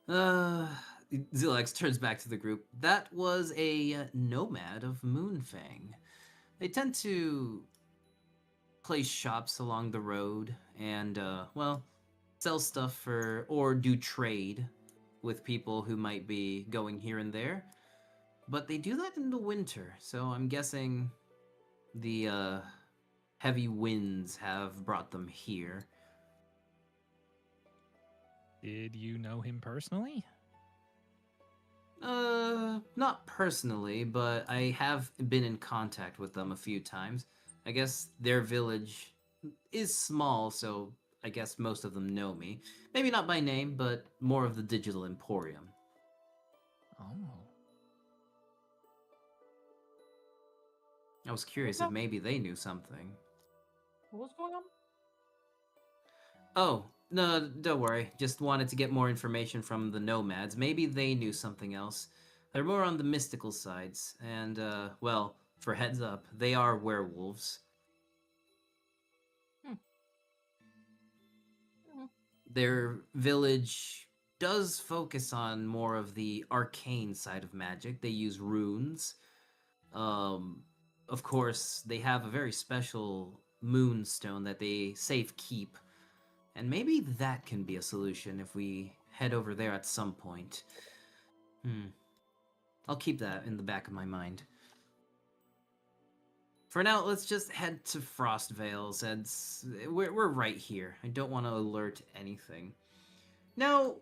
S1: Zilax turns back to the group. That was a nomad of Moonfang. They tend to place shops along the road and, well, sell stuff for, or do trade with people who might be going here and there. But they do that in the winter, so I'm guessing the, heavy winds have brought them here.
S2: Did you know him personally?
S1: Not personally, but I have been in contact with them a few times. I guess their village is small, so I guess most of them know me. Maybe not by name, but more of the Digital Emporium.
S2: Oh.
S1: I was curious if maybe they knew something.
S7: What's going on?
S1: Oh, no, don't worry. Just wanted to get more information from the nomads. Maybe they knew something else. They're more on the mystical sides, and, well, for heads up, they are werewolves. Their village does focus on more of the arcane side of magic. They use runes. Of course, they have a very special moonstone that they safe keep. And maybe that can be a solution if we head over there at some point. I'll keep that in the back of my mind. For now, let's just head to Frostvale, since we're right here. I don't want to alert anything. Now,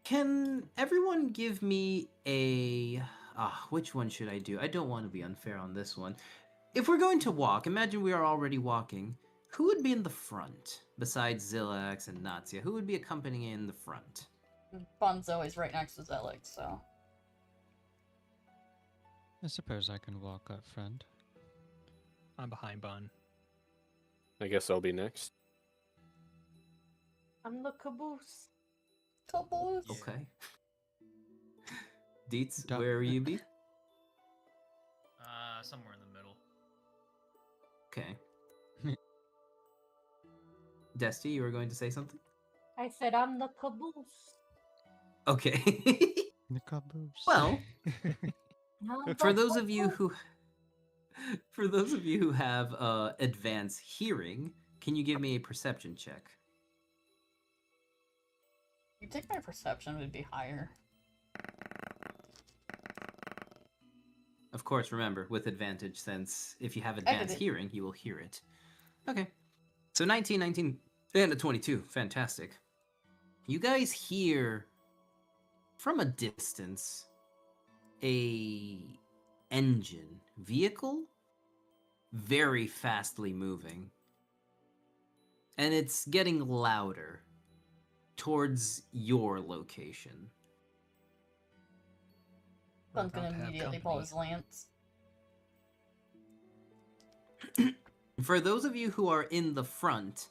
S1: can everyone give me a... which one should I do? I don't want to be unfair on this one. If we're going to walk, imagine we are already walking. Who would be in the front, besides Zilax and Natsia? Who would be accompanying in the front?
S6: Bun's always right next to Zelix, so.
S5: I suppose I can walk up front.
S2: I'm behind Bun.
S3: I guess I'll be next.
S7: I'm the caboose.
S6: Caboose.
S1: Okay. Deets,
S5: Duh.
S1: where are you be?
S8: Somewhere in the middle.
S1: Okay. Dusty, you were going to say something?
S7: I said I'm the caboose.
S1: Okay.
S5: The caboose.
S1: Well,
S7: I'm
S1: for
S7: the
S1: those of you
S7: caboose.
S1: who have advanced hearing, can you give me a perception check?
S6: You think my perception would be higher?
S1: Of course, remember, with advantage, since if you have advanced hearing, you will hear it. Okay. So 19, and a 22. Fantastic. You guys hear, from a distance, a engine, vehicle, very fastly moving. And it's getting louder towards your location.
S2: We're
S6: Bun's gonna
S2: about to have
S6: immediately pull
S2: company.
S6: his lance.
S1: For those of you who are in the front,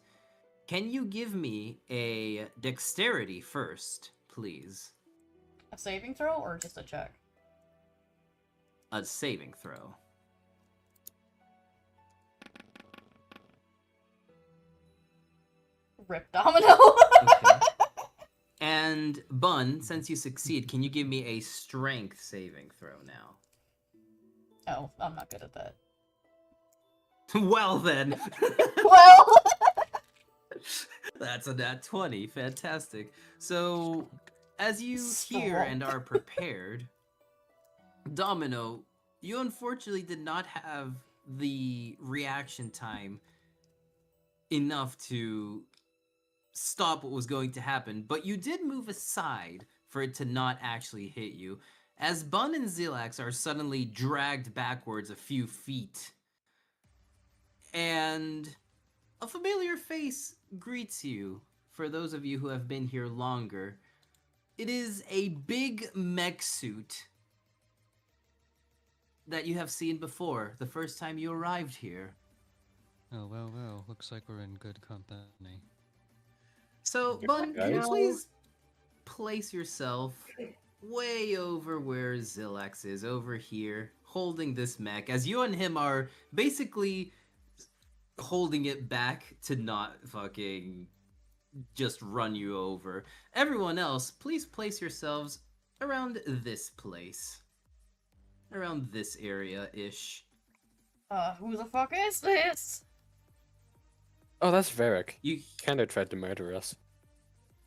S1: can you give me a dexterity first, please?
S6: A saving throw or just a check?
S1: A saving throw.
S6: Rip Domino.
S1: Okay. And Bun, since you succeed, can you give me a strength saving throw now?
S6: Oh, I'm not good at that.
S1: Well then.
S6: Well,
S1: That's a nat 20. Fantastic. So, as you hear and
S6: Stop.
S1: are prepared, Domino, you unfortunately did not have the reaction time enough to stop what was going to happen, but you did move aside for it to not actually hit you, as Bun and Zilax are suddenly dragged backwards a few feet. And a familiar face greets you, for those of you who have been here longer. It is a big mech suit that you have seen before, the first time you arrived here.
S5: Oh, well, looks like we're in good company.
S1: So,
S3: Good
S1: Bun, can you
S3: guys.
S1: please place yourself way over where Zilax is, over here, holding this mech, as you and him are basically holding it back to not fucking just run you over. Everyone else, please place yourselves around this place. Around this area-ish.
S6: who the fuck is this?
S3: Oh, that's Varric.
S1: You
S3: Kinda tried to murder us.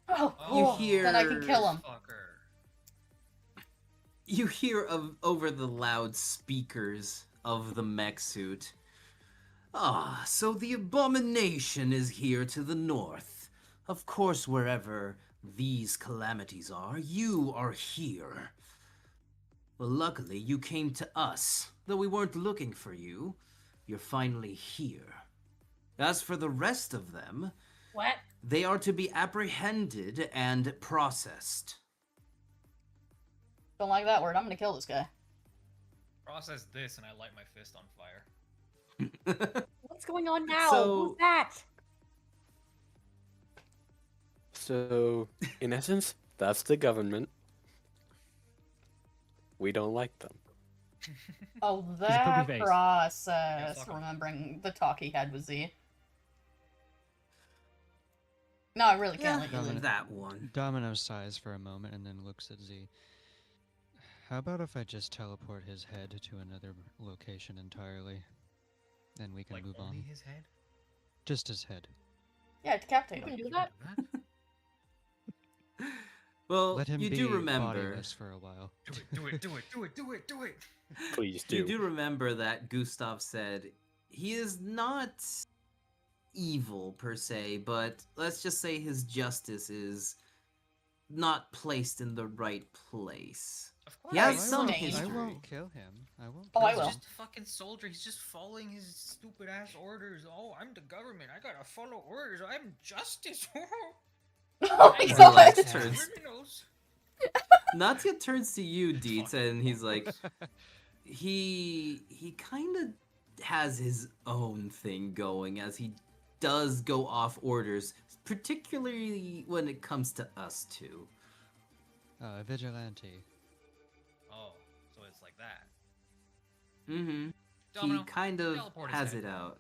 S6: Oh,
S1: You
S6: cool.
S1: hear-
S6: Then I can kill him.
S1: you hear of over the loudspeakers of the mech suit. Ah, so the abomination is here to the north. Of course, wherever these calamities are, you are here. Well, luckily, you came to us. Though we weren't looking for you, you're finally here. As for the rest of them,
S7: What?
S1: they are to be apprehended and processed.
S6: Don't like that word. I'm gonna kill this guy.
S8: Process this, and I light my fist on fire.
S7: What's going on now?
S1: So-
S7: Who's that?
S3: So, in essence, that's the government. We don't like them.
S6: Oh,
S2: a poopy
S6: that
S2: face.
S6: process.
S8: fuck him.
S6: Remembering the talk he had with Z. No, I really can't let you
S5: Domino-
S6: live.
S1: that one.
S5: Domino sighs for a moment and then looks at Z. How about if I just teleport his head to another location entirely? Then we can
S8: Like
S5: move
S8: only
S5: on.
S8: his head.
S5: Just his head.
S6: Yeah, decapitate
S7: You can
S6: him.
S7: do that?
S1: Well,
S5: Let him
S1: you
S5: be
S1: do remember.
S5: bodiless for a while.
S8: Do it, do it, do it, do it, do it, do it.
S3: Please do.
S1: You do remember that Gustav said he is not evil per se, but let's just say his justice is not placed in the right place.
S8: Of course.
S1: He has
S6: Right,
S1: some
S6: Stain.
S5: I
S1: history.
S5: won't kill him. I won't.
S6: Oh,
S5: kill
S6: I
S8: He's
S6: will.
S5: him.
S8: just a fucking soldier. He's just following his stupid ass orders. Oh, I'm the government. I gotta follow orders. I'm justice.
S6: Oh my
S1: Zilax
S6: god!
S1: turns.
S8: Criminals.
S1: Natia turns to you, Dietz,
S8: Fucking
S1: and he's like, he kind of has his own thing going as he does go off orders, particularly when it comes to us two.
S5: Vigilante.
S8: Oh, so it's like that.
S1: Mm-hmm.
S8: Domino,
S1: He kind of
S8: teleport his
S1: has
S8: head.
S1: it out.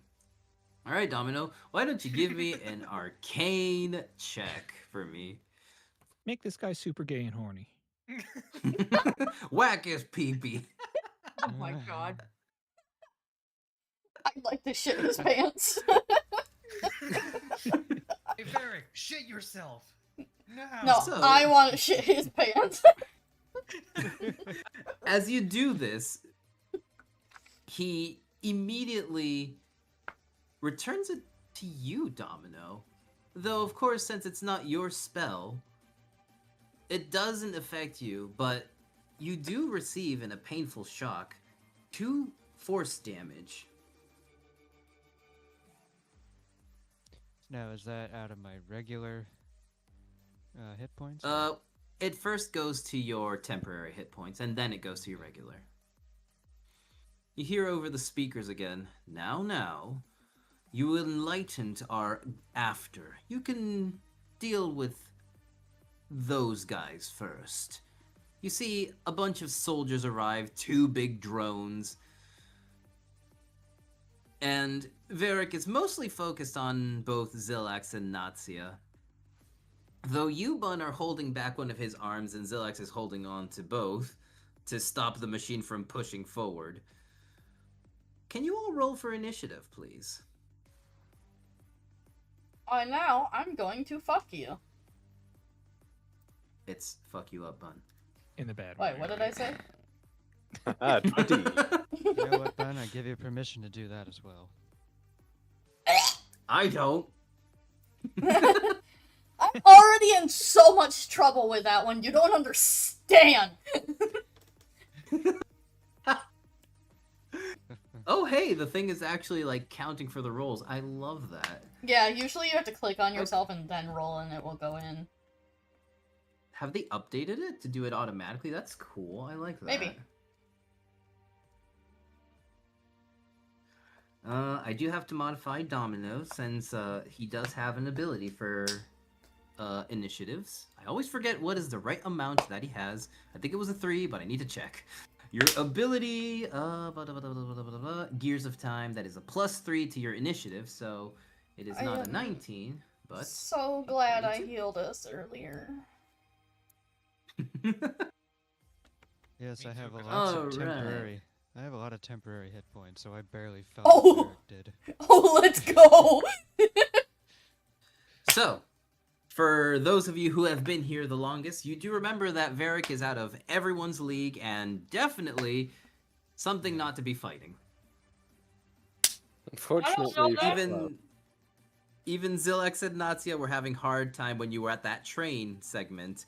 S1: All right, Domino, why don't you give me an arcane check for me?
S2: Make this guy super gay and horny.
S1: Whack his pee-pee.
S7: Oh my god.
S6: I'd like to shit his pants.
S8: Hey, Varric, shit yourself. Now.
S6: No,
S1: So-
S6: I want to shit his pants.
S1: As you do this, he immediately returns it to you, Domino. Though, of course, since it's not your spell, it doesn't affect you, but you do receive, in a painful shock, 2 force damage.
S5: Now, is that out of my regular hit points?
S1: It first goes to your temporary hit points, and then it goes to your regular. You hear over the speakers again, now, you enlightened are after. You can deal with those guys first. You see a bunch of soldiers arrive, 2 big drones, and Varric is mostly focused on both Zilax and Natsia. Though you, Bun, are holding back one of his arms and Zilax is holding on to both to stop the machine from pushing forward. can you all roll for initiative, please?
S6: And now I'm going to fuck you.
S1: It's fuck you up, Bun.
S2: In the bad
S6: Wait,
S2: way.
S6: what did I say?
S3: 20.
S5: You know what, Ben? I give you permission to do that as well.
S1: I don't.
S6: I'm already in so much trouble with that one. You don't understand.
S1: Oh, hey, the thing is actually like counting for the rolls. I love that.
S6: Yeah, usually you have to click on yourself and then roll and it will go in.
S1: Have they updated it to do it automatically? That's cool. I like that.
S6: Maybe.
S1: I do have to modify Domino since he does have an ability for initiatives. I always forget what is the right amount that he has. I think it was a 3, but I need to check. Your ability, Gears of Time, that is a +3 to your initiative, so it is not a 19, but...
S6: So glad I
S1: 22.
S6: healed us earlier.
S5: Yes,
S8: Me
S5: I have
S8: too,
S5: a
S8: 'cause
S5: lot
S1: I'm-
S5: of
S1: Alright.
S5: temporary. I have a lot of temporary hit points, so I barely felt
S6: Oh!
S5: what Eric did.
S6: Oh, let's go!
S1: So, for those of you who have been here the longest, you do remember that Varric is out of everyone's league and definitely something not to be fighting.
S3: Unfortunately,
S6: that.
S1: Even Zilex and Natsia were having hard time when you were at that train segment,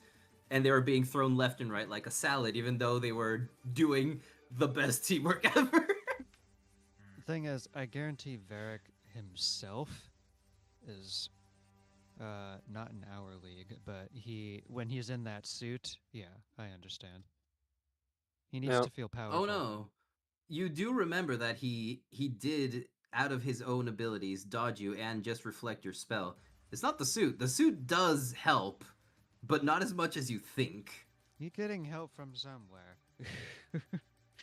S1: and they were being thrown left and right like a salad, even though they were doing the best teamwork ever.
S5: The thing is, I guarantee Varric himself is not in our league, but when he's in that suit, yeah, I understand. He needs
S3: Now-
S5: to feel powerful.
S1: Oh no. You do remember that he did, out of his own abilities, dodge you and just reflect your spell. It's not the suit. The suit does help, but not as much as you think.
S5: You're getting help from somewhere.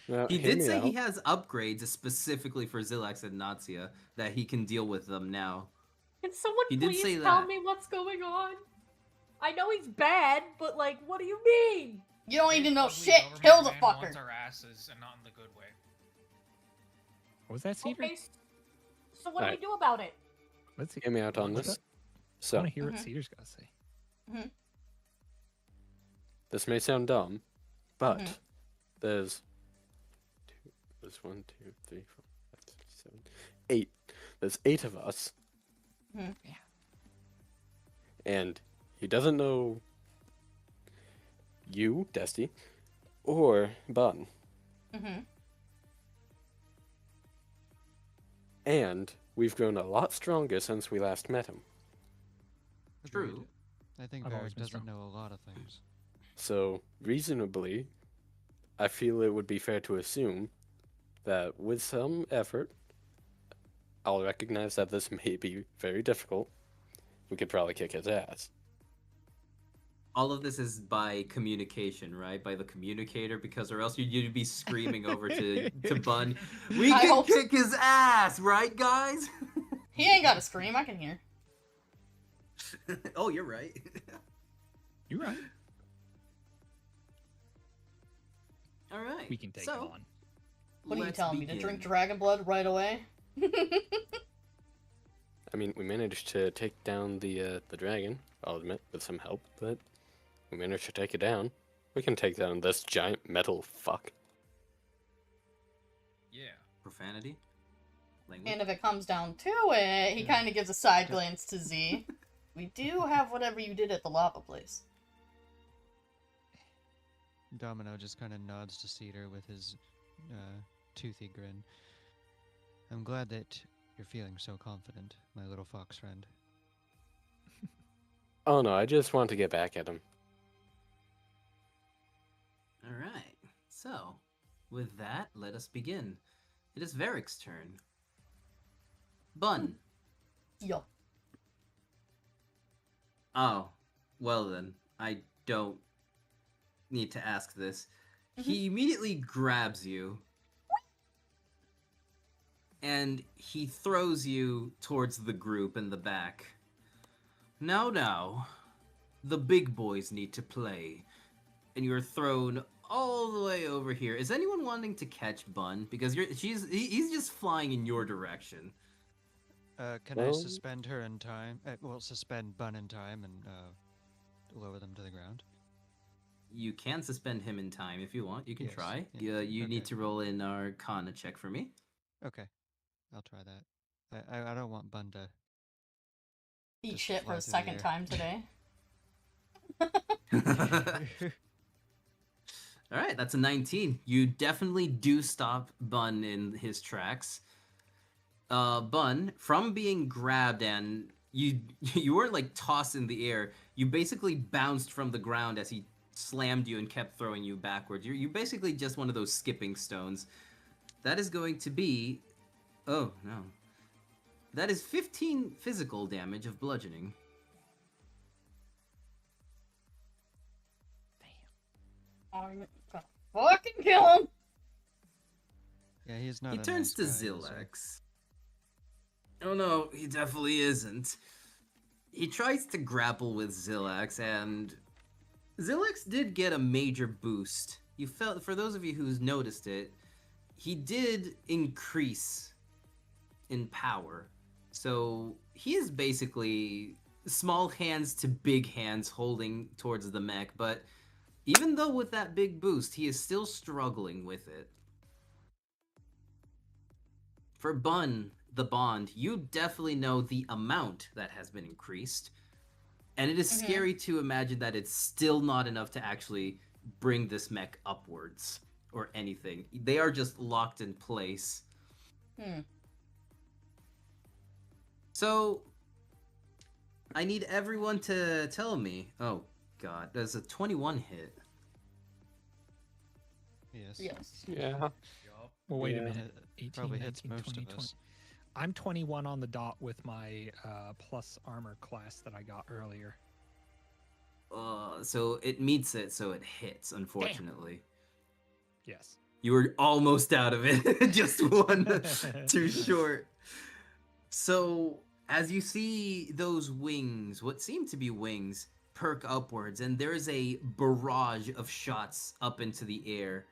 S3: now,
S1: He
S3: hear
S1: did
S3: me
S1: say
S3: out.
S1: he has upgrades specifically for Zilex and Natsia that he can deal with them now.
S7: Can someone
S1: He did
S7: please
S1: say
S7: tell
S1: that.
S7: me what's going on? I know he's bad, but like, what do you mean?
S6: You don't need to know
S8: Ugly
S6: shit.
S8: government
S6: Kill the
S8: man
S6: fucker.
S8: wants our asses, and not in the good way.
S2: What was that, Cedar?
S7: Okay, so what do we
S3: Alright.
S7: do about it?
S2: Let's see.
S3: Hear me out on
S2: What's
S3: this.
S2: up? I
S3: So,
S2: want to hear what
S6: Mhm.
S2: Cedar's got to say.
S3: this may sound dumb, but
S6: Mhm.
S3: there's 1, 2, 3, 4, 5, 6, 7, 8. There's 8 of us.
S6: Mhm.
S2: Yeah.
S3: And he doesn't know you, Dusty, or Bun.
S6: Mm-hmm.
S3: And we've grown a lot stronger since we last met him.
S1: True.
S5: Agreed. I think
S2: I've always
S5: Varric
S2: been
S5: doesn't
S2: strong.
S5: know a lot of things.
S3: So, reasonably, I feel it would be fair to assume that with some effort, I'll recognize that this may be very difficult. We could probably kick his ass.
S1: All of this is by communication, right? By the communicator, because or else you'd be screaming over to Bun. We
S6: I
S1: can
S6: hope so.
S1: kick his ass, right, guys?
S6: He ain't got to scream. I can hear.
S1: Oh, you're right.
S2: You're right.
S1: All right.
S2: We can take
S1: so,
S2: him on.
S6: What are you
S1: let's
S6: telling me to
S1: begin.
S6: drink dragon blood right away?
S3: I mean, we managed to take down the dragon, I'll admit, with some help, but we managed to take it down. We can take down this giant metal fuck.
S8: Yeah.
S1: Profanity? Language?
S6: And if it comes down to it, he kind of gives a side glance to Z. We do have whatever you did at the lava place.
S5: Domino just kind of nods to Cedar with his toothy grin. I'm glad that you're feeling so confident, my little fox friend.
S3: Oh no, I just want to get back at him.
S1: All right. So, with that, let us begin. It is Varric's turn. Bun.
S6: Yo.
S1: Oh, well then, I don't need to ask this. He immediately grabs you and he throws you towards the group in the back. Now, the big boys need to play. And you're thrown all the way over here. Is anyone wanting to catch Bun? Because he's just flying in your direction.
S5: Can I
S3: Well-
S5: suspend her in time? Well, suspend Bun in time and lower them to the ground.
S1: You can suspend him in time if you want. You can
S5: Yes,
S1: try.
S5: yeah,
S1: You need
S5: okay.
S1: to roll an Arcana check for me.
S5: Okay, I'll try that. I don't want Bun to.
S6: Eat
S5: Just
S6: shit for
S5: fly
S6: a
S5: through the
S6: second
S5: air.
S6: time today.
S1: All right, that's a 19. You definitely do stop Bun in his tracks. Bun, from being grabbed and you weren't like tossed in the air. You basically bounced from the ground as he slammed you and kept throwing you backwards. You're basically just one of those skipping stones. That is going to be... Oh, no. That is 15 physical damage of bludgeoning.
S6: I'm gonna fucking kill him!
S5: Yeah, he's not.
S1: He
S5: a
S1: turns
S5: nice
S1: to
S5: guy, is he?
S1: Zilex. Oh no, he definitely isn't. He tries to grapple with Zilex, and Zilex did get a major boost. You felt, for those of you who's noticed it, he did increase in power. So he is basically small hands to big hands holding towards the mech, but even though with that big boost, he is still struggling with it. For Bun, the bond, you definitely know the amount that has been increased. And it is scary to imagine that it's still not enough to actually bring this mech upwards or anything. They are just locked in place. So, I need everyone to tell me. Oh, God. There's a 21 hit.
S5: Yes.
S6: Yes.
S3: Yeah.
S8: Yup.
S2: Well, wait
S3: Yeah.
S2: a minute. 18,
S5: Probably hits
S2: 19,
S5: most
S2: 20,
S5: of
S2: 20.
S5: us.
S2: I'm 21 on the dot with my plus armor class that I got earlier.
S1: So it meets it, so it hits, unfortunately.
S2: Yes.
S1: You were almost out of it. Just one too short. So, as you see those wings, what seem to be wings, perk upwards, and there's a barrage of shots up into the air.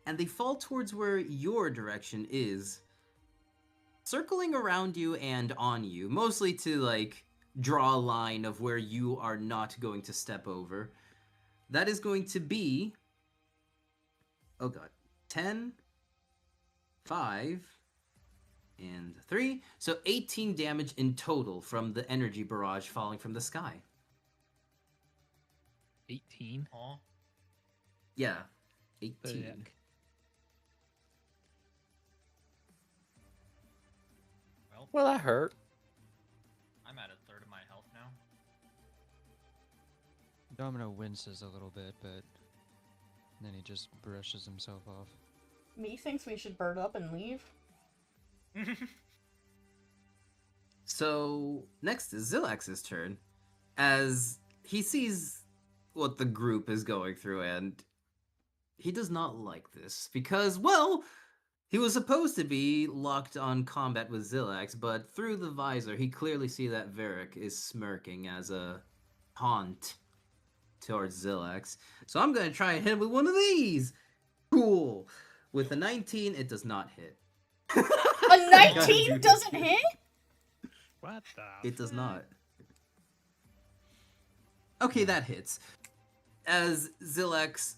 S1: And they fall towards where your direction is, circling around you and on you, mostly to, like, draw a line of where you are not going to step over. That is going to be... Oh god. 10, 5, and 3. So 18 damage in total from the energy barrage falling from the sky.
S2: 18.
S8: Huh?
S1: Yeah.
S2: The
S1: 18.
S2: heck?
S3: Well, that hurt.
S8: I'm at a third of my health now.
S5: Domino winces a little bit, but then he just brushes himself off.
S6: Me thinks we should bird up and leave.
S1: So, next is Zilax's turn, as he sees what the group is going through, and he does not like this, because, well, he was supposed to be locked on combat with Zilax, but through the visor, he clearly see that Varric is smirking as a taunt towards Zilax. So I'm going to try and hit him with one of these! Cool! With a 19, it does not hit.
S6: A 19 doesn't hit?
S2: What the?
S1: It does not. Okay, that hits. As Zilex,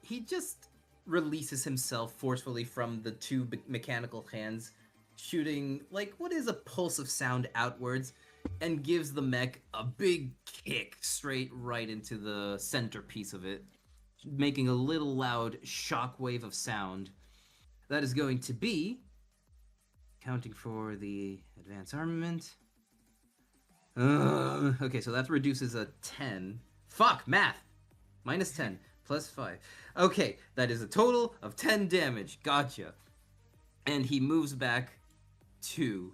S1: he just releases himself forcefully from the two mechanical hands, shooting, like, what is a pulse of sound outwards, and gives the mech a big kick straight right into the centerpiece of it, making a little loud shockwave of sound. That is going to be, counting for the advanced armament. Okay, so that reduces a 10. Fuck, math! Minus 10, plus 5. Okay, that is a total of 10 damage. Gotcha. And he moves back 2.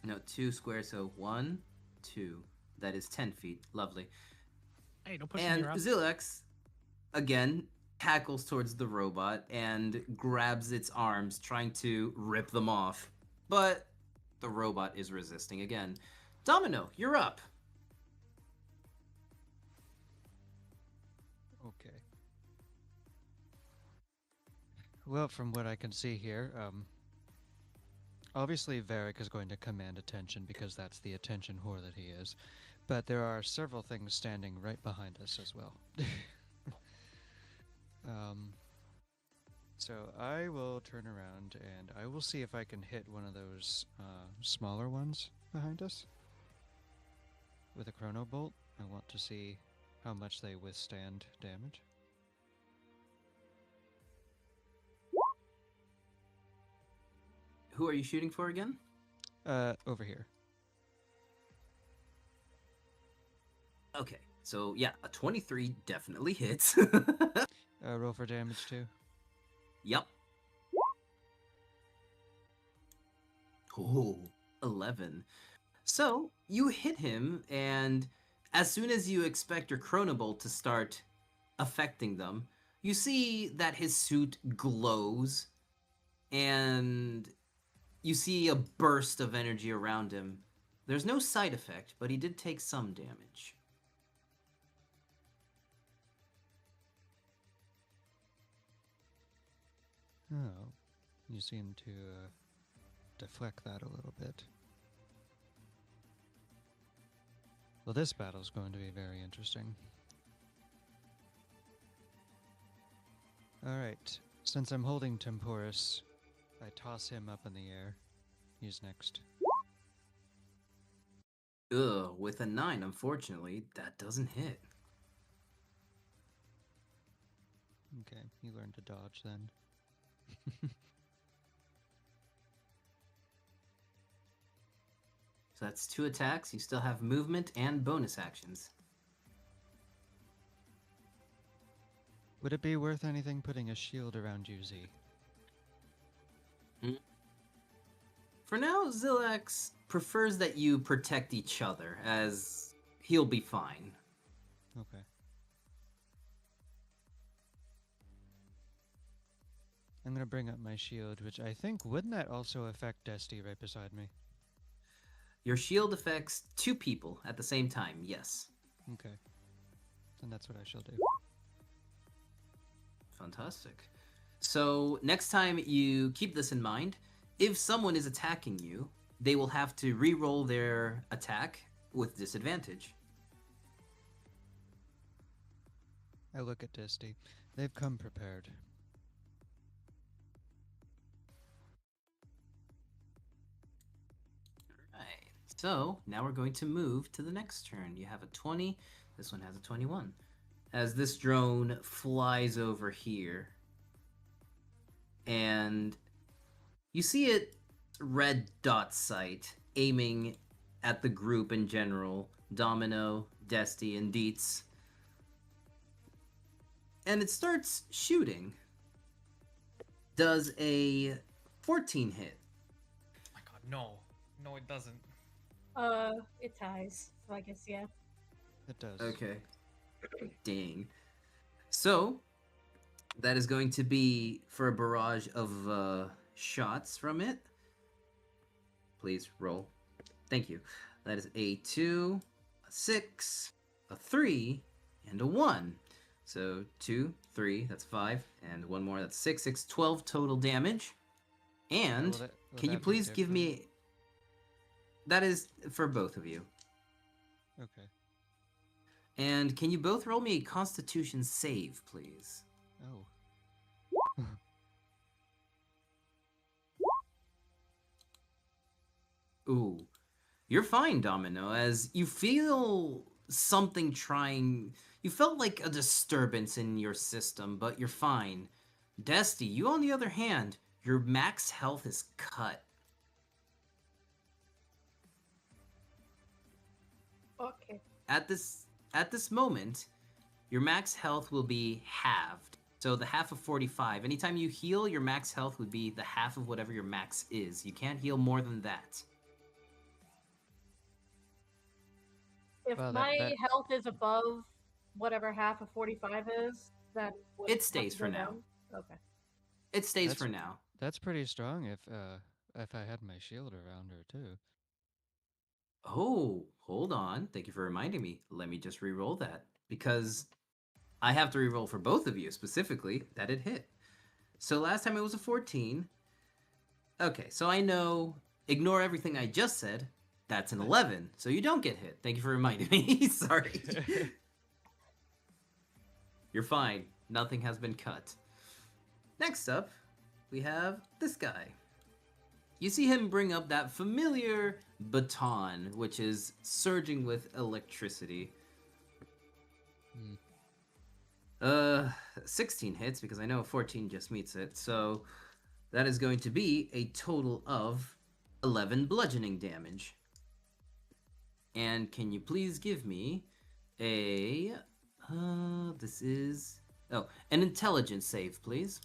S1: No, 2 squares, so 1, 2. That is 10 feet. Lovely.
S2: Hey, don't push
S1: And
S2: me around.
S1: Zilex, again, tackles towards the robot and grabs its arms, trying to rip them off. But the robot is resisting again. Domino, you're up.
S5: Well, from what I can see here, obviously Varric is going to command attention because that's the attention whore that he is. But there are several things standing right behind us as well. So I will turn around and I will see if I can hit one of those smaller ones behind us with a chrono bolt. I want to see how much they withstand damage.
S1: Who are you shooting for again?
S5: Over here.
S1: Okay, so yeah, a 23 definitely hits.
S5: Roll for damage too.
S1: Yep. Oh, 11. So you hit him, and as soon as you expect your Chronobolt to start affecting them, you see that his suit glows, and you see a burst of energy around him. There's no side effect, but he did take some damage.
S5: Oh, you seem to deflect that a little bit. Well, this battle's going to be very interesting. Alright, since I'm holding Temporis, I toss him up in the air. He's next.
S1: Ugh, with a 9, unfortunately, that doesn't hit.
S5: Okay, you learn to dodge then.
S1: So that's 2 attacks. You still have movement and bonus actions.
S5: Would it be worth anything putting a shield around you, Z?
S1: For now, Zilax prefers that you protect each other, as he'll be fine.
S5: Okay. I'm gonna bring up my shield, which I think, wouldn't that also affect Desty right beside me?
S1: Your shield affects 2 people at the same time, yes.
S5: Okay. Then that's what I shall do.
S1: Fantastic. So next time you keep this in mind, if someone is attacking you, they will have to re-roll their attack with disadvantage.
S5: I look at Desty. They've come prepared.
S1: Right. So now we're going to move to the next turn. You have a 20. This one has a 21. As this drone flies over here, and you see it red dot sight aiming at the group in general, Domino, Desty, and Dietz. And it starts shooting. Does a 14 hit?
S8: Oh my god, no. No, it doesn't.
S7: It ties. So I guess yeah.
S5: It does.
S1: Okay. Dang. So, that is going to be for a barrage of shots from it. Please roll. Thank you. That is a 2, a 6, a 3, and a 1. So 2, 3, that's 5, and one more, that's 6. 6, 12 total damage. And
S5: Will
S1: can you
S5: that be
S1: please give
S5: different?
S1: me... That is for both of you.
S5: Okay.
S1: And can you both roll me a Constitution save, please?
S5: Oh.
S1: Ooh. You're fine, Domino, as you feel something trying... You felt like a disturbance in your system, but you're fine. Desty, you on the other hand, your max health is cut.
S7: Okay.
S1: At this moment, your max health will be halved. So the half of 45. Anytime you heal, your max health would be the half of whatever your max is. You can't heal more than that.
S7: If
S5: Well,
S7: my health is above whatever half of 45 is, then would
S1: It
S7: have
S1: stays
S7: to
S1: for
S7: go
S1: now.
S7: down? Okay.
S1: It stays
S5: That's-
S1: for now.
S5: That's pretty strong if I had my shield around her too.
S1: Oh, hold on. Thank you for reminding me. Let me just re-roll that. Because I have to re-roll for both of you, specifically, that it hit. So last time it was a 14. Okay, so I know, ignore everything I just said. That's an 11, so you don't get hit. Thank you for reminding me. Sorry. You're fine. Nothing has been cut. Next up, we have this guy. You see him bring up that familiar baton, which is surging with electricity. 16 hits, because I know 14 just meets it, so that is going to be a total of 11 bludgeoning damage. And can you please give me a... this is... Oh, an intelligence save, please.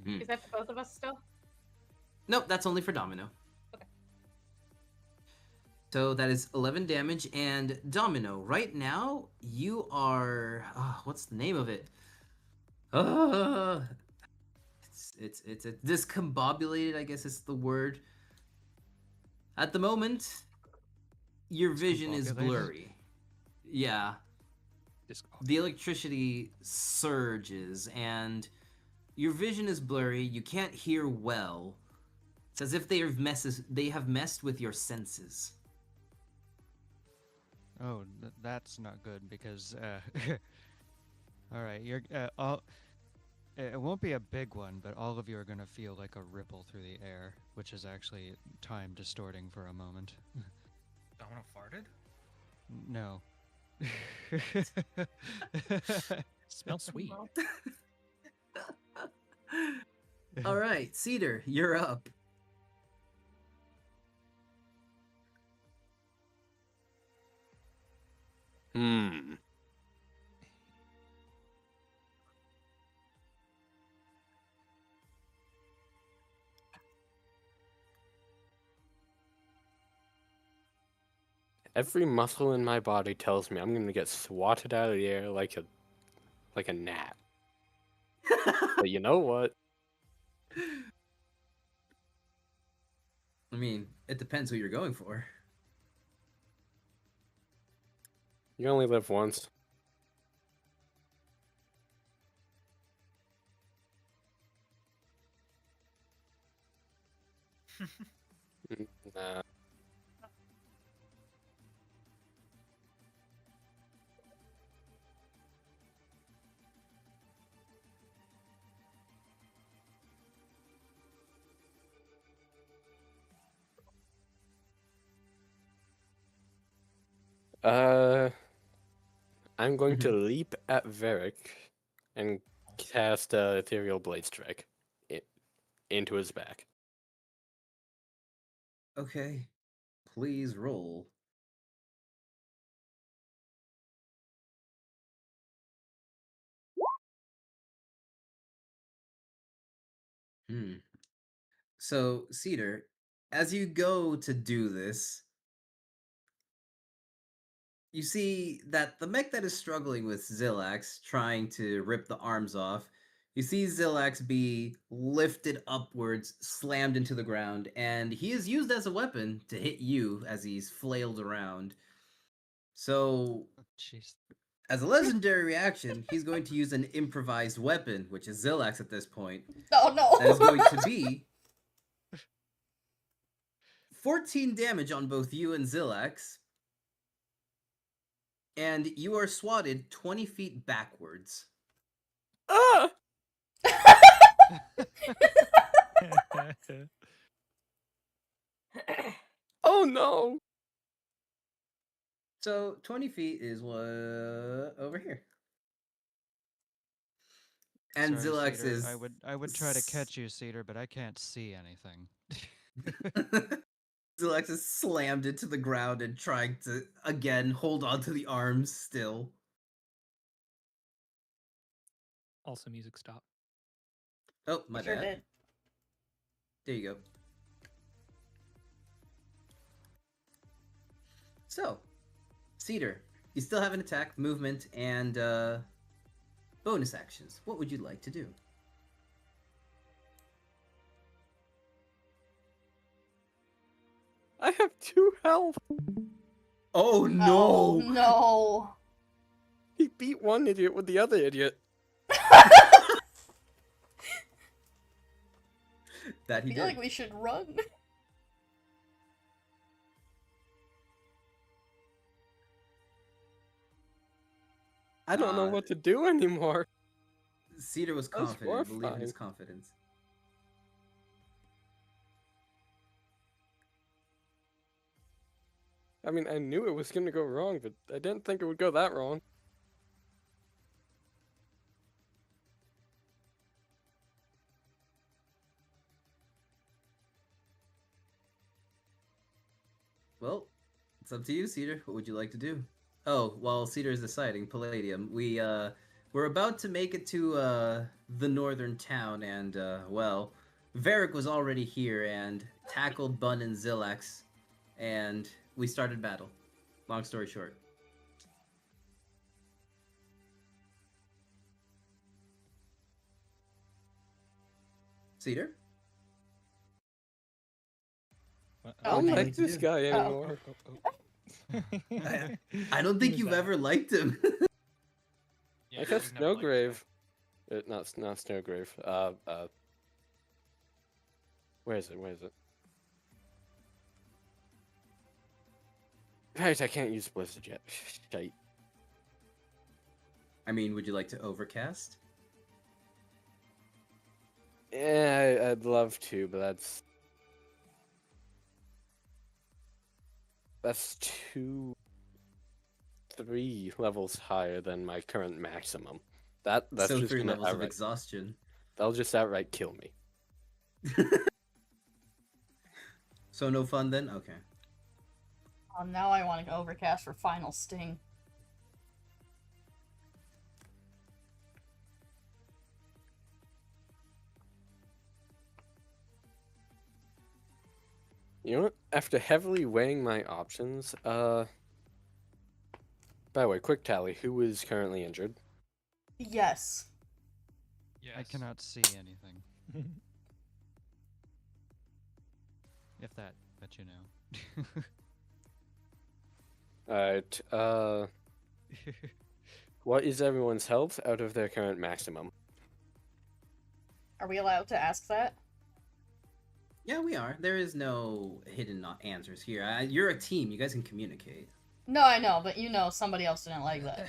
S7: Is that for both of us still?
S1: Nope, that's only for Domino.
S7: Okay.
S1: So that is 11 damage, and Domino, right now, you are... what's the name of it? It's discombobulated, I guess is the word. At the moment, your vision is
S5: Discombobulated?
S1: blurry. Yeah. The electricity surges, and your vision is blurry. You can't hear well. It's as if they have messed with your senses.
S5: Oh, that's not good because, all right, you're, it won't be a big one, but all of you are going to feel like a ripple through the air, which is actually time distorting for a moment.
S8: Domino farted?
S5: No.
S2: Smells sweet.
S1: All right, Cedar, you're up.
S3: Every muscle in my body tells me I'm gonna get swatted out of the air like a gnat. But you know what?
S1: I mean, it depends who you're going for.
S3: You only live once. Nah. I'm going to leap at Varric and cast Ethereal Blade Strike into his back.
S1: Okay, please roll. So, Cedar, as you go to do this, you see that the mech that is struggling with Zillax, trying to rip the arms off, you see Zillax be lifted upwards, slammed into the ground, and he is used as a weapon to hit you as he's flailed around. So,
S5: Jeez.
S1: as a legendary reaction, he's going to use an improvised weapon, which is Zillax at this point.
S6: Oh no!
S1: That is going to be 14 damage on both you and Zillax. And you are swatted 20 feet backwards.
S3: Ah! Oh no!
S1: So 20 feet is what over here. And
S5: Sorry,
S1: Zillax
S5: Cedar,
S1: is...
S5: I would try to catch you, Cedar, but I can't see anything.
S1: Zillax is slammed into the ground and trying to, again, hold on to the arms still.
S2: Also, music stop.
S1: Oh, my
S6: Sure
S1: bad.
S6: did.
S1: There you go. So, Cedar, you still have an attack, movement, and bonus actions. What would you like to do?
S3: I have 2 health.
S1: Oh
S6: Oh no!
S3: He beat one idiot with the other idiot.
S1: That he
S6: I feel
S1: did.
S6: like we should run.
S3: I don't know what to do anymore.
S1: Cedar was
S3: That was
S1: confident. Believe in his
S3: horrifying.
S1: confidence.
S3: I mean, I knew it was gonna go wrong, but I didn't think it would go that wrong.
S1: Well, it's up to you, Cedar. What would you like to do? Oh, while Cedar is deciding, Palladium, we're about to make it to the northern town, and well, Varric was already here and tackled Bun and Zillax, and we started battle. Long story short. Cedar?
S3: I
S6: Oh,
S3: don't
S6: okay.
S3: like this guy anymore.
S1: I don't think you've ever liked him.
S8: Yeah,
S3: I got
S8: we've never liked him.
S3: Snowgrave. Not Snowgrave. Where is it? Right, I can't use Blizzard yet. Shite.
S1: I mean, would you like to overcast?
S3: Yeah, I'd love to, but that's 3 levels higher than my current maximum. That's
S1: so
S3: just
S1: 3
S3: gonna
S1: levels of
S3: outright,
S1: exhaustion.
S3: that'll just outright kill me.
S1: So no fun then? Okay.
S6: Now I want to go overcast for final sting.
S3: You know what? After heavily weighing my options, by the way, quick tally, who is currently injured?
S6: Yes.
S8: Yes.
S5: I cannot see anything. If that you know.
S3: Alright, what is everyone's health out of their current maximum?
S6: Are we allowed to ask that?
S1: Yeah, we are. There is no hidden answers here. You're a team. You guys can communicate.
S6: No, I know, but you know somebody else didn't like that.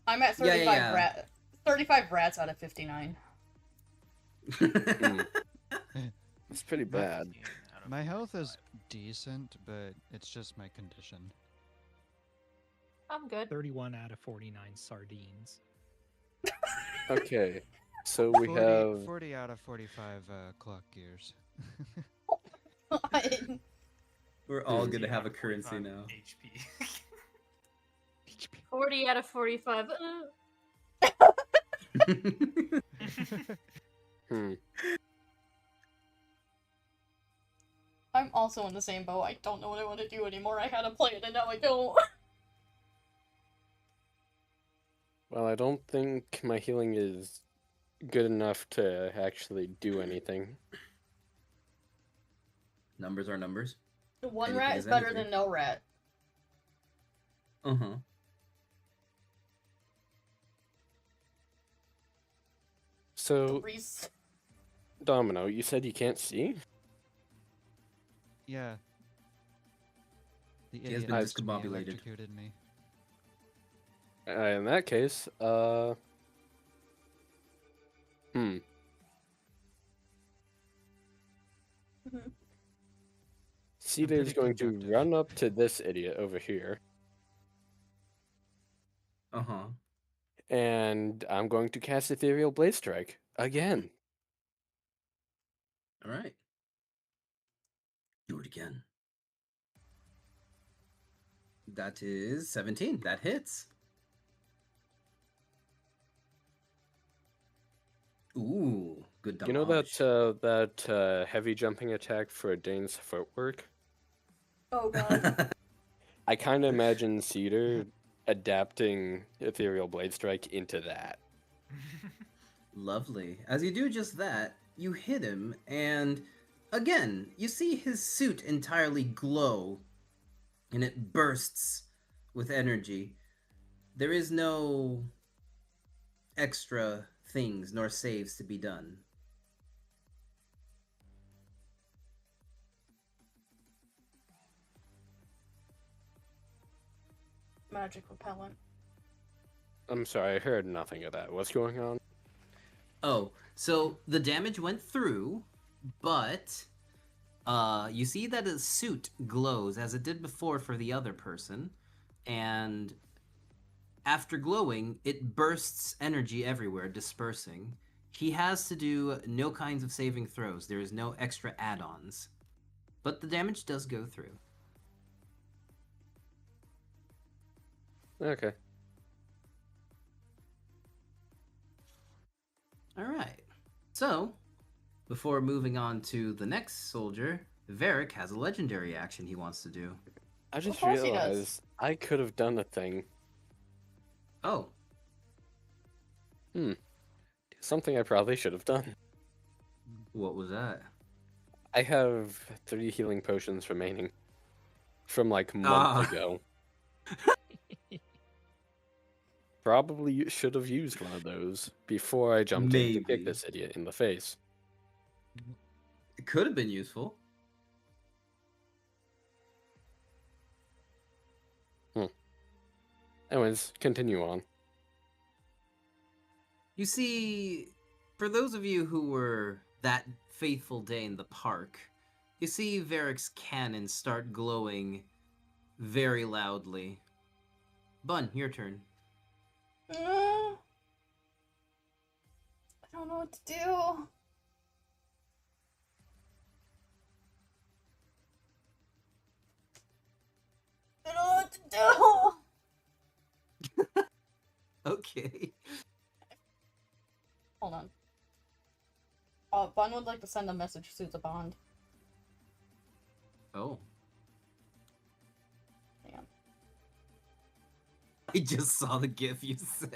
S6: I'm at 35
S1: Yeah.
S6: 35 rats out of 59.
S3: It's pretty bad.
S8: 15 out of
S5: My health is
S8: 45.
S5: decent, but it's just my condition.
S7: I'm good.
S2: 31 out of 49 sardines.
S3: Okay, so we
S5: 40,
S3: have
S5: 40 out of 45 clock gears.
S1: We're all
S3: Hmm.
S1: gonna
S8: 15
S1: have
S8: out
S1: a
S8: of
S1: currency
S8: 45
S1: now.
S8: HP.
S7: 40 out of 45.
S3: hmm.
S6: I'm also in the same boat. I don't know what I want to do anymore. I had a plan and now I don't.
S3: Well, I don't think my healing is good enough to actually do anything.
S1: Numbers are numbers.
S6: One
S1: Anything
S6: rat
S1: is
S6: is better
S1: anything.
S6: than no rat.
S1: Uh-huh.
S3: So,
S6: Reese.
S3: Domino, you said you can't see?
S5: Yeah. The
S1: He has
S5: idiot
S1: been
S5: next to me
S1: discombobulated.
S5: electrocuted me.
S3: In that case,
S6: Mhm.
S3: Cedar is
S5: pretty
S3: going to
S5: conductive.
S3: run up to this idiot over here,
S1: Uh-huh.
S3: and I'm going to cast Ethereal Blade Strike again.
S1: All right. Do it again. That is 17. That hits. Ooh, good damage.
S3: You know that heavy jumping attack for Dane's footwork?
S6: Oh god.
S3: I kind of imagine Cedar adapting Ethereal Blade Strike into that.
S1: Lovely. As you do just that, you hit him, and again, you see his suit entirely glow, and it bursts with energy. there is no extra things nor saves to be done.
S6: Magic repellent.
S3: I'm sorry, I heard nothing of that. What's going on?
S1: Oh, so the damage went through, but you see that his suit glows as it did before for the other person, and after glowing, it bursts energy everywhere, dispersing. He has to do no kinds of saving throws. There is no extra add-ons, but the damage does go through.
S3: Okay.
S1: All right. So, before moving on to the next soldier, Varric has a legendary action he wants to do.
S3: I just
S6: course he does.
S3: realized I could have done a thing.
S1: Oh,
S3: Something I probably should have done.
S1: what was that?
S3: I have 3 healing potions remaining from like months ago. Probably should have used one of those before I jumped in to kick
S1: Maybe.
S3: this idiot in the face.
S1: It could have been useful.
S3: Anyways, continue on.
S1: You see, for those of you who were that faithful day in the park, you see Varric's cannon start glowing very loudly. Bun, your turn.
S6: I don't know what to do. I don't know what to do.
S1: Okay.
S6: Hold on. Bun would like to send a message to the bond.
S1: Oh.
S6: Hang on.
S1: I just saw the gif you sent.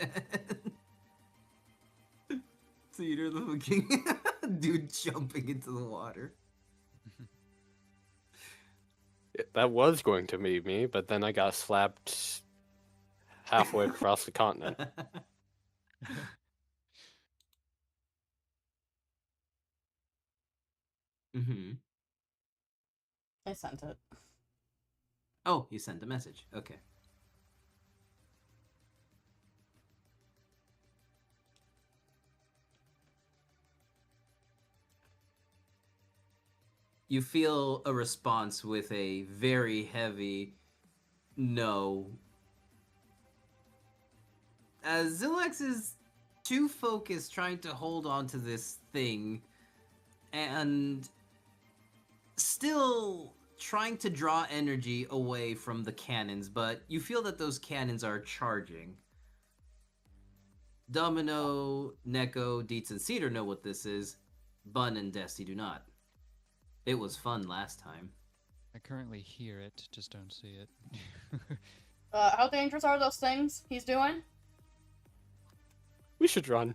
S1: Theater the fucking dude jumping into the water.
S3: That was going to be me, but then I got slapped halfway across the continent.
S1: Mm-hmm.
S6: I sent it.
S1: Oh, you sent a message. Okay. You feel a response with a very heavy no. As Zilex is too focused trying to hold on to this thing and still trying to draw energy away from the cannons, but you feel that those cannons are charging. Domino, Neko, Dietz, and Cedar know what this is. Bun and Dusty do not. It was fun last time.
S5: I currently hear it, just don't see it.
S6: How dangerous are those things he's doing?
S3: We should run.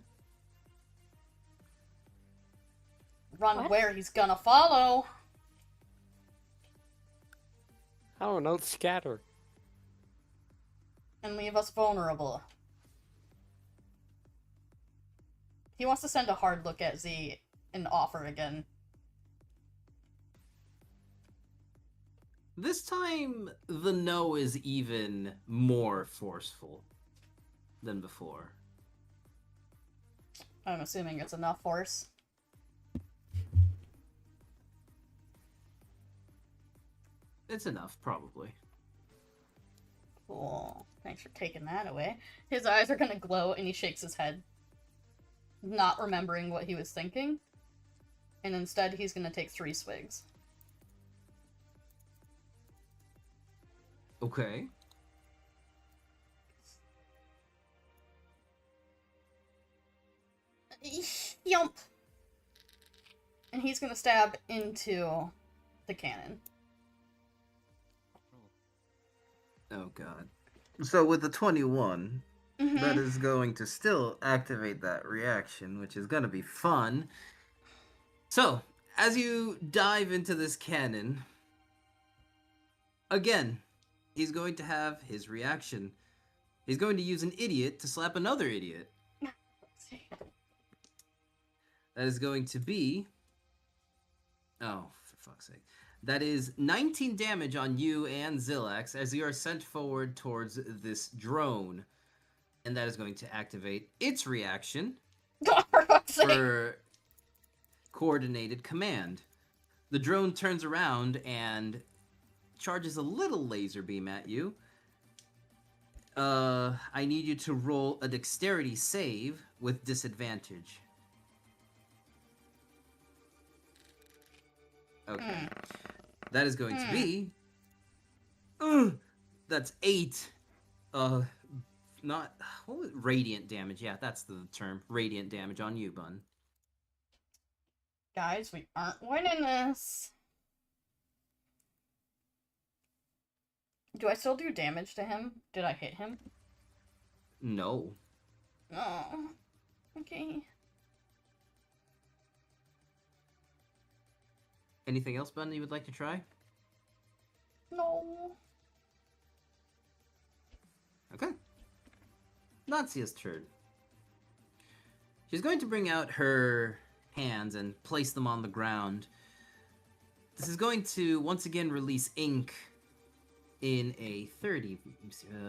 S6: Run
S7: What?
S6: where he's gonna follow.
S3: I don't know, scatter.
S6: And leave us vulnerable. He wants to send a hard look at Z and offer again.
S1: This time, the no is even more forceful than before.
S6: I'm assuming it's enough force.
S1: It's enough, probably.
S6: Cool. Thanks for taking that away. His eyes are gonna glow and he shakes his head, not remembering what he was thinking. And instead, he's gonna take 3 swigs.
S1: Okay.
S6: Yump! And he's gonna stab into the cannon.
S1: Oh god. So with the 21, that is going to still activate that reaction, which is going to be fun. So, as you dive into this cannon, again, he's going to have his reaction. He's going to use an idiot to slap another idiot.
S6: Let's see.
S1: That is going to be... Oh, for fuck's sake. That is 19 damage on you and Zillax as you are sent forward towards this drone. And that is going to activate its reaction
S6: For fuck's sake.
S1: for coordinated command. The drone turns around and charges a little laser beam at you. I need you to roll a dexterity save with disadvantage. Okay. That is going to be... that's 8. Not... What was radiant damage. Yeah, that's the term. Radiant damage on you, Bun.
S6: Guys, we aren't winning this. Do I still do damage to him? Did I hit him?
S1: No.
S6: Oh. Okay.
S1: Anything else, Bun, you would like to try?
S6: No.
S1: Okay. Natsia's turn. She's going to bring out her hands and place them on the ground. This is going to once again release ink in a 30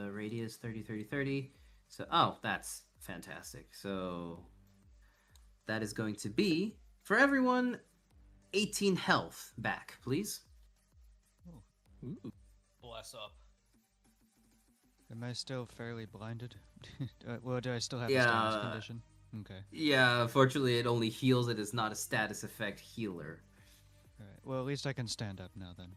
S1: radius, 30, 30, 30. So, oh, that's fantastic. So that is going to be, for everyone, 18 health back, please.
S2: Ooh.
S8: Bless up.
S5: Am I still fairly blinded? Well, do I still have a
S1: Yeah.
S5: status condition? Okay.
S1: Yeah, unfortunately it only heals. It is not a status effect healer.
S5: Alright. Well, at least I can stand up now then.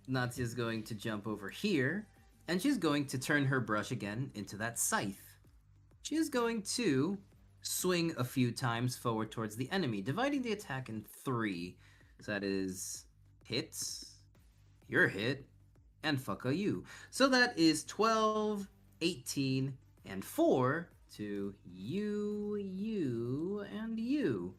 S1: Nazi is going to jump over here, and she's going to turn her brush again into that scythe. She is going to swing a few times forward towards the enemy, dividing the attack in 3. So that is hits, your hit, and fuck a you. So that is 12, 18, and 4 to you, and you.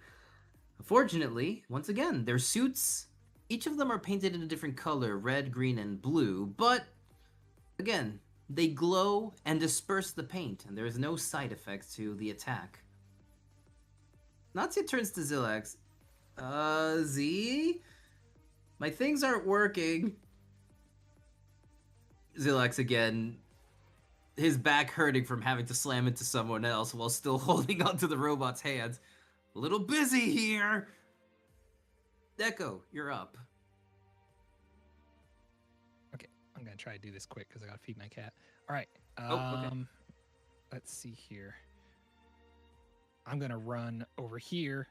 S1: Unfortunately, once again, their suits, each of them are painted in a different color, red, green, and blue, but again, they glow and disperse the paint, and there is no side effects to the attack. Natsia turns to Zillax. Z? My things aren't working. Zillax again, his back hurting from having to slam into someone else while still holding onto the robot's hands. A little busy here. Deco, you're up.
S2: Okay, I'm gonna try to do this quick because I gotta feed my cat. All right.
S1: Okay.
S2: Let's see here. I'm gonna run over here.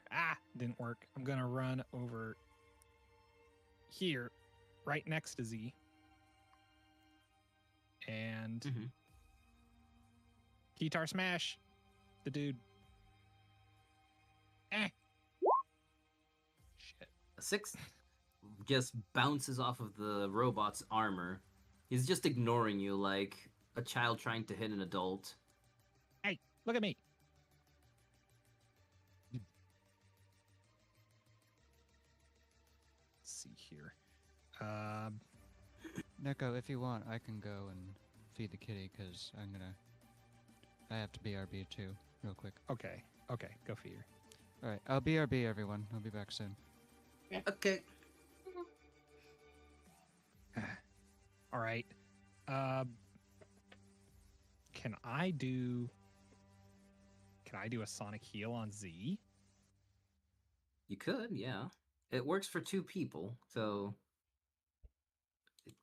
S2: Didn't work. I'm gonna run over here, right next to Z. And guitar smash the dude. Shit.
S1: A 6 just bounces off of the robot's armor. He's just ignoring you like a child trying to hit an adult.
S2: Hey, look at me. Let's see here.
S5: Neko, if you want, I can go and feed the kitty because I have to BRB too, real quick.
S2: Okay, go feed her.
S5: All right, I'll BRB everyone. I'll be back soon.
S1: Okay.
S2: All right. Can I do a sonic heal on Z?
S1: You could, yeah. It works for 2 people, so...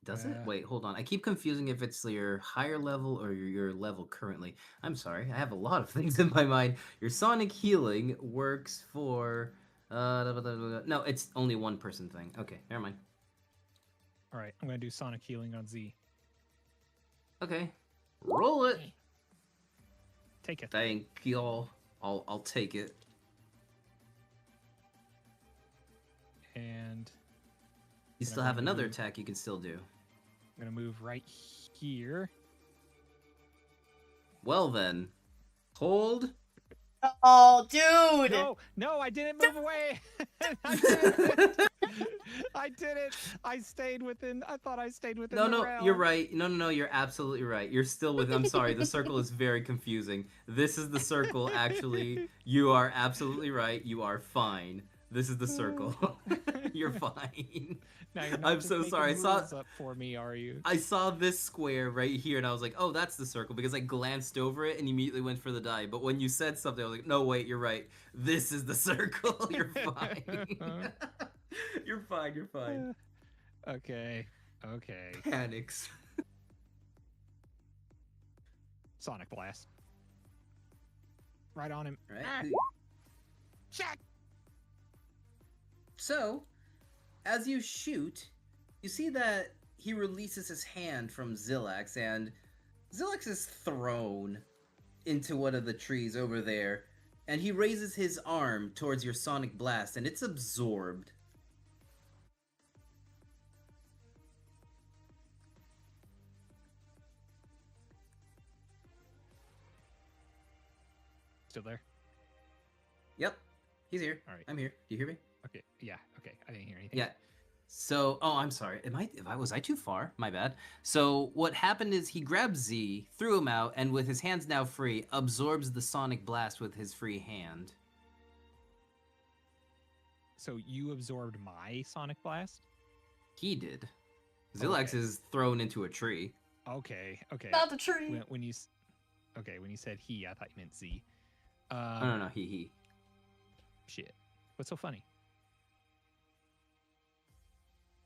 S1: Does it? Wait, hold on. I keep confusing if it's your higher level or your level currently. I'm sorry. I have a lot of things in my mind. Your sonic healing works for... No, it's only 1 person thing. Okay, never mind.
S2: All right, I'm going to do sonic healing on Z.
S1: Okay. Roll it.
S2: Take it.
S1: Thank y'all. I'll take it.
S2: And
S1: You still have another attack you can still do.
S2: I'm going to move right here.
S1: Well then. Hold.
S6: Oh, dude!
S2: No, I didn't move away. I didn't. I did it. I stayed within. I thought I stayed within
S1: No,
S2: the
S1: no,
S2: realm.
S1: you're right. No, you're absolutely right. You're still with. I'm sorry, the circle is very confusing. This is the circle, actually. You are absolutely right. You are fine. This is the circle. You're fine.
S2: Now you're not
S1: I'm
S2: just
S1: so
S2: making
S1: sorry.
S2: rules up for me, are you?
S1: I saw this square right here, and I was like, "Oh, that's the circle," because I glanced over it and immediately went for the die. But when you said something, I was like, "No, wait, you're right. This is the circle. You're fine. You're fine. You're fine."
S2: Okay.
S1: Panics.
S2: Sonic Blast. Right on him.
S1: Right.
S2: Shit!
S1: So, as you shoot, you see that he releases his hand from Zillax, and Zillax is thrown into one of the trees over there, and he raises his arm towards your Sonic Blast, and it's absorbed.
S2: Still there?
S1: Yep, he's here.
S2: All right.
S1: I'm here. Do you hear me?
S2: Okay. Yeah. Okay. I didn't hear anything.
S1: Yeah. So, oh, I'm sorry. Was I too far? My bad. So, what happened is he grabbed Z, threw him out, and with his hands now free, absorbs the Sonic Blast with his free hand.
S2: So you absorbed my Sonic Blast?
S1: He did. Zillax
S2: Okay.
S1: is thrown into a tree.
S2: Okay.
S6: Not the tree.
S2: When you said he, I thought you meant Z.
S1: No, he.
S2: Shit. What's so funny?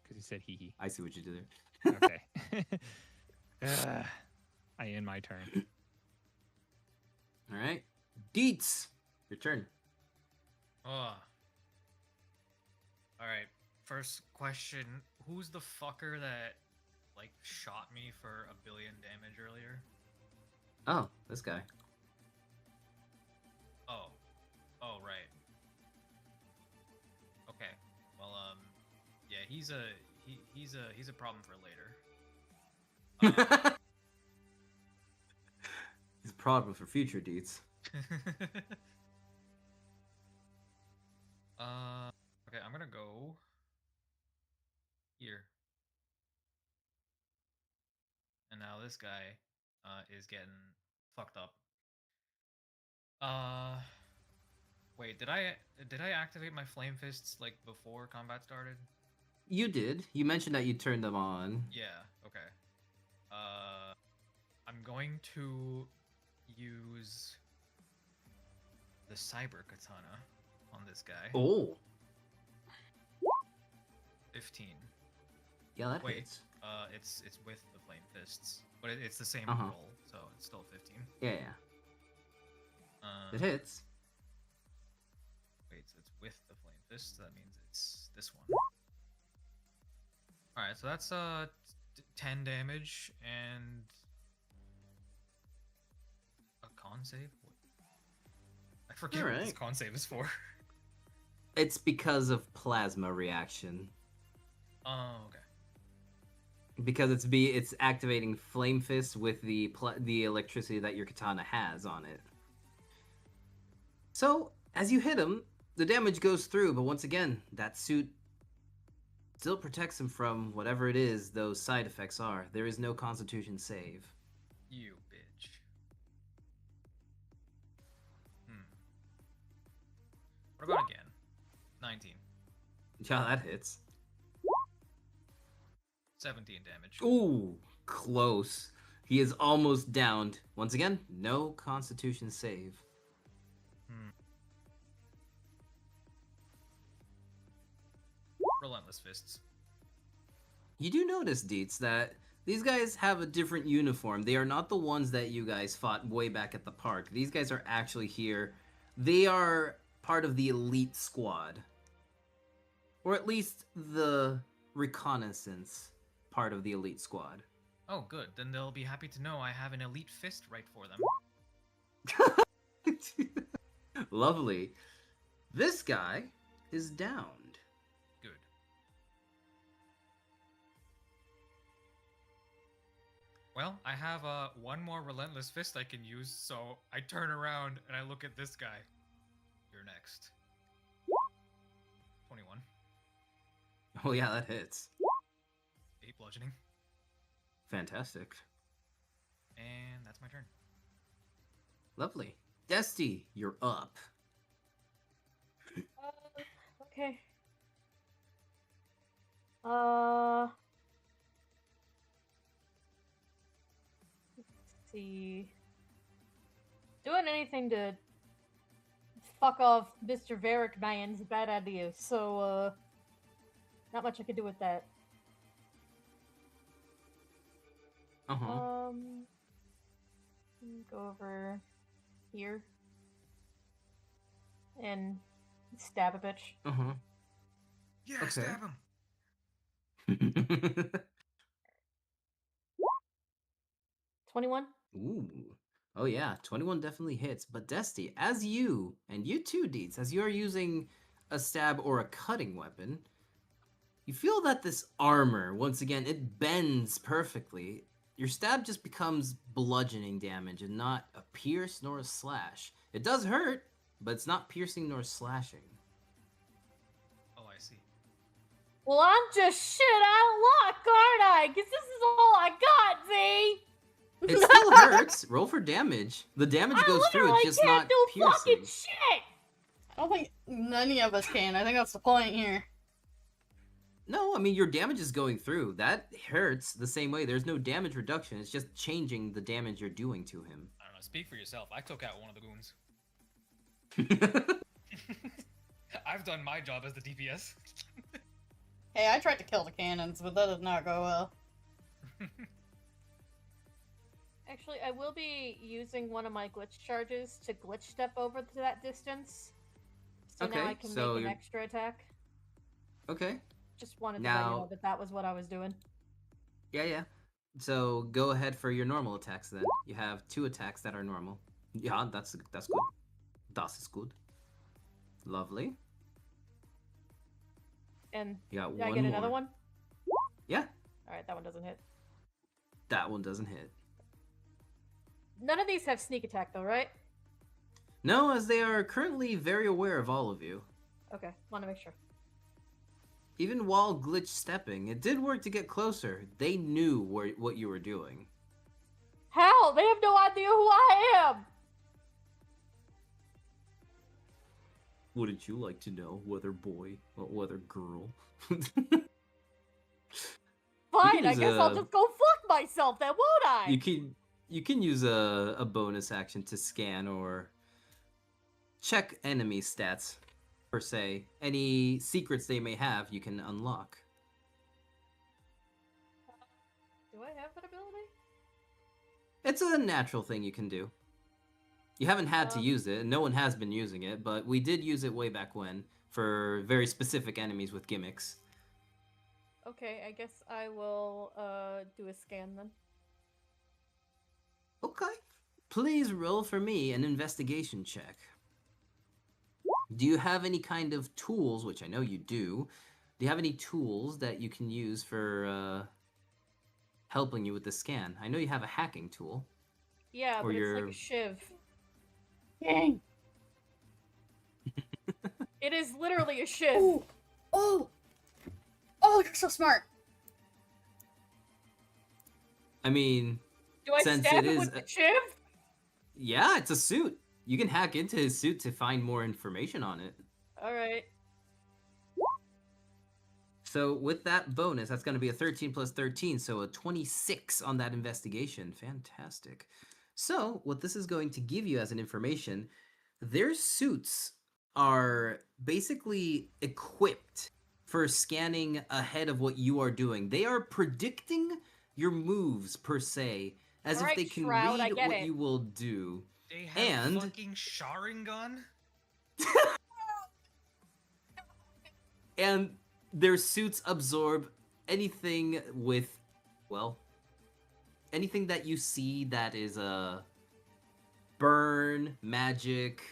S2: Because you said he.
S1: I see what you did there.
S2: Okay. I end my turn.
S1: All right. Deets, your turn.
S8: Oh. Alright, first question. Who's the fucker that, like, shot me for 1 billion damage earlier?
S1: Oh, this guy.
S8: Oh, right. Okay. Well, yeah, he's a problem for later.
S1: He's a problem for future Deets.
S8: Okay, I'm gonna go here. And now this guy is getting fucked up. Wait, did I activate my flame fists like before combat started?
S1: You did. You mentioned that you turned them on.
S8: Yeah, okay. I'm going to use the cyber katana on this guy.
S1: Oh.
S8: 15.
S1: Yeah, that
S8: Wait,
S1: hits.
S8: it's with the flame fists, but it's the same
S1: Uh-huh.
S8: roll, so it's still 15.
S1: Yeah. It hits.
S8: Wait, so it's with the flame fists. That means it's this one. All right, so that's 10 damage and a con save. I forget what this
S1: Alright.
S8: con save is for.
S1: It's because of plasma reaction.
S8: Oh, okay.
S1: Because it's activating Flame Fist with the electricity that your katana has on it. So, as you hit him, the damage goes through, but once again, that suit still protects him from whatever it is those side effects are. There is no Constitution save.
S8: You bitch. What about again? 19.
S1: Yeah, that hits.
S8: 17 damage.
S1: Ooh, close. He is almost downed. Once again, no Constitution save.
S8: Relentless fists.
S1: You do notice, Deets, that these guys have a different uniform. They are not the ones that you guys fought way back at the park. These guys are actually here. They are part of the elite squad. Or at least the reconnaissance part of the elite squad.
S8: Oh, good. Then they'll be happy to know I have an elite fist right for them.
S1: Lovely. This guy is downed.
S8: Good. Well, I have one more relentless fist I can use, so I turn around and I look at this guy. You're next. 21.
S1: Oh yeah, that hits.
S8: 8 bludgeoning.
S1: Fantastic.
S8: And that's my turn.
S1: Lovely. Desty, you're up.
S7: Okay. Let's see. Doing anything to fuck off Mr. Varric man's a bad idea, so, not much I could do with that.
S1: Uh-huh.
S7: Go over here. And stab a bitch.
S1: Uh-huh.
S4: Yeah,
S1: Okay.
S4: stab him.
S7: 21?
S1: Ooh. Oh yeah, 21 definitely hits. But Desty, as you, and you too, Deets, as you are using a stab or a cutting weapon, you feel that this armor, once again, it bends perfectly. Your stab just becomes bludgeoning damage and not a pierce nor a slash. It does hurt, but it's not piercing nor slashing.
S8: Oh, I see.
S7: Well, I'm just shit out of luck, aren't I? Because this is all I got, Z!
S1: It still hurts. Roll for damage. The damage goes through, it's just not
S7: do
S1: piercing.
S7: fucking shit!
S6: I don't think any of us can. I think that's the point here.
S1: No, I mean, your damage is going through. That hurts the same way. There's no damage reduction. It's just changing the damage you're doing to him.
S8: I don't know. Speak for yourself. I took out one of the goons. I've done my job as the DPS.
S6: Hey, I tried to kill the cannons, but that did not go well.
S7: Actually, I will be using one of my glitch charges to glitch step over to that distance. So now
S1: Okay,
S7: I can
S1: so
S7: make an
S1: you're-
S7: extra attack.
S1: Okay.
S7: Just wanted to let you
S1: Now-
S7: know that that was what I was doing.
S1: Yeah. So go ahead for your normal attacks then. You have 2 attacks that are normal. Yeah, that's good. Das is good. Lovely.
S7: And
S1: You got
S7: did I
S1: one
S7: get
S1: more.
S7: another one?
S1: Yeah,
S7: Alright, that one doesn't hit.
S1: that one doesn't hit.
S7: None of these have sneak attack though, right?
S1: No, as they are currently very aware of all of you.
S7: Okay, want to make sure.
S1: Even while glitch stepping, it did work to get closer. They knew what you were doing.
S7: How? They have no idea who I am!
S1: Wouldn't you like to know, whether boy or whether girl?
S7: Fine, I
S1: use
S7: guess I'll
S1: a-
S7: just go fuck myself then, won't I?
S1: You can use a bonus action to scan or check enemy stats, per se. Any secrets they may have, you can unlock.
S7: Do I have that ability?
S1: It's a natural thing you can do. You haven't had to
S7: Um,
S1: use it, and no one has been using it, but we did use it way back when for very specific enemies with gimmicks.
S7: Okay, I guess I will do a scan then.
S1: Okay. Please roll for me an investigation check. Do you have any kind of tools, which I know you do, do you have any tools that you can use for helping you with the scan? I know you have a hacking tool.
S7: Yeah,
S1: Or
S7: but it's like
S1: your-
S7: a shiv.
S6: Dang.
S7: It is literally a shiv.
S6: Ooh. Oh, you're so smart.
S1: I mean,
S7: Do I
S1: since
S7: stab
S1: it
S7: him
S1: is
S7: with
S1: a-
S7: the shiv?
S1: yeah, it's a suit. You can hack into his suit to find more information on it.
S7: Alright.
S1: So with that bonus, that's going to be a 13 plus 13, so a 26 on that investigation. Fantastic. So what this is going to give you as an information, their suits are basically equipped for scanning ahead of what you are doing. They are predicting your moves, per se, as if
S7: Alright,
S1: they can
S7: Shroud, I
S1: read
S7: get
S1: what
S7: it.
S1: you will do.
S8: They have
S1: And-
S8: fucking Sharingan?
S1: And their suits absorb anything with, well, anything that you see that is a burn, magic,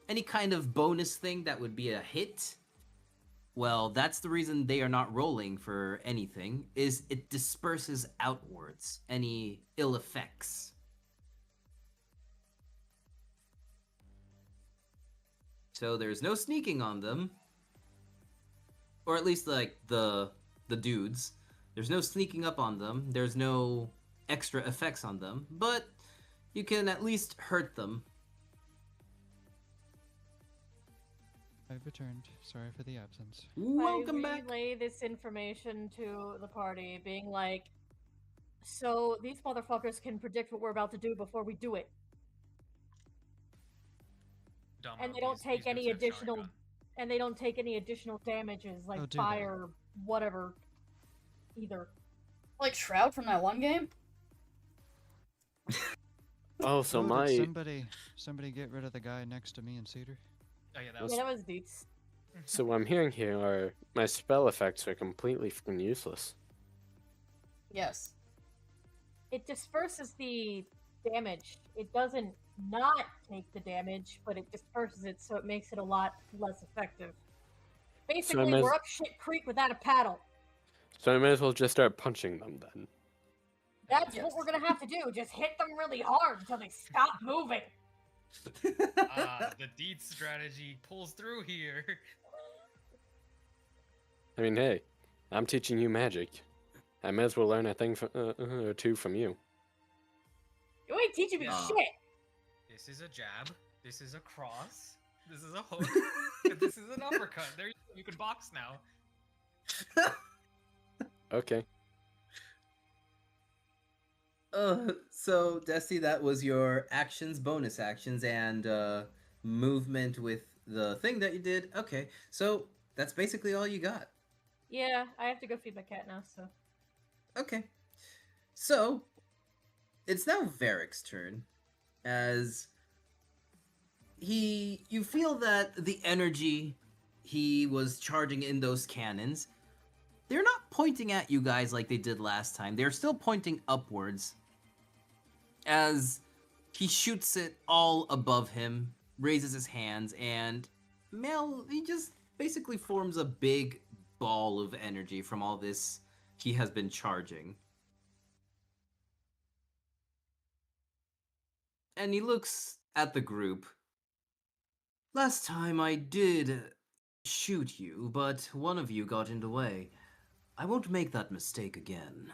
S1: any kind of bonus thing that would be a hit. Well, that's the reason they are not rolling for anything, is it disperses outwards any ill effects. So there's no sneaking on them. Or at least, like, the the dudes. There's no sneaking up on them. There's no extra effects on them, but you can at least hurt them.
S5: I've returned. Sorry for the absence.
S1: Welcome
S7: I
S1: back.
S7: relay this information to the party, being like, so these motherfuckers can predict what we're about to do before we do it,
S8: Domino,
S7: and they don't
S8: these
S7: take any
S8: boots have
S7: additional,
S8: Sharingan.
S7: and they don't take any additional damages like
S5: Oh, do they?
S7: fire, whatever, either.
S6: Like Shroud from that one game?
S3: Oh, so
S5: Did
S3: my
S5: somebody get rid of the guy next to me and Cedar?
S8: Oh yeah, that
S7: Yeah,
S8: was.
S7: that was Deets.
S3: so what I'm hearing here are my spell effects are completely freaking useless.
S6: Yes.
S7: It disperses the damage. It doesn't not take the damage, but it disperses it, so it makes it a lot less effective. Basically,
S3: might as-
S7: we're up shit creek without a paddle.
S3: So I might as well just start punching them then.
S7: That's
S6: Yes.
S7: what we're gonna have to do. Just hit them really hard until they stop moving.
S8: The Deed strategy pulls through here.
S3: I mean, hey, I'm teaching you magic. I might as well learn a thing or two from you.
S7: You ain't teaching me
S1: Yeah.
S7: shit.
S8: This is a jab. This is a cross. This is a hook. This is an uppercut. There you can box now.
S3: Okay.
S1: So Dusty, that was your actions, bonus actions, and movement with the thing that you did. Okay, so that's basically all you got.
S7: Yeah, I have to go feed my cat now, so.
S1: Okay, so it's now Varric's turn, as you feel that the energy he was charging in those cannons, they're not pointing at you guys like they did last time. They're still pointing upwards. As he shoots it all above him, raises his hands, and he just basically forms a big ball of energy from all this he has been charging. And he looks at the group. Last time I did shoot you, but one of you got in the way. I won't make that mistake again.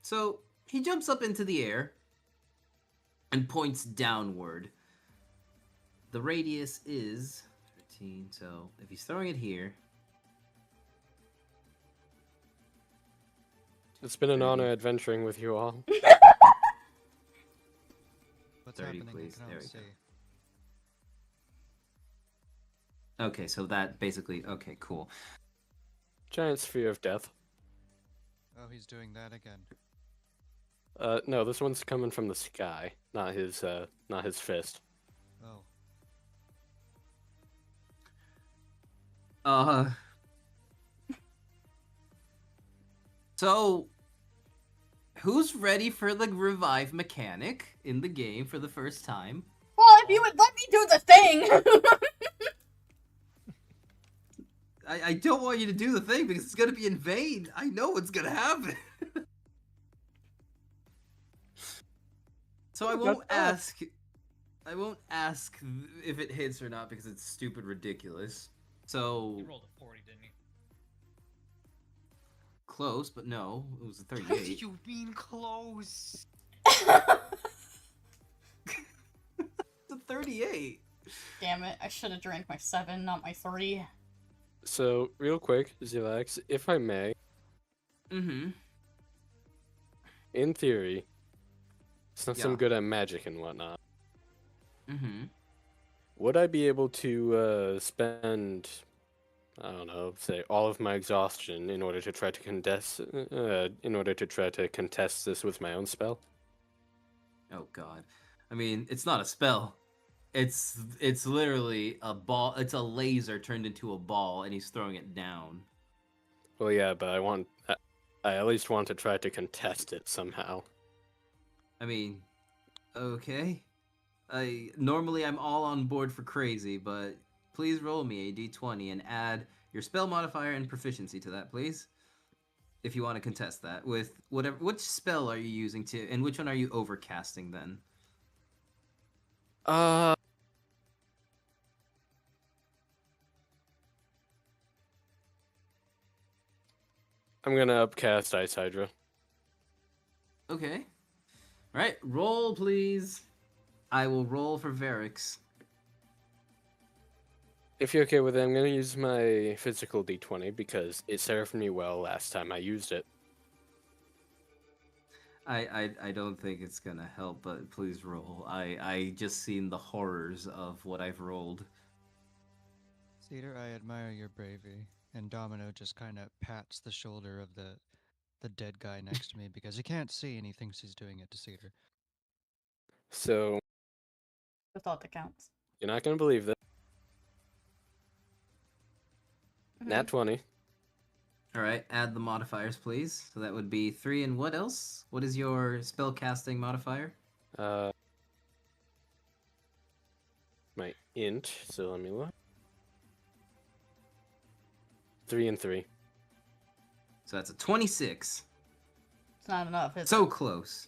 S1: So he jumps up into the air and points downward. The radius is 13, so if he's throwing it here.
S3: It's been an honor adventuring with you all.
S5: What's
S1: 30,
S5: happening?
S1: please.
S5: I can
S1: There
S5: only
S1: we go.
S5: see.
S1: Okay, so that basically, okay, cool.
S3: Giant sphere of death.
S5: Oh, he's doing that again.
S3: No, this one's coming from the sky, not his fist.
S5: Oh,
S1: So, who's ready for the revive mechanic in the game for the first time?
S6: Well, if you would let me do the thing!
S1: I don't want you to do the thing because it's gonna be in vain. I know what's gonna happen. So I won't ask. I won't ask if it hits or not because it's stupid ridiculous. So
S8: He rolled a 40, didn't he?
S1: close, but no, it was a
S8: What do
S1: 38.
S8: you mean close?
S1: It's a 38.
S6: Damn it, I should have drank my 7, not my 3.
S3: So, real quick, Zilax, if I may,
S1: Mm-hmm.
S3: in theory, since I'm
S1: Yeah.
S3: good at magic and whatnot,
S1: Mm-hmm.
S3: would I be able to spend, I don't know, say all of my exhaustion in order to try to contest this with my own spell?
S1: Oh god. I mean, it's not a spell. It's literally a ball. It's a laser turned into a ball, and he's throwing it down.
S3: Well, yeah, but I at least want to try to contest it somehow.
S1: I mean, okay. Normally I'm all on board for crazy, but please roll me a d20 and add your spell modifier and proficiency to that, please. If you want to contest that with whatever. Which spell are you using to, and which one are you overcasting then?
S3: I'm gonna upcast Ice Hydra.
S1: Okay. All right, roll please. I will roll for Varix.
S3: If you're okay with it, I'm gonna use my physical D20 because it served me well last time I used it.
S1: I don't think it's gonna help, but please roll. I just seen the horrors of what I've rolled.
S5: Cedar, I admire your bravery. And Domino just kind of pats the shoulder of the dead guy next to me because he can't see and he thinks he's doing it to Cedar.
S3: So
S6: The thought that counts.
S3: you're not gonna believe this.
S6: Mhm.
S3: Nat 20.
S1: All right, add the modifiers, please. So that would be 3 and what else? What is your spell casting modifier?
S3: My int. So let me look. 3 and 3.
S1: So that's a 26.
S6: It's not enough, is
S1: So
S6: it?
S1: close.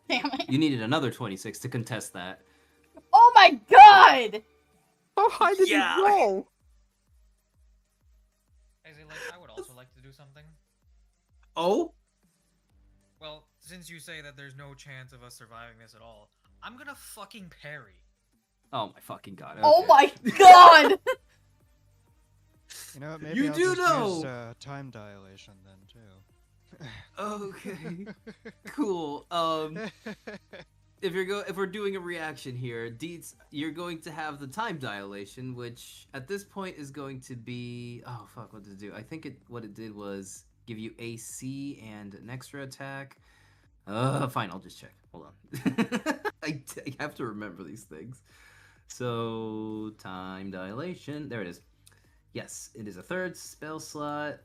S6: Damn it.
S1: You needed another 26 to contest that.
S6: Oh my god!
S3: How high did you roll?
S8: I would also like to do something.
S1: Oh?
S8: Well, since you say that there's no chance of us surviving this at all, I'm gonna fucking parry.
S1: Oh my fucking god.
S6: Oh
S1: okay.
S6: my god!
S5: You know what? Maybe
S1: You
S5: I'll
S1: do
S5: just
S1: know!
S5: use time dilation then too.
S1: Okay. Cool. If we're doing a reaction here, Deets, you're going to have the time dilation, which at this point is going to be what did it do? I think what it did was give you AC and an extra attack. Fine, I'll just check. Hold on. I have to remember these things. So time dilation. There it is. Yes, it is a third spell slot.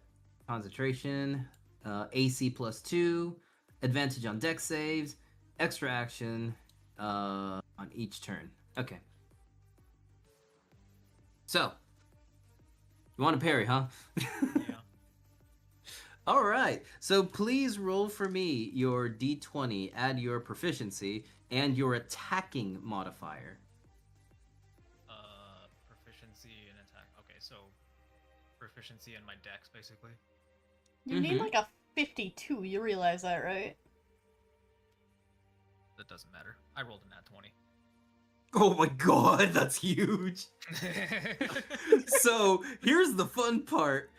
S1: Concentration. AC +2. Advantage on dex saves. Extra action on each turn. Okay. So, you want to parry, huh?
S8: Yeah.
S1: All right. So please roll for me your D20, add your proficiency, and your attacking modifier.
S8: Proficiency and attack. Okay, so proficiency in my dex, basically.
S6: You need like a 52, you realize that, right?
S8: That doesn't matter. I rolled a nat 20.
S1: Oh my god, that's huge. So, here's the fun part.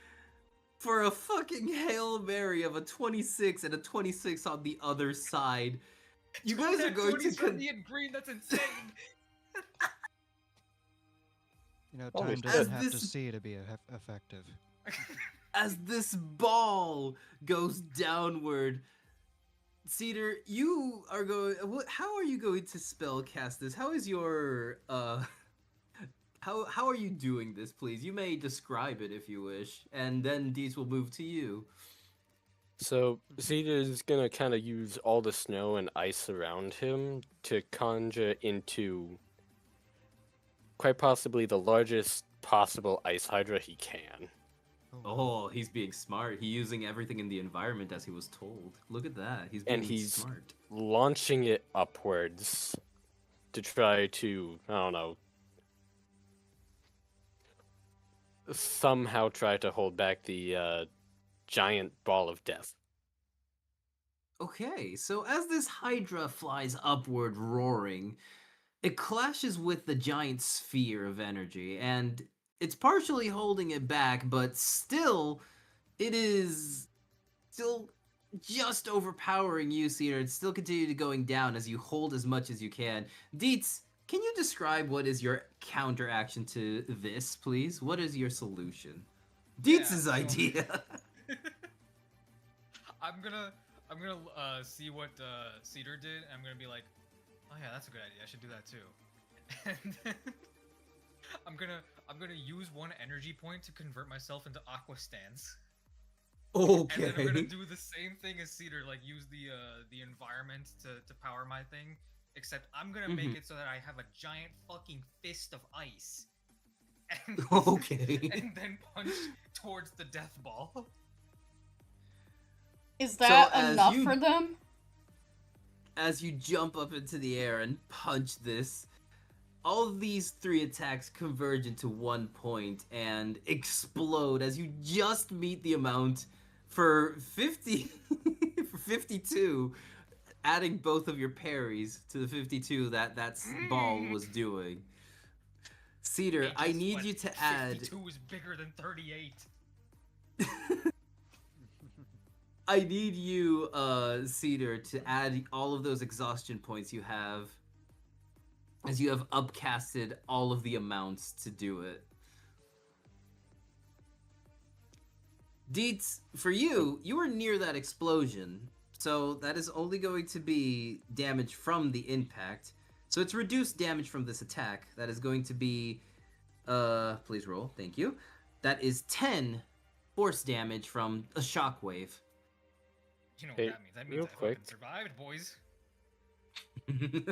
S1: For a fucking Hail Mary of a 26 and a 26 on the other side, you guys are going to...
S8: and green, that's insane!
S5: You know,
S3: Holy
S5: time
S3: shit.
S5: doesn't
S1: As
S5: have to
S1: this-
S5: see to be effective.
S1: As this ball goes downward, Cedar, you are going... How are you going to spell cast this? How is your... How are you doing this, please? You may describe it if you wish, and then these will move to you.
S3: So Zeta is gonna kind of use all the snow and ice around him to conjure into quite possibly the largest possible ice hydra he can.
S1: Oh, he's being smart. He's using everything in the environment as he was told. Look at that. He's being
S3: And he's
S1: smart.
S3: launching it upwards to try to, I don't know, somehow try to hold back the giant ball of death.
S1: Okay, so as this Hydra flies upward roaring, it clashes with the giant sphere of energy, and it's partially holding it back, but still, it is still just overpowering you, Cedar. It's still continuing going down as you hold as much as you can. Deets, can you describe what is your counteraction to this, please? What is your solution? Deets'
S8: so-
S1: idea.
S8: I'm gonna see what Cedar did, and I'm gonna be like, oh yeah, that's a good idea. I should do that too. And then I'm gonna use one energy point to convert myself into Aqua Stance.
S1: Okay.
S8: And then I'm gonna do the same thing as Cedar, like use the environment to power my thing. Except I'm gonna make it so that I have a giant fucking fist of ice. And,
S1: Okay.
S8: And then punch towards the death ball.
S6: Is that
S1: as
S6: enough
S1: you-
S6: for them?
S1: As you jump up into the air and punch this, all of these 3 attacks converge into one point and explode as you just meet the amount for 50 for 52, adding both of your parries to the 52 that ball was doing. Cedar,
S8: Hey,
S1: I
S8: guess
S1: need
S8: what?
S1: you to add
S8: 52 is bigger than 38.
S1: I need you, Cedar, to add all of those exhaustion points you have, as you have upcasted all of the amounts to do it. Deets, for you, you were near that explosion, so that is only going to be damage from the impact. So it's reduced damage from this attack. That is going to be, please roll, thank you. That is 10 force damage from a shockwave.
S8: You know what
S3: Hey,
S8: that means? That means
S3: real
S8: I
S3: quick.
S8: fucking survived, boys.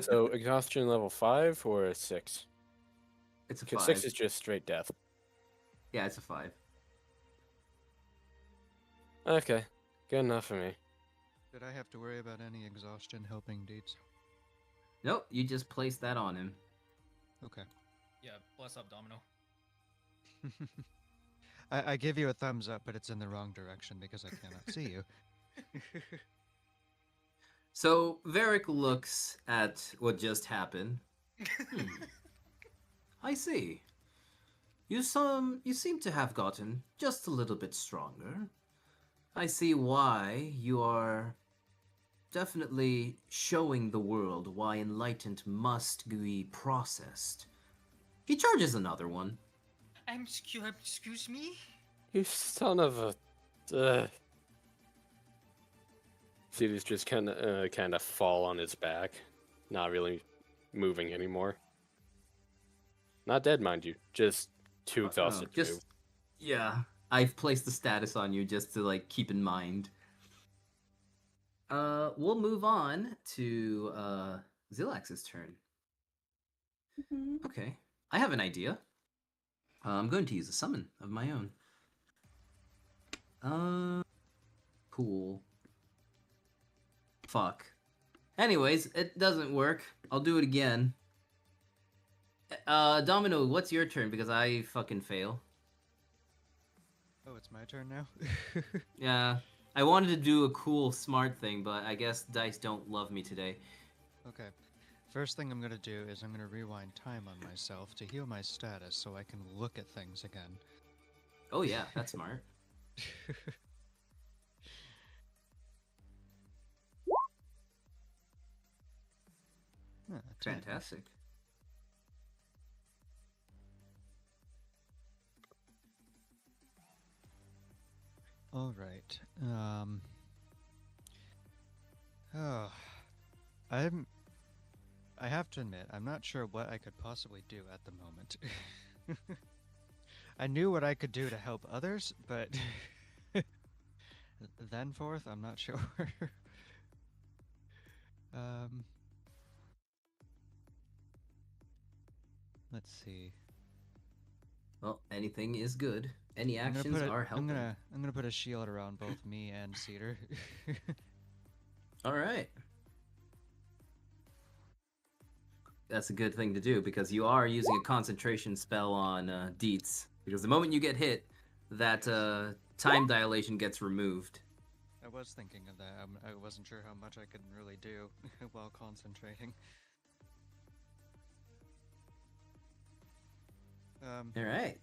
S3: So exhaustion level 5 or a 6?
S1: It's a
S3: 'Cause
S1: 5.
S3: 6 is just straight death.
S1: Yeah, it's a 5.
S3: Okay, good enough for me.
S5: Did I have to worry about any exhaustion helping Deeds?
S1: Nope, you just place that on him.
S5: Okay.
S8: Yeah, bless up, Domino.
S5: I give you a thumbs up, but it's in the wrong direction because I cannot see you.
S1: So Varric looks at what just happened. I see. You seem to have gotten just a little bit stronger. I see why you are definitely showing the world why enlightened must be processed. He charges another one.
S8: Excuse me?
S3: You son of a... Cedar's just kind of fall on his back, not really moving anymore. Not dead, mind you, just too exhausted to move.
S1: Yeah, I've placed the status on you just to like keep in mind. We'll move on to Zilax's turn. Okay, I have an idea. I'm going to use a summon of my own. Cool. Fuck. Anyways, it doesn't work. I'll do it again. Domino, what's your turn? Because I fucking fail.
S5: Oh, it's my turn now?
S1: Yeah. I wanted to do a cool, smart thing, but I guess dice don't love me today.
S5: Okay. First thing I'm going to do is I'm going to rewind time on myself to heal my status so I can look at things again.
S1: Oh yeah, that's smart.
S5: Ten.
S1: Fantastic.
S5: All right. Oh, I have to admit, I'm not sure what I could possibly do at the moment. I knew what I could do to help others, but then forth, I'm not sure. Let's see.
S1: Well, anything is good. Any actions are helping.
S5: I'm gonna put a shield around both me and Cedar.
S1: All right. That's a good thing to do because you are using a concentration spell on Deets. Because the moment you get hit, that time dilation gets removed.
S5: I was thinking of that. I wasn't sure how much I could really do while concentrating.
S1: All right.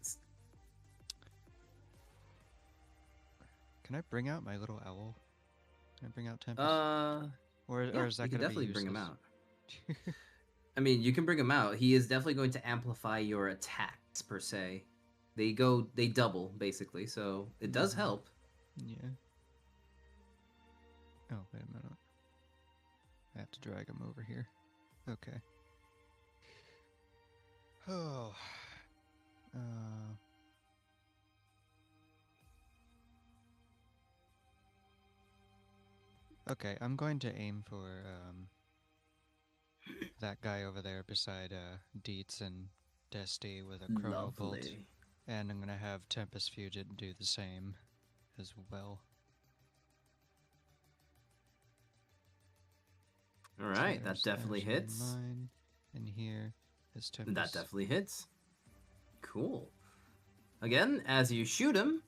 S5: Can I bring out my little owl? Can I bring out Tempest? Or is that
S1: you can
S5: going to be
S1: definitely bring him
S5: useless?
S1: out. I mean, you can bring him out. He is definitely going to amplify your attacks per se. They double basically, so it does help.
S5: Yeah. Oh, wait a minute. I have to drag him over here. Okay. Oh. Okay, I'm going to aim for that guy over there beside Dietz and Dusty with a chrono bolt.
S1: Lovely.
S5: And I'm gonna have Tempest Fugit do the same as well.
S1: All right, that
S5: There's
S1: definitely
S5: action
S1: hits.
S5: Mine, and here is Tempest.
S1: That definitely hits. Cool. Again, as you shoot him,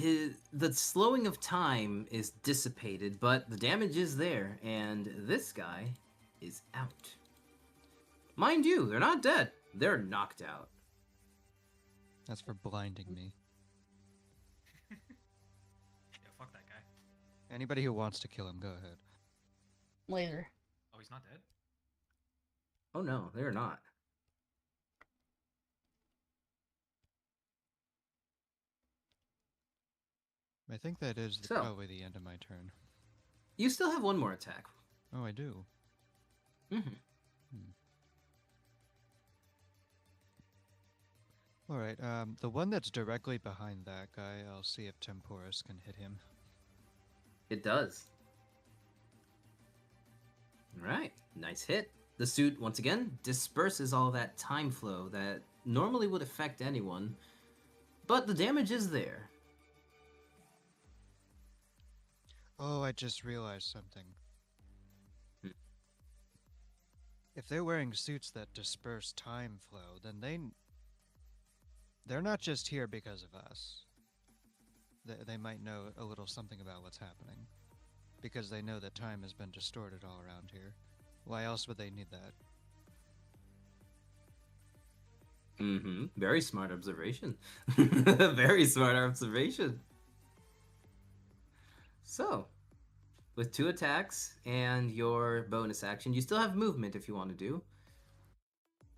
S1: the slowing of time is dissipated, but the damage is there, and this guy is out. Mind you, they're not dead. They're knocked out.
S5: That's for blinding me.
S8: Yeah, fuck that guy.
S5: Anybody who wants to kill him, go ahead.
S6: Later.
S8: Oh, he's not dead?
S1: Oh no, they're not.
S5: I think that is
S1: So-
S5: probably the end of my turn.
S1: You still have one more attack.
S5: Oh, I do.
S1: Mm-hmm.
S5: All right. The one that's directly behind that guy, I'll see if Temporis can hit him.
S1: It does. Alright, nice hit. The suit, once again, disperses all that time flow that normally would affect anyone, but the damage is there.
S5: Oh, I just realized something.
S1: Hmm.
S5: If they're wearing suits that disperse time flow, then they're not just here because of us. They might know a little something about what's happening. Because they know that time has been distorted all around here. Why else would they need that?
S1: Mm-hmm. Very smart observation. Very smart observation. So, with 2 attacks and your bonus action, you still have movement if you want to do.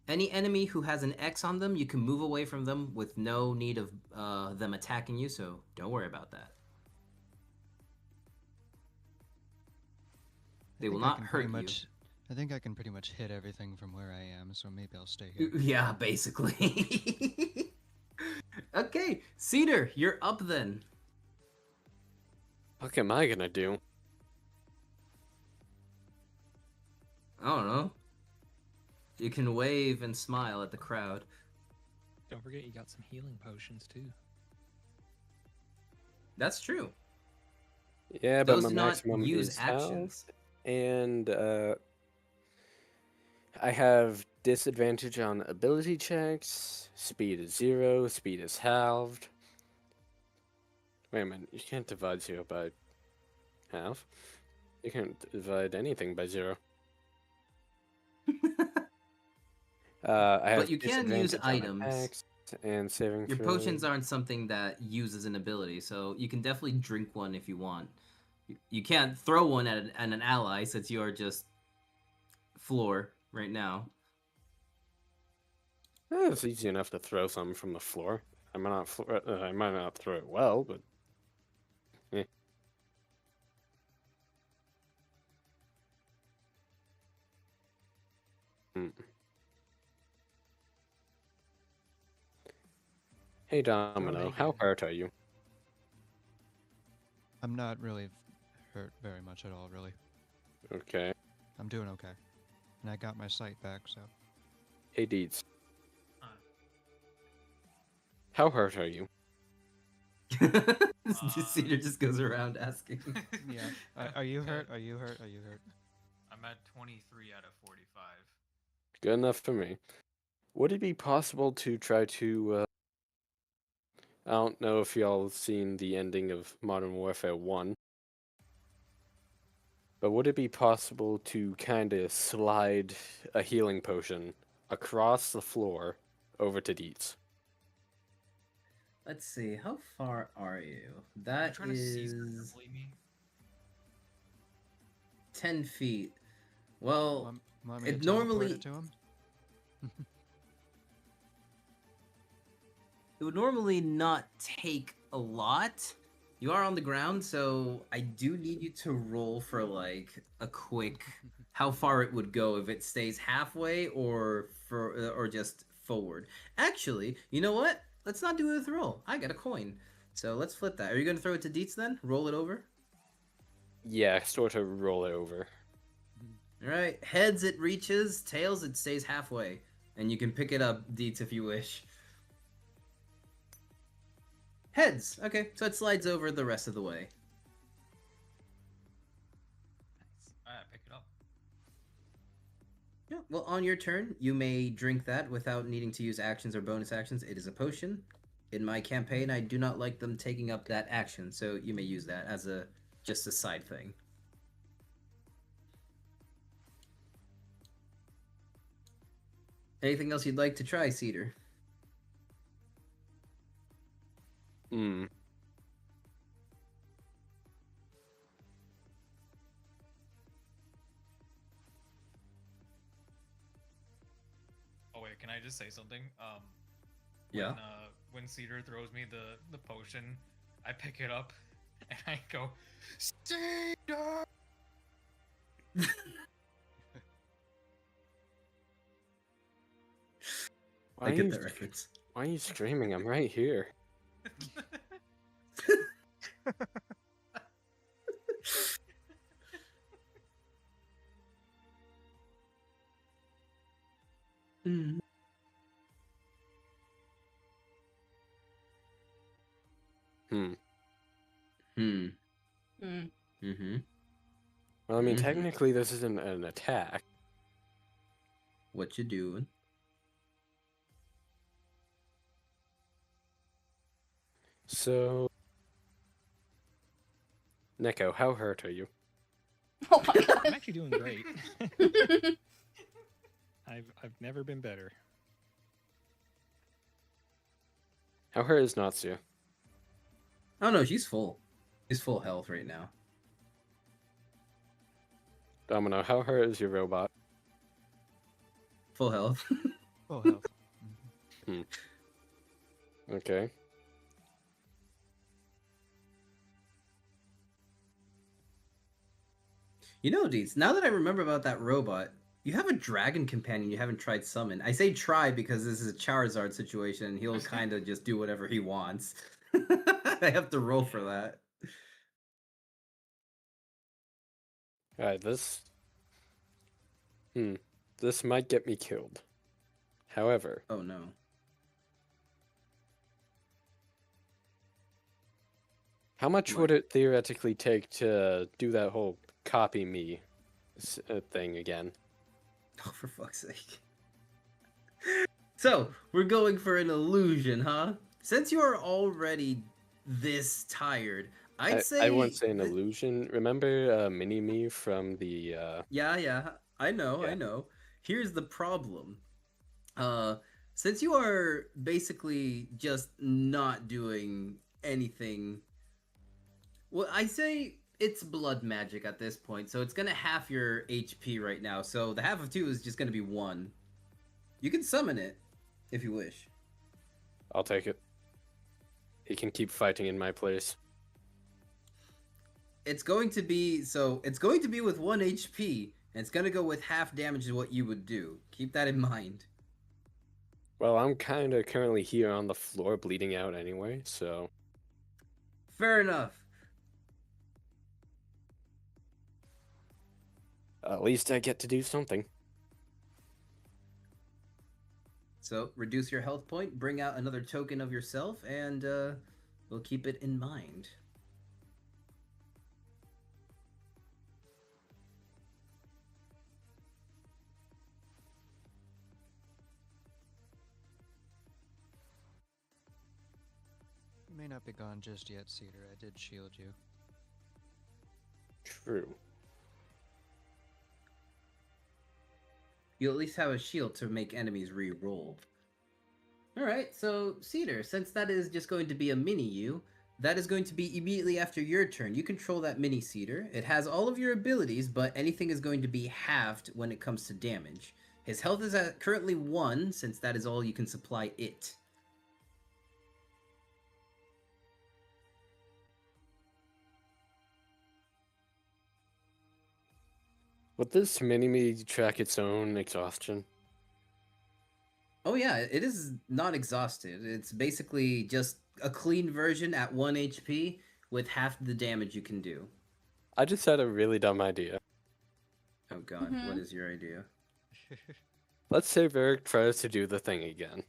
S1: Any enemy who has an X on them, you can move away from them with no need of them attacking you, so don't worry about that. They will not hurt you.
S5: I think I can pretty much hit everything from where I am, so maybe I'll stay here.
S1: Yeah, basically. Okay, Cedar, you're up then.
S3: What am I gonna do?
S1: I don't know. You can wave and smile at the crowd.
S2: Don't forget you got some healing potions too.
S1: That's true.
S3: Yeah, but
S1: Those
S3: my
S1: do not
S3: maximum
S1: use
S3: is health,
S1: actions.
S3: and I have disadvantage on ability checks. Speed is 0. Speed is halved. Wait a minute. You can't divide 0 by half. You can't divide anything by 0. I have
S1: But you can use
S3: disadvantage on
S1: items.
S3: attacks and saving
S1: Your
S3: throws.
S1: potions aren't something that uses an ability, so you can definitely drink one if you want. You can't throw one at an ally since you are just floor right now.
S3: It's easy enough to throw something from the floor. I might not throw it well, but eh. Hey Domino, how hurt are you?
S5: I'm not really hurt very much at all, really.
S3: Okay.
S5: I'm doing okay. And I got my sight back, so.
S3: Hey Deeds,
S8: Uh,
S3: how hurt are you?
S1: Cedar just goes around asking.
S5: Yeah. Are you hurt? Are you hurt? Are you hurt?
S8: I'm at 23 out of 45.
S3: Good enough for me. Would it be possible to try to, I don't know if y'all have seen the ending of Modern Warfare 1, but would it be possible to kind of slide a healing potion across the floor over to Deets?
S1: Let's see, how far are you?
S8: You're
S1: That
S8: trying to seize
S1: is
S8: me?
S1: 10 feet. Well,
S5: Want me
S1: it
S5: to teleport
S1: normally-
S5: it to him?
S1: it would normally not take a lot. You are on the ground, so I do need you to roll for like a quick how far it would go if it stays halfway or just forward. Actually, you know what? Let's not do it with roll. I got a coin. So let's flip that. Are you gonna throw it to Deets then? Roll it over?
S3: Yeah, sort of roll it over.
S1: Alright. Heads it reaches, tails it stays halfway. And you can pick it up, Deets, if you wish. Heads. Okay, so it slides over the rest of the way.
S8: Alright, pick it up.
S1: Yeah, well, on your turn, you may drink that without needing to use actions or bonus actions. It is a potion. in my campaign, I do not like them taking up that action, so you may use that as just a side thing. Anything else you'd like to try, Cedar?
S3: Hmm.
S8: Oh wait, can I just say something?
S1: Yeah.
S8: When Cedar throws me the potion, I pick it up and I go, Cedar.
S1: I get that reference.
S3: Why are you screaming? I'm right here.
S1: Mm.
S3: Hmm.
S1: Hmm.
S6: Hmm.
S1: Mm-hmm.
S3: Well, I mean,
S1: Mhm.
S3: technically, this isn't an attack.
S1: What you doing?
S3: So, Neko, how hurt are you?
S6: Oh my god.
S2: I'm actually doing great. I've never been better.
S3: How hurt is Natsuya?
S1: Oh no, she's full. She's full health right now.
S3: Domino, how hurt is your robot?
S1: Full health.
S5: Full health.
S3: Okay.
S1: You know, Deets, now that I remember about that robot, you have a dragon companion you haven't tried summon. I say try because this is a Charizard situation and he'll kind of just do whatever he wants. I have to roll for that.
S3: Alright, this... This might get me killed. However,
S1: Oh no.
S3: how much
S1: What?
S3: would it theoretically take to do that whole copy me thing again?
S1: Oh, for fuck's sake. So, we're going for an illusion, huh? Since you are already this tired, I'd say...
S3: I wouldn't say an illusion. Remember Mini-Me from the...
S1: Yeah, I know,
S3: Yeah.
S1: I know. Here's the problem. Since you are basically just not doing anything... Well, I say it's blood magic at this point, so it's gonna half your HP right now, so the half of 2 is just gonna be 1. You can summon it, if you wish.
S3: I'll take it. He can keep fighting in my place.
S1: It's going to be with 1 HP, and it's gonna go with half damage to what you would do. Keep that in mind.
S3: Well, I'm kind of currently here on the floor bleeding out anyway, so...
S1: Fair enough.
S3: At least I get to do something.
S1: So, reduce your health point, bring out another token of yourself, and we'll keep it in mind.
S5: May not be gone just yet, Cedar. I did shield you.
S3: True.
S1: You'll at least have a shield to make enemies re-roll. Alright, so Cedar, since that is just going to be a mini you, that is going to be immediately after your turn. You control that mini Cedar. It has all of your abilities, but anything is going to be halved when it comes to damage. His health is at currently 1, since that is all you can supply it.
S3: Would this mini-me track its own exhaustion?
S1: Oh yeah, it is not exhausted. It's basically just a clean version at 1 HP with half the damage you can do.
S3: I just had a really dumb idea.
S1: Oh god, what is your idea?
S3: Let's say Varric tries to do the thing again.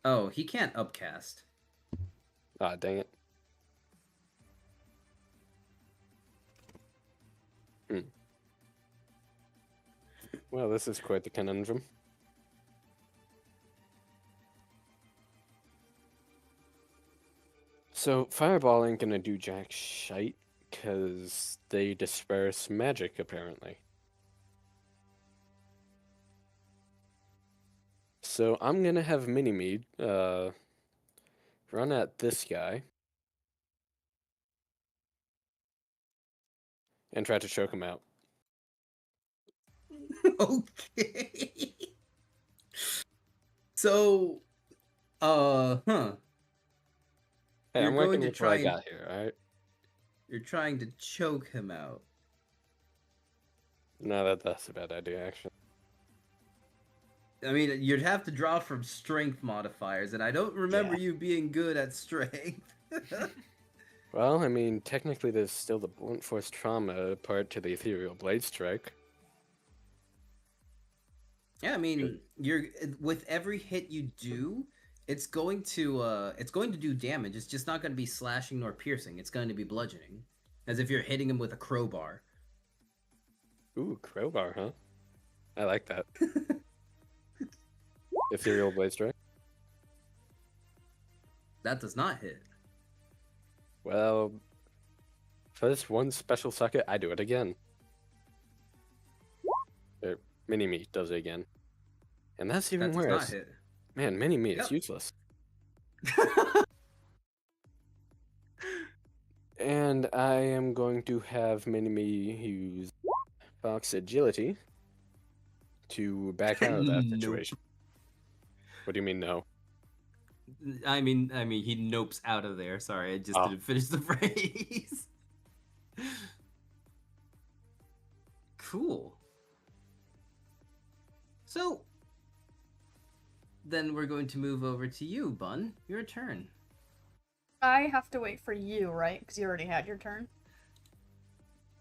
S1: Oh, he can't upcast.
S3: Ah, dang it. Well, this is quite the conundrum. So fireball ain't gonna do jack shite because they disperse magic apparently. So I'm gonna have Mini-Me run at this guy and try to choke him out.
S1: Okay. So, huh.
S3: Hey,
S1: You're
S3: I'm
S1: going
S3: working
S1: to
S3: with what
S1: try
S3: I
S1: and-
S3: got here, alright?
S1: You're trying to choke him out.
S3: No, that's a bad idea, actually.
S1: I mean, you'd have to draw from strength modifiers, and I don't remember you being good at strength.
S3: Well, I mean, technically there's still the blunt force trauma part to the ethereal blade strike.
S1: Yeah, I mean, you're with every hit you do, it's going to do damage. It's just not going to be slashing nor piercing. It's going to be bludgeoning, as if you're hitting him with a crowbar.
S3: Ooh, crowbar, huh? I like that. Ethereal blade strike.
S1: That does not hit.
S3: Well, for this one special socket, I do it again. Mini-Me does it again. And that's even
S1: That does
S3: worse.
S1: not hit.
S3: Man, Mini-Me is
S1: Yep.
S3: useless. And I am going to have Mini-Me use Fox Agility to back out of that
S1: Nope.
S3: situation. What do you mean, no?
S1: I mean, he nopes out of there. Sorry, I just
S3: Oh.
S1: didn't finish the phrase. Cool. So, then we're going to move over to you, Bun. Your turn.
S6: I have to wait for you, right? Because you already had your turn.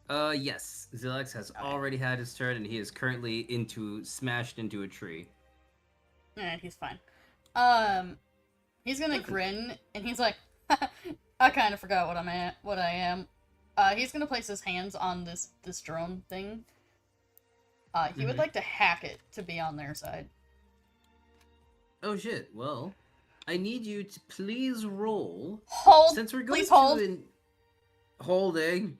S1: Yes. Zilex has already had his turn, and he is currently smashed into a tree.
S6: Yeah, he's fine. He's gonna grin, and he's like, I kind of forgot what I am. He's gonna place his hands on this drone thing. He would like to hack it to be on their side.
S1: Oh shit. Well, I need you to please roll.
S6: Hold.
S1: Since we're going
S6: Please hold.
S1: Holding.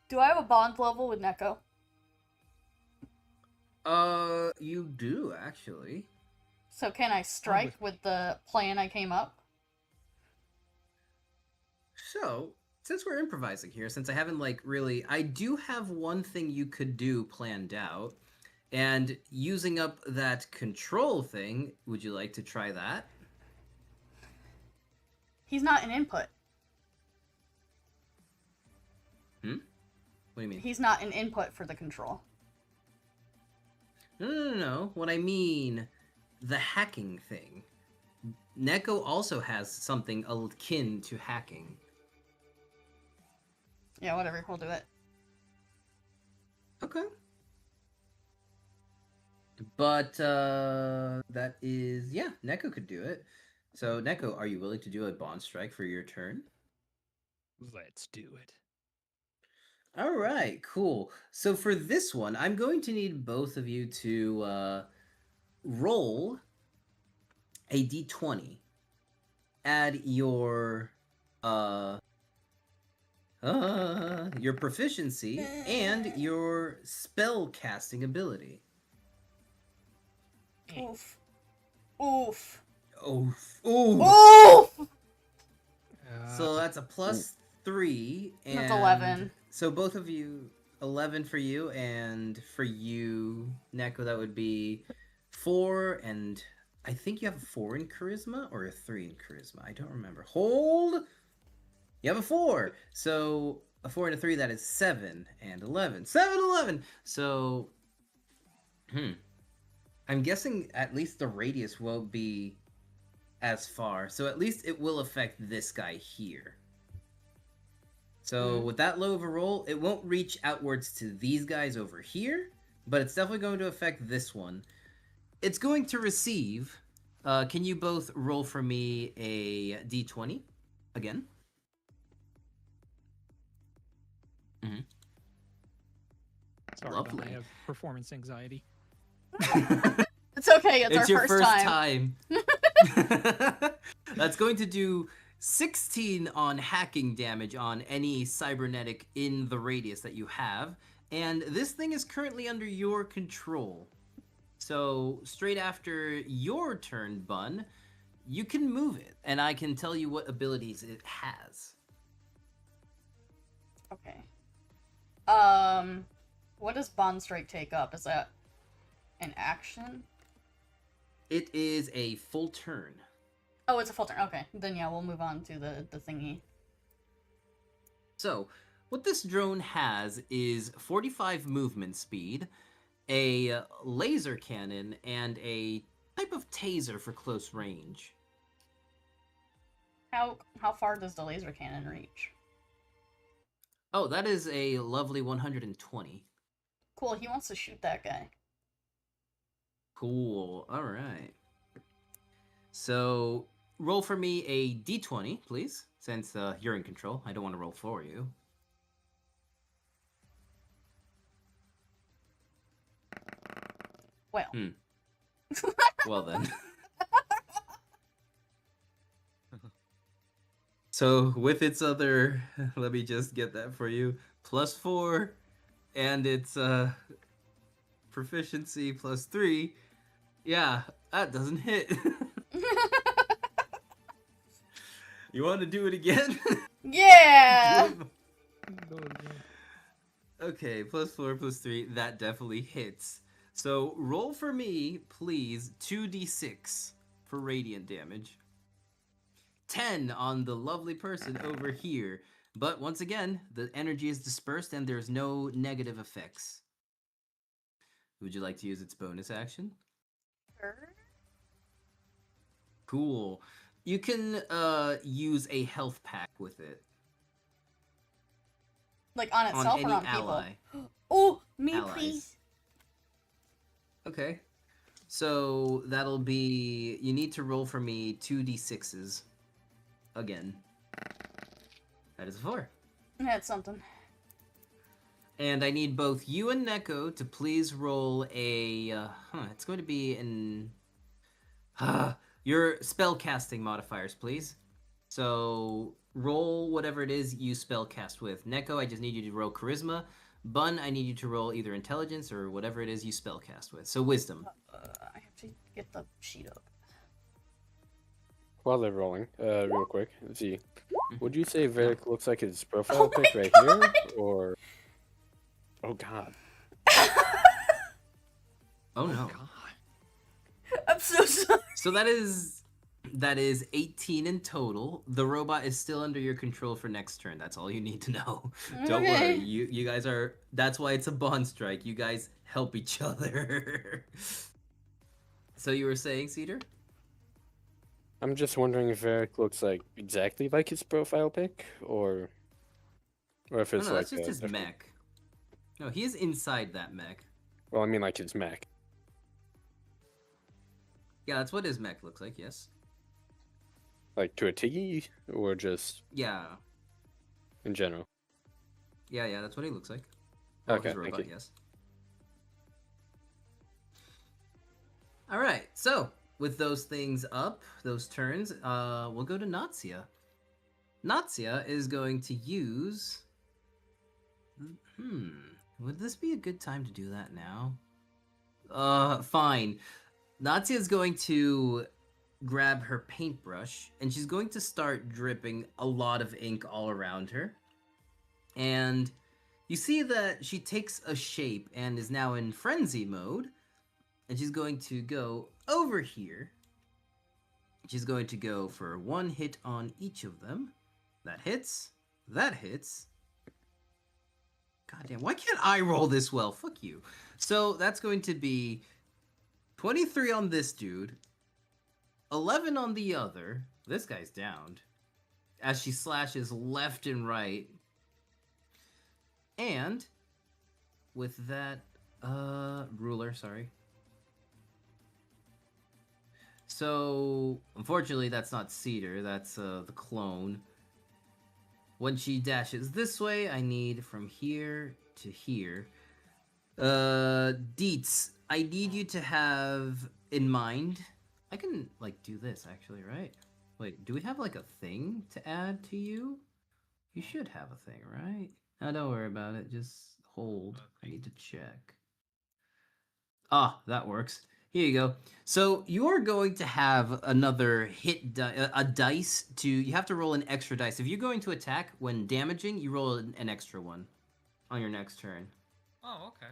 S6: Do I have a bond level with Neko?
S1: You do actually.
S6: So can I strike with the plan I came up?
S1: So, since we're improvising here, since I haven't I do have one thing you could do planned out, and using up that control thing, would you like to try that?
S6: He's not an input.
S1: What do you mean?
S6: He's not an input for the control.
S1: No. What I mean, the hacking thing. Neko also has something akin to hacking.
S6: Yeah, whatever. We'll do it.
S1: Okay. But that is Neko could do it. So Neko, are you willing to do a bond strike for your turn?
S2: Let's do it.
S1: All right, cool. So for this one, I'm going to need both of you to roll a d20. Add your proficiency and your spell casting ability.
S6: Oof. Oof.
S1: Oof.
S6: Oof!
S1: So that's a +3, and
S6: That's 11.
S1: So both of you, 11 for you, and for you, Neko, that would be 4, and I think you have a 4 in charisma or a 3 in charisma. I don't remember. Hold. You have a 4. So a 4 and a 3, that is 7 and 11. 7, 11. So, I'm guessing at least the radius won't be as far. So at least it will affect this guy here. So with that low of a roll, it won't reach outwards to these guys over here, but it's definitely going to affect this one. It's going to receive. Can you both roll for me a d20 again?
S2: Sorry,
S1: Lovely.
S2: Don, I have performance anxiety.
S6: It's okay. It's our
S1: your
S6: first time.
S1: time. That's going to do 16 on hacking damage on any cybernetic in the radius that you have, and this thing is currently under your control. So straight after your turn, Bun, you can move it, and I can tell you what abilities it has.
S6: Okay. What does Bond Strike take up? Is that an action?
S1: It is a full turn.
S6: Oh, it's a full turn. Okay, then yeah, we'll move on to the thingy.
S1: So, what this drone has is 45 movement speed, a laser cannon, and a type of taser for close range.
S6: How far does the laser cannon reach?
S1: Oh, that is a lovely 120.
S6: Cool, he wants to shoot that guy.
S1: Cool. All right. So, roll for me a d20, please, since you're in control. I don't want to roll for you.
S6: Well.
S1: Well then. So with its other, let me just get that for you, +4, and its proficiency +3, yeah, that doesn't hit. You want to do it again?
S6: Yeah!
S1: Okay, +4, +3, that definitely hits. So roll for me, please, 2d6 for radiant damage. 10 on the lovely person over here. But once again, the energy is dispersed and there's no negative effects. Would you like to use its bonus action?
S6: Sure.
S1: Cool. You can use a health pack with it.
S6: Like on itself
S1: any
S6: or on
S1: ally.
S6: people? Oh, me
S1: Allies.
S6: please.
S1: Okay. So that'll be, you need to roll for me 2d6s. Again. That is a 4.
S6: That's something.
S1: And I need both you and Neko to please roll a, it's going to be an, your spell casting modifiers, please. So roll whatever it is you spell cast with. Neko, I just need you to roll charisma. Bun, I need you to roll either intelligence or whatever it is you spell cast with. So wisdom.
S6: I have to get the sheet up.
S3: While they're rolling, real quick, let's see. Would you say Varric looks like his profile
S6: Oh
S3: pic
S6: my
S3: right
S6: God.
S3: here, or? Oh God.
S1: Oh no.
S6: I'm so sorry.
S1: So that is 18 in total. The robot is still under your control for next turn. That's all you need to know. Don't worry.
S6: Okay.
S1: You guys are, that's why it's a bond strike. You guys help each other. So you were saying, Cedar?
S3: I'm just wondering if Varric looks like exactly like his profile pic, or if
S1: No,
S3: it's
S1: no,
S3: like
S1: that's just his
S3: different-
S1: mech. No, he is inside that mech.
S3: Well, I mean like his mech.
S1: Yeah, that's what his mech looks like, yes.
S3: Like to a Tiggy, or just
S1: Yeah.
S3: in general?
S1: Yeah, that's what he looks like. Well,
S3: Okay,
S1: his
S3: thank
S1: robot,
S3: you.
S1: yes. Alright, so with those things up, those turns, we'll go to Natsia. Natsia is going to use... Would this be a good time to do that now? Fine. Natsia is going to grab her paintbrush, and she's going to start dripping a lot of ink all around her. And you see that she takes a shape and is now in frenzy mode. And she's going to go over here. She's going to go for one hit on each of them. That hits. That hits. Goddamn, why can't I roll this well? Fuck you. So that's going to be 23 on this dude. 11 on the other. This guy's downed. As she slashes left and right. And with that, ruler, sorry. So, unfortunately, that's not Cedar, that's the clone. When she dashes this way, I need from here to here. Deets, I need you to have in mind. I can, like, do this, actually, right? Wait, do we have like a thing to add to you? You should have a thing, right? No, don't worry about it. Just hold. I need to check. Ah, that works. Here you go. So you're going to have another a dice to. You have to roll an extra dice. If you're going to attack when damaging, you roll an extra one on your next turn.
S8: Oh, okay.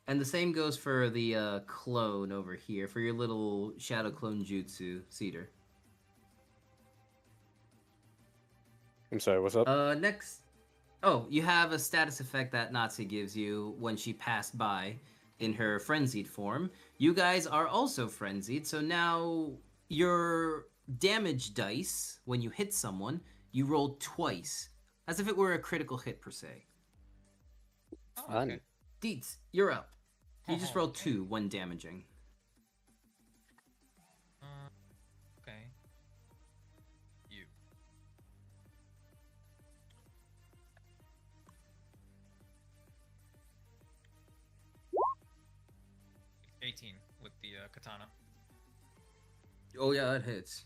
S1: And the same goes for the clone over here, for your little shadow clone jutsu, Cedar.
S3: I'm sorry, what's up?
S1: Next. Oh, you have a status effect that Nazi gives you when she passed by in her frenzied form. You guys are also frenzied, so now your damage dice, when you hit someone, you roll twice, as if it were a critical hit per se.
S8: Oh,
S3: Fun.
S8: okay.
S1: Deets, you're up. You just
S8: Oh,
S1: roll
S8: okay.
S1: 2 when damaging.
S8: Okay. You. $18 with the katana.
S1: Oh yeah, that hits.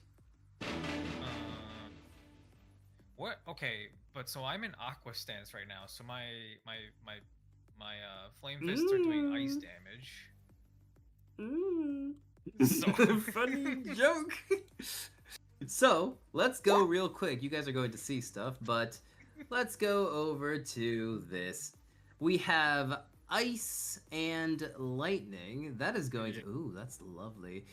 S8: What? Okay, but so I'm in aqua stance right now. So my flame fists are doing ice damage. So
S1: Funny joke. So let's go real quick. You guys are going to see stuff, but let's go over to this. We have ice and lightning. That is going to. Ooh, that's lovely.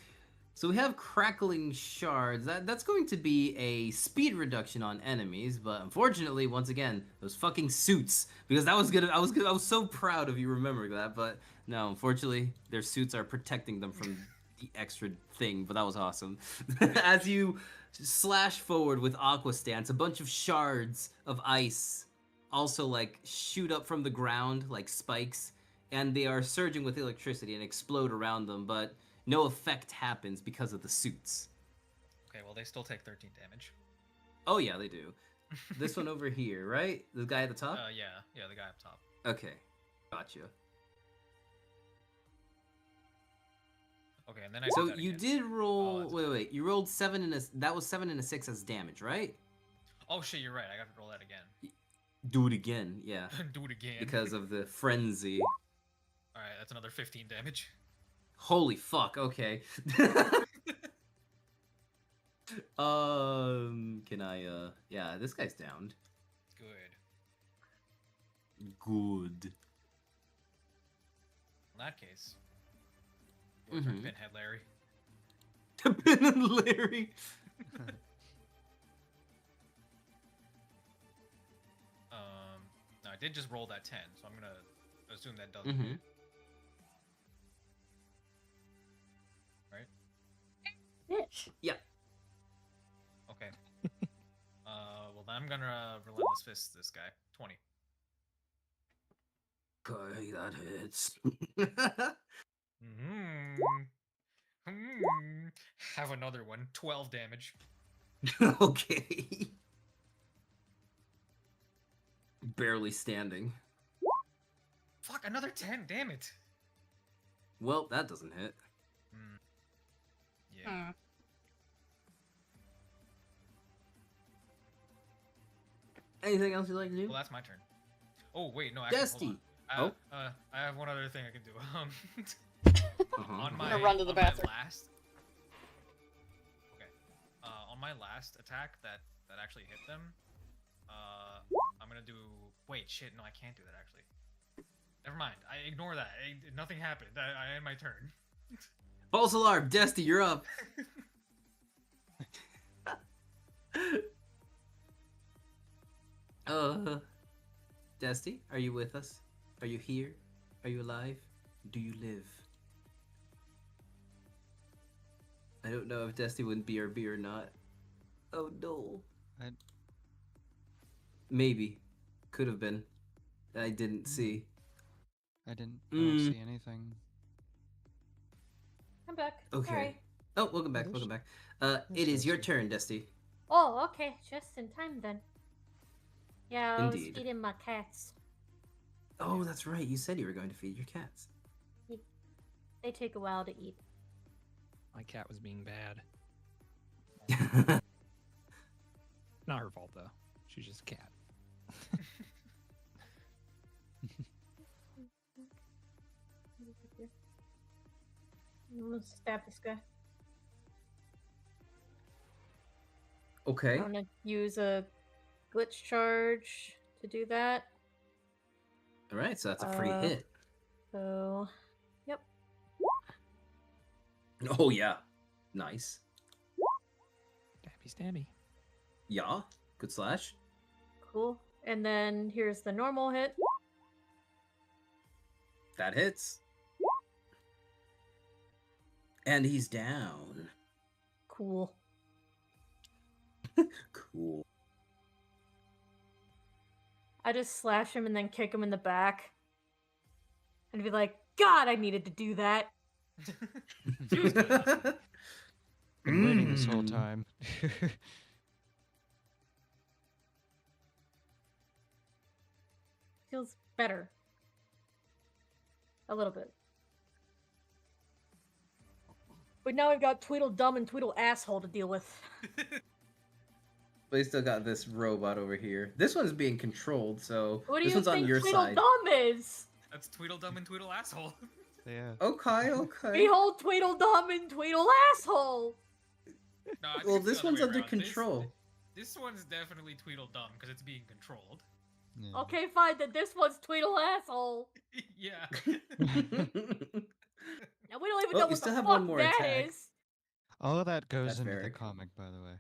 S1: So we have crackling shards. That's going to be a speed reduction on enemies, but unfortunately, once again, those fucking suits. Because that was good. I was so proud of you remembering that, but no, unfortunately, their suits are protecting them from the extra thing. But that was awesome. As you slash forward with Aqua Stance, a bunch of shards of ice also like shoot up from the ground like spikes, and they are surging with electricity and explode around them, but no effect happens because of the suits.
S8: Okay, well they still take 13 damage.
S1: Oh yeah, they do. This one over here, right? The guy at the top?
S8: Yeah, the guy up top.
S1: Okay, gotcha.
S8: Okay, and then I
S1: So
S8: do that
S1: you
S8: again.
S1: did roll.
S8: that's
S1: Wait. You rolled 7 and that was 7 and a 6 as damage, right?
S8: Oh shit, you're right. I got to roll that again.
S1: Do it again, yeah.
S8: Do it again.
S1: Because of the frenzy.
S8: All right, that's another 15 damage.
S1: Holy fuck. Okay. Can I? Yeah, this guy's downed.
S8: Good.
S1: Good.
S8: In that case, your turn, Pinhead Larry.
S1: Pinhead Larry.
S8: No, I did just roll that 10, so I'm gonna assume that doesn't
S1: Mm-hmm.
S8: hit. Right?
S1: Yeah.
S8: Okay. Well then I'm gonna relentless fist this guy. 20.
S1: Okay, that hits.
S8: Have another one. 12 damage.
S1: Okay. Barely standing.
S8: Fuck, another 10. Damn it.
S1: Well, that doesn't hit.
S8: Yeah.
S1: Anything else you'd like to do?
S8: Well, that's my turn. Oh wait, no. Actually,
S1: Dusty.
S8: hold on. I have one other thing I can do. On
S6: I'm
S8: my
S6: gonna run to the
S8: on my
S6: bathroom.
S8: last. Okay. On my last attack that actually hit them, I'm gonna do. Wait, shit. No, I can't do that actually. Never mind. I ignore that. Nothing happened. I end my turn.
S1: False alarm. Dusty, you're up. Dusty, are you with us? Are you here? Are you alive? Do you live? I don't know if Dusty wouldn't be RB or not. Oh no. Maybe. Could have been. I didn't see.
S5: I don't see anything.
S7: I'm back.
S1: Okay.
S7: Sorry.
S1: Oh, welcome back. Welcome back. It is your turn, Dusty.
S7: Oh, okay. Just in time then. Yeah, I was
S1: Indeed.
S7: feeding my cats.
S1: Oh, that's right. You said you were going to feed your cats.
S7: They take a while to eat.
S2: My cat was being bad. Not her fault though. She's just a cat.
S7: I'm gonna stab this guy.
S1: Okay.
S7: I'm gonna use a glitch charge to do that.
S1: All right, so that's a free
S7: Uh,
S1: hit.
S7: So, yep.
S1: Oh yeah, nice.
S2: Stabby, stabby.
S1: Yeah, good slash.
S7: Cool. And then here's the normal hit.
S1: That hits. And he's down.
S7: Cool.
S1: Cool.
S7: I just slash him and then kick him in the back. And be like, God, I needed to do that.
S5: Been waiting this whole
S1: Mm.
S5: time.
S7: Feels better. A little bit. But now I've got Tweedledum and Tweedle Asshole to deal with.
S1: But you still got this robot over here. This one's being controlled, so
S7: What do
S1: this
S7: you
S1: one's on
S7: think
S1: your side.
S7: Tweedledum is?
S8: That's Tweedledum and Tweedle asshole.
S5: Yeah.
S1: Okay, okay.
S7: Behold Tweedledum and Tweedle Asshole!
S8: No, I think
S1: Well,
S8: it's the
S1: this
S8: other
S1: one's
S8: way
S1: under
S8: around.
S1: control.
S8: This one's definitely Tweedledum because it's being controlled.
S5: Yeah.
S7: Okay, fine, then this one's Tweedle Asshole.
S8: Yeah.
S7: Now we don't even
S1: Oh,
S7: know
S1: you
S7: what
S1: still
S7: the
S1: have
S7: fuck
S1: one more
S7: that
S1: attack.
S7: is.
S5: All of that goes
S1: That's
S5: into
S1: very
S5: the
S1: cool.
S5: comic, by the way.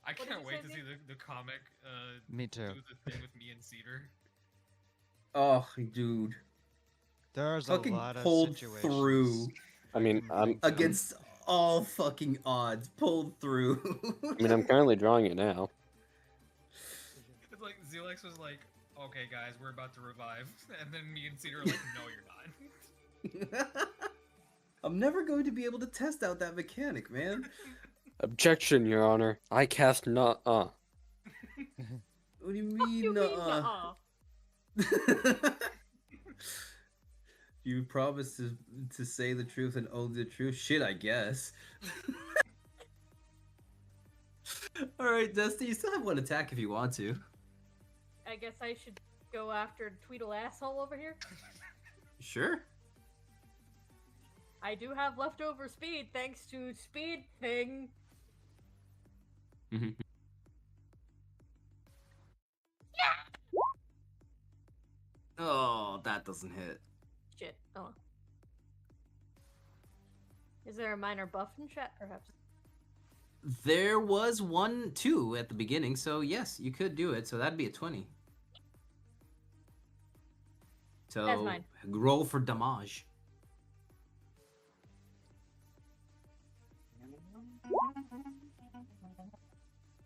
S8: I
S7: What did
S8: can't
S7: you
S8: wait
S7: say,
S8: to see
S7: Zeke?
S8: the comic
S5: Me too.
S8: do the thing with me and Cedar.
S1: Oh, dude.
S5: There's
S1: Fucking
S5: a lot of
S1: pulled
S5: situations.
S1: through
S3: I mean,
S5: can
S3: I'm
S5: bring to-
S1: against all fucking odds. Pulled through.
S3: I'm currently drawing it now.
S8: It's like Zelex was like, "Okay, guys, we're about to revive," and then me and Cedar are like, "No, you're not."
S1: I'm never going to be able to test out that mechanic, man.
S3: Objection, Your Honor. I cast not.
S1: What do you
S7: Fuck
S1: mean,
S7: you mean,
S1: nuh-uh? You promise to say the truth and own the truth? Shit, I guess. Alright, Dusty, you still have one attack if you want to.
S7: I guess I should go after Tweedle Asshole over here.
S1: Sure.
S7: I do have leftover speed thanks to Speed Thing.
S1: Oh, that doesn't hit.
S7: Shit. Oh. Is there a minor buff in chat, perhaps?
S1: There was 2 at the beginning, so yes, you could do it. So that'd be a 20. So
S7: That's mine.
S1: roll for damage.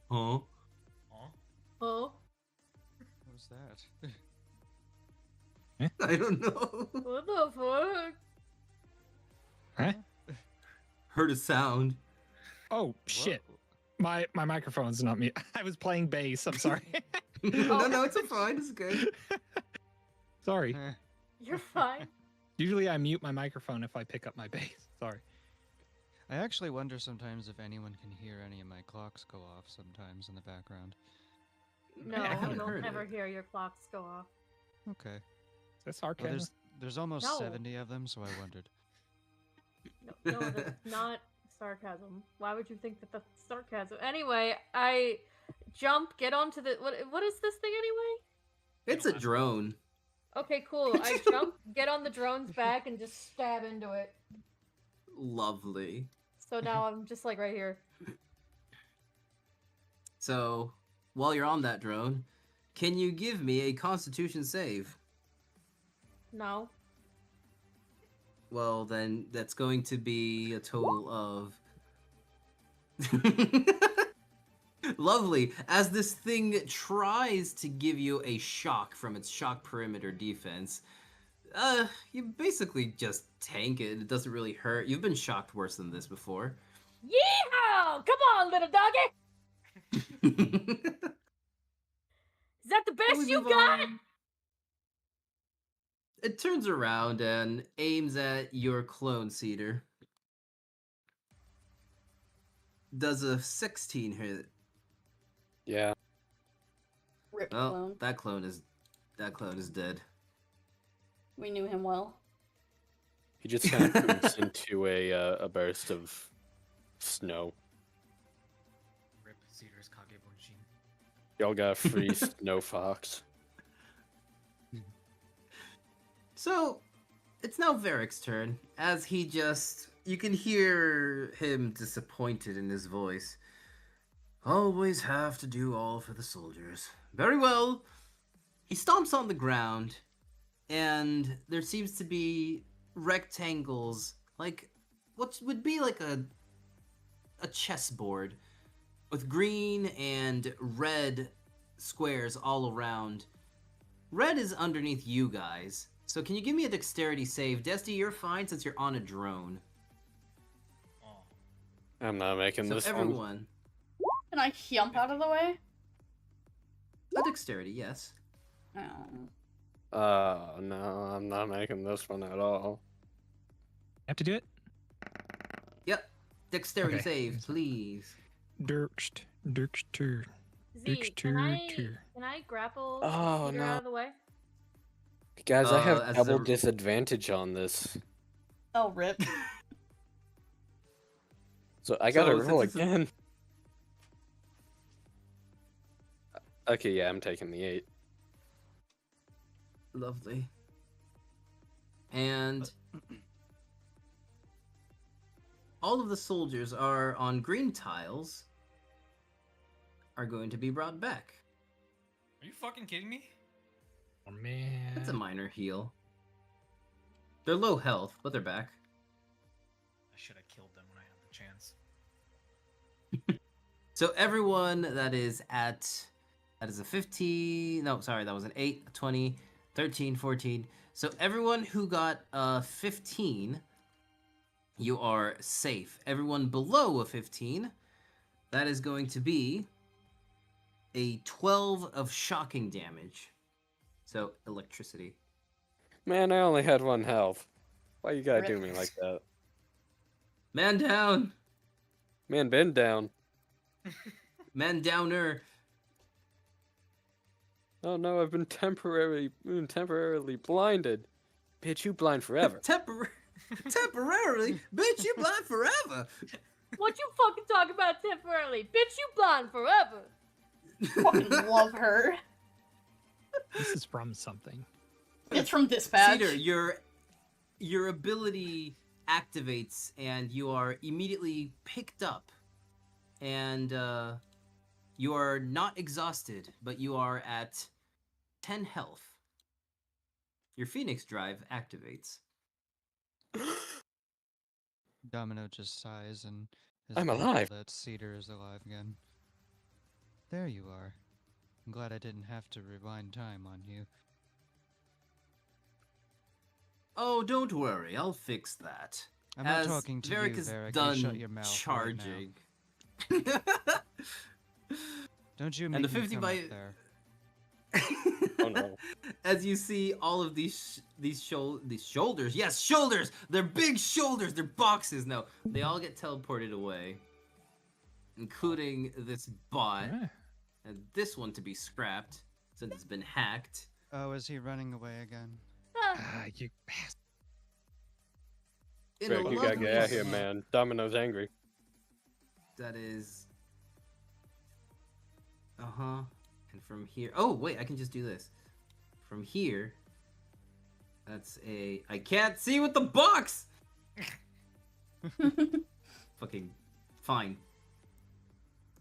S1: Huh?
S8: Huh?
S7: Oh,
S5: What was that?
S1: I don't know.
S7: what the fuck?
S2: Huh?
S1: Heard a sound.
S2: Oh shit! My microphone's not me. I was playing bass. I'm sorry.
S1: No, it's fine. It's good.
S2: Sorry.
S5: Eh,
S7: You're fine.
S2: Usually I mute my microphone if I pick up my bass. Sorry.
S5: I actually wonder sometimes if anyone can hear any of my clocks go off sometimes in the background.
S7: No,
S1: I haven't
S7: you'll
S1: heard
S7: never
S1: it.
S7: hear your clocks go off.
S5: Okay.
S2: Is that
S5: Well,
S2: sarcasm?
S5: there's almost
S7: No.
S5: 70 of them, so I wondered.
S7: No, that's not sarcasm. Why would you think that that's sarcasm? Anyway, I jump, get onto the what is this thing anyway?
S1: It's a drone.
S7: Okay, cool. I jump, get on the drone's back, and just stab into it.
S1: Lovely.
S7: So now I'm just like right here.
S1: So, while you're on that drone, can you give me a Constitution save?
S7: No.
S1: Well, then that's going to be a total of. Lovely. As this thing tries to give you a shock from its shock perimeter defense, you basically just tank it. It doesn't really hurt. You've been shocked worse than this before.
S7: Yeehaw! Come on, little doggy! Is that the best
S1: We
S7: you
S1: move
S7: got?
S1: on. It turns around and aims at your clone, Cedar. Does a 16 hit?
S3: Yeah.
S6: Rip
S1: Well,
S6: clone.
S1: that clone is dead.
S6: We knew him well.
S3: He just kind of poops into a burst of snow.
S8: Rip Cedar's Kagebonshin.
S3: Y'all got a free snow fox.
S1: So, it's now Varric's turn, as he just... You can hear him disappointed in his voice. Always have to do all for the soldiers. Very well. He stomps on the ground, and there seems to be rectangles, like what would be like a chessboard, with green and red squares all around. Red is underneath you guys. So can you give me a dexterity save? Dusty, you're fine since you're on a drone.
S8: Oh.
S3: I'm not making
S1: So
S3: this one.
S1: everyone,
S6: Can I jump out of the way?
S1: a dexterity, yes.
S6: Oh.
S3: No, I'm not making this one at all.
S2: Have to do it.
S1: Yep. Dexterity
S2: Okay.
S1: save, please.
S2: Dirkst.
S7: Z, can I grapple
S3: Oh,
S7: Cedar
S3: no.
S7: out of the way?
S3: Guys, I have
S1: as
S3: double
S1: the-
S3: disadvantage on this.
S6: Oh, rip.
S3: So I gotta
S1: So,
S3: roll
S1: since it's a-
S3: again. Okay, yeah, I'm taking the 8.
S1: Lovely. And all of the soldiers are on green tiles are going to be brought back.
S8: Are you fucking kidding me?
S2: Oh man.
S1: That's a minor heal. They're low health, but they're back.
S8: I should have killed them when I had the chance.
S1: So everyone that is a 15, no, sorry, that was an 8, a 20, 13, 14. So everyone who got 15, you are safe. Everyone below a 15, that is going to be a 12 of shocking damage. So electricity.
S3: Man, I only had 1 health. Why you gotta do
S6: Rip.
S3: me like that?
S1: Man down!
S3: Man, bend down.
S1: Man downer!
S3: Oh no, I've been temporarily blinded. Bitch, you blind forever.
S1: Temporarily? Bitch, you blind forever!
S7: What you fucking talking about temporarily? Bitch, you blind forever!
S6: Fucking love her.
S2: This is from something.
S6: It's from Dispatch.
S1: Cedar, your ability activates and you are immediately picked up. And you are not exhausted, but you are at 10 health. Your Phoenix Drive activates.
S5: Domino just sighs and is
S3: I'm
S5: thankful
S3: alive.
S5: that Cedar is alive again. There you are. I'm glad I didn't have to rewind time on you.
S1: Oh, don't worry, I'll fix that.
S5: I'm not
S1: As
S5: talking to
S1: Varric
S5: you,
S1: is
S5: Varric.
S1: done
S5: You shut your mouth
S1: charging.
S5: right now. Don't you
S1: And
S5: make
S1: the
S5: me
S1: 50
S5: come
S1: by-
S5: up there.
S3: Oh no.
S1: As you see all of these shoulders, yes, shoulders. They're big shoulders. They're boxes. No, they all get teleported away, including this bot
S2: Yeah.
S1: and this one to be scrapped since it's been hacked.
S5: Oh, is he running away again?
S2: Ah, you bastard.
S1: In a
S3: Rick, you gotta
S1: lovely
S3: get out of here,
S1: scene
S3: man. Domino's angry.
S1: That is. And from here. Oh wait, I can just do this. From here. That's a. I can't see with the box. Fucking fine.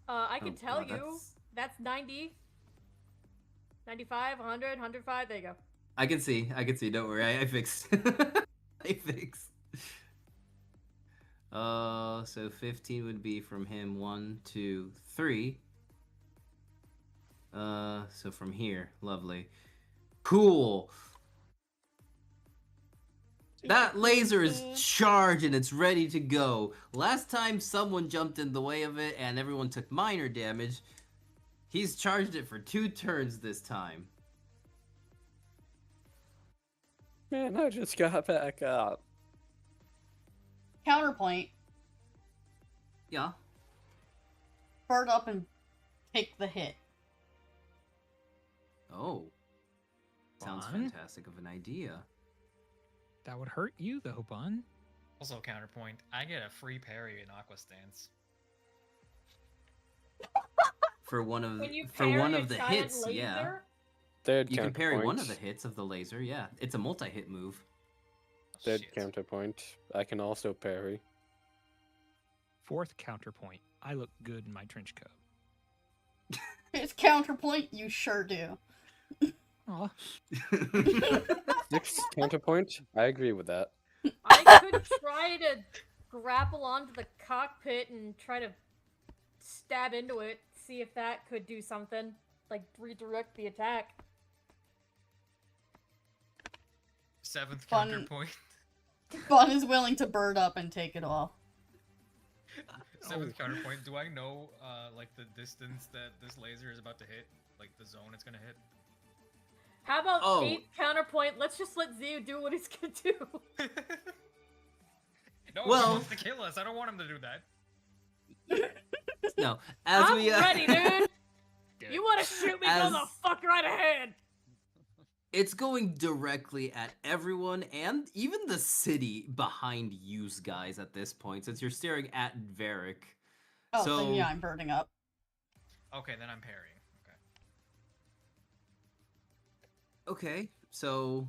S7: I can
S1: Oh,
S7: tell
S1: God,
S7: you. That's 90. 95, 100, 105. There you go.
S1: I can see. Don't worry. I fixed. I fixed. So 15 would be from him. 1, 2, 3. So from here. Lovely. Cool. That laser is charged and it's ready to go. Last time someone jumped in the way of it and everyone took minor damage. He's charged it for 2 turns this time.
S3: Man, I just got back up.
S6: Counterpoint,
S1: Yeah.
S6: bird up and take the hit.
S1: Oh. Sounds
S2: Fun.
S1: fantastic of an idea.
S2: That would hurt you though, Bun.
S8: Also, counterpoint, I get a free parry in Aqua Stance.
S1: For one of
S7: When you
S1: for
S7: parry
S1: one
S7: a
S1: of the
S7: giant
S1: hits, yeah.
S7: laser,
S3: Third
S1: You can parry one of the
S3: counterpoint.
S1: hits of the laser, yeah. It's a multi-hit move.
S8: Oh,
S3: Third
S8: shit.
S3: counterpoint. I can also parry.
S2: Fourth counterpoint. I look good in my trench coat.
S6: His counterpoint, you sure do.
S2: Aw.
S3: Sixth counterpoint. I agree with that.
S7: I could try to grapple onto the cockpit and try to stab into it, see if that could do something, like redirect the attack.
S8: Seventh
S6: Fun.
S8: counterpoint.
S6: Bun is willing to bird up and take it off.
S8: Seventh counterpoint. Do I know, like, the distance that this laser is about to hit? Like, the zone it's gonna hit?
S7: How about
S1: Oh.
S7: eighth counterpoint? Let's just let Zio do what he's gonna do.
S8: No,
S1: Well-
S8: he wants to kill us. I don't want him to do that.
S1: No, as
S7: I'm
S1: we
S7: ready, dude. You want to shoot me? Go
S1: As-
S7: the fuck right ahead.
S1: it's going directly at everyone and even the city behind you guys at this point, since you're staring at Varric.
S6: Oh,
S1: So-
S6: then yeah, I'm birding up.
S8: Okay, then I'm parrying. Okay.
S1: Okay, so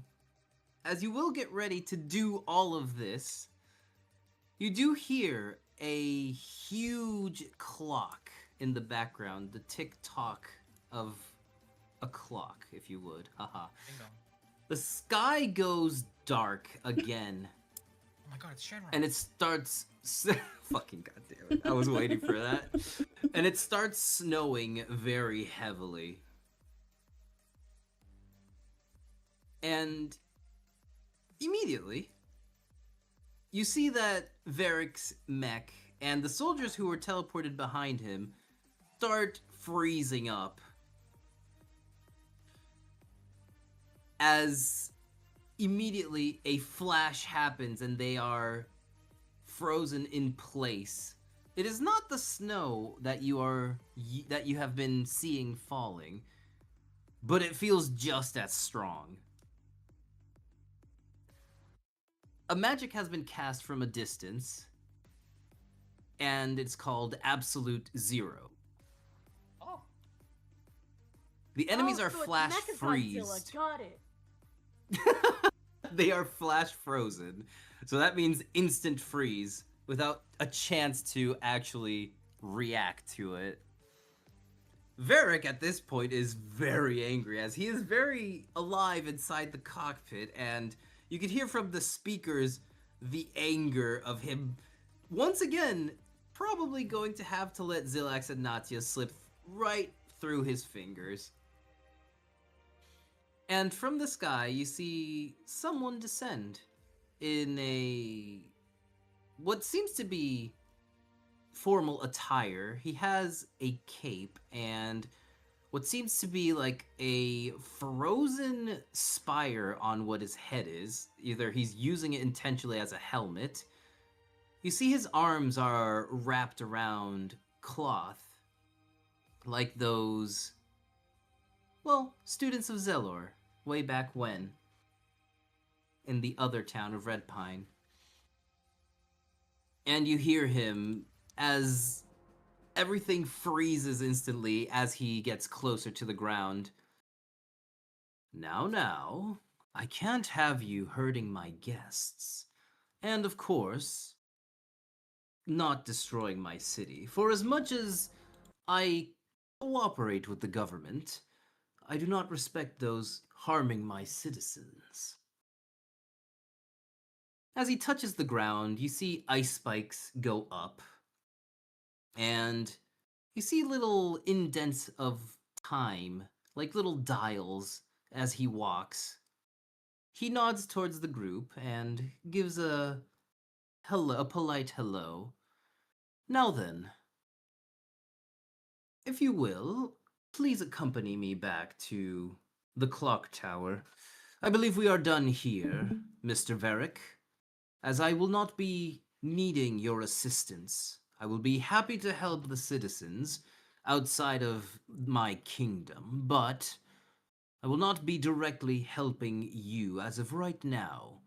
S1: as you will get ready to do all of this, you do hear a huge clock in the background, the tick-tock of a clock, if you would. Haha.
S8: Ding dong.
S1: The sky goes dark again,
S8: Oh my god, it's Shenron.
S1: and it starts... Fucking goddamn it, I was waiting for that. And it starts snowing very heavily. And immediately, you see that Varric's mech and the soldiers who were teleported behind him start freezing up. As immediately a flash happens and they are frozen in place. It is not the snow that you have been seeing falling, but it feels just as strong. A magic has been cast from a distance, and it's called Absolute Zero.
S8: Oh,
S1: The enemies
S7: Oh,
S1: are
S7: so it's
S1: flash
S7: Mechagodzilla.
S1: freezed.
S7: Got it.
S1: They are flash frozen, so that means instant freeze without a chance to actually react to it. Varric at this point is very angry, as he is very alive inside the cockpit, and you can hear from the speakers the anger of him once again probably going to have to let Zilax and Natia slip right through his fingers. And from the sky, you see someone descend in what seems to be formal attire. He has a cape and what seems to be like a frozen spire on what his head is. Either he's using it intentionally as a helmet. You see his arms are wrapped around cloth, like those, well, students of Zelor, way back when, in the other town of Red Pine. And you hear him as everything freezes instantly as he gets closer to the ground. Now, I can't have you hurting my guests. And of course, not destroying my city. For as much as I cooperate with the government, I do not respect those harming my citizens. As he touches the ground, you see ice spikes go up, and you see little indents of time, like little dials, as he walks. He nods towards the group and gives a polite hello. Now then, if you will, please accompany me back to the clock tower. I believe we are done here, Mr. Varick. As I will not be needing your assistance, I will be happy to help the citizens outside of my kingdom, but I will not be directly helping you as of right now.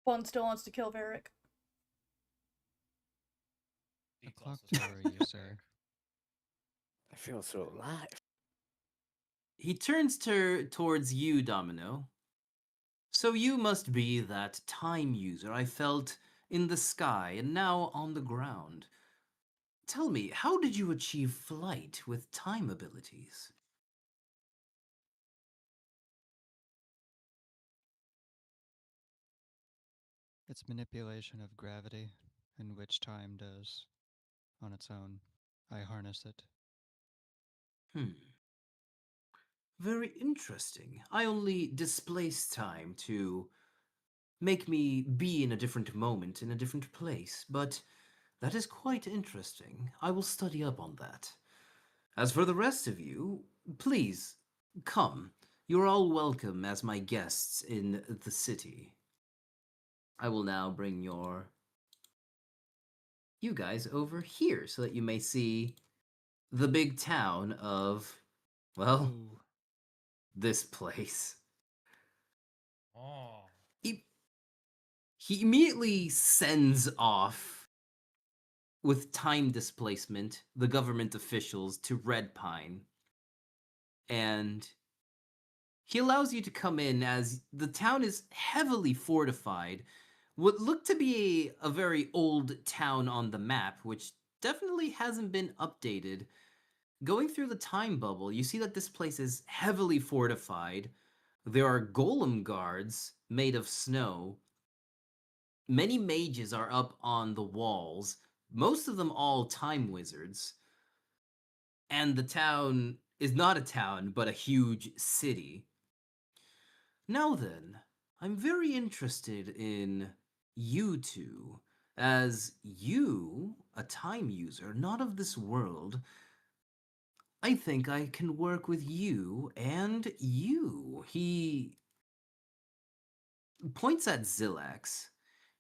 S6: Bun still wants to kill Varric.
S5: A
S8: Deeds
S5: clock
S8: also
S5: tower,
S8: says
S5: you say?
S3: I feel so alive.
S1: He turns towards you, Domino. So you must be that time user I felt in the sky and now on the ground. Tell me, how did you achieve flight with time abilities?
S5: It's manipulation of gravity, in which time does on its own. I harness it.
S1: Hmm. Very interesting. I only displace time to make me be in a different moment, in a different place, but that is quite interesting. I will study up on that. As for the rest of you, please, come. You're all welcome as my guests in the city. I will now bring you guys over here so that you may see the big town of, well,
S2: Ooh.
S1: this place.
S8: Oh.
S1: He, he immediately sends off with time displacement the government officials to Red Pine. And he allows you to come in as the town is heavily fortified. What looked to be a very old town on the map, which definitely hasn't been updated. Going through the time bubble, you see that this place is heavily fortified. There are golem guards made of snow. Many mages are up on the walls, most of them all time wizards. And the town is not a town, but a huge city. Now then, I'm very interested in you two, as you, a time user, not of this world. I think I can work with you and you. He points at Zilax.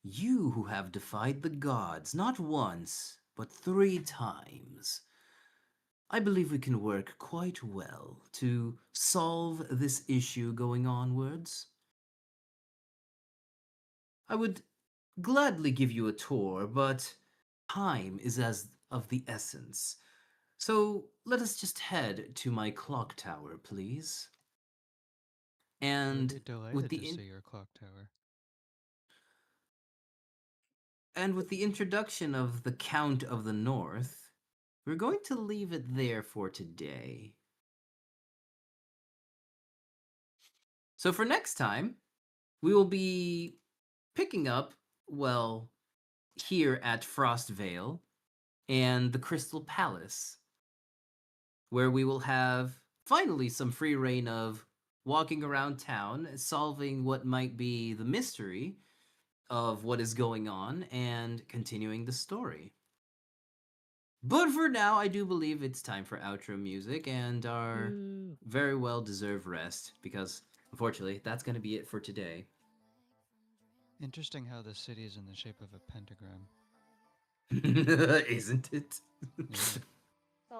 S1: You who have defied the gods not once, but 3 times. I believe we can work quite well to solve this issue going onwards. I would gladly give you a tour, but time is as of the essence. So let us just head to my clock tower, please.
S5: I would be
S1: And with
S5: delighted
S1: the
S5: to see your clock tower.
S1: introduction of the Count of the North, we're going to leave it there for today. So for next time, we will be picking up, well, here at Frostvale and the Crystal Palace, where we will have finally some free reign of walking around town, solving what might be the mystery of what is going on, and continuing the story. But for now, I do believe it's time for outro music and our very well deserved rest, because unfortunately, that's going to be it for today.
S5: Interesting how the city is in the shape of a pentagram.
S1: Isn't it?
S5: Yeah.